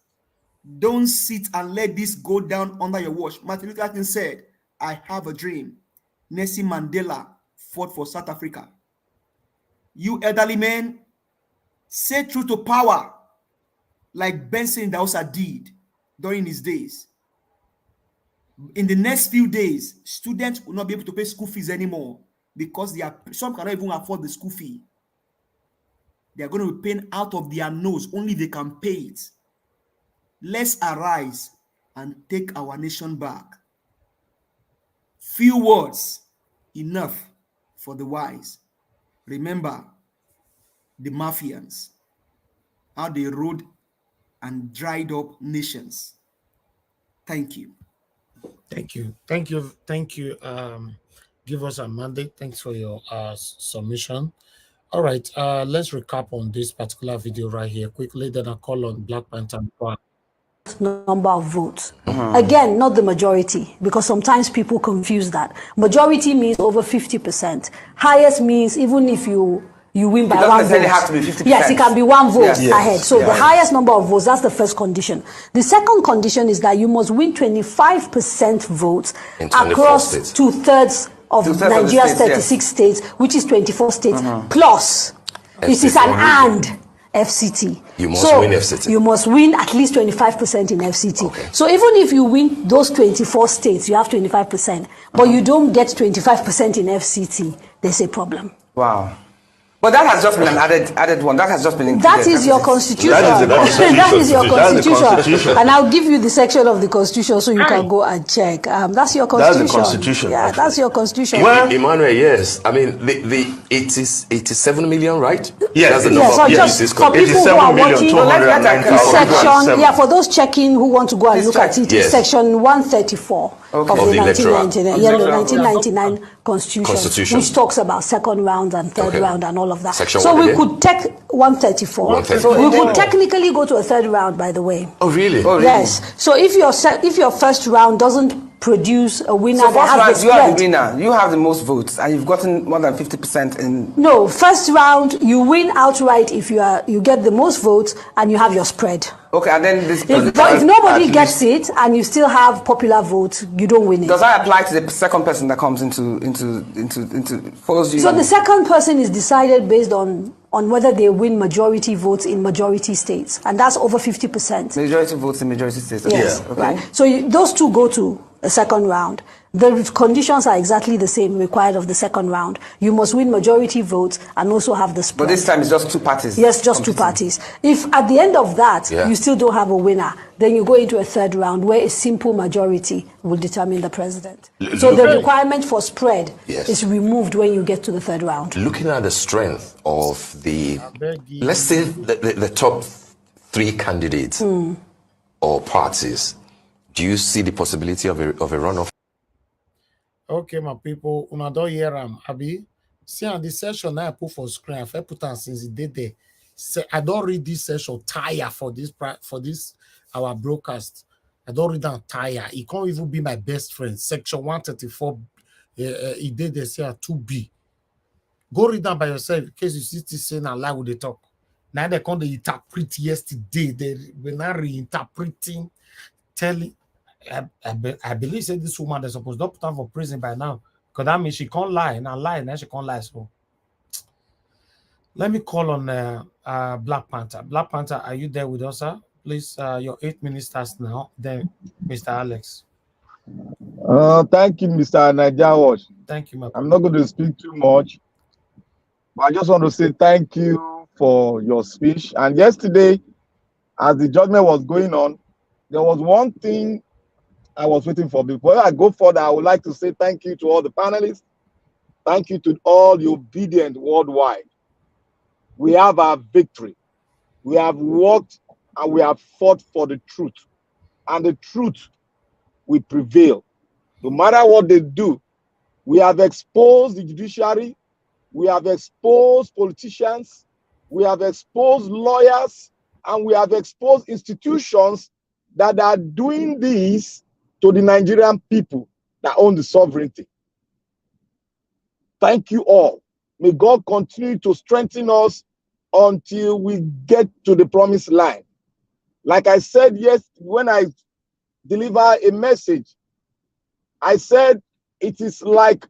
Don't sit and let this go down under your watch. Martin Luther King said, I have a dream. Nelson Mandela fought for South Africa. You elderly men, say true to power like Benson Idahosa did during his days. In the next few days, students will not be able to pay school fees anymore because some cannot even afford the school fee. They are going to be paying out of their nose, only they can pay it. Let's arise and take our nation back. Few words, enough for the wise. Remember the Mafians, how they ruled and dried up nations. Thank you. Thank you. Thank you. Thank you. Give us a mandate. Thanks for your submission. All right. Let's recap on this particular video right here quickly. Then I'll call on Black Panther. Number of votes. Again, not the majority, because sometimes people confuse that. Majority means over 50%. Highest means even if you win by 1 vote. It doesn't necessarily have to be 50%. Yes, it can be 1 vote ahead. So the highest number of votes, that's the first condition. The second condition is that you must win 25% votes across 2/3 of Nigeria's 36 states, which is 24 states, plus it is an and FCT. You must win FCT. You must win at least 25% in FCT. Okay. So even if you win those 24 states, you have 25%, but you don't get 25% in FCT, there's a problem. Wow. But that has just been an added one. That has just been included. That is your constitution. That is the constitution. That is your constitution. And I'll give you the section of the constitution so you can go and check. That's your constitution. That's the constitution. Yeah, that's your constitution. Well, Emmanuel, yes. I mean, it is 87 million, right? Yes. That's the number. So just for people who are watching, section, for those checking who want to go and look at it, section 134 of the 1999 constitution, which talks about second round and third round and all of that. So we could take 134. We could technically go to a third round, by the way. Oh, really? Yes. So if your first round doesn't produce a winner, so that has you are the winner. You have the most votes, and you've gotten more than 50% in. No, first round you win outright if you get the most votes and you have your spread. Okay, and then this. If nobody gets it and you still have popular votes, you don't win it. Does that apply to the second person that comes into follows you? So the second person is decided based on whether they win majority votes in majority states, and that's over 50%. Majority votes in majority states. Yes, okay. Right. So those two go to a second round. The conditions are exactly the same required of the second round. You must win majority votes and also have the spread. But this time it's just two parties. Yes, just two parties. If at the end of that, Yeah. you still don't have a winner, then you go into a third round where a simple majority will determine the president. So the requirement for spread is removed when you get to the third round. Looking at the strength of the, let's say the top three candidates or parties, do you see the possibility of a runoff? Okay, my people, una don hear am, abi? See, on the session I put for screen, I put on since the day there. Say, I don't read this session tire for this our broadcast. I don't read that tire. It can't even be my best friend. Section 134, he did they say 2B. Go read that by yourself in case you see this saying and lie with the talk. Now they come to interpret yesterday. They were not reinterpreting, telling. I believe say this woman they're supposed to put her for prison by now, because that means she can't lie, and now she can't lie. So let me call on Black Panther. Black Panther, are you there with us, sir? Please, your 8 minutes starts now. Then Mr. Alex. Thank you, Mr. Najawash. Thank you, my I'm not going to speak too much, but I just want to say thank you for your speech. And yesterday, as the judgment was going on, there was one thing I was waiting for. Before I go further, I would like to say thank you to all the panelists. Thank you to all the obedient worldwide. We have our victory. We have worked and we have fought for the truth. And the truth will prevail. No matter what they do, we have exposed the judiciary. We have exposed politicians. We have exposed lawyers. And we have exposed institutions that are doing this to the Nigerian people that own the sovereignty. Thank you all. May God continue to strengthen us until we get to the promised land. Like I said, yes, when I deliver a message, I said it is like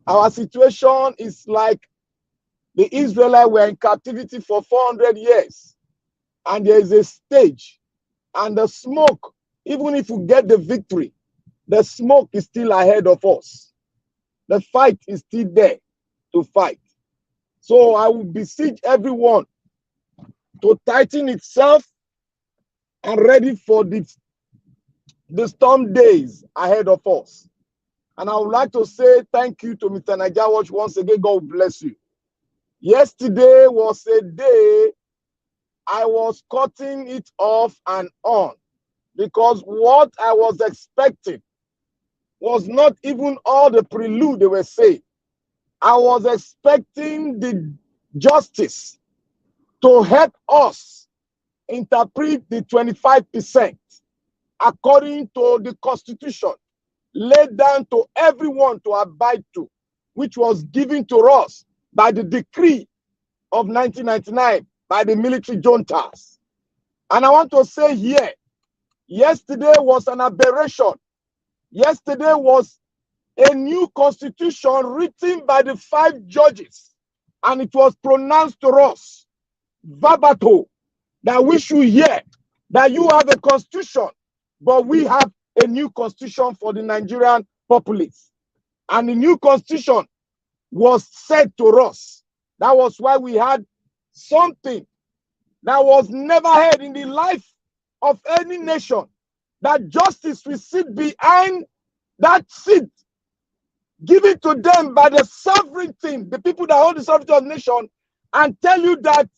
our situation is like the Israelites were in captivity for 400 years. And there is a stage and the smoke, even if we get the victory, the smoke is still ahead of us. The fight is still there to fight. So I will beseech everyone to tighten itself and ready for the storm days ahead of us. And I would like to say thank you to Mr. Najawash once again. God bless you. Yesterday was a day I was cutting it off and on because what I was expecting was not even all the prelude they were saying. I was expecting the justice to help us interpret the 25% according to the Constitution laid down to everyone to abide to, which was given to us by the decree of 1999 by the military juntas. And I want to say here, yesterday was an aberration. Yesterday was a new constitution written by the 5 judges, and it was pronounced to us, verbatim, that we should hear that you have a constitution, but we have a new constitution for the Nigerian populace. And the new constitution was said to us. That was why we had something that was never heard in the life of any nation, that justice will sit behind that seat given to them by the sovereignty, the people that hold the sovereignty of the nation, and tell you that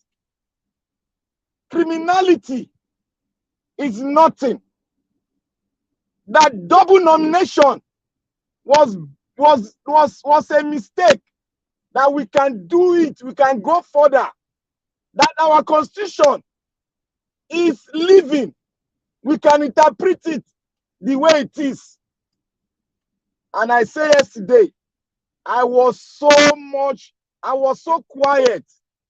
criminality is nothing. That double nomination was a mistake. That we can do it, we can go further. That our constitution is living. We can interpret it the way it is. And I say yesterday, I was so quiet,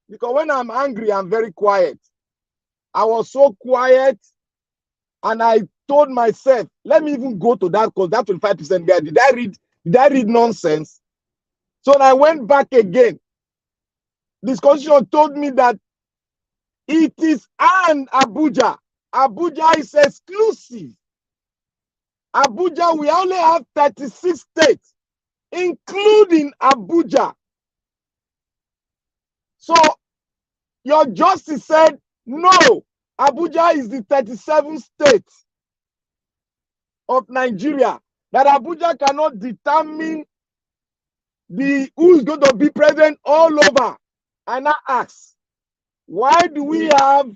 because when I'm angry, I'm very quiet. I was so quiet, and I told myself, let me even go to that, because that 25% guy, did I read nonsense? So I went back again. This constitution told me that it is an Abuja. Abuja is exclusive. Abuja, we only have 36 states, including Abuja. So your justice said, no, Abuja is the 37th state of Nigeria, that Abuja cannot determine who is going to be president all over. And I ask, why do we have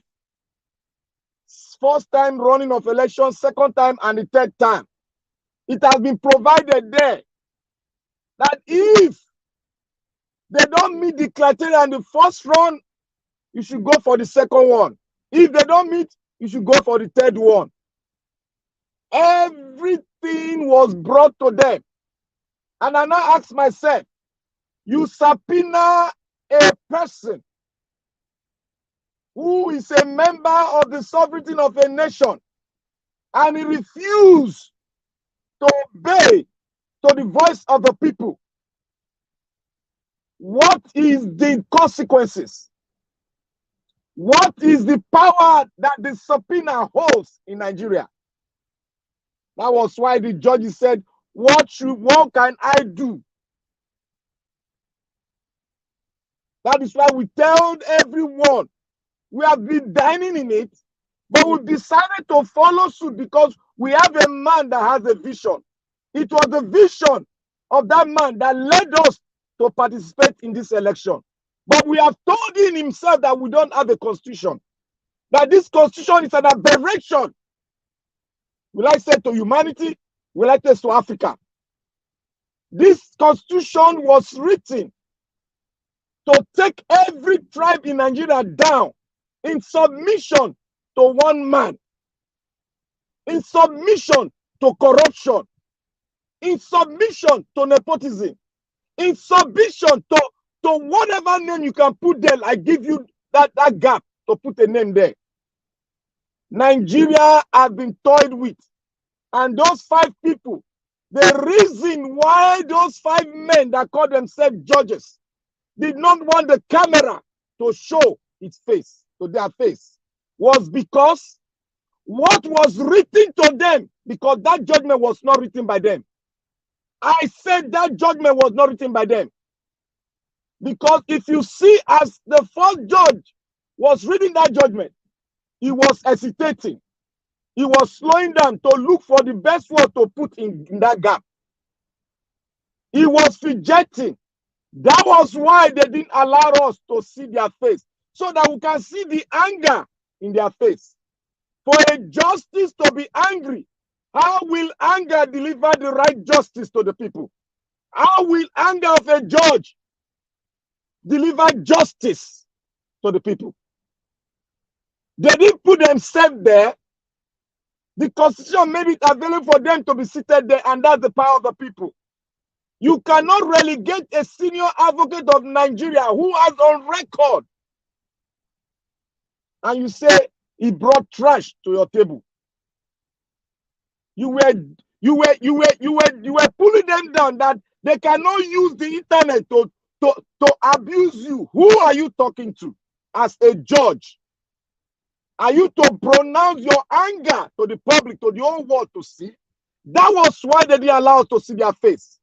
first time running of elections, second time, and the third time? It has been provided there that if they don't meet the criteria in the first run, you should go for the second one. If they don't meet, you should go for the third one. Everything was brought to them. And I now ask myself, you subpoena a person who is a member of the sovereignty of a nation, and he refused to obey to the voice of the people. What is the consequences? What is the power that the subpoena holds in Nigeria? That was why the judges said, what can I do? That is why we tell everyone, we have been dining in it, but we decided to follow suit because we have a man that has a vision. It was the vision of that man that led us to participate in this election. But we have told him himself that we don't have a constitution, that this constitution is an aberration. Will I say to humanity? Will I say to Africa? This constitution was written to take every tribe in Nigeria down in submission to one man, in submission to corruption, in submission to nepotism, in submission to whatever name you can put there. I give you that gap to put a name there. Nigeria has been toyed with. And those 5 people, the reason why those 5 men that call themselves judges did not want the camera to show its face, to their face, was because what was written to them, because that judgment was not written by them. I said that judgment was not written by them. Because if you see, as the first judge was reading that judgment, he was hesitating. He was slowing down to look for the best word to put in that gap. He was fidgeting. That was why they didn't allow us to see their face, so that we can see the anger in their face. For a justice to be angry, how will anger deliver the right justice to the people? How will anger of a judge deliver justice to the people? They didn't put themselves there. The constitution made it available for them to be seated there, and that's the power of the people. You cannot relegate a senior advocate of Nigeria who has on record, and you say he brought trash to your table. You were pulling them down that they cannot use the internet to abuse you. Who are you talking to as a judge? Are you to pronounce your anger to the public, to the whole world to see? That was why they didn't allow us to see their face.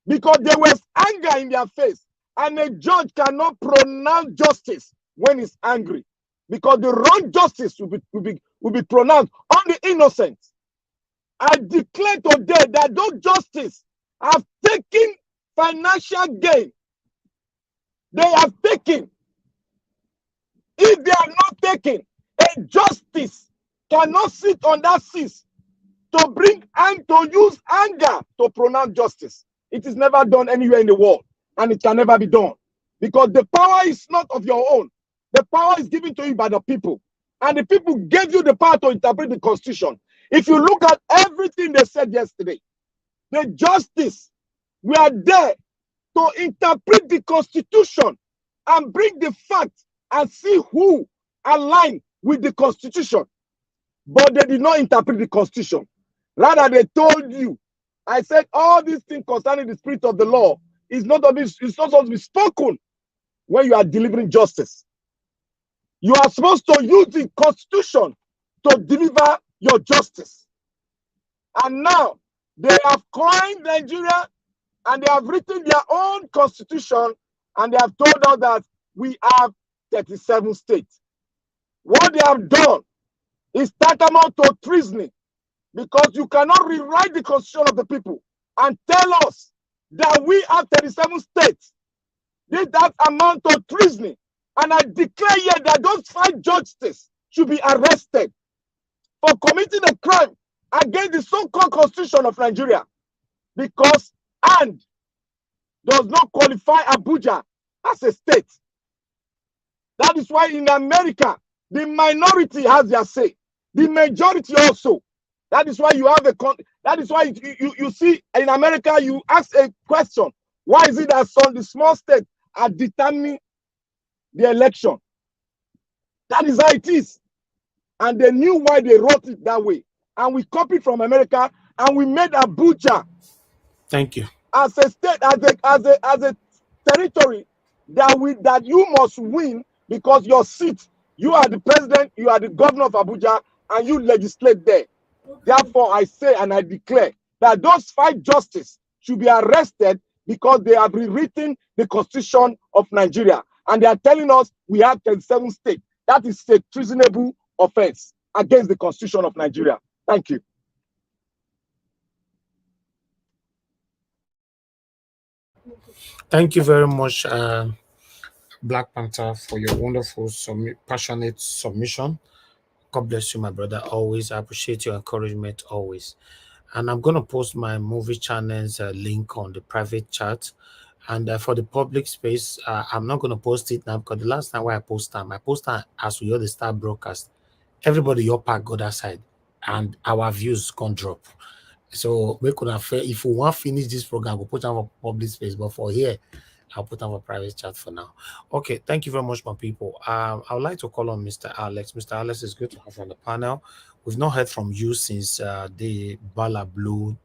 Because there was anger in their face. And a judge cannot pronounce justice when he's angry. Because the wrong justice will be pronounced on the innocent. I declare today that those justices have taken financial gain. They have taken. If they are not taken, a justice cannot sit on that seat to bring and to use anger to pronounce justice. It is never done anywhere in the world, and it can never be done, because the power is not of your own. The power is given to you by the people, and the people gave you the power to interpret the constitution. If you look at everything they said yesterday, the justice, we are there to interpret the constitution and bring the facts and see who align with the constitution. But they did not interpret the constitution. Rather, they told you, I said, all these things concerning the spirit of the law is not supposed to be spoken when you are delivering justice. You are supposed to use the constitution to deliver your justice. And now they have coined Nigeria and they have written their own constitution and they have told us that we have 37 states. What they have done is tantamount to treason, because you cannot rewrite the constitution of the people and tell us that we have 37 states. That amount to treason. And I declare here that those 5 judges should be arrested for committing a crime against the so-called constitution of Nigeria, because and does not qualify Abuja as a state. That is why in America, the minority has their say. The majority also. That is why you have that is why you see in America, you ask a question. Why is it that some the small states are determining the election? That is how it is. And they knew why they wrote it that way. And we copied from America and we made Abuja. Thank you. As a state, as a territory that you must win, because your seat, you are the president, you are the governor of Abuja, and you legislate there. Therefore, I say and I declare that those 5 justices should be arrested because they have rewritten the constitution of Nigeria. And they are telling us we have 37 states. That is a treasonable offense against the constitution of Nigeria. Thank you. Thank you very much, Black Panther, for your wonderful, passionate submission. God bless you, my brother. Always, I appreciate your encouragement, always. And I'm going to post my movie channel's link on the private chat. And for the public space, I'm not going to post it now, because the last time I post time as we all the start broadcast, everybody your part got aside, and our views can drop. So we could have, if we want to finish this program, we'll put on a public space. But for here, I'll put on a private chat for now. Okay, thank you very much, my people. I would like to call on Mr. Alex. Mr. Alex, is good to have you on the panel. We've not heard from you since the Bala Blue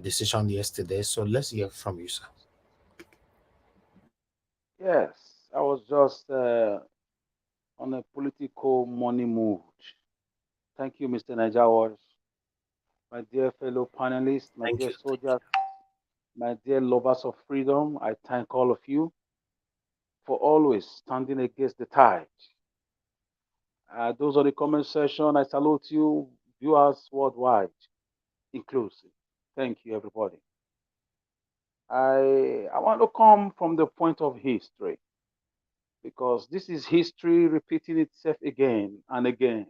decision yesterday. So let's hear from you, sir. Yes, I was just on a political money mood. Thank you, Mr. Najawas, my dear fellow panelists, my dear soldiers, my dear lovers of freedom. I thank all of you for always standing against the tide. Those are the comment section. I salute you, viewers worldwide, inclusive. Thank you, everybody. I want to come from the point of history, because this is history repeating itself again and again.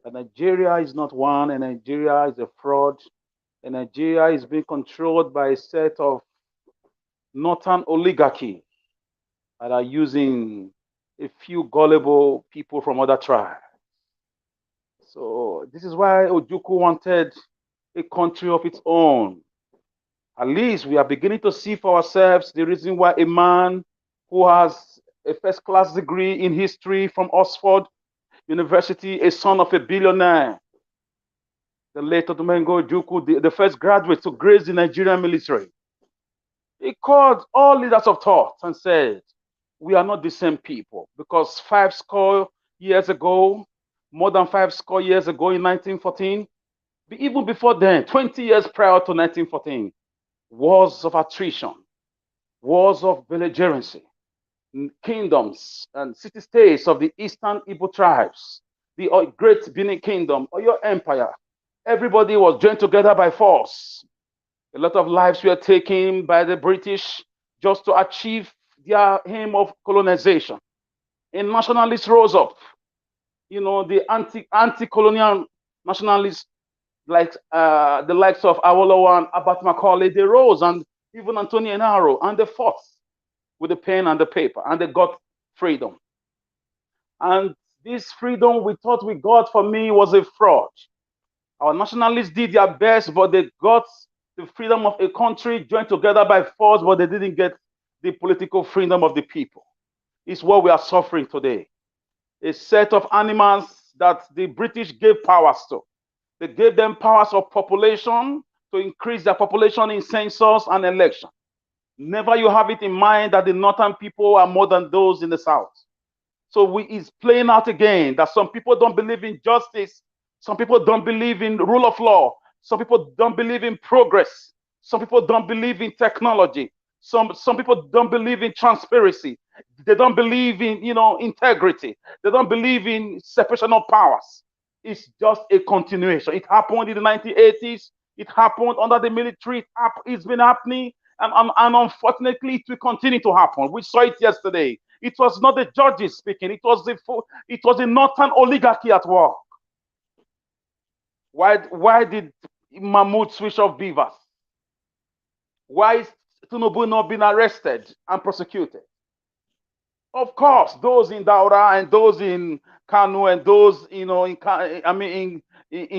And Nigeria is not one, and Nigeria is a fraud, and Nigeria is being controlled by a set of northern oligarchy that are using a few gullible people from other tribes. So this is why Ojukwu wanted a country of its own. At least we are beginning to see for ourselves the reason why a man who has a first-class degree in history from Oxford University, a son of a billionaire, the late Odumengo Ojukwu, the first graduate to grace the Nigerian military. He called all leaders of thought and said, we are not the same people, because 50 years ago, more than 50 years ago in 1914, even before then, 20 years prior to 1914, wars of attrition, wars of belligerency, kingdoms and city-states of the eastern Igbo tribes, the great Benin Kingdom, or your empire, everybody was joined together by force. A lot of lives were taken by the British just to achieve their aim of colonization. A nationalist rose up, the anti-colonial nationalists, like the likes of Awolowo and Abat Macaulay, they rose, and even Antonio Enaro, and they fought with the pen and the paper, and they got freedom. And this freedom we thought we got, for me, was a fraud. Our nationalists did their best, but they got the freedom of a country joined together by force, but they didn't get the political freedom of the people. It's what we are suffering today. A set of animals that the British gave powers to. They gave them powers of population to increase their population in census and election. Never you have it in mind that the northern people are more than those in the south. So it's playing out again that some people don't believe in justice. Some people don't believe in rule of law. Some people don't believe in progress. Some people don't believe in technology. Some people don't believe in transparency. They don't believe in integrity. They don't believe in separation of powers. It's just a continuation. It happened in the 1980s. It happened under the military. It's been happening, and unfortunately, it will continue to happen. We saw it yesterday. It was not the judges speaking. It was the northern oligarchy at work. Why did Mahmoud switch off beavers? Why is Tinubu not being arrested and prosecuted? Of course, those in Daura and those in Kanu and those in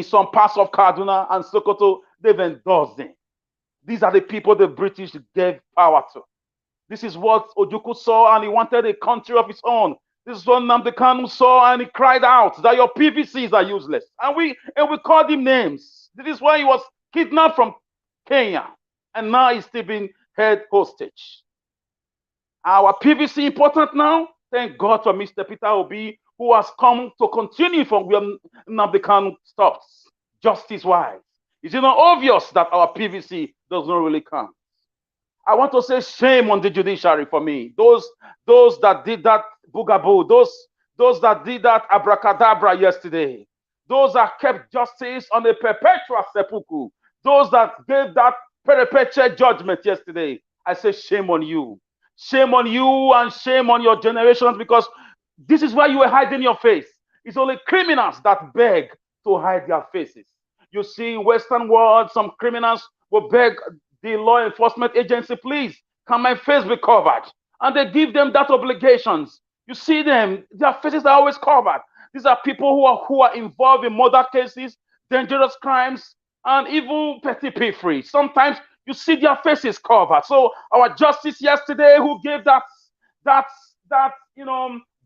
some parts of Kaduna and Sokoto, they've endorsed them. These are the people the British gave power to. This is what Ojukwu saw, and he wanted a country of his own. This is what Nnamdi Kanu saw, and he cried out that your PVCs are useless. And we called him names. This is why he was kidnapped from Kenya, and now he's still being held hostage. Our PVC important now? Thank God for Mr. Peter Obi, who has come to continue from where Nnamdi Kanu stops, justice-wise. Is it not obvious that our PVC does not really count? I want to say shame on the judiciary for me. Those that did that boogaboo, those that did that abracadabra yesterday, those that kept justice on a perpetual seppuku, those that gave that perpetual judgment yesterday. I say shame on you. Shame on you and shame on your generations, because this is why you were hiding your face. It's only criminals that beg to hide their faces. You see, in Western world, some criminals will beg the law enforcement agency, please, can my face be covered? And they give them that obligations. You see them, their faces are always covered. These are people who are involved in murder cases, dangerous crimes, and even petty pilfery. Sometimes you see their faces covered. So our justice yesterday, who gave that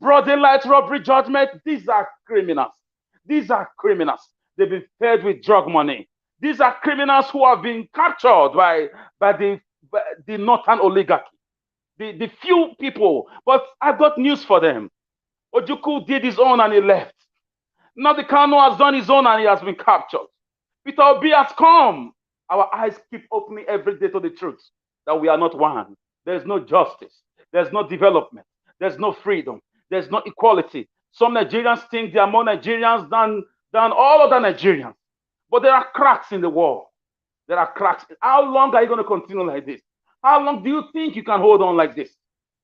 broad daylight robbery judgment, these are criminals. These are criminals. They've been fed with drug money. These are criminals who have been captured by the northern oligarchy, the few people. But I've got news for them. Ojukwu did his own and he left. Now the Kanu has done his own and he has been captured. Peter Obi has come. Our eyes keep opening every day to the truth that we are not one. There's no justice. There's no development. There's no freedom. There's no equality. Some Nigerians think they are more Nigerians than all other Nigerians. But there are cracks in the wall. There are cracks. How long are you going to continue like this? How long do you think you can hold on like this?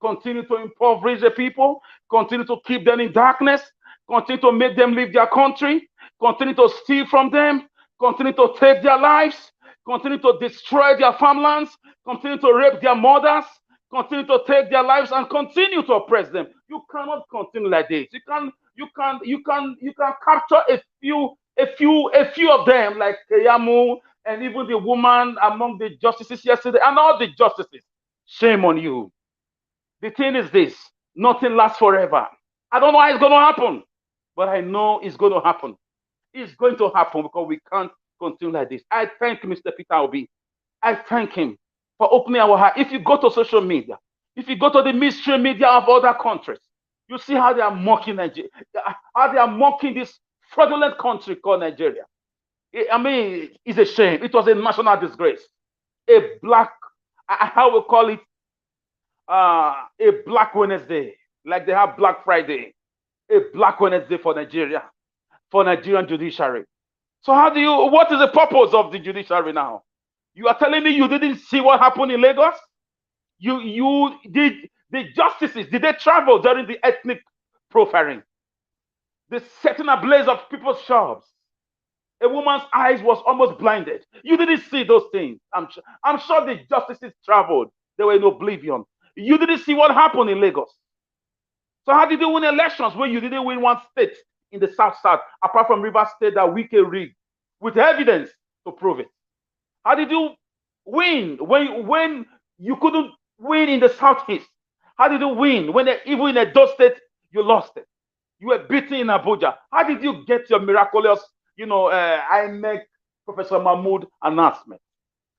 Continue to impoverish the people, continue to keep them in darkness, continue to make them leave their country, continue to steal from them, continue to take their lives, continue to destroy their farmlands, continue to rape their mothers, continue to take their lives, and continue to oppress them. You cannot continue like this. You can capture a few of them, like Keyamu and even the woman among the justices yesterday, and all the justices. Shame on you. The thing is this: nothing lasts forever. I don't know how it's going to happen, but I know it's going to happen. It's going to happen because we can't continue like this. I thank Mr. Peter Obi. I thank him for opening our heart. If you go to social media, if you go to the mainstream media of other countries, you see how they are mocking Nigeria, how they are mocking this fraudulent country called Nigeria. I mean, it's a shame. It was a national disgrace. A black, how we call it, a Black Wednesday, like they have Black Friday. A Black Wednesday for Nigeria, for Nigerian judiciary. So what is the purpose of the judiciary now? You are telling me you didn't see what happened in Lagos? The justices, did they travel during the ethnic profiling? The setting ablaze of people's shops. A woman's eyes was almost blinded. You didn't see those things. I'm sure the justices traveled. They were in oblivion. You didn't see what happened in Lagos. So how did you win elections when you didn't win one state in the South, apart from Rivers State that Wike rigged with evidence to prove it? How did you win when you couldn't win in the Southeast? How did you win when even in Edo State you lost it? You were beaten in Abuja. How did you get your miraculous, IMEC Professor Mahmoud announcement?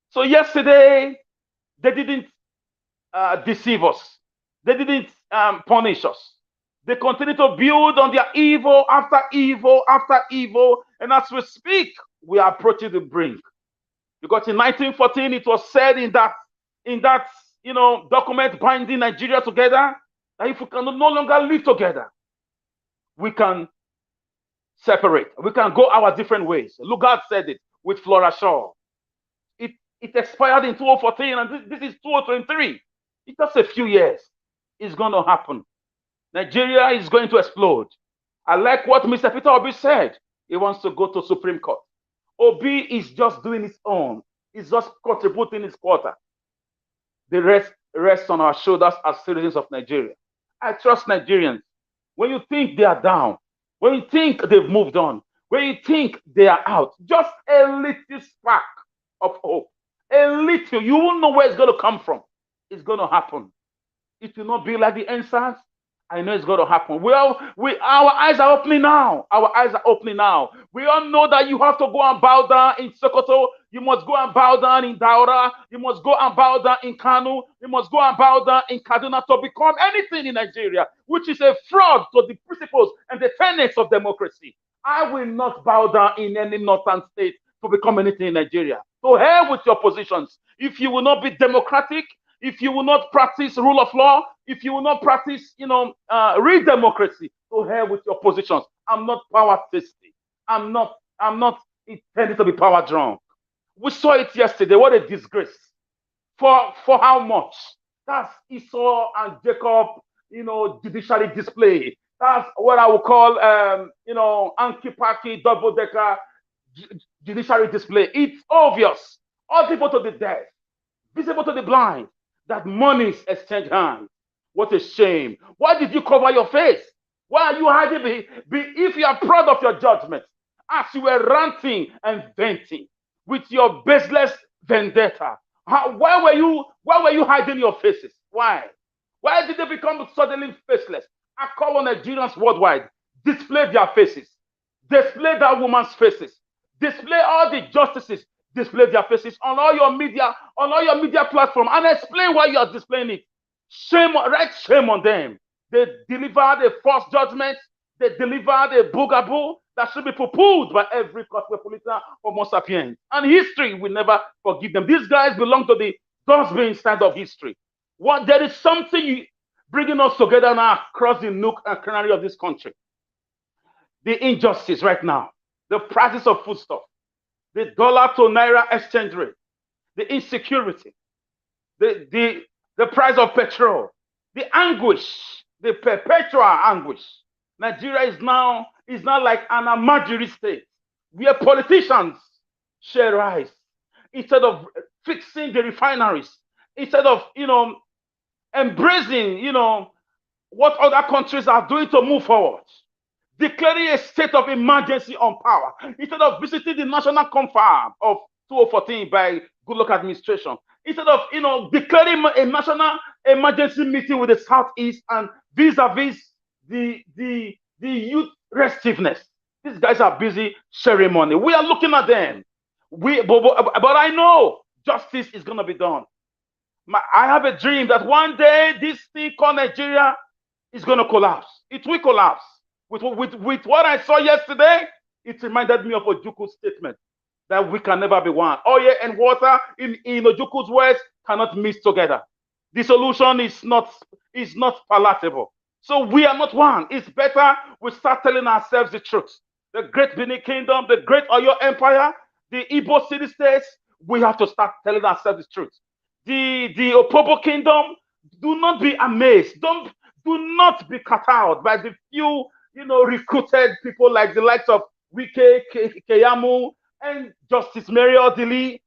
So yesterday they didn't deceive us. They didn't punish us. They continue to build on their evil after evil after evil. And as we speak, we are approaching the brink. Because in 1914, it was said in that document binding Nigeria together, that if we can no longer live together, we can separate. We can go our different ways. Lugard said it with Flora Shaw. It expired in 2014, and this is 2023. It's just a few years. It's going to happen. Nigeria is going to explode. I like what Mr. Peter Obi said. He wants to go to Supreme Court. Obi is just doing his own. He's just contributing his quota. The rest rests on our shoulders as citizens of Nigeria. I trust Nigerians. When you think they are down, when you think they've moved on, when you think they are out, just a little spark of hope. A little, you won't know where it's going to come from. It's going to happen. It will not be like the answers. I know it's going to happen. Our eyes are opening now. Our eyes are opening now. We all know that you have to go and bow down in Sokoto. You must go and bow down in Daura. You must go and bow down in Kanu. You must go and bow down in Kaduna to become anything in Nigeria, which is a fraud to the principles and the tenets of democracy. I will not bow down in any northern state to become anything in Nigeria. So hell with your positions. If you will not be democratic, if you will not practice rule of law, if you will not practice, real democracy, to hell with your positions. I'm not power thirsty. I'm not intending to be power drunk. We saw it yesterday. What a disgrace. For how much? That's Esau and Jacob, judiciary display. That's what I would call, Anki-Paki, double-decker judiciary display. It's obvious, audible to the deaf, visible to the blind, that monies exchange hands. What a shame. Why did you cover your face? Why are you hiding? If you are proud of your judgment, as you were ranting and venting with your baseless vendetta, why were you hiding your faces? Why? Why did they become suddenly faceless? I call on Nigerians worldwide, display their faces, display that woman's faces, display all the justices, display their faces on all your media platform, and explain why you are displaying it. Shame on them. They delivered a false judgment. They delivered a boogaboo that should be poo-pooed by every cosmopolitan Homo sapiens. And history will never forgive them. These guys belong to the dustbin side of history. There is something bringing us together now across the nook and cranny of this country. The injustice right now, the prices of foodstuff, the dollar to naira exchange rate, the insecurity, the price of petrol, the anguish, the perpetual anguish. Nigeria is now like an Amajiri state where politicians share rice instead of fixing the refineries, instead of embracing what other countries are doing to move forward. Declaring a state of emergency on power instead of visiting the national confab of 2014 by Goodluck administration, instead of declaring a national emergency meeting with the Southeast and vis-a-vis the youth restiveness. These guys are busy sharing money. We are looking at them. But I know justice is going to be done. I have a dream that one day this thing called Nigeria is going to collapse. It will collapse. With what I saw yesterday, it reminded me of Ojuku's statement that we can never be one. Oil and water, in Ojuku's words, cannot mix together. The solution is not palatable. So we are not one. It's better we start telling ourselves the truth. The great Benin Kingdom, the great Oyo Empire, the Igbo city states, we have to start telling ourselves the truth. The Opobo Kingdom, do not be amazed. Do not be cut out by the few recruited people like the likes of Wike, Keyamu, and Justice Mary Odili.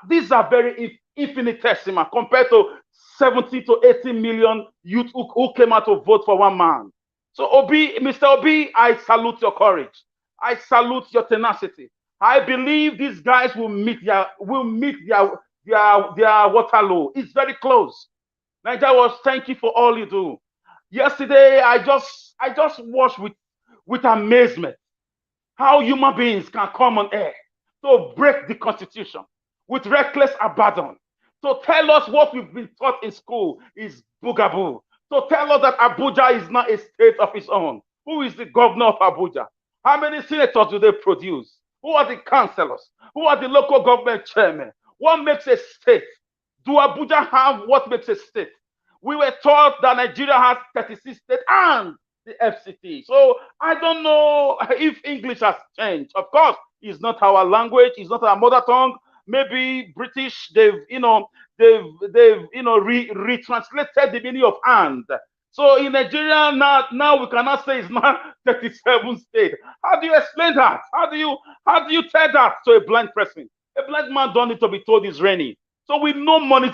These are very infinitesimal compared to 70 to 80 million youth who came out to vote for one man. So Mr. Obi, I salute your courage. I salute your tenacity. I believe these guys will meet their Waterloo. It's very close. Nigeria was thank you for all you do. Yesterday, I just watched with amazement how human beings can come on air to break the Constitution with reckless abandon, to tell us what we've been taught in school is boogaboo, to tell us that Abuja is not a state of its own. Who is the governor of Abuja? How many senators do they produce? Who are the councillors? Who are the local government chairmen? What makes a state? Do Abuja have what makes a state? We were taught that Nigeria has 36 states and the FCT. So I don't know if English has changed. Of course, it's not our language, it's not our mother tongue. Maybe British, they've retranslated the meaning of and. So in Nigeria now we cannot say it's not 37 states. How do you explain that? How do you tell that to a blind person? A blind man don't need to be told it's raining. So we know money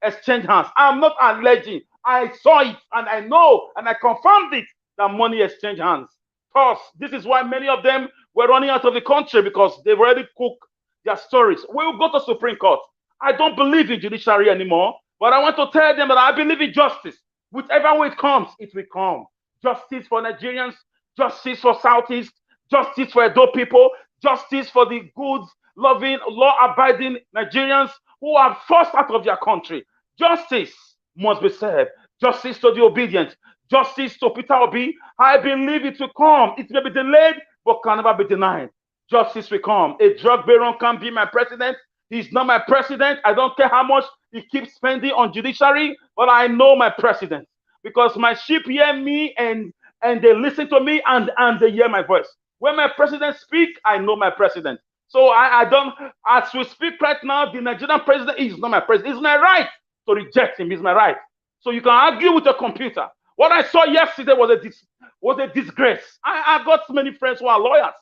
exchange hands. I'm not alleging. I saw it and I know and I confirmed it that money exchange hands. Because this is why many of them were running out of the country, because they've already cooked their stories. We will go to Supreme Court. I don't believe in judiciary anymore, but I want to tell them that I believe in justice. Whichever way it comes, it will come. Justice for Nigerians, justice for Southeast, justice for Edo people, justice for the good, loving, law-abiding Nigerians who are forced out of their country. Justice must be served. Justice to the obedient. Justice to Peter Obi. I believe it will come. It may be delayed, but can never be denied. Justice will come. A drug baron can be my president. He's not my president. I don't care how much he keeps spending on judiciary, but I know my president, because my sheep hear me and they listen to me and they hear my voice. When my president speaks, I know my president. So I don't, as we speak right now, the Nigerian president is not my president. It's my right to reject him. It's my right. So you can argue with your computer. What I saw yesterday was a disgrace. I got so many friends who are lawyers.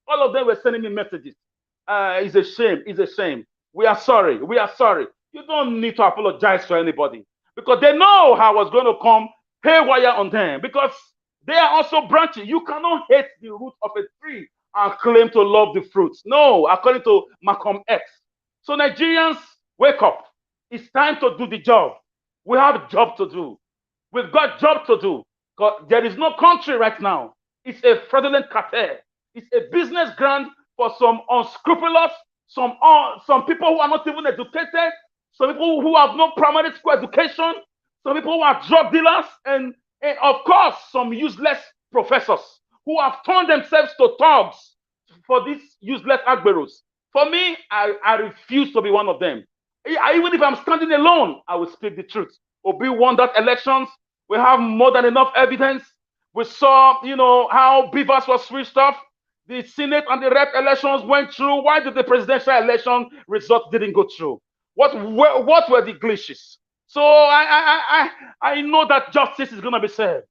All of them were sending me messages. It's a shame. It's a shame. We are sorry. We are sorry. You don't need to apologize to anybody, because they know how I was going to come haywire on them, because they are also branching. You cannot hate the root of a tree and claim to love the fruits. No, according to Malcolm X. So Nigerians, wake up. It's time to do the job. We have a job to do. We've got job to do. Because there is no country right now. It's a fraudulent cartel. It's a business grant for some unscrupulous, some people who are not even educated, some people who have no primary school education, some people who are drug dealers, and of course, some useless professors who have turned themselves to thugs for these useless agberos. For me, I refuse to be one of them. Even if I'm standing alone, I will speak the truth. Obi won that elections. We have more than enough evidence. We saw, how Beavers was switched off. The Senate and the Rep elections went through. Why did the presidential election results didn't go through? What were the glitches? So I know that justice is going to be served.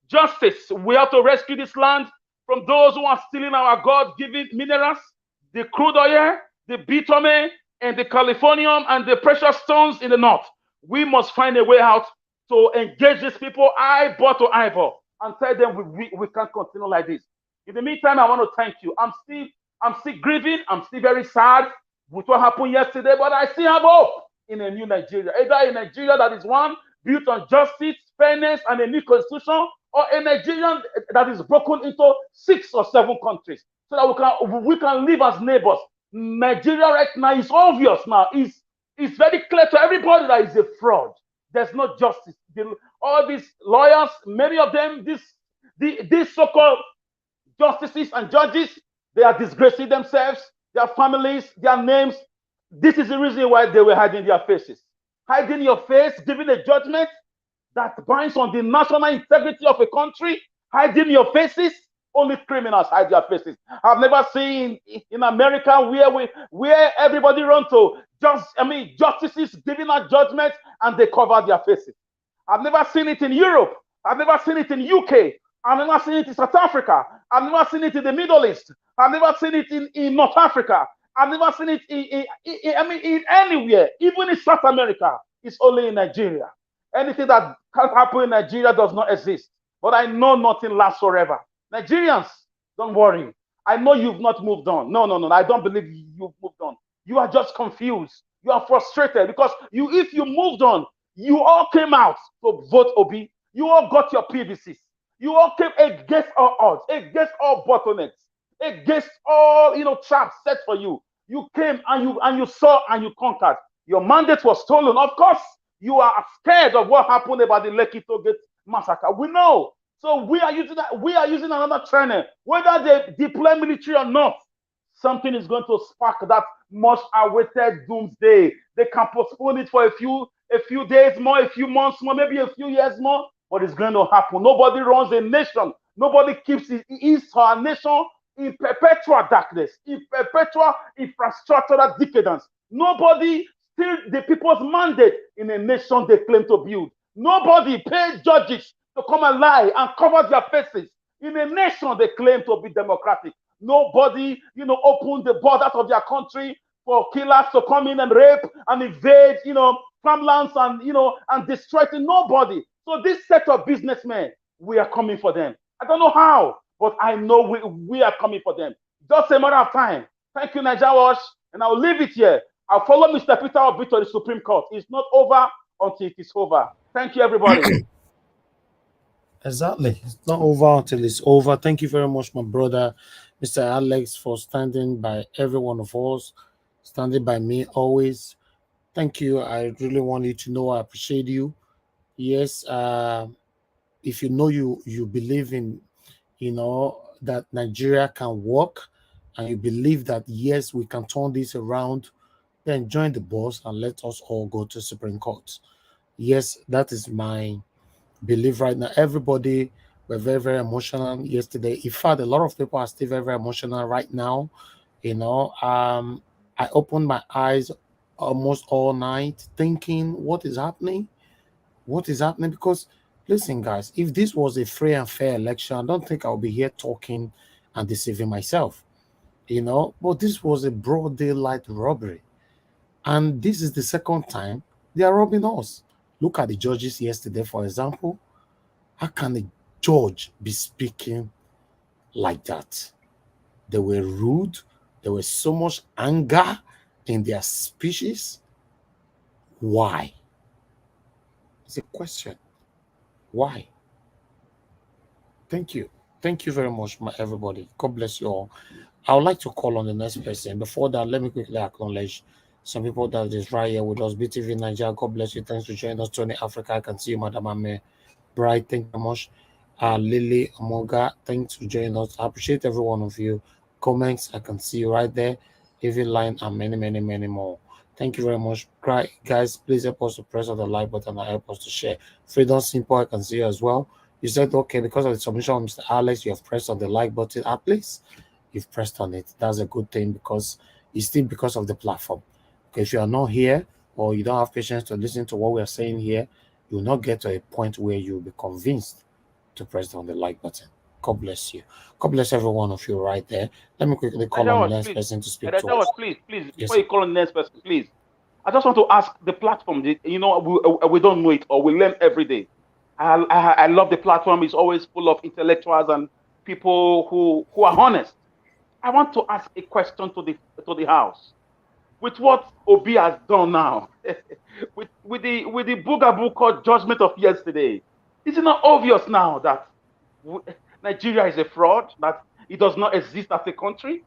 Justice. We have to rescue this land from those who are stealing our God-given minerals, the crude oil, the bitumen, and the californium, and the precious stones in the north. We must find a way out to engage these people eyeball to eyeball and tell them we can't continue like this. In the meantime, I want to thank you. I'm still grieving. I'm still very sad with what happened yesterday, but I still have hope in a new Nigeria. Either a Nigeria that is one built on justice, fairness, and a new constitution, or a Nigeria that is broken into 6 or 7 countries, so that we can live as neighbors. Nigeria right now is obvious now. It's very clear to everybody that it's a fraud. There's no justice. All these lawyers, many of them, these so-called justices and judges, they are disgracing themselves, their families, their names. This is the reason why they were hiding their faces. Hiding your face, giving a judgment that binds on the national integrity of a country, hiding your faces. Only criminals hide their faces. I've never seen in America where everybody run to justices giving a judgment and they cover their faces. I've never seen it in Europe. I've never seen it in UK. I've never seen it in South Africa. I've never seen it in the Middle East. I've never seen it in North Africa. I've never seen it in anywhere, even in South America. It's only in Nigeria. Anything that can't happen in Nigeria does not exist. But I know nothing lasts forever. Nigerians, don't worry. I know you've not moved on. No. I don't believe you've moved on. You are just confused. You are frustrated because if you moved on, you all came out to vote Obi. You all got your PVCs. You all came against all odds, against all bottlenecks, against all traps set for you. You came and you saw and you conquered. Your mandate was stolen. Of course, you are scared of what happened about the Lekki Tollgate massacre. We know. So we are using that. We are using another channel, whether they deploy military or not. something is going to spark that much awaited doomsday. They can postpone it for a few days more, a few months more, maybe a few years more, but it's going to happen. Nobody runs a nation. Nobody keeps his or her nation in perpetual darkness, in perpetual infrastructural decadence. Nobody steals the people's mandate in a nation they claim to build. Nobody pays judges to come and lie and cover their faces in a nation they claim to be democratic. Nobody, opened the borders of their country for killers to come in and rape and invade, farmlands and, and destroy it. Nobody. So this set of businessmen, we are coming for them. I don't know how, but I know we are coming for them. Just a matter of time. Thank you, Niger Wash, and I'll leave it here. I'll follow Mr. Peter Obi to the Supreme Court. It's not over until it is over. Thank you, everybody. Exactly. It's not over until it's over. Thank you very much, my brother, Mr. Alex, for standing by every one of us, standing by me always. Thank you. I really want you to know I appreciate you. Yes, if you know you believe in, that Nigeria can work, and you believe that, yes, we can turn this around, then join the bus and let us all go to Supreme Court. Yes, that is my believe right now. Everybody were very, very emotional yesterday. In fact, a lot of people are still very, very emotional right now. I opened my eyes almost all night thinking, what is happening? What is happening? Because listen, guys, if this was a free and fair election, I don't think I'll be here talking and deceiving myself. But this was a broad daylight robbery. And this is the second time they are robbing us. Look at the judges yesterday, for example. How can a judge be speaking like that? They were rude. There was so much anger in their speeches. Why? It's a question. Why? Thank you. Thank you very much, everybody. God bless you all. I would like to call on the next person. Before that, let me quickly acknowledge some people that is right here with us. BTV Nigeria, God bless you. Thanks for joining us. Tony Africa, I can see you, Madam Ame. Bright, thank you very much. Lily Amoga, thanks for joining us. I appreciate every one of you. Comments, I can see you right there. Even line and many, many, many more. Thank you very much. Guys, please help us to press on the like button and help us to share. Freedom Simple, I can see you as well. You said, okay, because of the submission of Mr. Alex, you have pressed on the like button. At least you've pressed on it. That's a good thing because it's still because of the platform. Okay, if you are not here or you don't have patience to listen to what we are saying here, you will not get to a point where you'll be convinced to press on the like button. God bless you. God bless every one of you right there. Let me quickly call on the next person to speak to us. Please, before you call on the next person, please. I just want to ask the platform. We don't know it, or we learn every day. I love the platform. It's always full of intellectuals and people who are honest. I want to ask a question to the House. With what Obi has done now, with the boogaboo called judgment of yesterday, is it not obvious now that Nigeria is a fraud, that it does not exist as a country?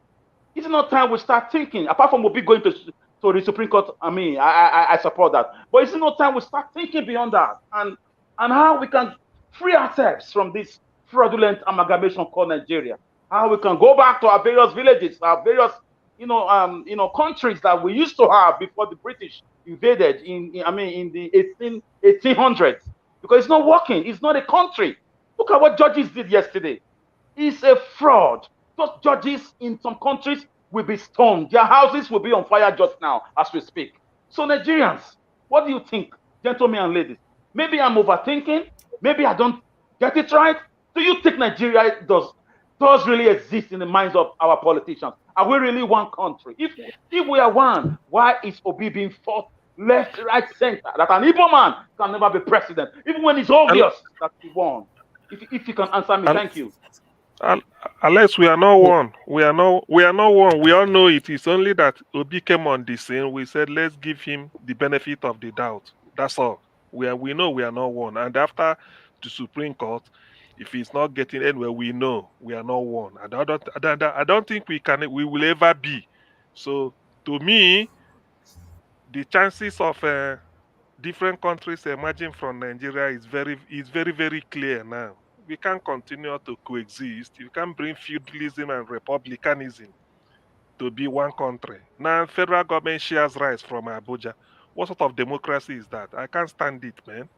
Is it not time we start thinking, apart from Obi going to the Supreme Court? I support that. But is it not time we start thinking beyond that and how we can free ourselves from this fraudulent amalgamation called Nigeria? How we can go back to our various villages, our various countries that we used to have before the British invaded in the 1800s, because it's not working. It's not a country. Look at what judges did yesterday. It's a fraud. Those judges in some countries will be stoned. Their houses will be on fire just now as we speak. So Nigerians, what do you think, gentlemen and ladies? Maybe I'm overthinking. Maybe I don't get it right. Do you think Nigeria does really exist in the minds of our politicians? Are we really one country? If we are one, why is Obi being fought left, right, center? That an Igbo man can never be president, even when it's obvious that he won. If you can answer me, thank you. Alex, we are not one. We are not one. We all know it. It's only that Obi came on the scene. We said, let's give him the benefit of the doubt. That's all. We know we are not one. And after the Supreme Court, if he's not getting anywhere, we know we are not one. I don't think we will ever be. So to me, the chances of different countries emerging from Nigeria is very, very clear now. We can't continue to coexist. You can't bring feudalism and republicanism to be one country. Now federal government shares rights from Abuja. What sort of democracy is that? I can't stand it, man.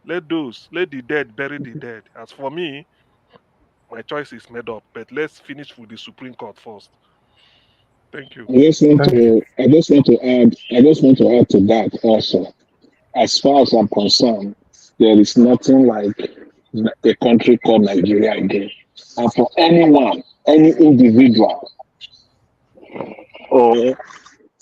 Let the dead bury the dead. As for me, my choice is made up. But let's finish with the Supreme Court first. Thank you. I just want to add to that also. As far as I'm concerned, there is nothing like a country called Nigeria again. And for anyone, any individual or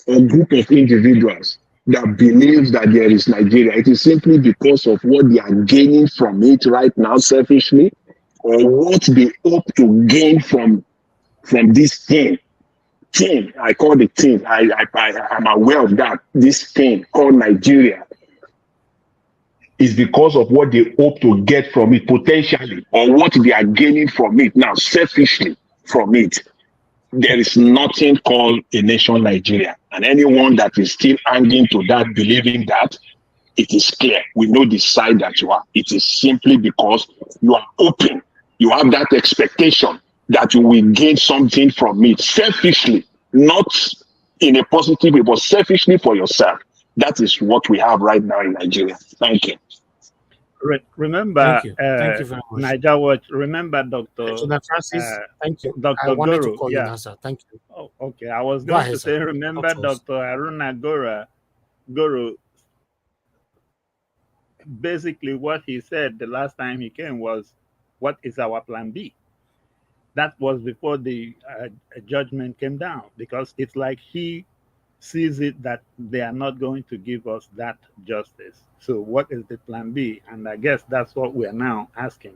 a group of individuals that believes that there is Nigeria, it is simply because of what they are gaining from it right now selfishly, or what they hope to gain from this thing. I call it thing. I'm aware of that. This thing called Nigeria is because of what they hope to get from it potentially, or what they are gaining from it now selfishly from it. There is nothing called a nation Nigeria. And anyone that is still hanging to that, believing that, it is clear. We know the side that you are. It is simply because you are open. You have that expectation that you will gain something from it selfishly, not in a positive way, but selfishly for yourself. That is what we have right now in Nigeria. Thank you. Remember, Thank you very much. Niger Watch. Remember, Dr. Francis, thank you. Dr. I wanted Goro. to call you Nasa. Thank you. Oh, okay. I was Go going ahead, to say, sir. remember, Dr. Haruna Goro. Basically, what he said the last time he came was, "What is our plan B?" That was before the judgment came down, because it's like he sees it that they are not going to give us that justice. So what is the plan B? And I guess that's what we are now asking.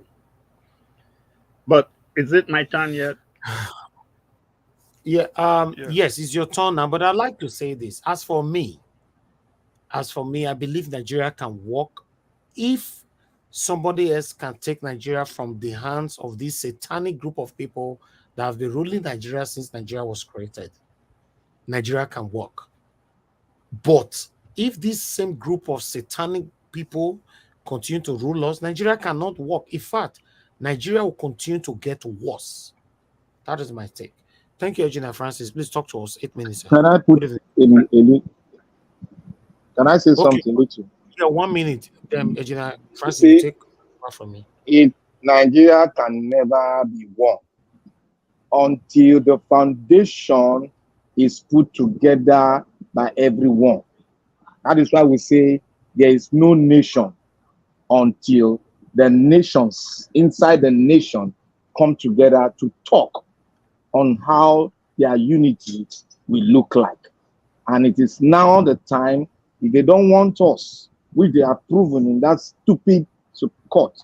But is it my turn yet? Yes, it's your turn now, but I'd like to say this. As for me, I believe Nigeria can work if somebody else can take Nigeria from the hands of this satanic group of people that have been ruling Nigeria since Nigeria was created. Nigeria can work. But if this same group of satanic people continue to rule us, Nigeria cannot work. In fact, Nigeria will continue to get worse. That is my take. Thank you, Eugenia Francis. Please talk to us. 8 minutes. Can I put can I say something little? Yeah, 1 minute. Eugenia Francis, you take over from me. Nigeria can never be won until the foundation is put together by everyone. That is why we say there is no nation until the nations inside the nation come together to talk on how their unity will look like. And it is now the time, if they don't want us, which they have proven in that stupid court,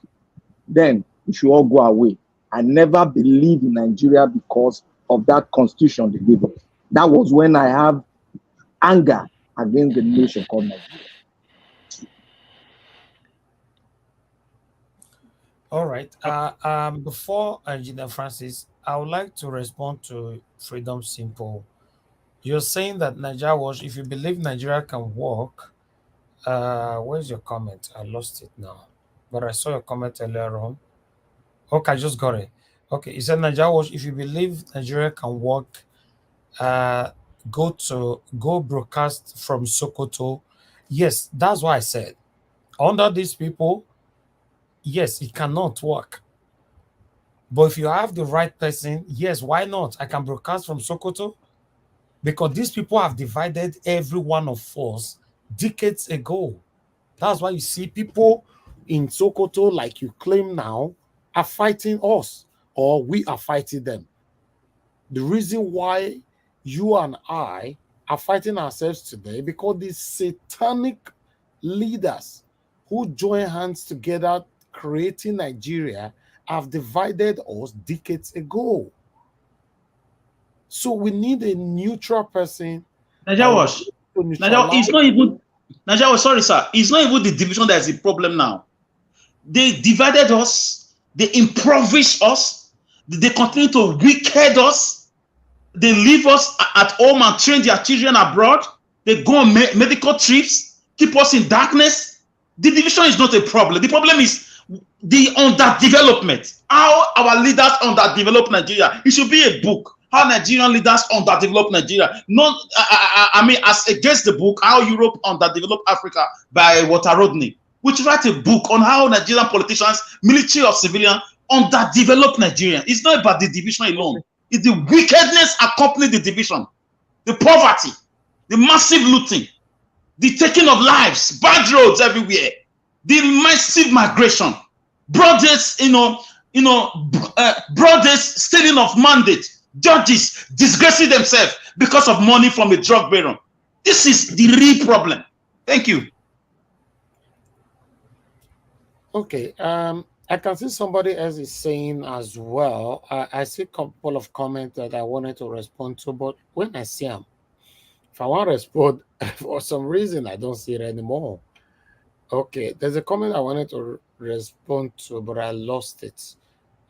then we should all go away. I never believed in Nigeria because of that constitution they gave us. That was when I have anger against the nation called Nigeria. All right. Before Engineer Francis, I would like to respond to Freedom Simple. You're saying that Nigeria was, if you believe Nigeria can work, where's your comment? I lost it now. But I saw your comment earlier on. Okay, I just got it. Okay, you said Nigeria was, if you believe Nigeria can work, go broadcast from Sokoto. Yes, that's what I said. Under these people, yes, it cannot work. But if you have the right person, yes, why not? I can broadcast from Sokoto, because these people have divided every one of us decades ago. That's why you see people in Sokoto, like you claim now, are fighting us, or we are fighting them. The reason why you and I are fighting ourselves today, because these satanic leaders who join hands together creating Nigeria have divided us decades ago. So we need a neutral person. Nigeria, it's not even Nigeria. Sorry, sir. It's not even the division that is the problem now. They divided us. They impoverished us. They continue to wicked us. They leave us at home and train their children abroad. They go on medical trips, keep us in darkness. The division is not a problem. The problem is the underdevelopment. How our leaders underdevelop Nigeria. It should be a book. how Nigerian leaders underdevelop Nigeria. Not, I mean, as against the book, How Europe Underdeveloped Africa by Walter Rodney, which write a book on how Nigerian politicians, military or civilian, underdeveloped Nigeria. It's not about the division alone. It's the wickedness accompanying the division, the poverty, the massive looting, the taking of lives, bad roads everywhere, the massive migration, brothers, brothers stealing of mandate, judges disgracing themselves because of money from a drug baron. This is the real problem. Thank you. Okay. I can see somebody else is saying as well. I see a couple of comments that I wanted to respond to, but when I see them, if I want to respond, for some reason I don't see it anymore. Okay, there's a comment I wanted to respond to, but I lost it.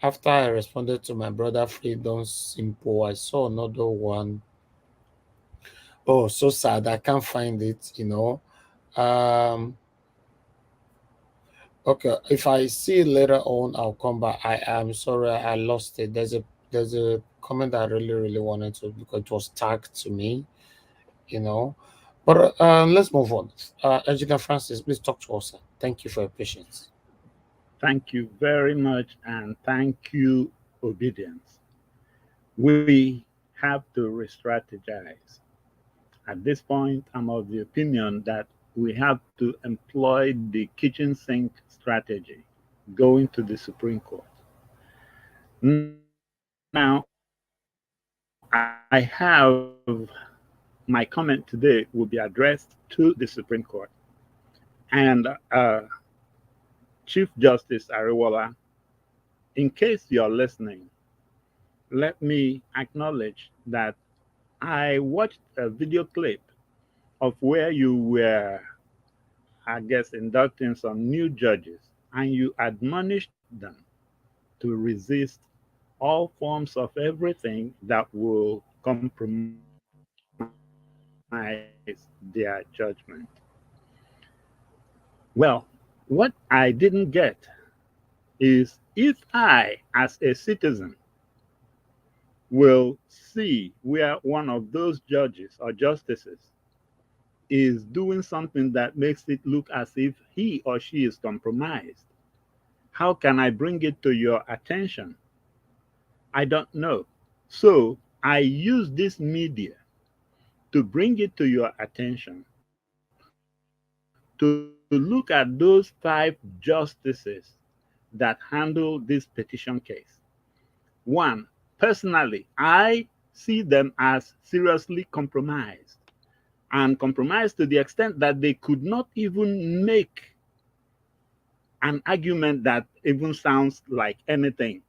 After I responded to my brother Freedom Simple, I saw another one. Oh, so sad. I can't find it, Okay, if I see it later on, I'll come back. I am sorry, I lost it. There's a comment I really wanted to, because it was tagged to me, But let's move on. Engineer Francis, please talk to us. Thank you for your patience. Thank you very much, and thank you, Obedience. We have to re-strategize. At this point, I'm of the opinion that we have to employ the kitchen sink strategy, going to the Supreme Court. Now, I have my comment today will be addressed to the Supreme Court. And Chief Justice Ariwala, in case you're listening, let me acknowledge that I watched a video clip of where you were, I guess, inducting some new judges, and you admonished them to resist all forms of everything that will compromise their judgment. Well, what I didn't get is, if I, as a citizen, will see where one of those judges or justices is doing something that makes it look as if he or she is compromised, how can I bring it to your attention? I don't know. So I use this media to bring it to your attention, to look at those 5 justices that handle this petition case. One, personally, I see them as seriously compromised, and compromised to the extent that they could not even make an argument that even sounds like anything.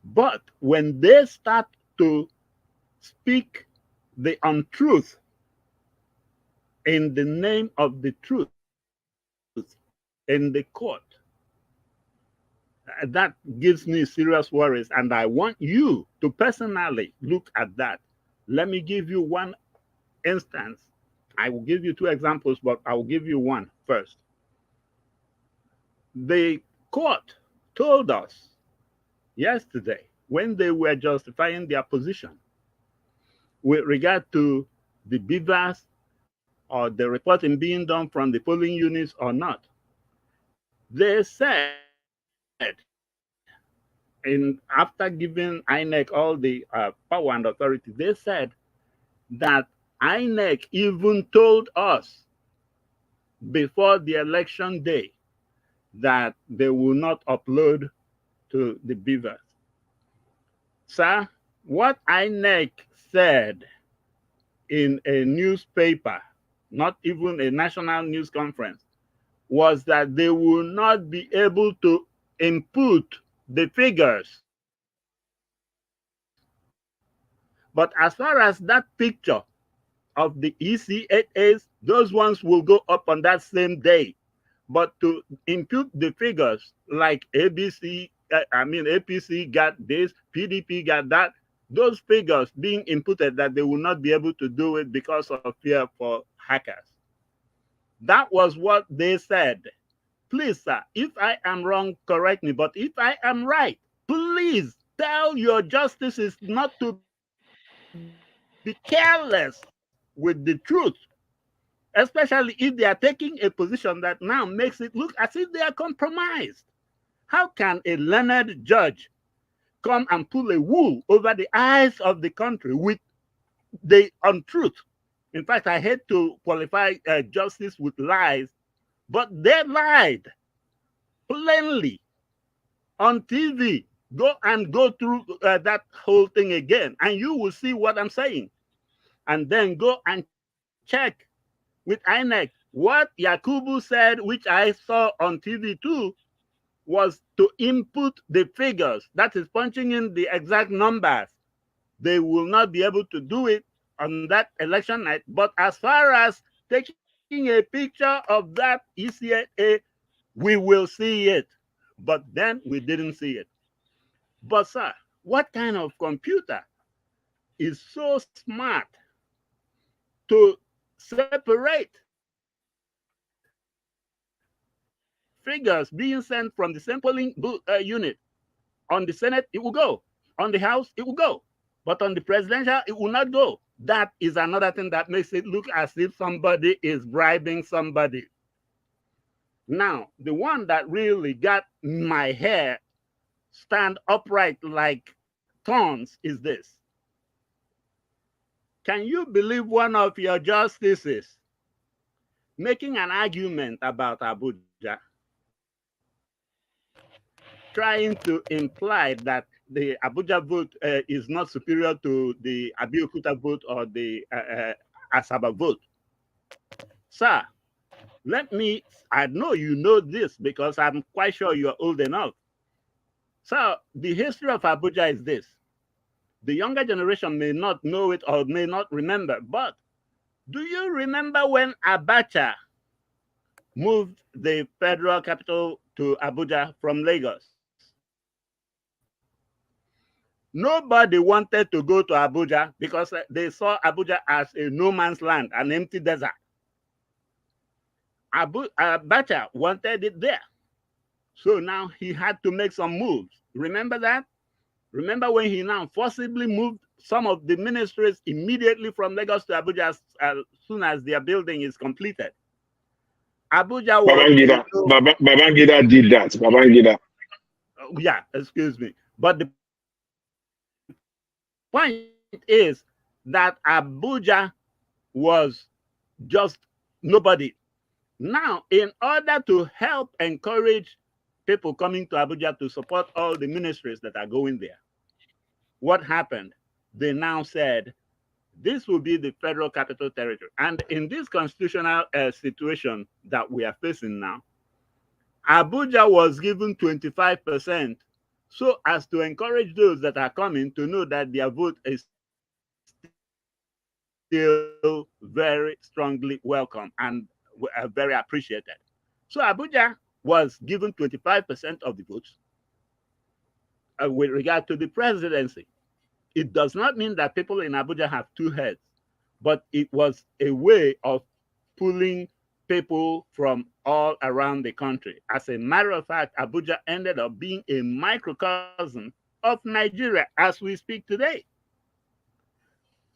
But when they start to speak the untruth in the name of the truth in the court, that gives me serious worries, and I want you to personally look at that. Let me give you one instance. I will give you 2 examples, but I will give you one first. The court told us yesterday, when they were justifying their position with regard to the beavers or the reporting being done from the polling units or not, they said, after giving INEC all the power and authority, they said that INEC even told us before the election day that they will not upload to the beavers. Sir, what INEC said in a newspaper, not even a national news conference, was that they will not be able to input the figures. But as far as that picture of the EC8As, those ones will go up on that same day. But to impute the figures like APC got this, PDP got that, those figures being inputted, that they will not be able to do it because of fear for hackers. That was what they said. Please, sir, if I am wrong, correct me. But if I am right, please tell your justices not to be careless with the truth, especially if they are taking a position that now makes it look as if they are compromised. How can a learned judge come and pull a wool over the eyes of the country with the untruth? In fact, I hate to qualify justice with lies, but they lied plainly on TV. Go through that whole thing again, and you will see what I'm saying. And then go and check with INEC. What Yakubu said, which I saw on TV too, was to input the figures. That is punching in the exact numbers. They will not be able to do it on that election night. But as far as taking a picture of that ECA, we will see it. But then we didn't see it. But sir, what kind of computer is so smart to separate figures being sent from the sampling unit? On the Senate, it will go. On the House, it will go. But on the presidential, it will not go. That is another thing that makes it look as if somebody is bribing somebody. Now, the one that really got my hair stand upright like thorns is this. Can you believe one of your justices making an argument about Abuja, trying to imply that the Abuja vote is not superior to the Abeokuta vote or the Asaba vote? Sir, I know you know this because I'm quite sure you're old enough. So the history of Abuja is this. The younger generation may not know it or may not remember, but do you remember when Abacha moved the federal capital to Abuja from Lagos? Nobody wanted to go to Abuja because they saw Abuja as a no man's land, an empty desert. Abacha wanted it there. So now he had to make some moves. Remember that? Remember when he now forcibly moved some of the ministries immediately from Lagos to Abuja as soon as their building is completed? Abuja was... Babangida did that. Babangida. Yeah, excuse me. But the point is that Abuja was just nobody. Now, in order to help encourage people coming to Abuja to support all the ministries that are going there, what happened? They now said, this will be the federal capital territory. And in this constitutional situation that we are facing now, Abuja was given 25% so as to encourage those that are coming to know that their vote is still very strongly welcome and very appreciated. So Abuja was given 25% of the votes with regard to the presidency. It does not mean that people in Abuja have two heads, but it was a way of pulling people from all around the country. As a matter of fact, Abuja ended up being a microcosm of Nigeria as we speak today.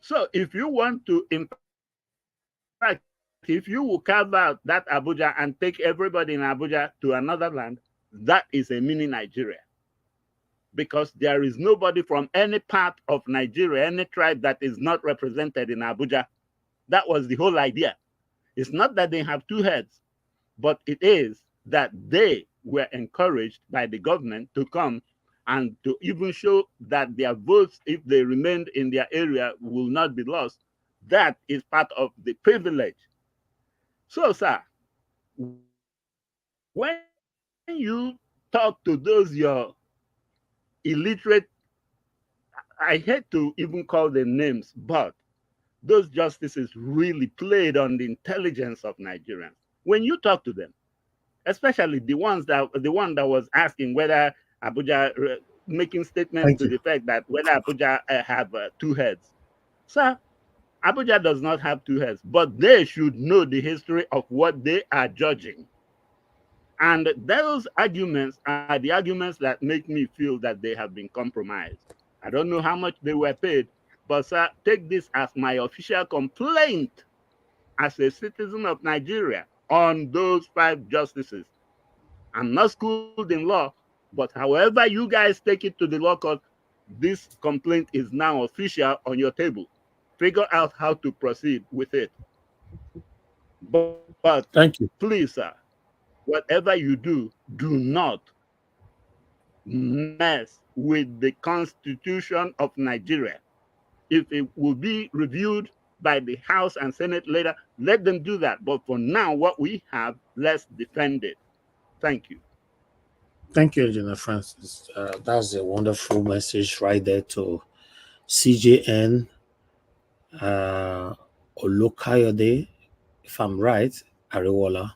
So if you want to, in fact, if you will carve out that Abuja and take everybody in Abuja to another land, that is a mini Nigeria. Because there is nobody from any part of Nigeria, any tribe that is not represented in Abuja. That was the whole idea. It's not that they have two heads, but it is that they were encouraged by the government to come and to even show that their votes, if they remained in their area, will not be lost. That is part of the privilege. So, sir, when you talk to those your illiterate, I hate to even call them names, but those justices really played on the intelligence of Nigerians. When you talk to them, especially the one that was asking whether Abuja, making statements to the fact that whether Abuja have two heads. Sir, Abuja does not have two heads, but they should know the history of what they are judging. And those arguments are the arguments that make me feel that they have been compromised. I don't know how much they were paid, But sir, take this as my official complaint as a citizen of Nigeria on those 5 justices. I'm not schooled in law, but however you guys take it to the law court, this complaint is now official on your table. Figure out how to proceed with it. But Thank you. please, sir, whatever you do not mess with the Constitution of Nigeria. If it will be reviewed by the House and Senate later, let them do that. But for now, what we have, let's defend it. Thank you. Thank you, Engineer Francis. That's a wonderful message right there to CJN Olokayode, if I'm right, Ariwola.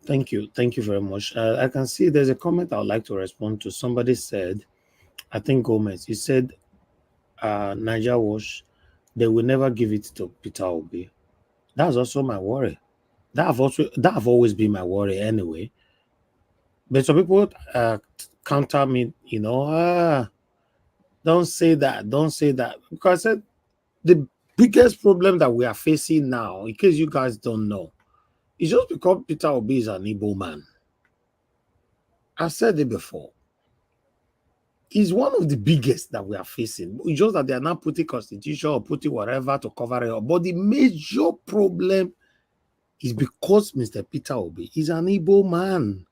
Thank you. Thank you very much. I can see there's a comment I would like to respond to. Somebody said, I think Gomez, he said, Niger Wash, they will never give it to Peter Obi. That's also my worry. That have always been my worry anyway. But some people counter me, don't say that, don't say that. Because I said the biggest problem that we are facing now, in case you guys don't know, is just because Peter Obi is an Igbo man. I've said it before. He's one of the biggest that we are facing. It's just that they are not putting constitution or putting whatever to cover it up. But the major problem is because Mr. Peter Obi is an Igbo man.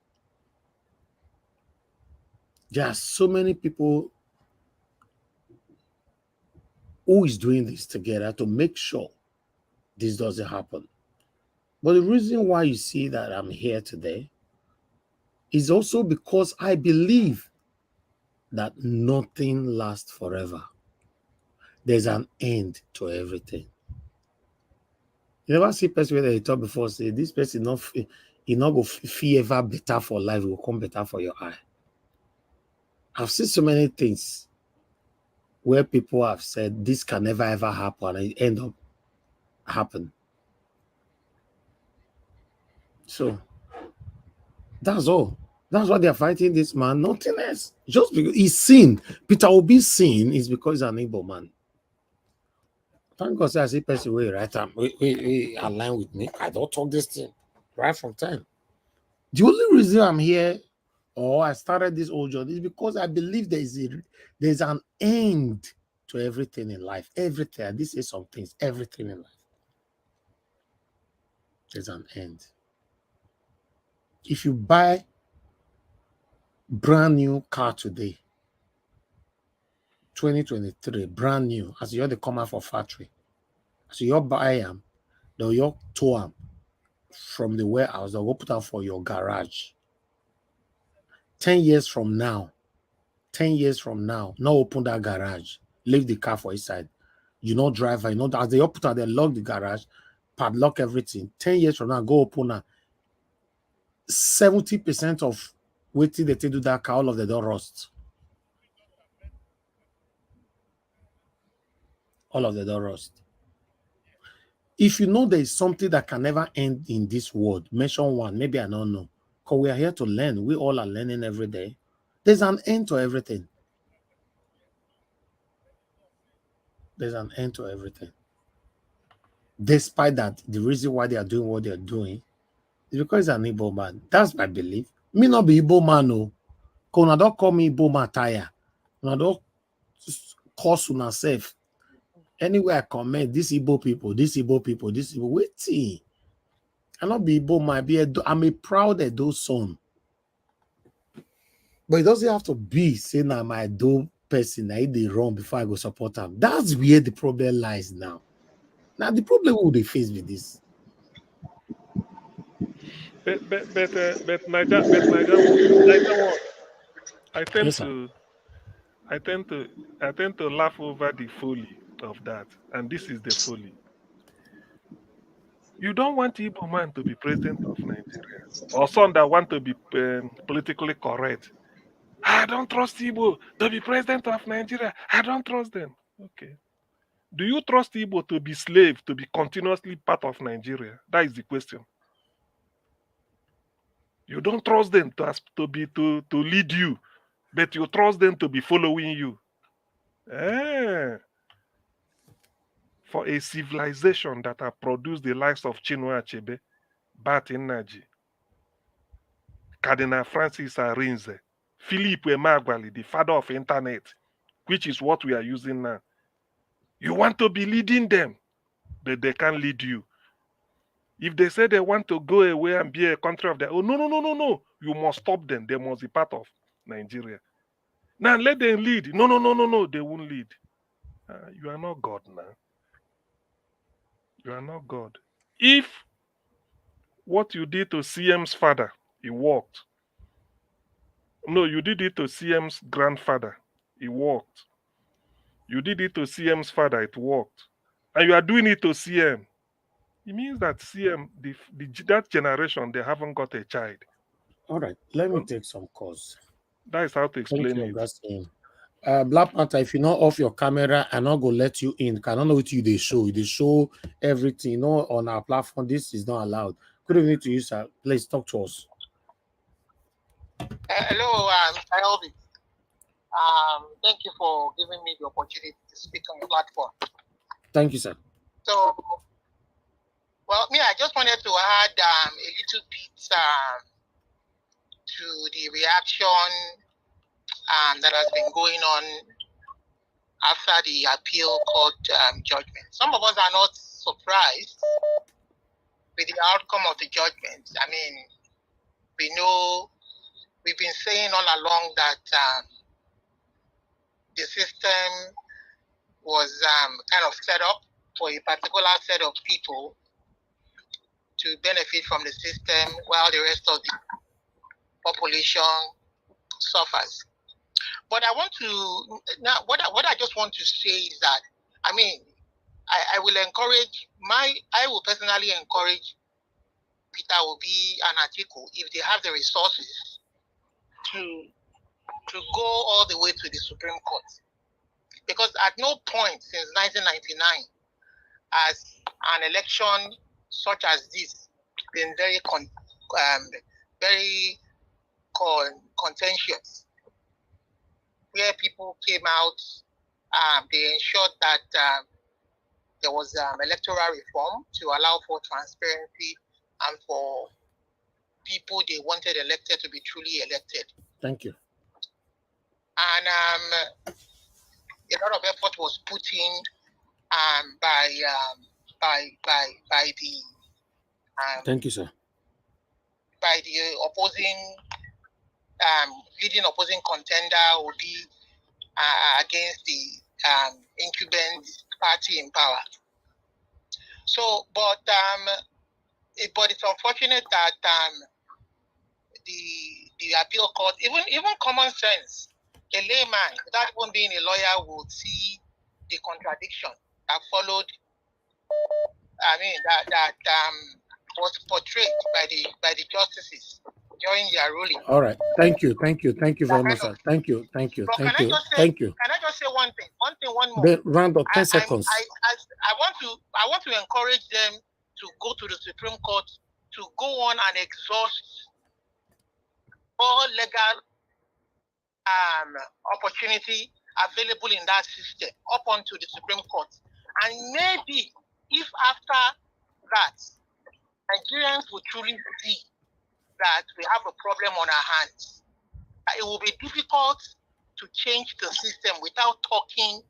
There are so many people who is doing this together to make sure this doesn't happen. But the reason why you see that I'm here today is also because I believe that nothing lasts forever. There's an end to everything. You never see person where they talk before say this person not go feel ever better for life, it will come better for your eye. I've seen so many things where people have said this can never ever happen and it end up happen. So that's all. That's why they're fighting this man. Nothing else. Just because he's seen. Peter Obi's sin is because he's an Igbo man. Thank God I see person way right time. We align with me. I don't talk this thing right from time. The only reason I'm here or I started this whole journey is because I believe there's an end to everything in life. Everything. I did say some things. Everything in life. There's an end. If you buy brand new car today, 2023, brand new, as you have to come out for factory, as you buy them, they'll tow them from the warehouse, they'll go put them for your garage. 10 years from now, now open that garage, leave the car for inside. You know, driver, as they put out, they lock the garage, padlock everything. 10 years from now, go open that. 70% of waiting they do that car, all of them don't rust. All of them don't rust. If you know there is something that can never end in this world, mention one. Maybe I don't know. Because we are here to learn. We all are learning every day. There's an end to everything. There's an end to everything. Despite that, the reason why they are doing what they are doing is because it's an Igbo man. That's my belief. Me not be Igbo man, no. Because I don't call me Igbo man tire. I don't curse on myself. Anywhere I comment, this Igbo people, this Igbo people, this Igbo. Wait. I not be Igbo man. I'm a proud Edo son. But it doesn't have to be saying that my Edo person, I did wrong before I go support them. That's where the problem lies now. Now the problem will they face with this. But Niger what? I tend to laugh over the folly of that, and this is the folly. You don't want Igbo man to be president of Nigeria, or some that want to be politically correct. I don't trust Igbo to be president of Nigeria. I don't trust them. Okay. Do you trust Igbo to be slave, to be continuously part of Nigeria? That is the question. You don't trust them to lead you, but you trust them to be following you. for a civilization that have produced the likes of Chinua Achebe, Bat Naji, Cardinal Francis Arinze, Philip Emeagwali, the father of internet, which is what we are using now. You want to be leading them, but they can't lead you. If they say they want to go away and be a country of their own, no. You must stop them. They must be part of Nigeria. Now let them lead. No. They won't lead. You are not God now. You are not God. If what you did to CM's father, it worked. No, you did it to CM's grandfather. It worked. You did it to CM's father. It worked. And you are doing it to CM. It means that CM, that generation, they haven't got a child. All right, let me take some calls. That is how to Thank explain you, it. Augustine. Black Panther, if you not off your camera, I'm not gonna let you in. Cannot know what you they show. They show everything. You know, on our platform, this is not allowed. Good evening to you, sir. Please talk to us. Hello, Mr. Elvis. Thank you for giving me the opportunity to speak on your platform. Thank you, sir. So, well, I just wanted to add a little bit to the reaction that has been going on after the appeal court judgment. Some of us are not surprised with the outcome of the judgment. I mean, we know, we've been saying all along that the system was kind of set up for a particular set of people to benefit from the system while the rest of the population suffers. But I want to, now what I just want to say is that, I mean, I will personally encourage Peter Obi and Atiku, if they have the resources, to go all the way to the Supreme Court. Because at no point since 1999 has an election such as this been very contentious, where people came out, they ensured that there was electoral reform to allow for transparency and for people they wanted elected to be truly elected. Thank you. And a lot of effort was put in by the Thank you, sir. by the opposing leading opposing contender will be against the incumbent party in power. So, but it's unfortunate that the appeal court, even common sense, a layman, without even being a lawyer, would see the contradiction that followed. I mean, that was portrayed by the justices during their ruling. All right. Thank you very much, sir. Thank you. Can I just say one more? Then round up 10 seconds. I want to encourage them to go to the Supreme Court, to go on and exhaust all legal opportunity available in that system up onto the Supreme Court. And maybe if after that Nigerians will truly see that we have a problem on our hands, it will be difficult to change the system without talking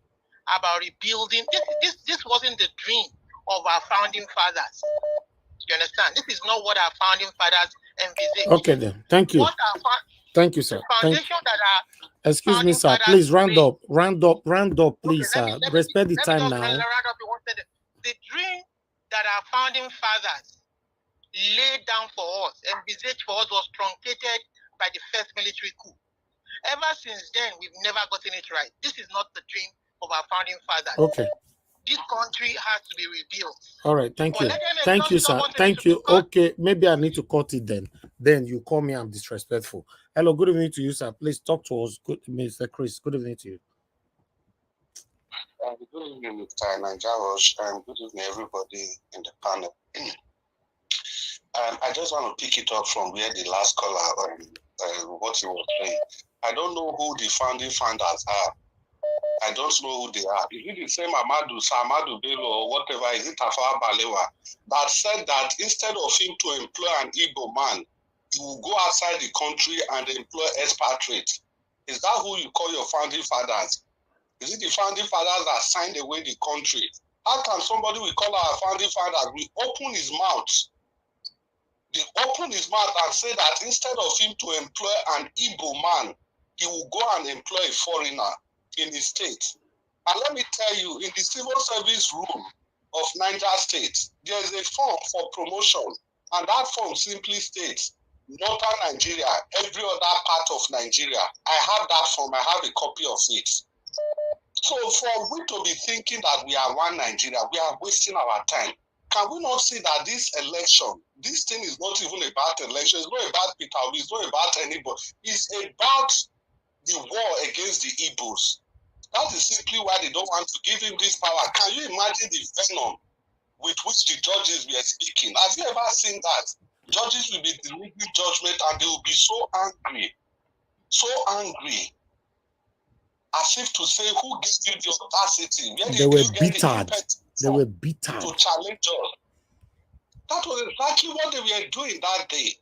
about rebuilding. This wasn't the dream of our founding fathers. You understand? This is not what our founding fathers envisaged. Okay then. Thank you. Thank you, sir. Excuse me, sir. Please round up, please, sir. Respect the time now. The dream that our founding fathers laid down for us, envisaged for us, was truncated by the first military coup. Ever since then, we've never gotten it right. This is not the dream of our founding fathers. Okay. This country has to be rebuilt. All right, thank you. Thank you, sir. Thank you. Okay, maybe I need to cut it then. Then you call me, I'm disrespectful. Hello, good evening to you, sir. Please talk to us. Good, Mr. Chris, good evening to you. Good evening, Mr. Najarosh, and good evening, everybody in the panel. I just want to pick it up from where the last caller, what he was saying. I don't know who the founding fathers are. I don't know who they are. Is it the same Samadu Bello, or whatever? Is it Tafawa Balewa that said that instead of him to employ an Igbo man, he will go outside the country and employ expatriates? Is that who you call your founding fathers? Is it the founding fathers that signed away the country? How can somebody we call our founding fathers we open his mouth? They open his mouth and say that instead of him to employ an Igbo man, he will go and employ a foreigner in his state. And let me tell you, in the civil service rule of Niger State, there is a form for promotion, and that form simply states Northern Nigeria, every other part of Nigeria. I have that form, I have a copy of it. So for we to be thinking that we are one Nigeria, we are wasting our time. Can we not see that this election, this thing is not even about election, it's not about Peter Obi, it's not about anybody, it's about the war against the Igbos. That is simply why they don't want to give him this power. Can you imagine the venom with which the judges were speaking? Have you ever seen that? Judges will be delivering judgment and they will be so angry, as if to say, who gave you the audacity? Where They were you get the bittered. impetus They were bittered. to challenge us? That was exactly what they were doing that day.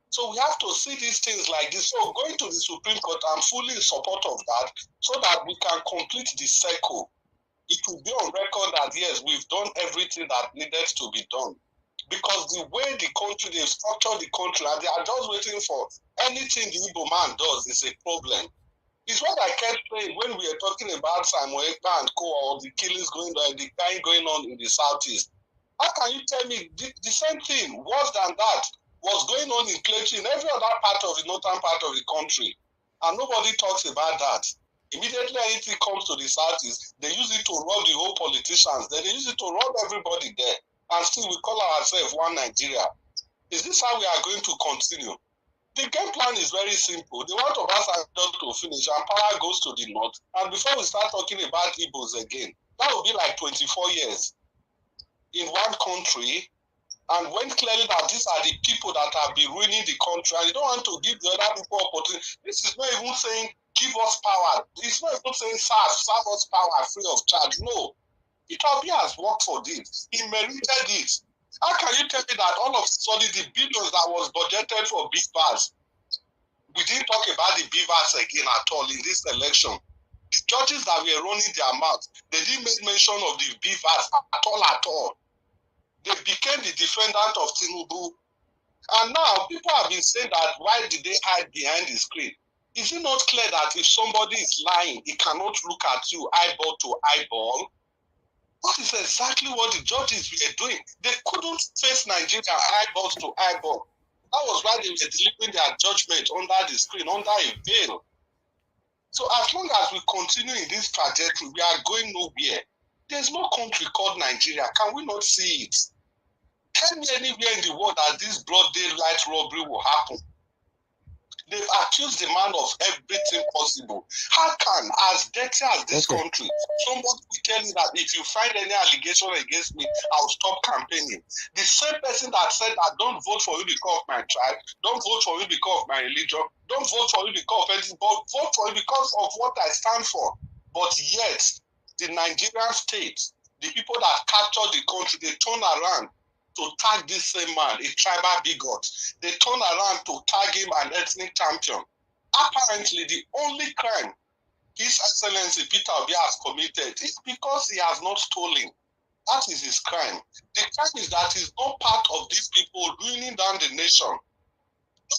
So we have to see these things like this. So going to the Supreme Court, I'm fully in support of that, so that we can complete the circle. It will be on record that yes, we've done everything that needed to be done. Because the way the country, they've structured the country, and they are just waiting for anything the Igbo man does is a problem. It's what I kept saying when we were talking about Samuel Ekpa and Co. or the killings going on, the crime going on in the Southeast. How can you tell me the same thing, worse than that, was going on in Plateau, in every other part of the northern part of the country? And nobody talks about that. Immediately anything comes to the Southeast, they use it to rob the whole politicians, then they use it to rob everybody there. And still we call ourselves one Nigeria. Is this how we are going to continue? The game plan is very simple. They want Obasanjo to finish and power goes to the north. And before we start talking about Igbos again, that will be like 24 years in one country. And when clearly that these are the people that have been ruining the country, and you don't want to give the other people opportunity. This is not even saying give us power. It's not even saying serve us power free of charge. No. Itobi has worked for this. He merited it. How can you tell me that all of a sudden the billions that was budgeted for beavers, we didn't talk about the beavers again at all in this election? The judges that were running their mouths, they didn't make mention of the beavers at all. They became the defendant of Tinubu. And now people have been saying that why did they hide behind the screen? Is it not clear that if somebody is lying, he cannot look at you eyeball to eyeball? That is exactly what the judges were doing. They couldn't face Nigeria eyeballs to eyeball. That was why they were delivering their judgment under the screen, under a veil. So as long as we continue in this trajectory, we are going nowhere. There's no country called Nigeria. Can we not see it? Tell me anywhere in the world that this broad daylight robbery will happen. They've accused the man of everything possible. How can, as dirty as this country, somebody will tell you that if you find any allegation against me, I'll stop campaigning? The same person that said that don't vote for you because of my tribe, don't vote for you because of my religion, don't vote for you because of anything, but vote for you because of what I stand for. But yet, the Nigerian state, the people that captured the country, they turn around to tag this same man, a tribal bigot. They turn around to tag him an ethnic champion. Apparently, the only crime His Excellency Peter Obi has committed is because he has not stolen. That is his crime. The crime is that he's not part of these people ruining down the nation.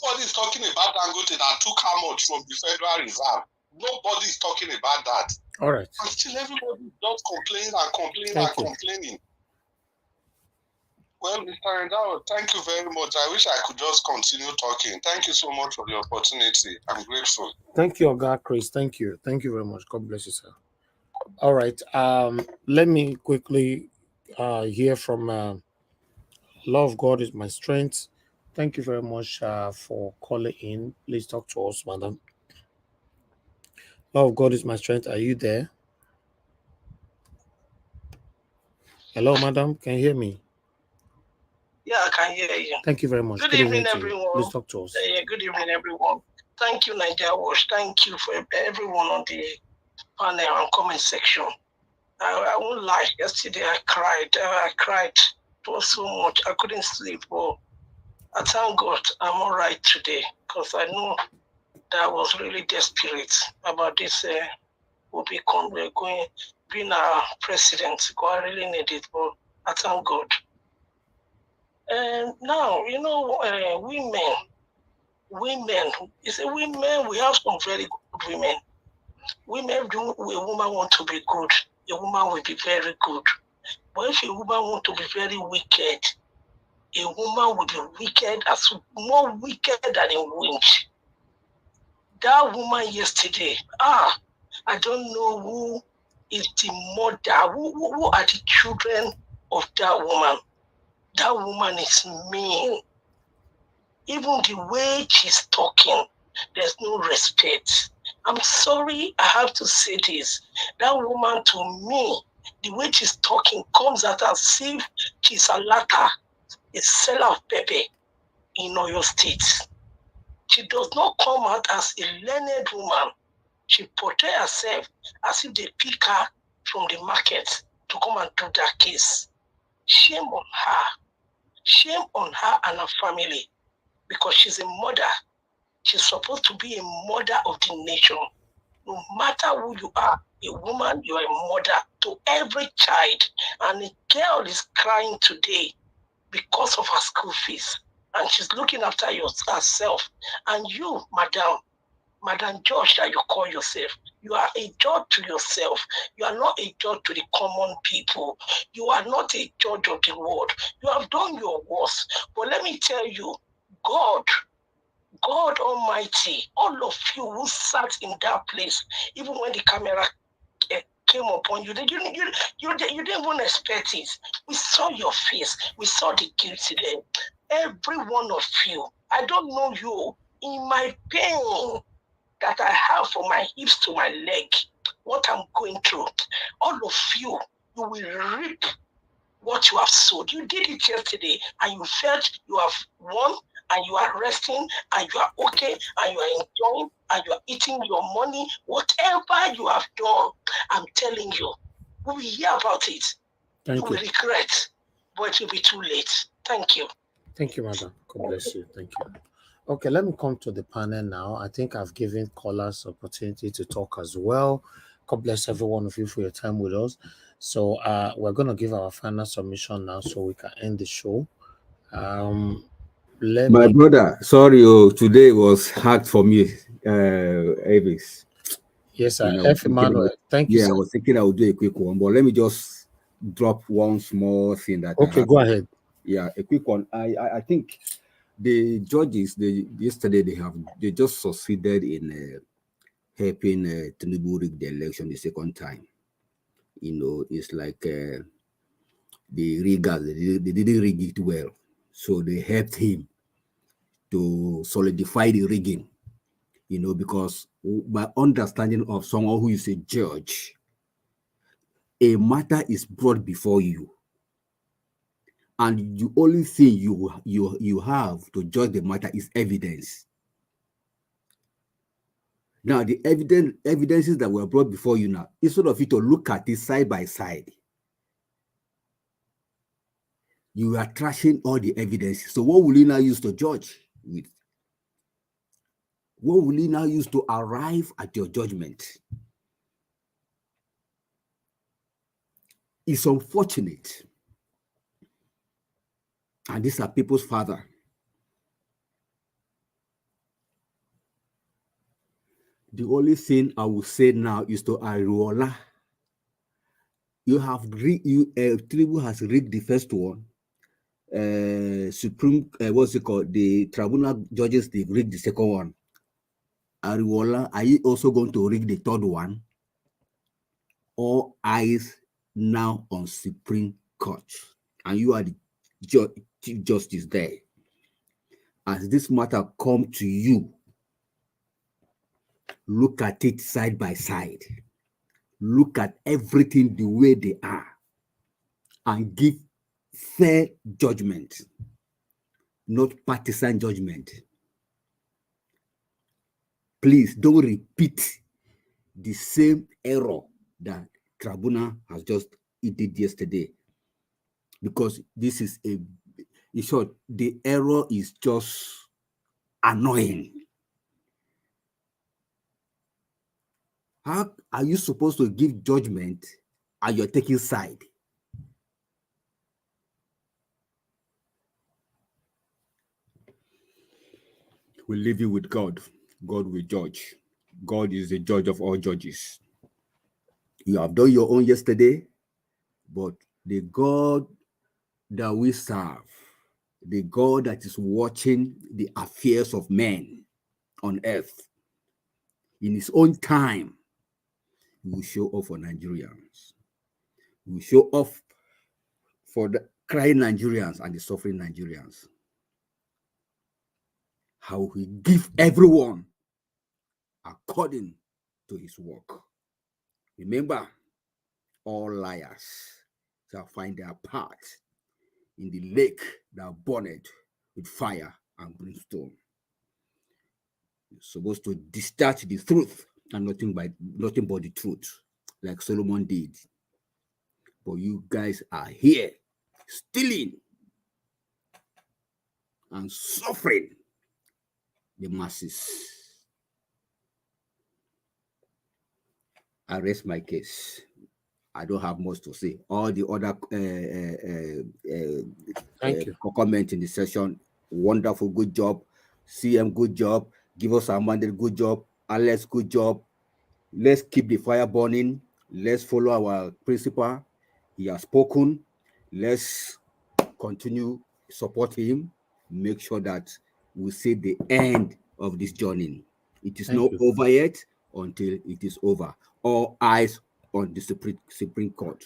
Nobody is talking about Dangote that took how much from the Federal Reserve. Nobody is talking about that. All right. And still everybody is just complaining and complaining and complaining. Well, Mr. Endao, thank you very much. I wish I could just continue talking. Thank you so much for the opportunity. I'm grateful. Thank you, Oga Chris. Thank you. Thank you very much. God bless you, sir. All right. Let me quickly hear from Love of God is my strength. Thank you very much for calling in. Please talk to us, madam. Love of God is my strength. Are you there? Hello, madam. Can you hear me? Yeah, I can hear you. Thank you very much. Good evening, everyone. Please talk to us. Yeah, good evening, everyone. Thank you, Nigeria Watch. Thank you for everyone on the panel and comment section. I won't lie. Yesterday I cried. I cried. It was so much. I couldn't sleep. But I thank God I'm all right today because I know that I was really desperate about this. We're going being our president. God, I really need it. But I thank God. And now, women. You see, women. We have some very good women. Women do. A woman want to be good. A woman will be very good. But if a woman want to be very wicked, a woman will be wicked, as more wicked than a witch. That woman yesterday, I don't know who is the mother, who are the children of that woman. That woman is mean. Even the way she's talking, there's no respect. I'm sorry, I have to say this. That woman, to me, the way she's talking comes out as if she's a latter, a seller of pepper in Oyo State. She does not come out as a learned woman. She portrays herself as if they pick her from the market to come and do that case. Shame on her. Shame on her and her family, because she's a mother. She's supposed to be a mother of the nation. No matter who you are, a woman, you are a mother to every child. And a girl is crying today because of her school fees. And she's looking after herself. And you, Madam Judge that you call yourself, you are a judge to yourself. You are not a judge to the common people. You are not a judge of the world. You have done your worst. But let me tell you, God Almighty, all of you who sat in that place, even when the camera came upon you, you didn't even expect it. We saw your face. We saw the guilty there. Every one of you, I don't know you, in my pain that I have from my hips to my leg, what I'm going through, all of you, you will reap what you have sowed. You did it yesterday and you felt you have won and you are resting and you are okay and you are enjoying and you are eating your money. Whatever you have done, I'm telling you, we will hear about it. Thank you will regret, but it will be too late. Thank you. Thank you, madam. God bless you. Thank you. Okay, let me come to the panel now. I think I've given callers opportunity to talk as well. God bless every one of you for your time with us. So we're going to give our final submission now so we can end the show. My brother, sorry, today was hard for me, Avis. Yes, sir. F. Emmanuel, thank you, yeah, sir. I was thinking I would do a quick one, but let me just drop one small thing that Okay, go ahead. Yeah, a quick one. I think the judges, yesterday they just succeeded in helping Tinubu rig the election the second time. It's like the riggers, they didn't rig it well, so they helped him to solidify the rigging. Because by understanding of someone who is a judge, a matter is brought before you, and the only thing you have to judge the matter is evidence. Now, the evidences that were brought before you now, instead of you to look at it side by side, you are trashing all the evidences. So what will you now use to judge with? What will you now use to arrive at your judgment? It's unfortunate. And these are people's father. The only thing I will say now is to Ariola. Tinubu has rigged the first one. Supreme, what's it called? The tribunal judges, they've rigged the second one. Ariola, are you also going to rig the third one? All eyes now on Supreme Court, and you are the Chief Justice there. As this matter come to you, look at it side by side. Look at everything the way they are and give fair judgment, not partisan judgment. Please don't repeat the same error that tribunal has just did yesterday, because this is in short, the error is just annoying. How are you supposed to give judgment and you're taking side? We leave you with God. God will judge. God is the judge of all judges. You have done your own yesterday, but the God that we serve, the God that is watching the affairs of men on earth, in his own time, he will show off for Nigerians. He will show off for the crying Nigerians and the suffering Nigerians. How he give everyone according to his work. Remember, all liars shall find their part in the lake that burned with fire and brimstone. You're supposed to discharge the truth and nothing but the truth, like Solomon did. But you guys are here stealing and suffering the masses. I rest my case. I don't have much to say. All the other comment in the session, wonderful, good job. CM, good job. Give us our mandate, good job. Alex, good job. Let's keep the fire burning. Let's follow our principal. He has spoken. Let's continue support him. Make sure that we see the end of this journey. It is not over yet until it is over. All eyes on the Supreme Court.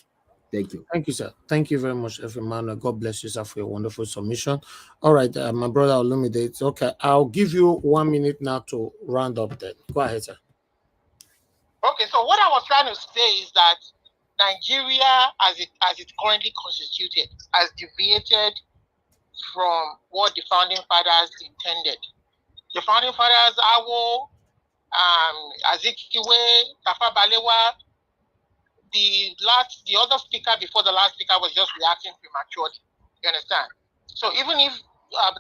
Thank you. Thank you, sir. Thank you very much, Emmanuel. God bless you, sir, for your wonderful submission. All right, my brother Olumide, it's okay. I'll give you 1 minute now to round up then. Go ahead, sir. Okay, so what I was trying to say is that Nigeria, as it currently constituted, has deviated from what the founding fathers intended. The founding fathers, Awo, Azikiwe, Tafa Balewa, the other speaker before the last speaker was just reacting prematurely. You understand? So even if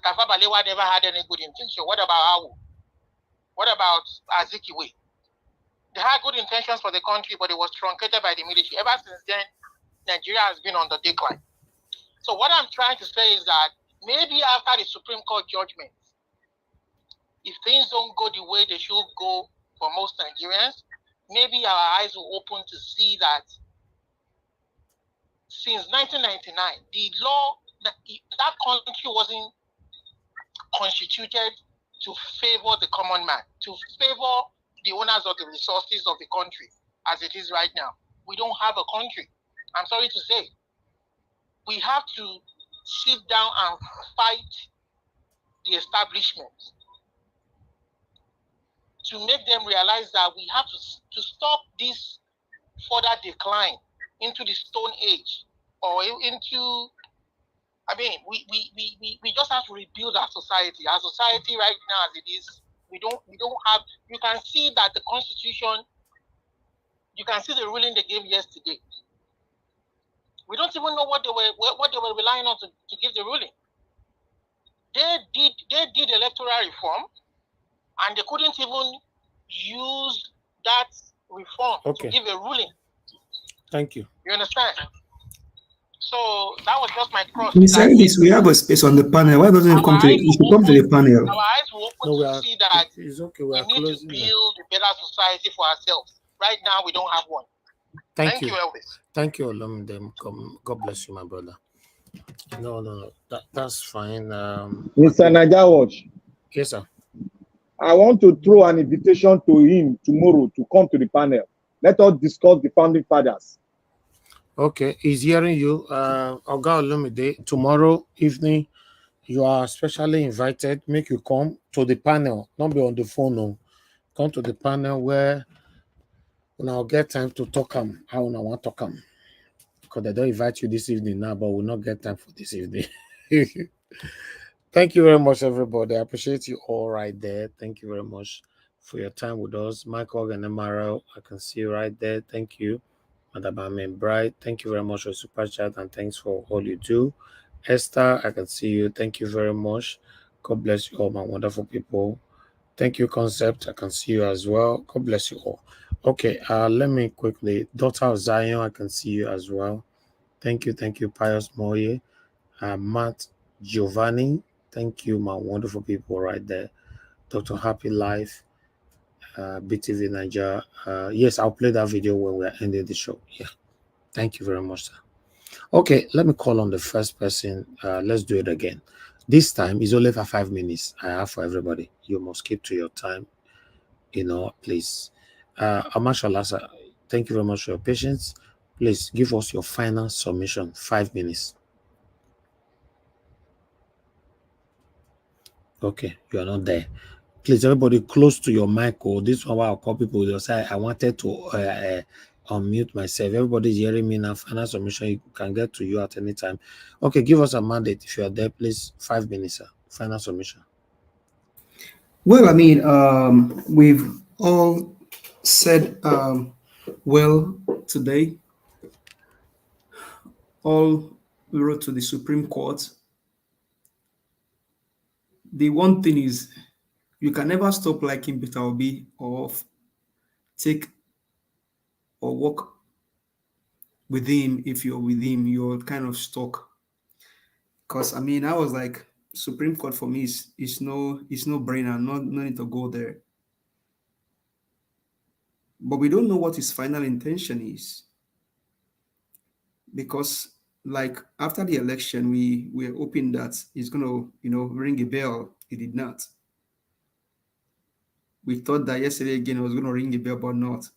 Tafa Balewa never had any good intention, what about Awo? What about Azikiwe? They had good intentions for the country, but it was truncated by the military. Ever since then, Nigeria has been on the decline. So what I'm trying to say is that maybe after the Supreme Court judgment, if things don't go the way they should go for most Nigerians, maybe our eyes will open to see that since 1999, the law, that country wasn't constituted to favor the common man, to favor the owners of the resources of the country as it is right now. We don't have a country. I'm sorry to say. We have to sit down and fight the establishment to make them realize that we have to stop this further decline into the Stone Age or into, we just have to rebuild our society. Our society right now as it is, we don't have, you can see that the Constitution, you can see the ruling they gave yesterday. We don't even know what they were relying on to give the ruling. They did electoral reform, and they couldn't even use that reform to give a ruling. Thank you. You understand? So that was just my cross. In saying this, we have a space on the panel. Why doesn't it come to the panel? Our eyes will open to see that it's okay. we need to build a better society for ourselves. Right now, we don't have one. Thank you, Elvis. Thank you, Olumide. God bless you, my brother. No. That's fine. Mr. Najawatch. Yes, sir. I want to throw an invitation to him tomorrow to come to the panel. Let us discuss the founding fathers. Okay, he's hearing you. Oga Olumide, tomorrow evening, you are specially invited. Make you come to the panel, not be on the phone. No. Come to the panel where I'll get time to talk. I want to talk. Because they don't invite you this evening now, but we'll not get time for this evening. Thank you very much, everybody. I appreciate you all right there. Thank you very much for your time with us. Michael and MRL, I can see you right there. Thank you. Madam Amen Bright, thank you very much for super chat and thanks for all you do. Esther, I can see you. Thank you very much. God bless you all, my wonderful people. Thank you, Concept. I can see you as well. God bless you all. Okay, let me quickly. Daughter of Zion, I can see you as well. Thank you, Pius Moye. Matt Giovanni, thank you, my wonderful people right there. Dr. Happy Life, BTV Niger. Yes, I'll play that video when we're ending the show. Yeah, thank you very much, sir. Okay, let me call on the first person. Let's do it again. This time is only for 5 minutes. I have for everybody. You must keep to your time, please. Amashallah, sir, thank you very much for your patience. Please give us your final submission. 5 minutes. Okay, you are not there. Please, everybody, close to your mic. Oh, this one, I'll call people. They'll say, I wanted to unmute myself. Everybody's hearing me now. Final submission, you can get to you at any time. Okay, give us a mandate. If you are there, please, 5 minutes, sir. Final submission. Well, I mean, we've all said well today. All we wrote to the Supreme Court. The one thing is, you can never stop liking Peter Obi or take or work with him. If you're with him, you're kind of stuck. Because I mean, I was like, Supreme Court for me is no brainer, no need to go there. But we don't know what his final intention is. Because like after the election, we were hoping that he's gonna, ring a bell. He did not. We thought that yesterday again he was gonna ring a bell, but not.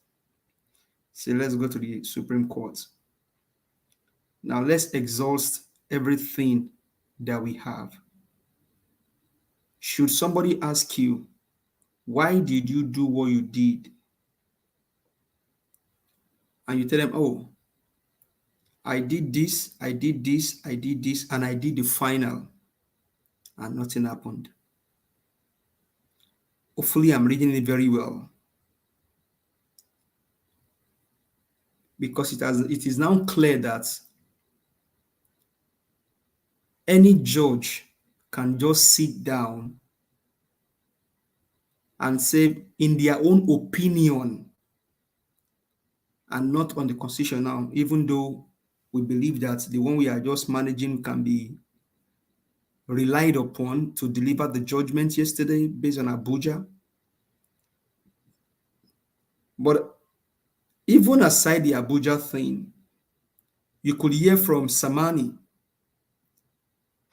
So let's go to the Supreme Court. Now let's exhaust everything that we have. Should somebody ask you, why did you do what you did? And you tell them, oh, I did this, I did this, I did this, and I did the final, and nothing happened. Hopefully, I'm reading it very well. Because it is now clear that any judge can just sit down and say, in their own opinion, and not on the Constitution now, even though we believe that the one we are just managing can be relied upon to deliver the judgment yesterday based on Abuja. But even aside the Abuja thing, you could hear from Samani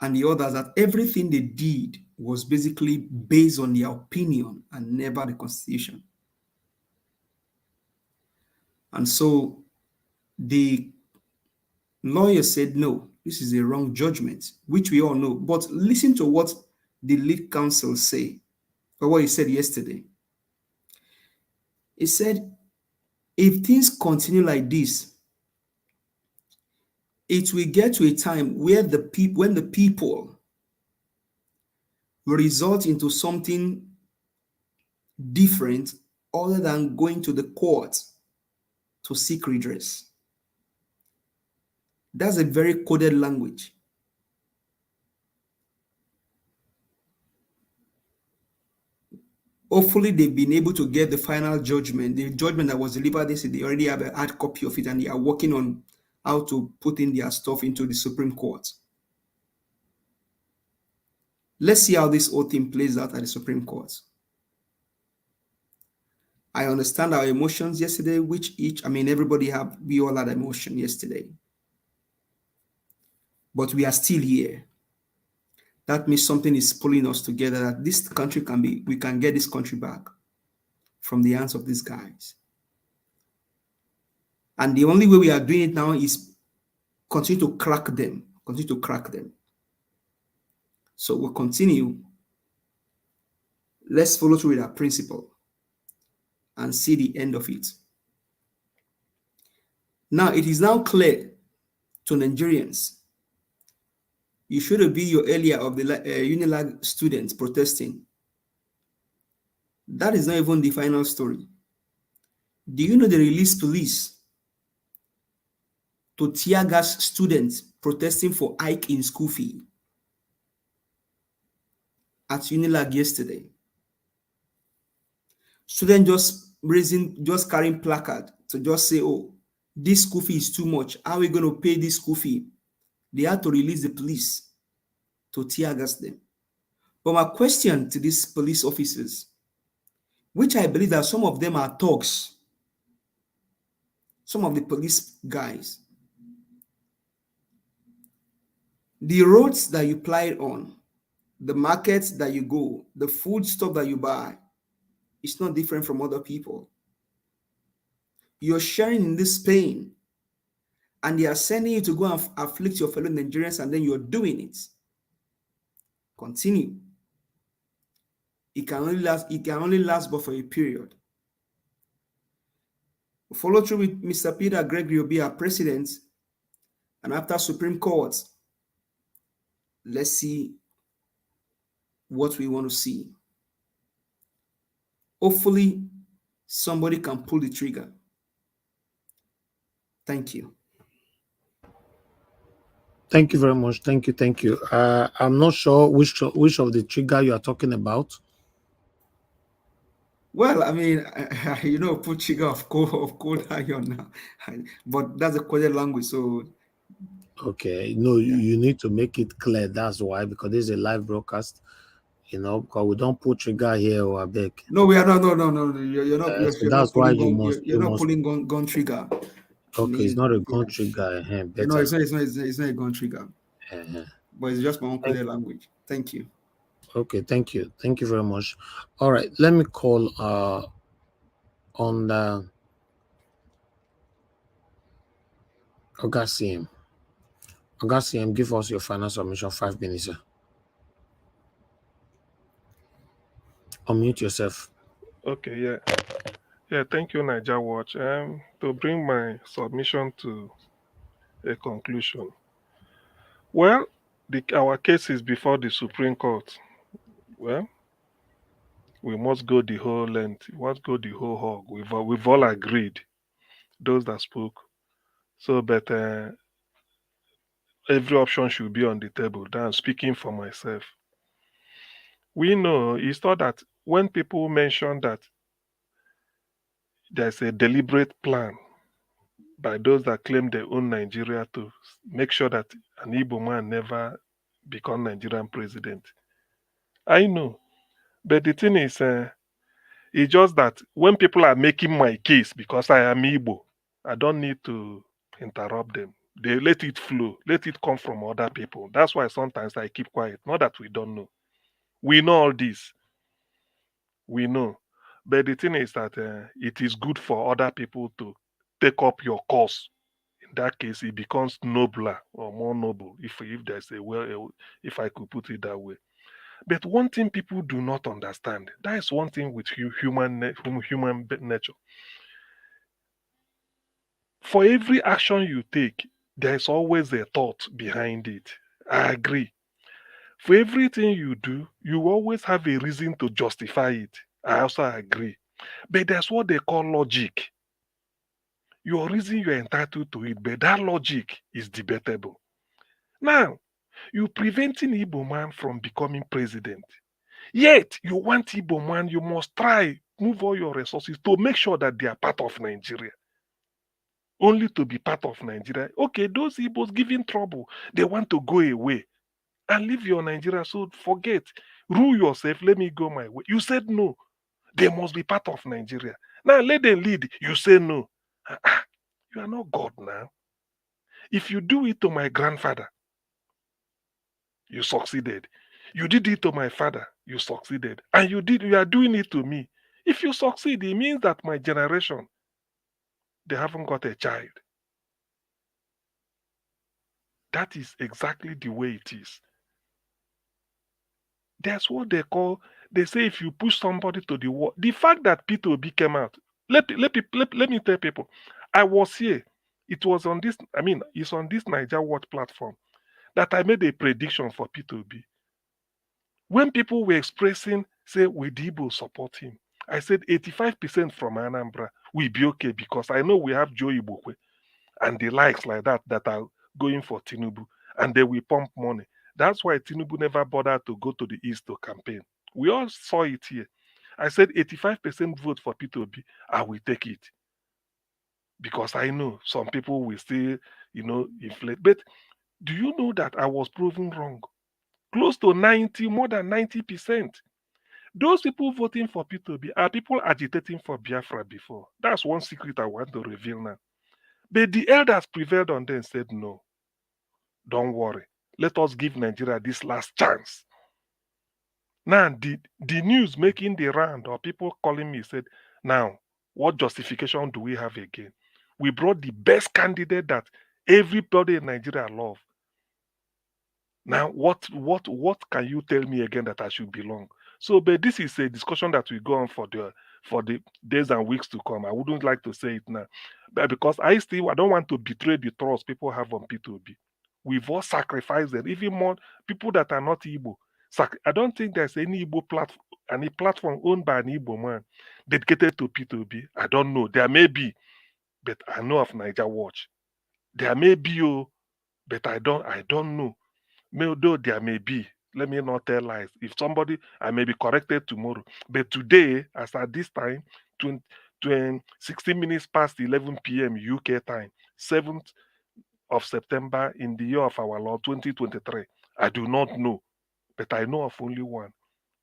and the others that everything they did was basically based on their opinion and never the Constitution. And so the lawyer said, no, this is a wrong judgment, which we all know. But listen to what the lead counsel say, or what he said yesterday. He said, if things continue like this, it will get to a time where when the people will result into something different other than going to the court to seek redress. That's a very coded language. Hopefully, they've been able to get the final judgment. The judgment that was delivered yesterday, they already have a hard copy of it, and they are working on how to put in their stuff into the Supreme Court. Let's see how this whole thing plays out at the Supreme Court. I understand our emotions yesterday, we all had emotion yesterday. But we are still here. That means something is pulling us together, that this country we can get this country back from the hands of these guys. And the only way we are doing it now is continue to crack them. So we'll continue. Let's follow through with our principle and see the end of it. Now, it is now clear to Nigerians. You should have been your earlier of the Unilag students protesting. That is not even the final story. Do you know they released police to tear gas students protesting for hike in school fee at Unilag yesterday? Students just carrying placard to just say, oh, this school fee is too much. How are we going to pay this school fee? They had to release the police to tear gas them. But my question to these police officers, which I believe that some of them are thugs, some of the police guys, the roads that you ply on, the markets that you go, the food stuff that you buy, it's not different from other people. You're sharing in this pain, and they are sending you to go and afflict your fellow Nigerians, and then you're doing it. Continue. It can only last but for a period. Follow through with Mr. Peter Gregory Obi, our president, and after Supreme Court, let's see what we want to see. Hopefully, somebody can pull the trigger. Thank you. Thank you very much. Thank you. I'm not sure which of the trigger you are talking about. Well, I mean, put trigger of cold iron now, but that's a coded language, so. Okay, no, you need to make it clear. That's why, because this is a live broadcast. Because we don't put trigger here or back. No, we are not. No. You're not. So that's why you must. You're not pulling gun trigger. Okay, it's not a gun trigger. No, it's not a gun trigger. But it's just my own coded language. Thank you. Okay, thank you very much. All right, let me call on the Ogasiam. Ogasiam, give us your final submission. 5 minutes, sir. Unmute yourself. Okay, yeah. Thank you, Niger Watch. To bring my submission to a conclusion. Well, our case is before the Supreme Court. Well, we must go the whole length. We must go the whole hog. We've all agreed, those that spoke. So, but every option should be on the table. I'm speaking for myself. We know it's not that when people mention that there's a deliberate plan by those that claim they own Nigeria to make sure that an Igbo man never become Nigerian president. I know. But the thing is, it's just that when people are making my case because I am Igbo, I don't need to interrupt them. They let it flow, let it come from other people. That's why sometimes I keep quiet. Not that we don't know. We know all this. We know. But the thing is that it is good for other people to take up your cause. In that case, it becomes nobler or more noble, if there's if I could put it that way. But one thing people do not understand, that is one thing with human nature. For every action you take, there is always a thought behind it. I agree. For everything you do, you always have a reason to justify it. I also agree. But there's what they call logic. Your reason you're entitled to it, but that logic is debatable. Now, you're preventing Igbo man from becoming president. Yet, you want Igbo man, you must try, move all your resources to make sure that they are part of Nigeria. Only to be part of Nigeria. Okay, those Igbos giving trouble, they want to go away and leave your Nigeria. So forget, rule yourself, let me go my way. You said no. They must be part of Nigeria. Now let them lead. You say no. You are not God now. If you do it to my grandfather, you succeeded. You did it to my father, you succeeded. And you are doing it to me. If you succeed, it means that my generation, they haven't got a child. That is exactly the way it is. That's what they say if you push somebody to the wall. The fact that Peter Obi came out, let me tell people, I was here. It was on this, it's on this Niger Watch platform that I made a prediction for Peter Obi. When people were expressing, say, will the Igbo support him? I said 85% from Anambra will be okay because I know we have Joe Ibokwe and the likes like that that are going for Tinubu and they will pump money. That's why Tinubu never bothered to go to the East to campaign. We all saw it here. I said 85% vote for P2B, I will take it. Because I know some people will still, inflate. But do you know that I was proven wrong? Close to 90, more than 90%. Those people voting for P2B are people agitating for Biafra before. That's one secret I want to reveal now. But the elders prevailed on them and said, no, don't worry. Let us give Nigeria this last chance. Now, the news making the round or people calling me said, now, what justification do we have again? We brought the best candidate that everybody in Nigeria love. Now, what can you tell me again that I should belong? So, but this is a discussion that will go on for the days and weeks to come. I wouldn't like to say it now, but because I don't want to betray the trust people have on P2B. We've all sacrificed them, even more people that are not Igbo. I don't think there's any platform owned by an Igbo man dedicated to P2B. I don't know. There may be, but I know of Niger Watch. There may be, but I don't know. Though there may be, let me not tell lies. If somebody, I may be corrected tomorrow. But today, as at this time, 16 minutes past 11 p.m. UK time, 7th of September in the year of our Lord 2023, I do not know. But I know of only one,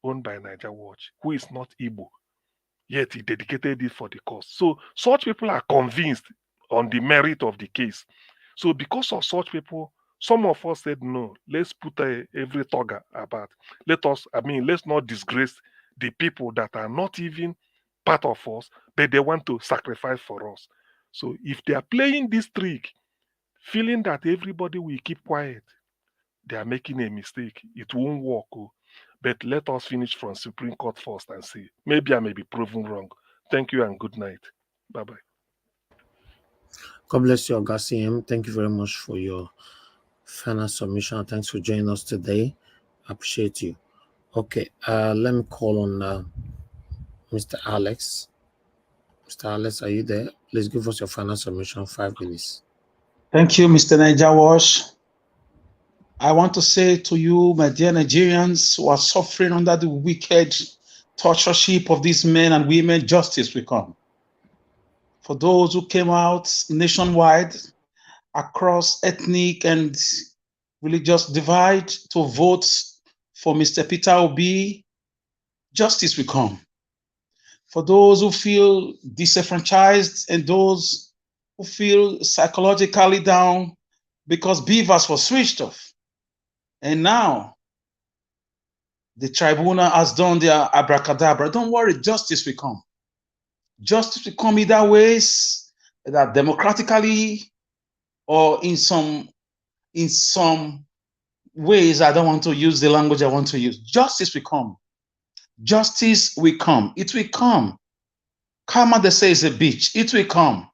owned by Niger Watch, who is not Igbo. Yet he dedicated it for the cause. So such people are convinced on the merit of the case. So because of such people, some of us said, no, let's put every toga about. Let's not disgrace the people that are not even part of us, but they want to sacrifice for us. So if they are playing this trick, feeling that everybody will keep quiet, they are making a mistake. It won't work. But let us finish from Supreme Court first and see. Maybe I may be proven wrong. Thank you and good night. Bye-bye. God bless you, Augustine. Thank you very much for your final submission. Thanks for joining us today. I appreciate you. Okay, let me call on Mr. Alex. Mr. Alex, are you there? Please give us your final submission, 5 minutes. Thank you, Mr. Niger Wash. I want to say to you, my dear Nigerians who are suffering under the wicked tortureship of these men and women, justice will come. For those who came out nationwide, across ethnic and religious divide to vote for Mr. Peter Obi, justice will come. For those who feel disenfranchised and those who feel psychologically down because Beavers was switched off, and now the tribunal has done their abracadabra, don't worry, justice will come. Justice will come either ways, either democratically or in some ways. I don't want to use the language I want to use. Justice will come. Justice will come. It will come. Karma, they say, is a bitch. It will come.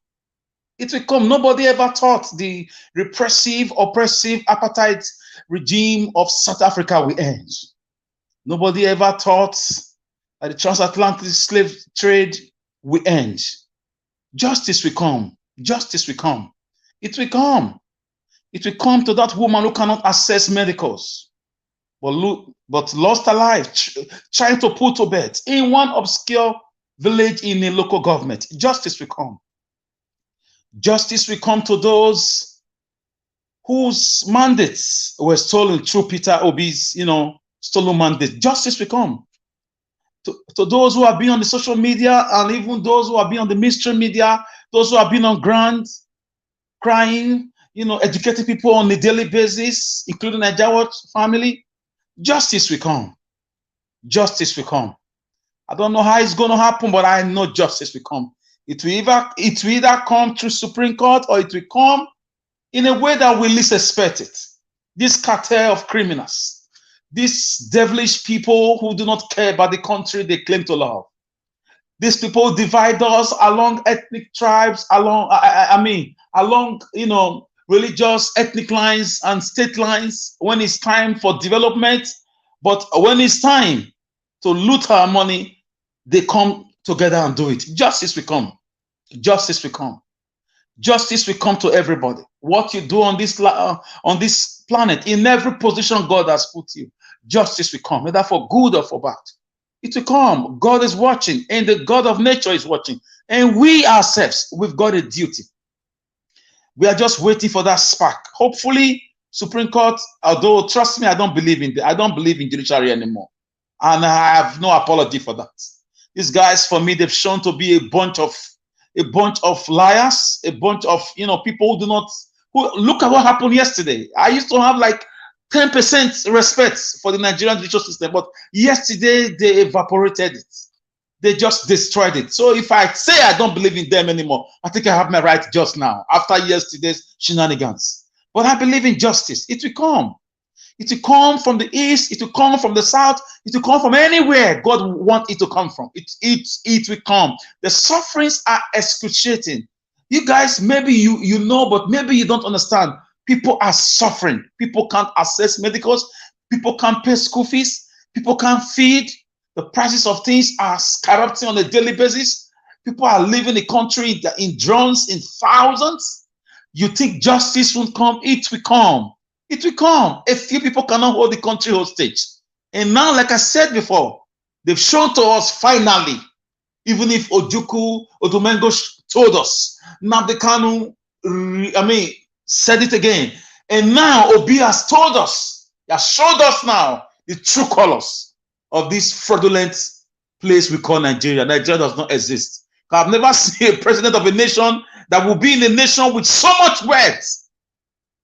It will come. Nobody ever thought the repressive, oppressive, apartheid regime of South Africa will end. Nobody ever thought that the transatlantic slave trade will end. Justice will come. Justice will come. It will come. It will come to that woman who cannot access medicals, but lost her life trying to put to bed in one obscure village in a local government. Justice will come. Justice will come to those whose mandates were stolen through Peter Obi's, stolen mandate. Justice will come. To those who have been on the social media and even those who have been on the mainstream media, those who have been on ground, crying, educating people on a daily basis, including the Jawad family, justice will come. Justice will come. I don't know how it's going to happen, but I know justice will come. It will either come through Supreme Court or it will come in a way that we least expect it. This cartel of criminals, these devilish people who do not care about the country they claim to love. These people divide us along ethnic tribes, along religious ethnic lines and state lines when it's time for development. But when it's time to loot our money, they come together and do it. Justice will come. Justice will come. Justice will come to everybody. What you do on this planet, in every position God has put you, justice will come, whether for good or for bad. It will come. God is watching, and the God of nature is watching. And we ourselves, we've got a duty. We are just waiting for that spark. Hopefully, Supreme Court, although trust me, I don't believe in judiciary anymore. And I have no apology for that. These guys, for me, they've shown to be a bunch of liars, a bunch of people who do not look at what happened yesterday. I used to have like 10% respect for the Nigerian judicial system, but yesterday they evaporated it. They just destroyed it. So if I say I don't believe in them anymore, I think I have my right just now after yesterday's shenanigans. But I believe in justice. It will come. It will come from the east. It will come from the south. It will come from anywhere God wants it to come from. It will come. The sufferings are excruciating. You guys, maybe you know, but maybe you don't understand. People are suffering. People can't access medicals. People can't pay school fees. People can't feed. The prices of things are skyrocketing on a daily basis. People are leaving the country in drones, in thousands. You think justice won't come? It will come. It will come. A few people cannot hold the country hostage. And now, like I said before, they've shown to us finally, even if Odumengo told us, Nnamdi Kanu, said it again. And now Obi has told us, he has showed us now the true colors of this fraudulent place we call Nigeria. Nigeria does not exist. I've never seen a president of a nation that will be in a nation with so much wealth.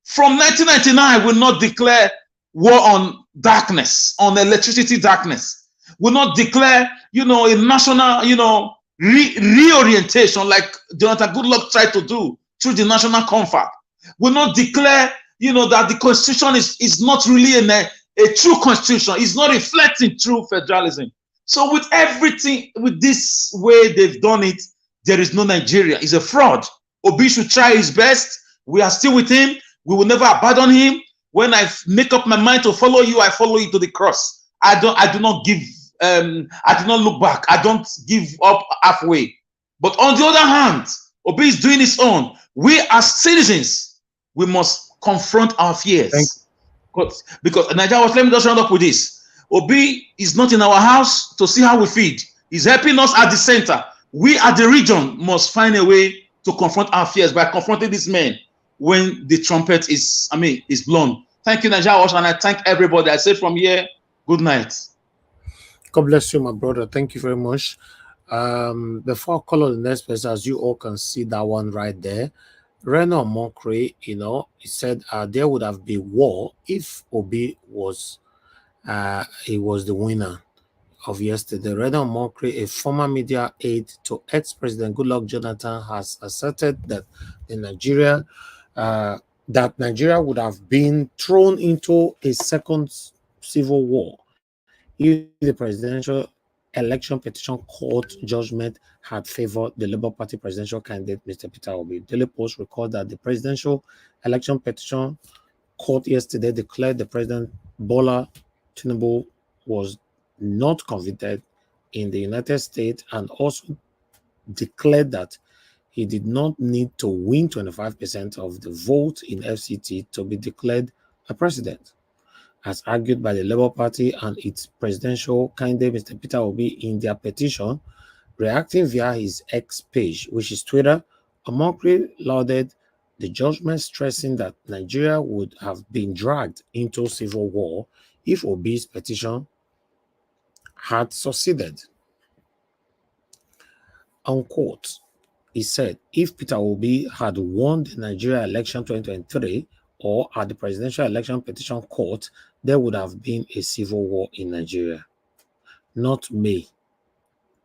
From 1999, will not declare war on darkness, on electricity darkness. Will not declare, a national, reorientation like Jonathan Goodluck tried to do through the national compact. Will not declare, that the constitution is not really a true constitution. It's not reflecting true federalism. So with everything, with this way they've done it, there is no Nigeria. It's a fraud. Obi should try his best. We are still with him. We will never abandon him. When I make up my mind to follow you, I follow you to the cross. I do not look back. I don't give up halfway. But on the other hand, Obi is doing his own. We as citizens, we must confront our fears. Because Nigeria, let me just round up with this. Obi is not in our house to see how we feed. He's helping us at the center. We at the region must find a way to confront our fears by confronting these men when the trumpet is blown. Thank you, Nigeria, and I thank everybody. I say from here, good night. God bless you, my brother. Thank you very much. Before I call on the next person, as you all can see that one right there, Reno Mokri, he said there would have been war if Obi was the winner of yesterday. Reno Mokri, a former media aide to ex-president Goodluck Jonathan, has asserted that Nigeria would have been thrown into a second civil war if the presidential election petition court judgment had favored the Labour Party presidential candidate, Mr. Peter Obi. Daily Post record that the presidential election petition court yesterday declared the President Bola Tinubu was not convicted in the United States and also declared that he did not need to win 25% of the vote in FCT to be declared a president, as argued by the Labour Party and its presidential candidate, Mr. Peter Obi, in their petition. Reacting via his X page, which is Twitter, Omokri lauded the judgment, stressing that Nigeria would have been dragged into civil war if Obi's petition had succeeded. Unquote. He said, if Peter Obi had won the Nigeria election 2023 or at the presidential election petition court, there would have been a civil war in Nigeria. Not may.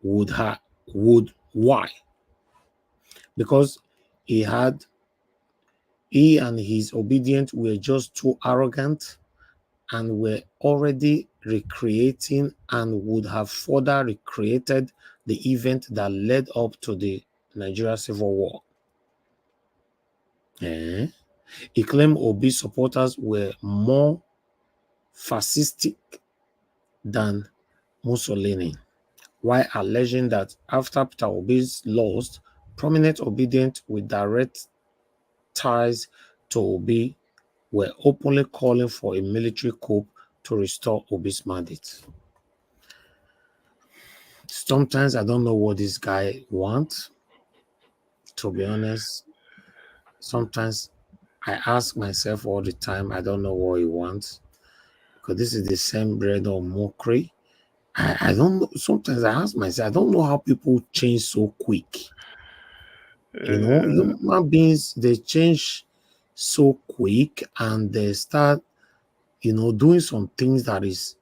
Why? Because he and his obedient were just too arrogant and were already recreating and would have further recreated the event that led up to the Nigeria Civil War. He claimed Obi supporters were more fascistic than Mussolini. while alleging that after Peter Obi's lost, prominent obedient with direct ties to Obi were openly calling for a military coup to restore Obi's mandate. Sometimes I don't know what this guy wants, to be honest. Sometimes I ask myself all the time, I don't know what he wants, because this is the same bread or mockery. I don't know. Sometimes I ask myself, I don't know how people change so quick. You know, human beings, they change so quick and they start, you know, doing some things that is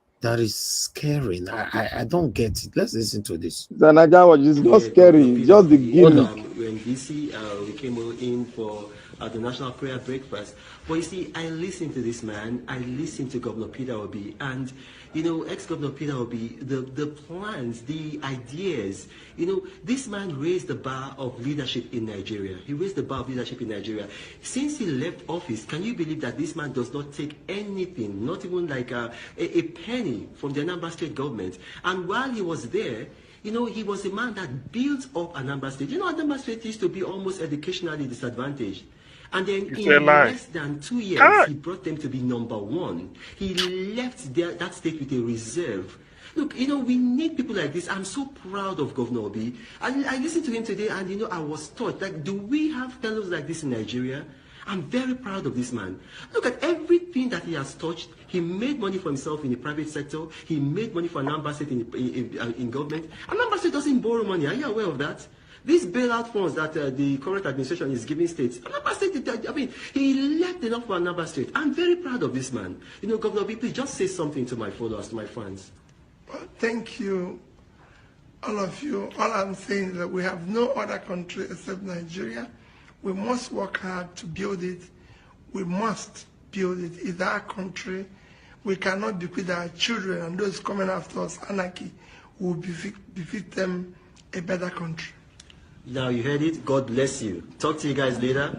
scary. I don't get it. Let's listen to this. Zanaja was just not scary, just the gimmick. We're in DC. We came in for the National Prayer Breakfast. But you see, I listened to this man. I listened to Governor Peter Obi. And, you know, ex-Governor Peter Obi, the plans, the ideas, you know, this man raised the bar of leadership in Nigeria. He raised the bar of leadership in Nigeria. Since he left office, can you believe that this man does not take anything, not even like a penny from the Anambra State government? And while he was there, you know, he was a man that built up Anambra State. You know, Anambra State used to be almost educationally disadvantaged. And then in less than 2 years, he brought them to be #1. He left that state with a reserve. Look, you know, we need people like this. I'm so proud of Governor Obi. I listened to him today and, you know, I was taught, like, do we have fellows like this in Nigeria? I'm very proud of this man. Look at everything that he has touched. He made money for himself in the private sector. He made money for Anambra State in government. Anambra State doesn't borrow money. Are you aware of that? These bailout funds that the current administration is giving states, Anambra State, I mean, he left enough for Anambra State. I'm very proud of this man. You know, Governor B, please just say something to my followers, to my fans. Well, thank you, all of you. All I'm saying is that we have no other country except Nigeria. We must work hard to build it. We must build it. It's our country. We cannot bequeath our children and those coming after us anarchy. We will befit them a better country. Now you heard it. God bless you. Talk to you guys later.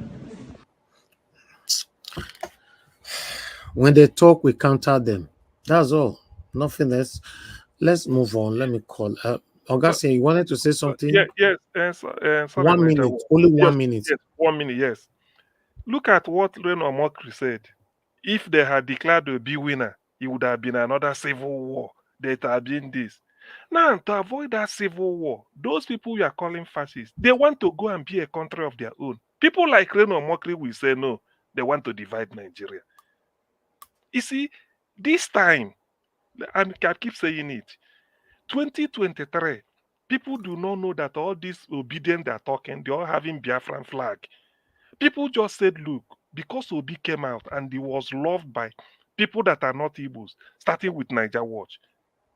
When they talk, we counter them. That's all. Nothing else. Let's move on. Let me call. Augustine, you wanted to say something? Yes. Sorry, 1 minute. Only 1 minute. Yes, 1 minute, yes. Look at what Reno Omokri said. If they had declared to be winner, it would have been another civil war. There had been this. Now, to avoid that civil war, those people you are calling fascists, they want to go and be a country of their own. People like Reno Omokri will say no. They want to divide Nigeria. You see, this time, and I keep saying it, 2023, people do not know that all this obedience they are talking, they are having Biafran flag. People just said, look, because Obi came out and he was loved by people that are not Igbos, starting with Niger Watch,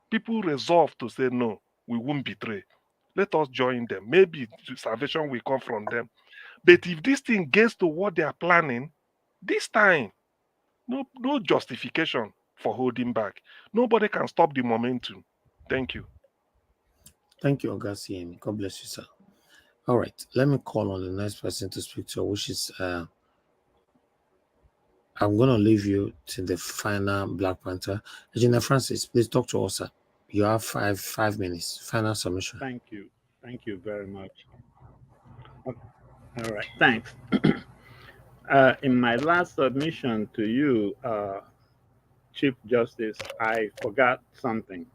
people resolved to say, no, we won't betray. Let us join them. Maybe salvation will come from them. But if this thing gets to what they are planning, this time, no justification for holding back. Nobody can stop the momentum. Thank you. Thank you, Augustine. God bless you, sir. All right, let me call on the next person to speak to, which is I'm going to leave you to the final Black Panther. Engineer Francis, please talk to us, sir. You have five minutes. Final submission. Thank you very much. Okay. All right, thanks. In my last submission to you, Chief Justice, I forgot something.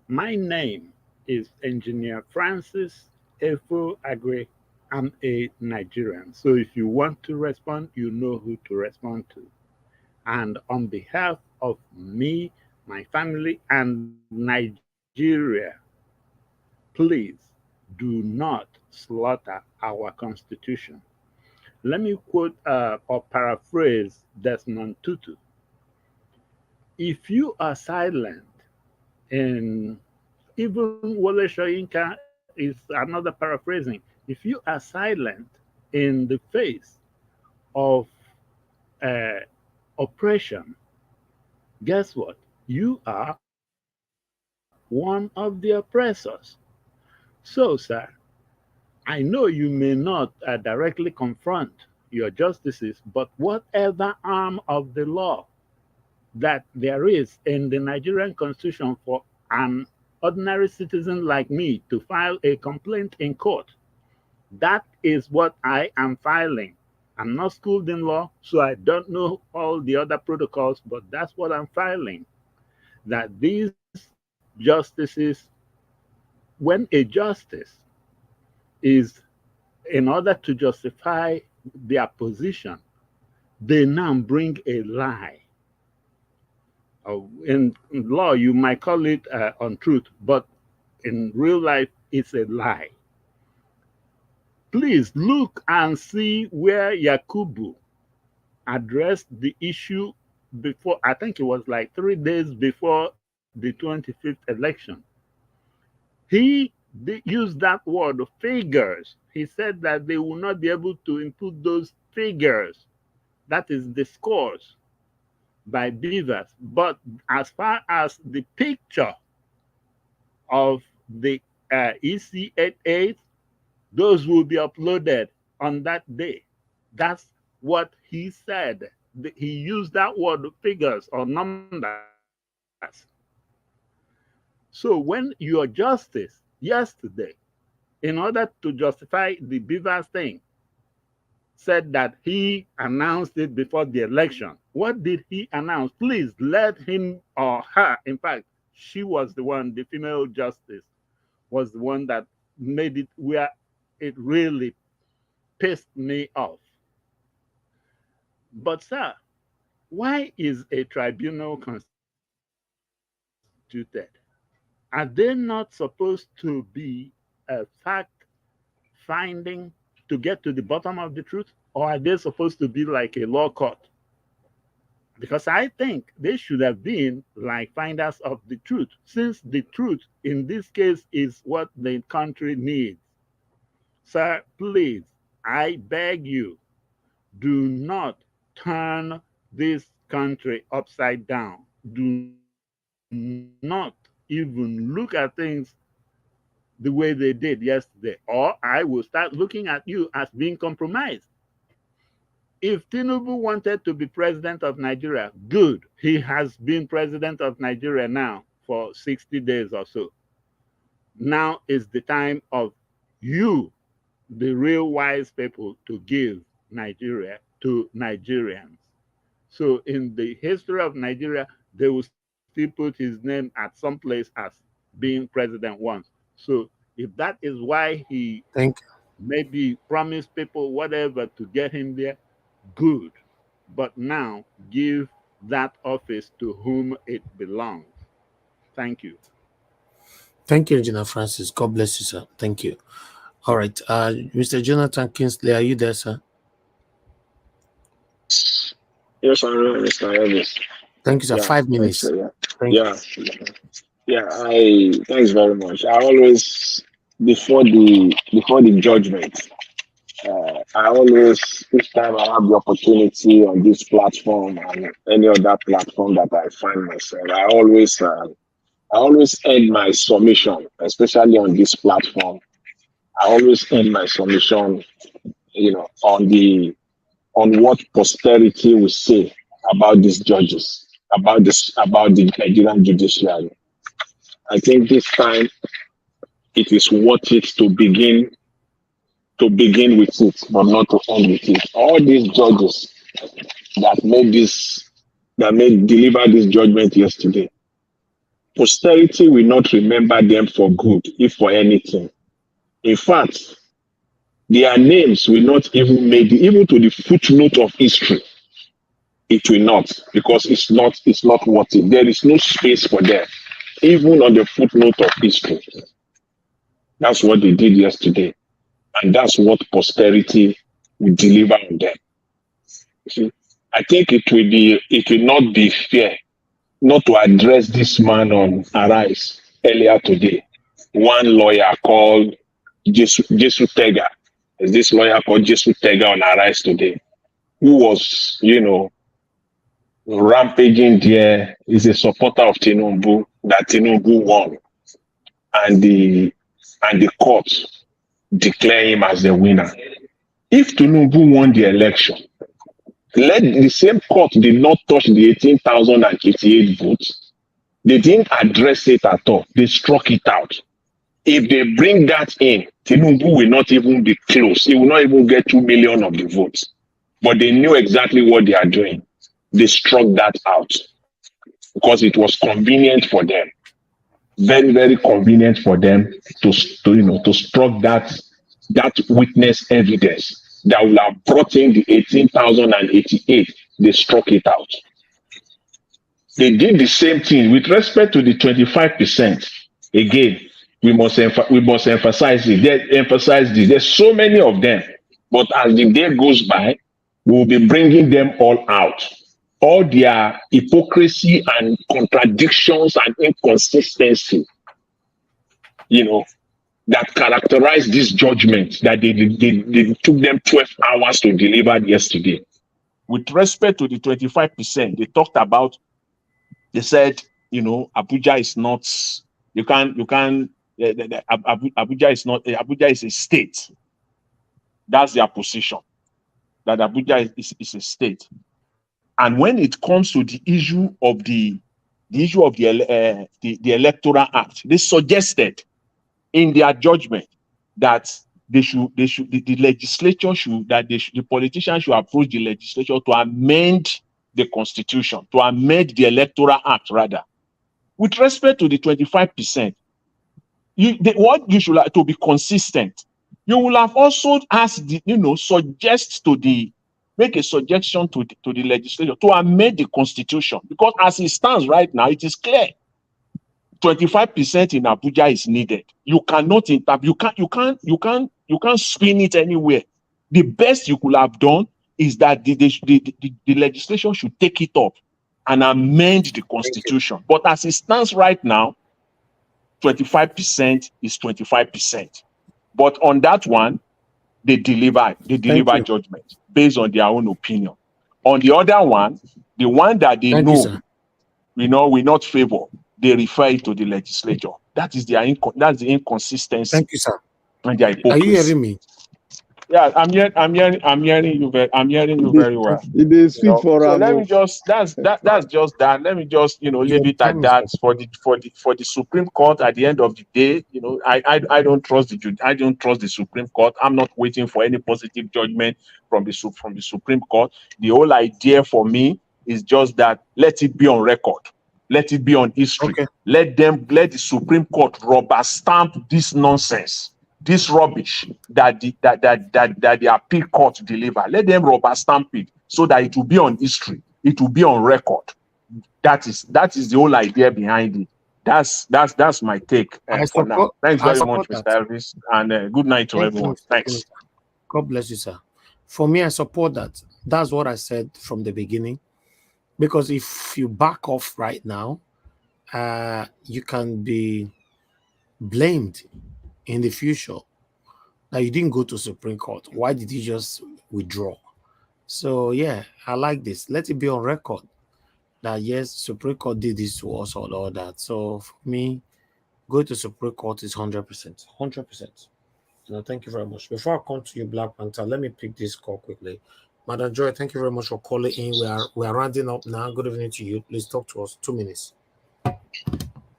My name is Engineer Francis Efo Agre. I'm a Nigerian. So if you want to respond, you know who to respond to. And on behalf of me, my family, and Nigeria, please do not slaughter our Constitution. Let me quote or paraphrase Desmond Tutu. If you are silent, and even Wole Soyinka is another paraphrasing, if you are silent in the face of oppression, guess what? You are one of the oppressors. So, sir, I know you may not directly confront your justices, but whatever arm of the law that there is in the Nigerian Constitution for an ordinary citizen like me to file a complaint in court. That is what I am filing. I'm not schooled in law, so I don't know all the other protocols, but that's what I'm filing. That these justices, when a justice is, in order to justify their position, they now bring a lie. In law, you might call it untruth, but in real life, it's a lie. Please look and see where Yakubu addressed the issue before, I think it was like 3 days before the 25th election. He used that word, figures. He said that they will not be able to input those figures, that is the scores, by beavers. But as far as the picture of the EC88, those will be uploaded on that day. That's what he said. He used that word, figures or numbers. So when your justice yesterday, in order to justify the beavers thing, said that he announced it before the election, what did he announce? Please let him or her, in fact, she was the one, the female justice was the one that made it where it really pissed me off. But sir, why is a tribunal constituted? Are they not supposed to be a fact finding to get to the bottom of the truth? Or are they supposed to be like a law court? Because I think they should have been like finders of the truth, since the truth in this case is what the country needs. Sir, please, I beg you, do not turn this country upside down. Do not even look at things the way they did yesterday, or I will start looking at you as being compromised. If Tinubu wanted to be president of Nigeria, good. He has been president of Nigeria now for 60 days or so. Now is the time of you, the real wise people, to give Nigeria to Nigerians. So in the history of Nigeria, they will still put his name at some place as being president once. So if that is why he maybe promised people whatever to get him there, good. But now give that office to whom it belongs. Thank you. Thank you, Engineer Francis. God bless you, sir. Thank you. All right. Mr. Jonathan Kingsley, are you there, sir? Yes, I know, Mr. Elvis. Thank you, sir. Yeah, 5 minutes. Thanks very much. I always, before the judgment, I always, each time I have the opportunity on this platform and any other platform that I find myself, I always end my submission, especially on this platform. I always end my submission, on what posterity will say about these judges, about the Nigerian judiciary. I think this time it is worth it to begin with it, but not to end with it. All these judges that deliver this judgment yesterday, posterity will not remember them for good, if for anything. In fact, their names will not even make even to the footnote of history. It will not, because it's not worth it. There is no space for them, even on the footnote of history. That's what they did yesterday, and that's what posterity will deliver on them. You see, I think it will not be fair not to address this man on Arise earlier today. One lawyer called Jesu Tega. Is this lawyer called Jesu Tega on Arise today, who was, rampaging there, is a supporter of Tinubu, that Tinubu won, and the court declare him as the winner. If Tinubu won the election, let the same court did not touch the 18,088 votes. They didn't address it at all. They struck it out. If they bring that in, Tinubu will not even be close. He will not even get 2 million of the votes. But they knew exactly what they are doing. They struck that out because it was convenient for them. Very, very convenient for them to struck that witness evidence that will have brought in the 18,088. They struck it out. They did the same thing with respect to the 25%. Again, we must emphasize it. Emphasize this. There's so many of them, but as the day goes by, we'll be bringing them all out. All their hypocrisy and contradictions and inconsistency, that characterize this judgment that they took them 12 hours to deliver yesterday. With respect to the 25%, they talked about. They said, Abuja is not. Abuja is not. Abuja is a state. That's their position. That Abuja is a state. And when it comes to the issue of the Electoral Act, they suggested in their judgment that the legislature should, the politicians should approach the legislature to amend the constitution, to amend the Electoral Act rather. With respect to the 25%, what you should like to be consistent. You will have also asked make a suggestion to the legislature to amend the constitution, because as it stands right now, it is clear 25% in Abuja is needed. You cannot you can't spin it anywhere. The best you could have done is that the legislation should take it up and amend the constitution. But as it stands right now, 25% is 25%. But on that one, they deliver judgment based on their own opinion. On the other one, the one that they will not favor, they refer it to the legislature. That is that's the inconsistency. Thank you, sir. And their hypocrisy. Are you hearing me? Yeah, I'm hearing you very well. It is fit for so let me just that's just that. Let me just leave it at that for the Supreme Court. At the end of the day, I don't trust the Supreme Court. I'm not waiting for any positive judgment from the Supreme Court. The whole idea for me is just that let it be on record. Let it be on history. Okay. Let the Supreme Court rubber stamp this nonsense, this rubbish that the appeal court deliver. Let them rubber stamp it so that it will be on history. It will be on record. That is the whole idea behind it. That's my take for now. Thanks very much, Mr. Elvis, and good night to everyone. Thanks. God bless you, sir. For me, I support that. That's what I said from the beginning. Because if you back off right now, you can be blamed in the future that you didn't go to Supreme Court. Why did you just withdraw? So yeah, I like this. Let it be on record that yes, Supreme Court did this to us or all that. So for me, go to Supreme Court is 100%. 100%. Thank you very much. Before I come to you, Black Panther, let me pick this call quickly. Madam Joy, thank you very much for calling in. We are rounding up now. Good evening to you. Please talk to us. 2 minutes.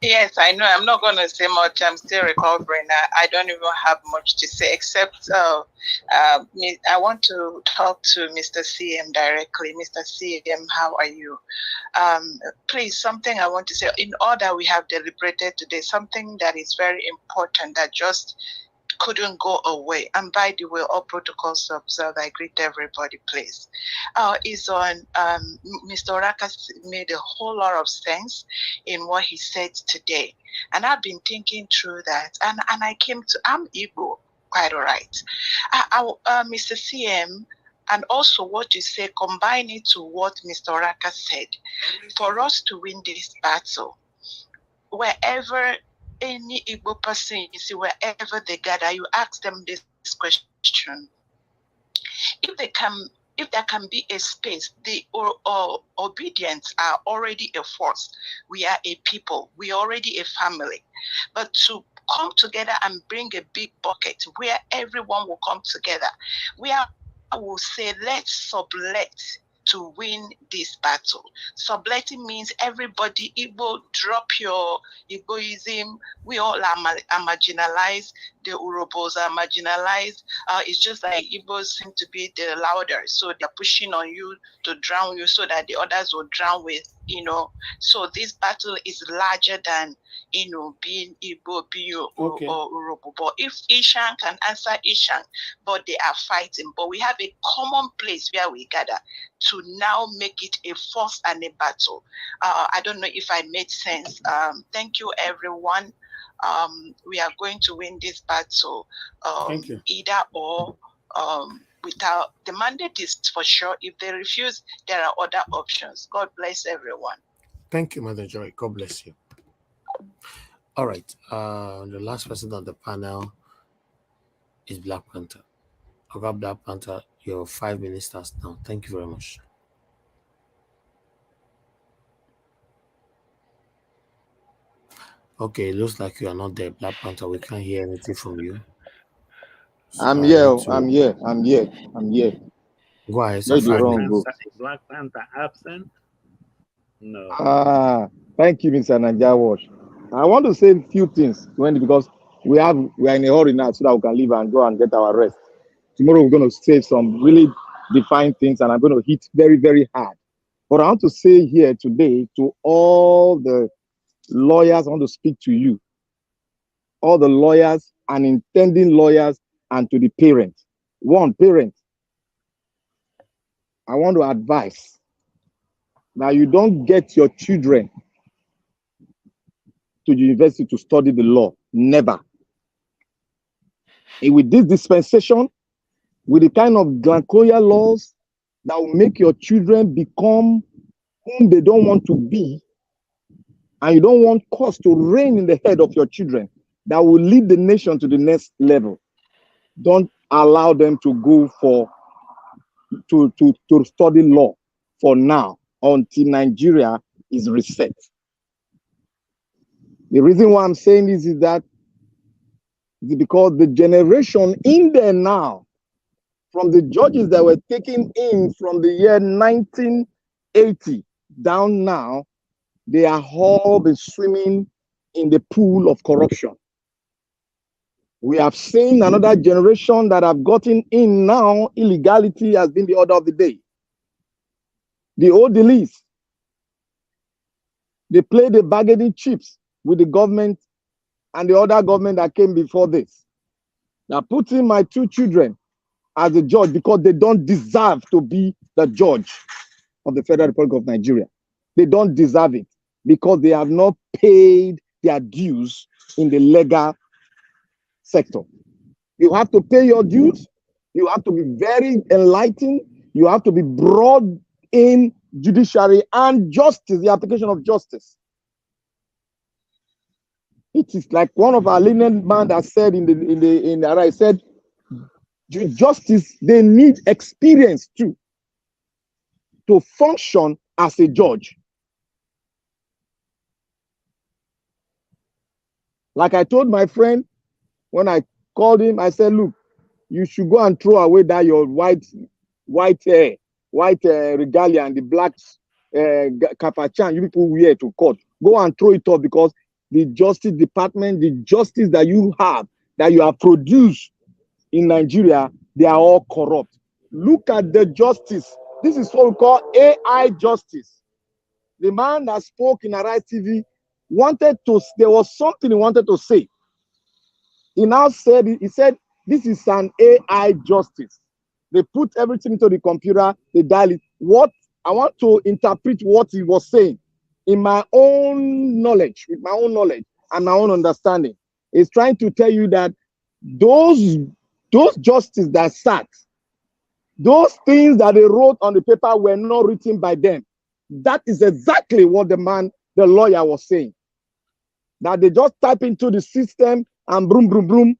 Yes, I know. I'm not going to say much. I'm still recovering. I don't even have much to say, except I want to talk to Mr. CM directly. Mr. CM, how are you? Please, something I want to say. In order we have deliberated today, something that is very important that just couldn't go away. And by the way, all protocols observed, I greet everybody, please. Is on Mr. Oraka made a whole lot of sense in what he said today. And I've been thinking through that. And I came to, I'm Igbo, quite all right. Mr. CM, and also what you say, combine it to what Mr. Oraka said. For us to win this battle, wherever any Igbo person you see, wherever they gather, you ask them this question: if there can be a space, the obedience are already a force. We are a people. We are already a family. But to come together and bring a big bucket where everyone will come together, where I will say, let's sublet to win this battle. Subletting means everybody, Igbo, drop your Igboism. We all are marginalized. The Urobos are marginalized. It's just like Igbos seem to be the louder, so they're pushing on you to drown you so that the others will drown with, So this battle is larger than, being Igbo, being or Urobo. But if Ishan can answer Ishan, but they are fighting. But we have a common place where we gather to now make it a force and a battle. I don't know if I made sense. Thank you, everyone. We are going to win this battle. Thank you. Either or. Without the mandate is for sure. If they refuse, there are other options. God bless everyone. Thank you, Mother Joy. God bless you. All right. The last person on the panel is Black Panther. Okay, Black Panther, your 5 minutes starts now. Thank you very much. Okay, it looks like you are not there, Black Panther. We can't hear anything from you. So I'm here. I'm here. Go ahead, Where the wrong go? Black Panther absent? No. Thank you, Mr. Najawash. I want to say a few things because we are in a hurry now so that we can leave and go and get our rest. Tomorrow we're going to say some really defined things and I'm going to hit very, very hard. But I want to say here today to all the lawyers, I want to speak to you, all the lawyers and intending lawyers and to the parents. One, parent, I want to advise that you don't get your children to the university to study the law. Never. And with this dispensation, with the kind of Glancoya laws that will make your children become whom they don't want to be, and you don't want cause to reign in the head of your children that will lead the nation to the next level. Don't allow them to go to study law for now until Nigeria is reset. The reason why I'm saying this is that because the generation in there now, from the judges that were taken in from the year 1980 down now, they are all been swimming in the pool of corruption. We have seen another generation that have gotten in now. Illegality has been the order of the day. The old elites, they play the bargaining chips with the government and the other government that came before this. Now putting my two children as a judge because they don't deserve to be the judge of the Federal Republic of Nigeria. They don't deserve it because they have not paid their dues in the legal sector. You have to pay your dues. You have to be very enlightened. You have to be broad in judiciary and justice, the application of justice. It is like one of our lenient man that said in the I said, justice, they need experience too to function as a judge. Like I told my friend when I called him, I said, look, you should go and throw away that your white regalia and the black capachan you people wear to court. Go and throw it off because the Justice Department, the justice that you have produced in Nigeria, they are all corrupt. Look at the justice. This is what we call AI justice. The man that spoke in Arise TV there was something he wanted to say. He now said, this is an AI justice. They put everything into the computer, they dial it. What I want to interpret what he was saying in my own knowledge, with my own knowledge and my own understanding, is trying to tell you that those justices that sat, those things that they wrote on the paper were not written by them. That is exactly what the lawyer was saying. That they just type into the system and boom, boom, boom,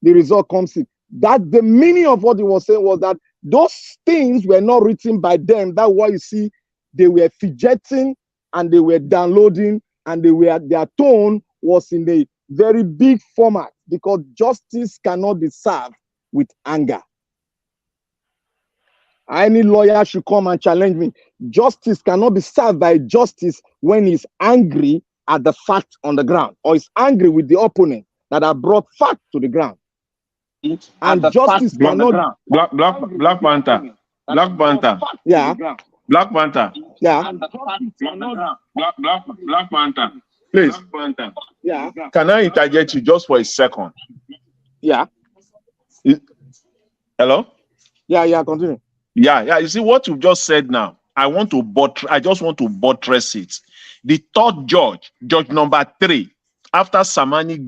the result comes in. That the meaning of what he was saying was that those things were not written by them. That's why you see they were fidgeting and they were downloading and their tone was in a very big format because justice cannot be served with anger. Any lawyer should come and challenge me. Justice cannot be served by justice when he's angry at the fact on the ground, or is angry with the opponent that have brought fact to the ground. And justice cannot. Black Panther. Black Panther. Yeah. Black Panther. Yeah. Black Panther. Please. Yeah. Can I interject you just for a second? Yeah. Hello? Yeah, continue. Yeah. You see what you've just said now. I just want to buttress it. The third judge number 3, after Samani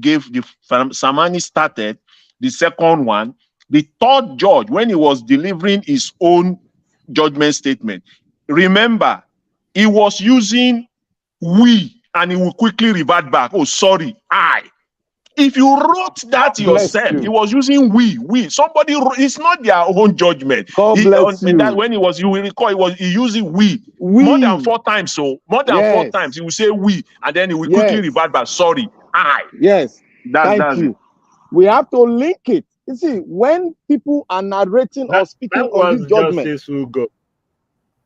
started the second one, the third judge, when he was delivering his own judgment statement, remember, he was using we, and he will quickly revert back. Oh, sorry, I. If you wrote that yourself, he was using we. Somebody wrote, it's not their own judgment. God bless you. That when you will recall, he using we. More than 4 times. So more than 4 times, he will say we, and then he will quickly revert back. Sorry, I. Yes. Thank you. We have to link it. You see, when people are narrating or speaking on this judgment,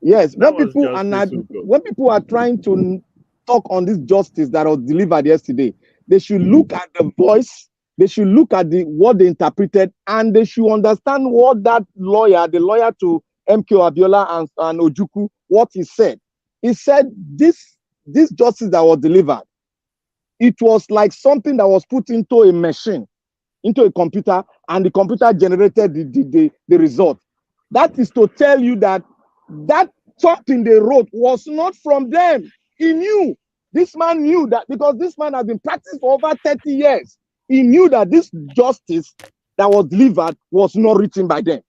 yes, when people are trying to talk on this justice that was delivered yesterday, they should look at the voice, they should look at what they interpreted, and they should understand what that lawyer, the lawyer to MK Abiola and Ojukwu, what he said. He said this justice that was delivered, it was like something that was put into a machine, into a computer, and the computer generated the result. That is to tell you that something they wrote was not from them. He knew. This man knew that, because this man has been practicing for over 30 years. He knew that this justice that was delivered was not written by them.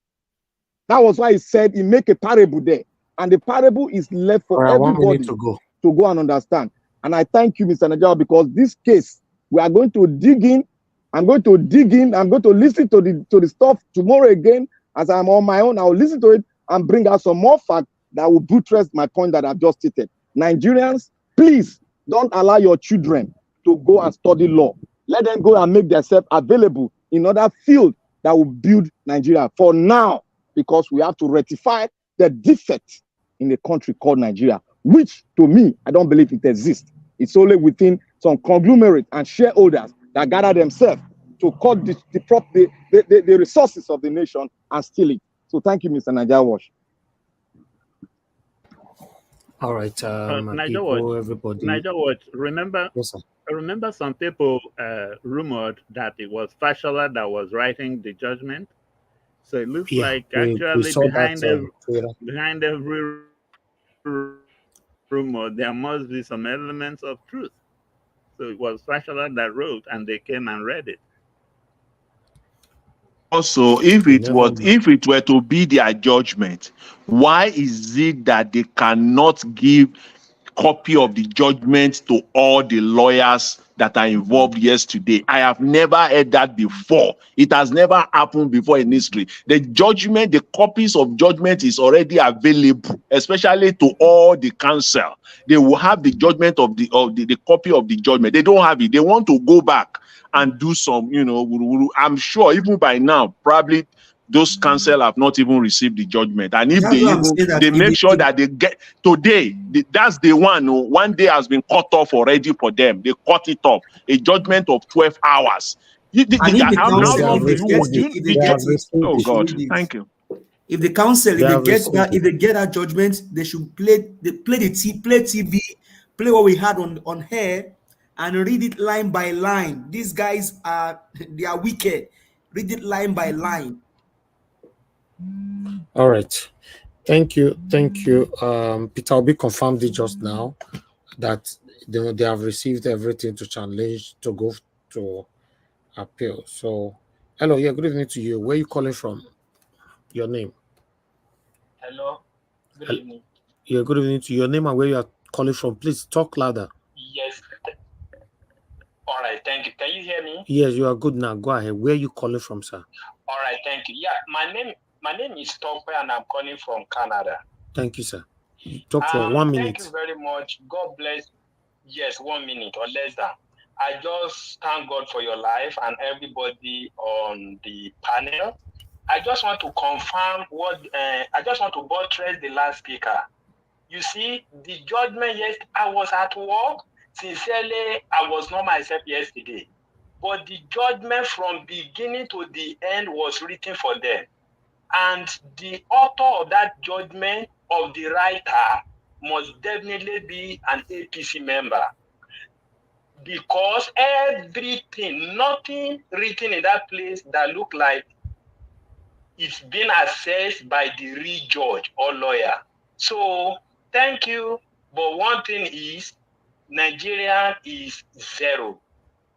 That was why he said he make a parable there. And the parable is left for everybody to go and understand. And I thank you, Mr. Najal, because this case, we are going to dig in. I'm going to dig in. I'm going to listen to the stuff tomorrow again. As I'm on my own, I'll listen to it and bring out some more facts that will buttress my point that I've just stated. Nigerians, please don't allow your children to go and study law. Let them go and make themselves available in other fields that will build Nigeria for now, because we have to rectify the defect in the country called Nigeria, which to me, I don't believe it exists. It's only within some conglomerate and shareholders that gather themselves to cut the resources of the nation and steal it. So thank you, Mr. Najal Wash. All right, everybody. Nigel, remember? Yes, sir. I remember some people rumored that it was Fashola that was writing the judgment. So it looks like actually behind every rumor, there must be some elements of truth. So it was Fashola that wrote, and they came and read it. Also, if it were to be their judgment, why is it that they cannot give copy of the judgment to all the lawyers that are involved yesterday? I have never heard that before. It has never happened before in history. The judgment, the copies of judgment is already available, especially to all the council. They will have the judgment of the copy of the judgment. They don't have it. They want to go back and do some, I'm sure even by now, probably those council have not even received the judgment. And if they make sure that they get today, that's the one. One day has been cut off already for them. They cut it off. A judgment of 12 hours. Oh God, thank you. If the council, if they get that judgment, they should play TV, play what we had on air, and read it line by line. These guys are wicked. Read it line by line. All right. Thank you. Peter Obi confirmed it just now that they have received everything to challenge to go to appeal. So, hello, good evening to you. Where are you calling from? Your name? Hello. Good evening. Good evening to your name and where you are calling from. Please talk louder. Yes. All right, thank you. Can you hear me? Yes, you are good now. Go ahead. Where are you calling from, sir? All right, thank you. Yeah, my name is Tope and I'm calling from Canada. Thank you, sir. Talk for 1 minute. Thank you very much. God bless. Yes, 1 minute or less than. I just thank God for your life and everybody on the panel. I just want to confirm what I just want to buttress the last speaker. You see, the judgment, yes, I was at work. Sincerely, I was not myself yesterday. But the judgment from beginning to the end was written for them. And the author of that judgment of the writer must definitely be an APC member. Because everything, nothing written in that place that look like it's been assessed by the real judge or lawyer. So thank you. But one thing is, Nigeria is zero.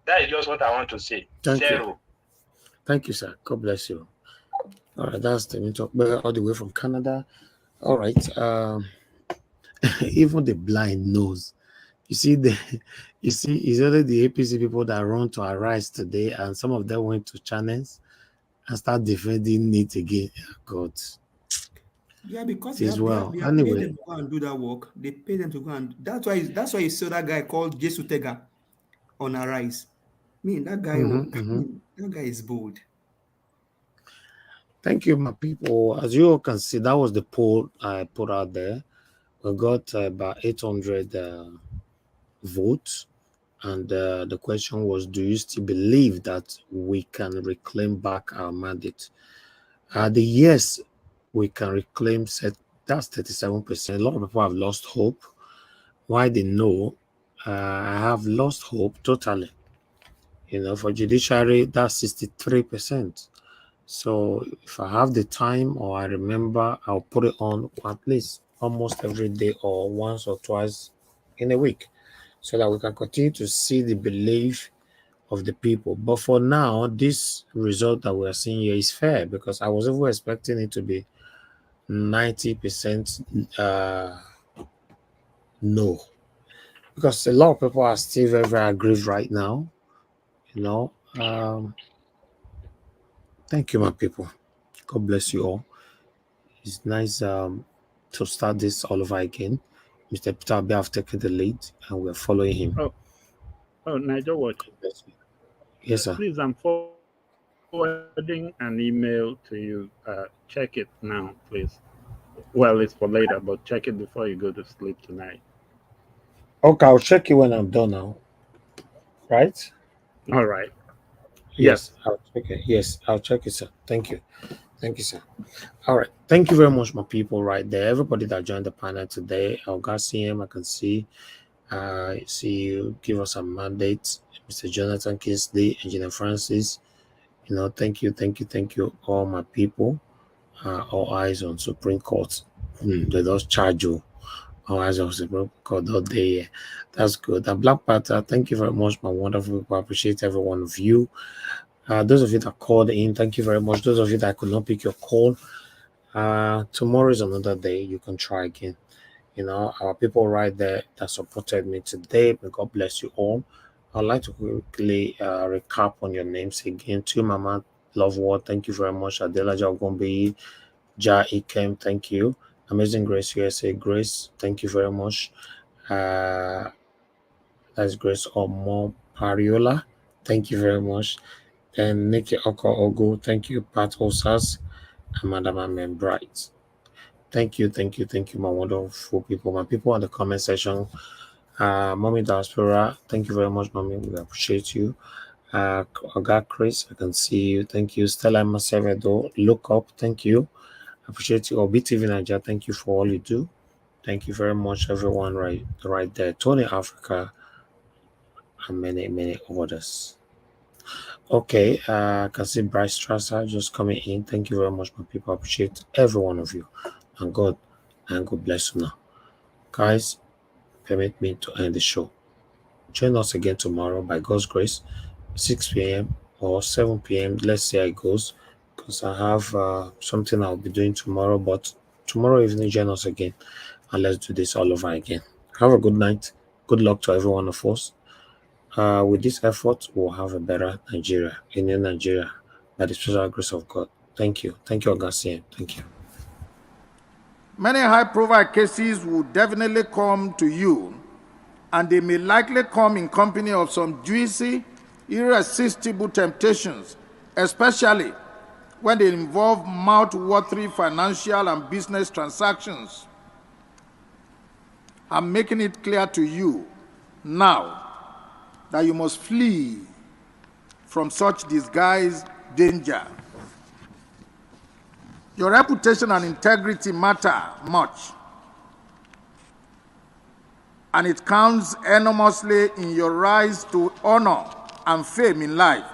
That is just what I want to say. Thank Zero. you. Thank you, sir. God bless you. All right, that's the talk all the way from Canada. All right. Even the blind knows. You see, it's only the APC people that run to Arise today, and some of them went to channels and start defending it again. God. Yeah, because It is well. they have paid Anyway. them to go and do that work. They pay them to go and that's why you saw that guy called Jesu Tega on Arise. I mean, that guy that guy is bold. Thank you, my people. As you all can see, that was the poll I put out there. We got about 800 votes. And the question was, do you still believe that we can reclaim back our mandate? The yes, we can reclaim, that's 37%. A lot of people have lost hope. Why the no? I have lost hope totally. For judiciary, that's 63%. So if I have the time or I remember, I'll put it on at least almost every day or once or twice in a week so that we can continue to see the belief of the people. But for now, this result that we're seeing here is fair because I was even expecting it to be 90% no. Because a lot of people are still very, very aggrieved right now. Thank you, my people. God bless you all. It's nice to start this all over again. Mr. Peter Abe have taken the lead and we're following him. Oh, Nigel Watch. Yes, sir. Please, I'm forwarding an email to you. Check it now, please. Well, it's for later, but check it before you go to sleep tonight. Okay, I'll check it when I'm done now. Right? All right. Yes, I'll check it. Yes, I'll check it, sir. Thank you. Thank you, sir. All right. Thank you very much, my people right there. Everybody that joined the panel today. I can see. See you give us a mandate. Mr. Jonathan Kingsley, Engineer Francis. Thank you, all my people. All eyes on Supreme Court. They just charge you. All eyes on Supreme Court all day. That's good. And Black Panther, thank you very much, my wonderful people. I appreciate every one of you. Those of you that called in, thank you very much. Those of you that could not pick your call, tomorrow is another day. You can try again. Our people right there that supported me today, may God bless you all. I'd like to quickly recap on your names again. To Mama Love Ward, thank you very much. Adela Jagombi, Ja Ikem, thank you. Amazing Grace USA, Grace, thank you very much. That's Grace Omo Pariola, thank you very much. And Nikki Oko Ogo, thank you. Pat Osas and Madam Amen Bright. Thank you, my wonderful people. My people in the comment section. Mommy Diaspora, thank you very much, Mommy. We appreciate you. Oga Chris, I can see you. Thank you. Stella Macevedo, look up, thank you. Appreciate you. Obi TV Nigeria, thank you for all you do. Thank you very much, everyone right there. Tony Africa and many others. Okay, I can see Bryce Strasser just coming in. Thank you very much, my people. I appreciate every one of you. And God bless you now. Guys, permit me to end the show. Join us again tomorrow by God's grace, 6 p.m. or 7 p.m. Let's see how it goes, because I have something I'll be doing tomorrow. But tomorrow evening, join us again, and let's do this all over again. Have a good night. Good luck to every one of us. With this effort, we'll have a better Nigeria, a new Nigeria, by the special grace of God. Thank you. Thank you, Augustine. Thank you. Many high-profile cases will definitely come to you, and they may likely come in company of some juicy, irresistible temptations, especially when they involve mouth-watering financial and business transactions. I'm making it clear to you now that you must flee from such disguised danger. Your reputation and integrity matter much, and it counts enormously in your rise to honor and fame in life.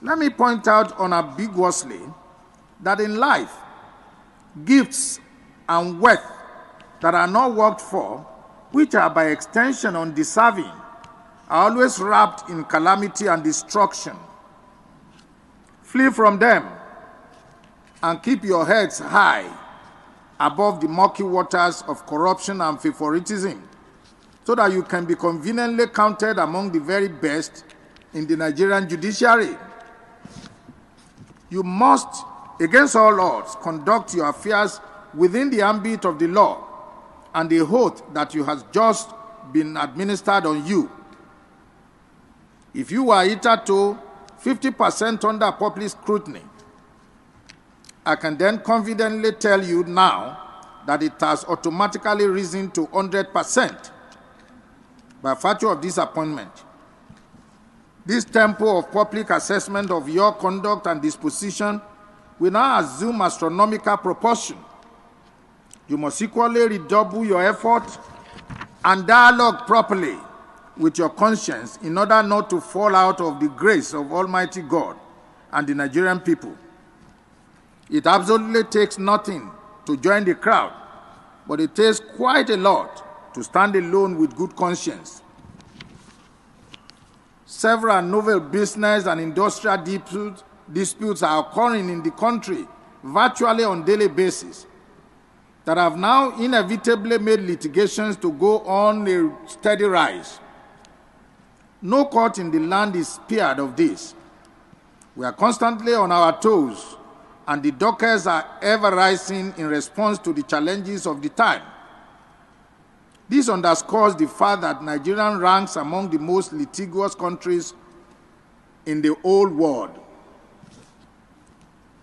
Let me point out unambiguously that in life, gifts and wealth that are not worked for, which are by extension undeserving, are always wrapped in calamity and destruction. Flee from them and keep your heads high above the murky waters of corruption and favoritism, so that you can be conveniently counted among the very best in the Nigerian judiciary. You must, against all odds, conduct your affairs within the ambit of the law and the oath that you has just been administered on you. If you are hitherto 50% under public scrutiny, I can then confidently tell you now that it has automatically risen to 100% by virtue of this appointment. This tempo of public assessment of your conduct and disposition will now assume astronomical proportion. You must equally redouble your effort and dialogue properly with your conscience in order not to fall out of the grace of Almighty God and the Nigerian people. It absolutely takes nothing to join the crowd, but it takes quite a lot to stand alone with good conscience. Several novel business and industrial disputes are occurring in the country virtually on a daily basis that have now inevitably made litigations to go on a steady rise. No court in the land is spared of this. We are constantly on our toes, and the dockets are ever rising in response to the challenges of the time. This underscores the fact that Nigeria ranks among the most litigious countries in the whole world.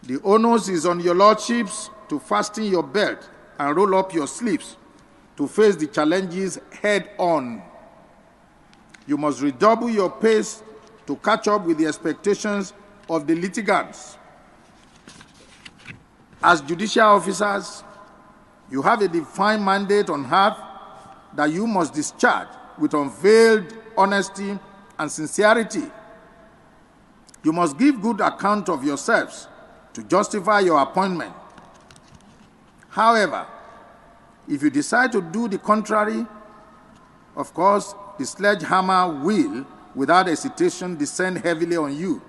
The onus is on your lordships to fasten your belt and roll up your sleeves to face the challenges head on. You must redouble your pace to catch up with the expectations of the litigants. As judicial officers, you have a defined mandate on earth that you must discharge with unveiled honesty and sincerity. You must give good account of yourselves to justify your appointment. However, if you decide to do the contrary, of course, the sledgehammer will, without hesitation, descend heavily on you.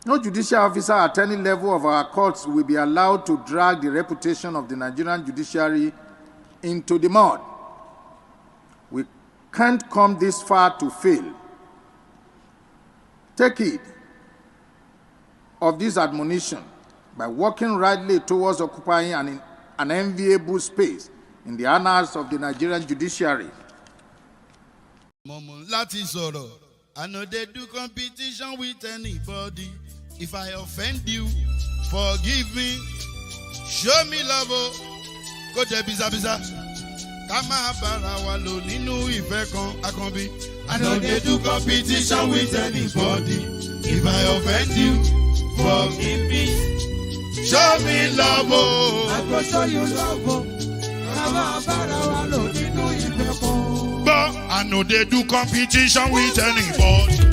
No judicial officer at any level of our courts will be allowed to drag the reputation of the Nigerian judiciary into the mud. We can't come this far to fail. Take heed of this admonition by working rightly towards occupying an enviable space in the annals of the Nigerian judiciary. I know they do competition with anybody. If I offend you, forgive me. Show me love, go to biza biza. Kama bara wa lo ninu ife kan akanbi. I know they do competition with anybody. If I offend you, forgive me. Show me love, I go show you love. Kama bara wa lo ninu ife kan. But I know they do competition with anybody.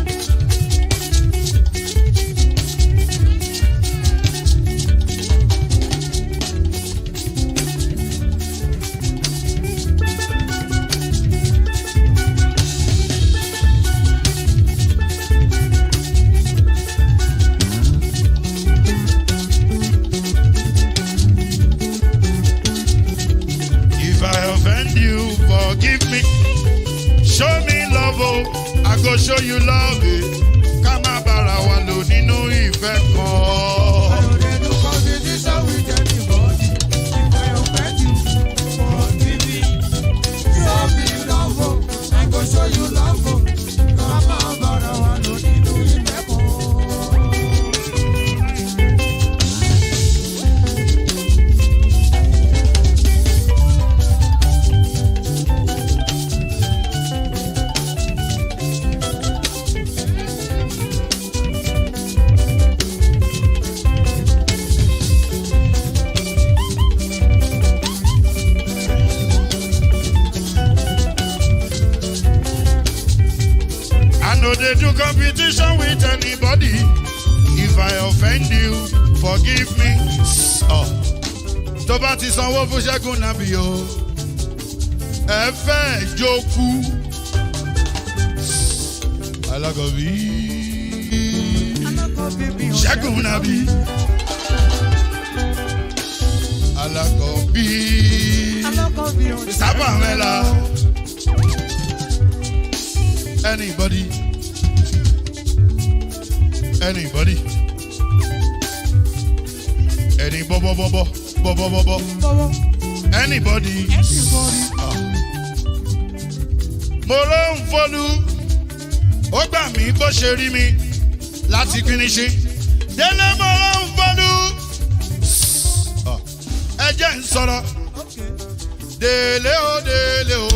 Forgive me, show me love, I go show you love. Kama bara wa lo ninu ife kan. I don't need to competition with anybody. If I offend you, forgive me. Show me love, I go show you love. Kama bara wa lo ninu ife kan. they do competition with anybody. If I offend you, forgive me. Oh. Tó bá ti sanwó fún Ṣẹ́gun Nàbí o. Ẹ fẹ́ jókòó. Alákọ̀bí. Ṣẹ́gun Nàbí. Alákọ̀bí. Sábàmẹ́là. Anybody. Anybody. Any bobo. Anybody. Mo ló ń fọlú. Ó gbà mí bó ṣe rí mi láti kíníṣí. Délé mo ló ń fọlú. Ẹ jẹ́ ń sọ̀rọ̀. Délé o.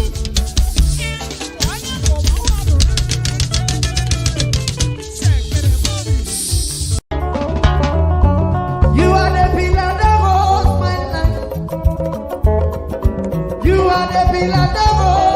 You are the pillar that holds my life. You are the pillar that holds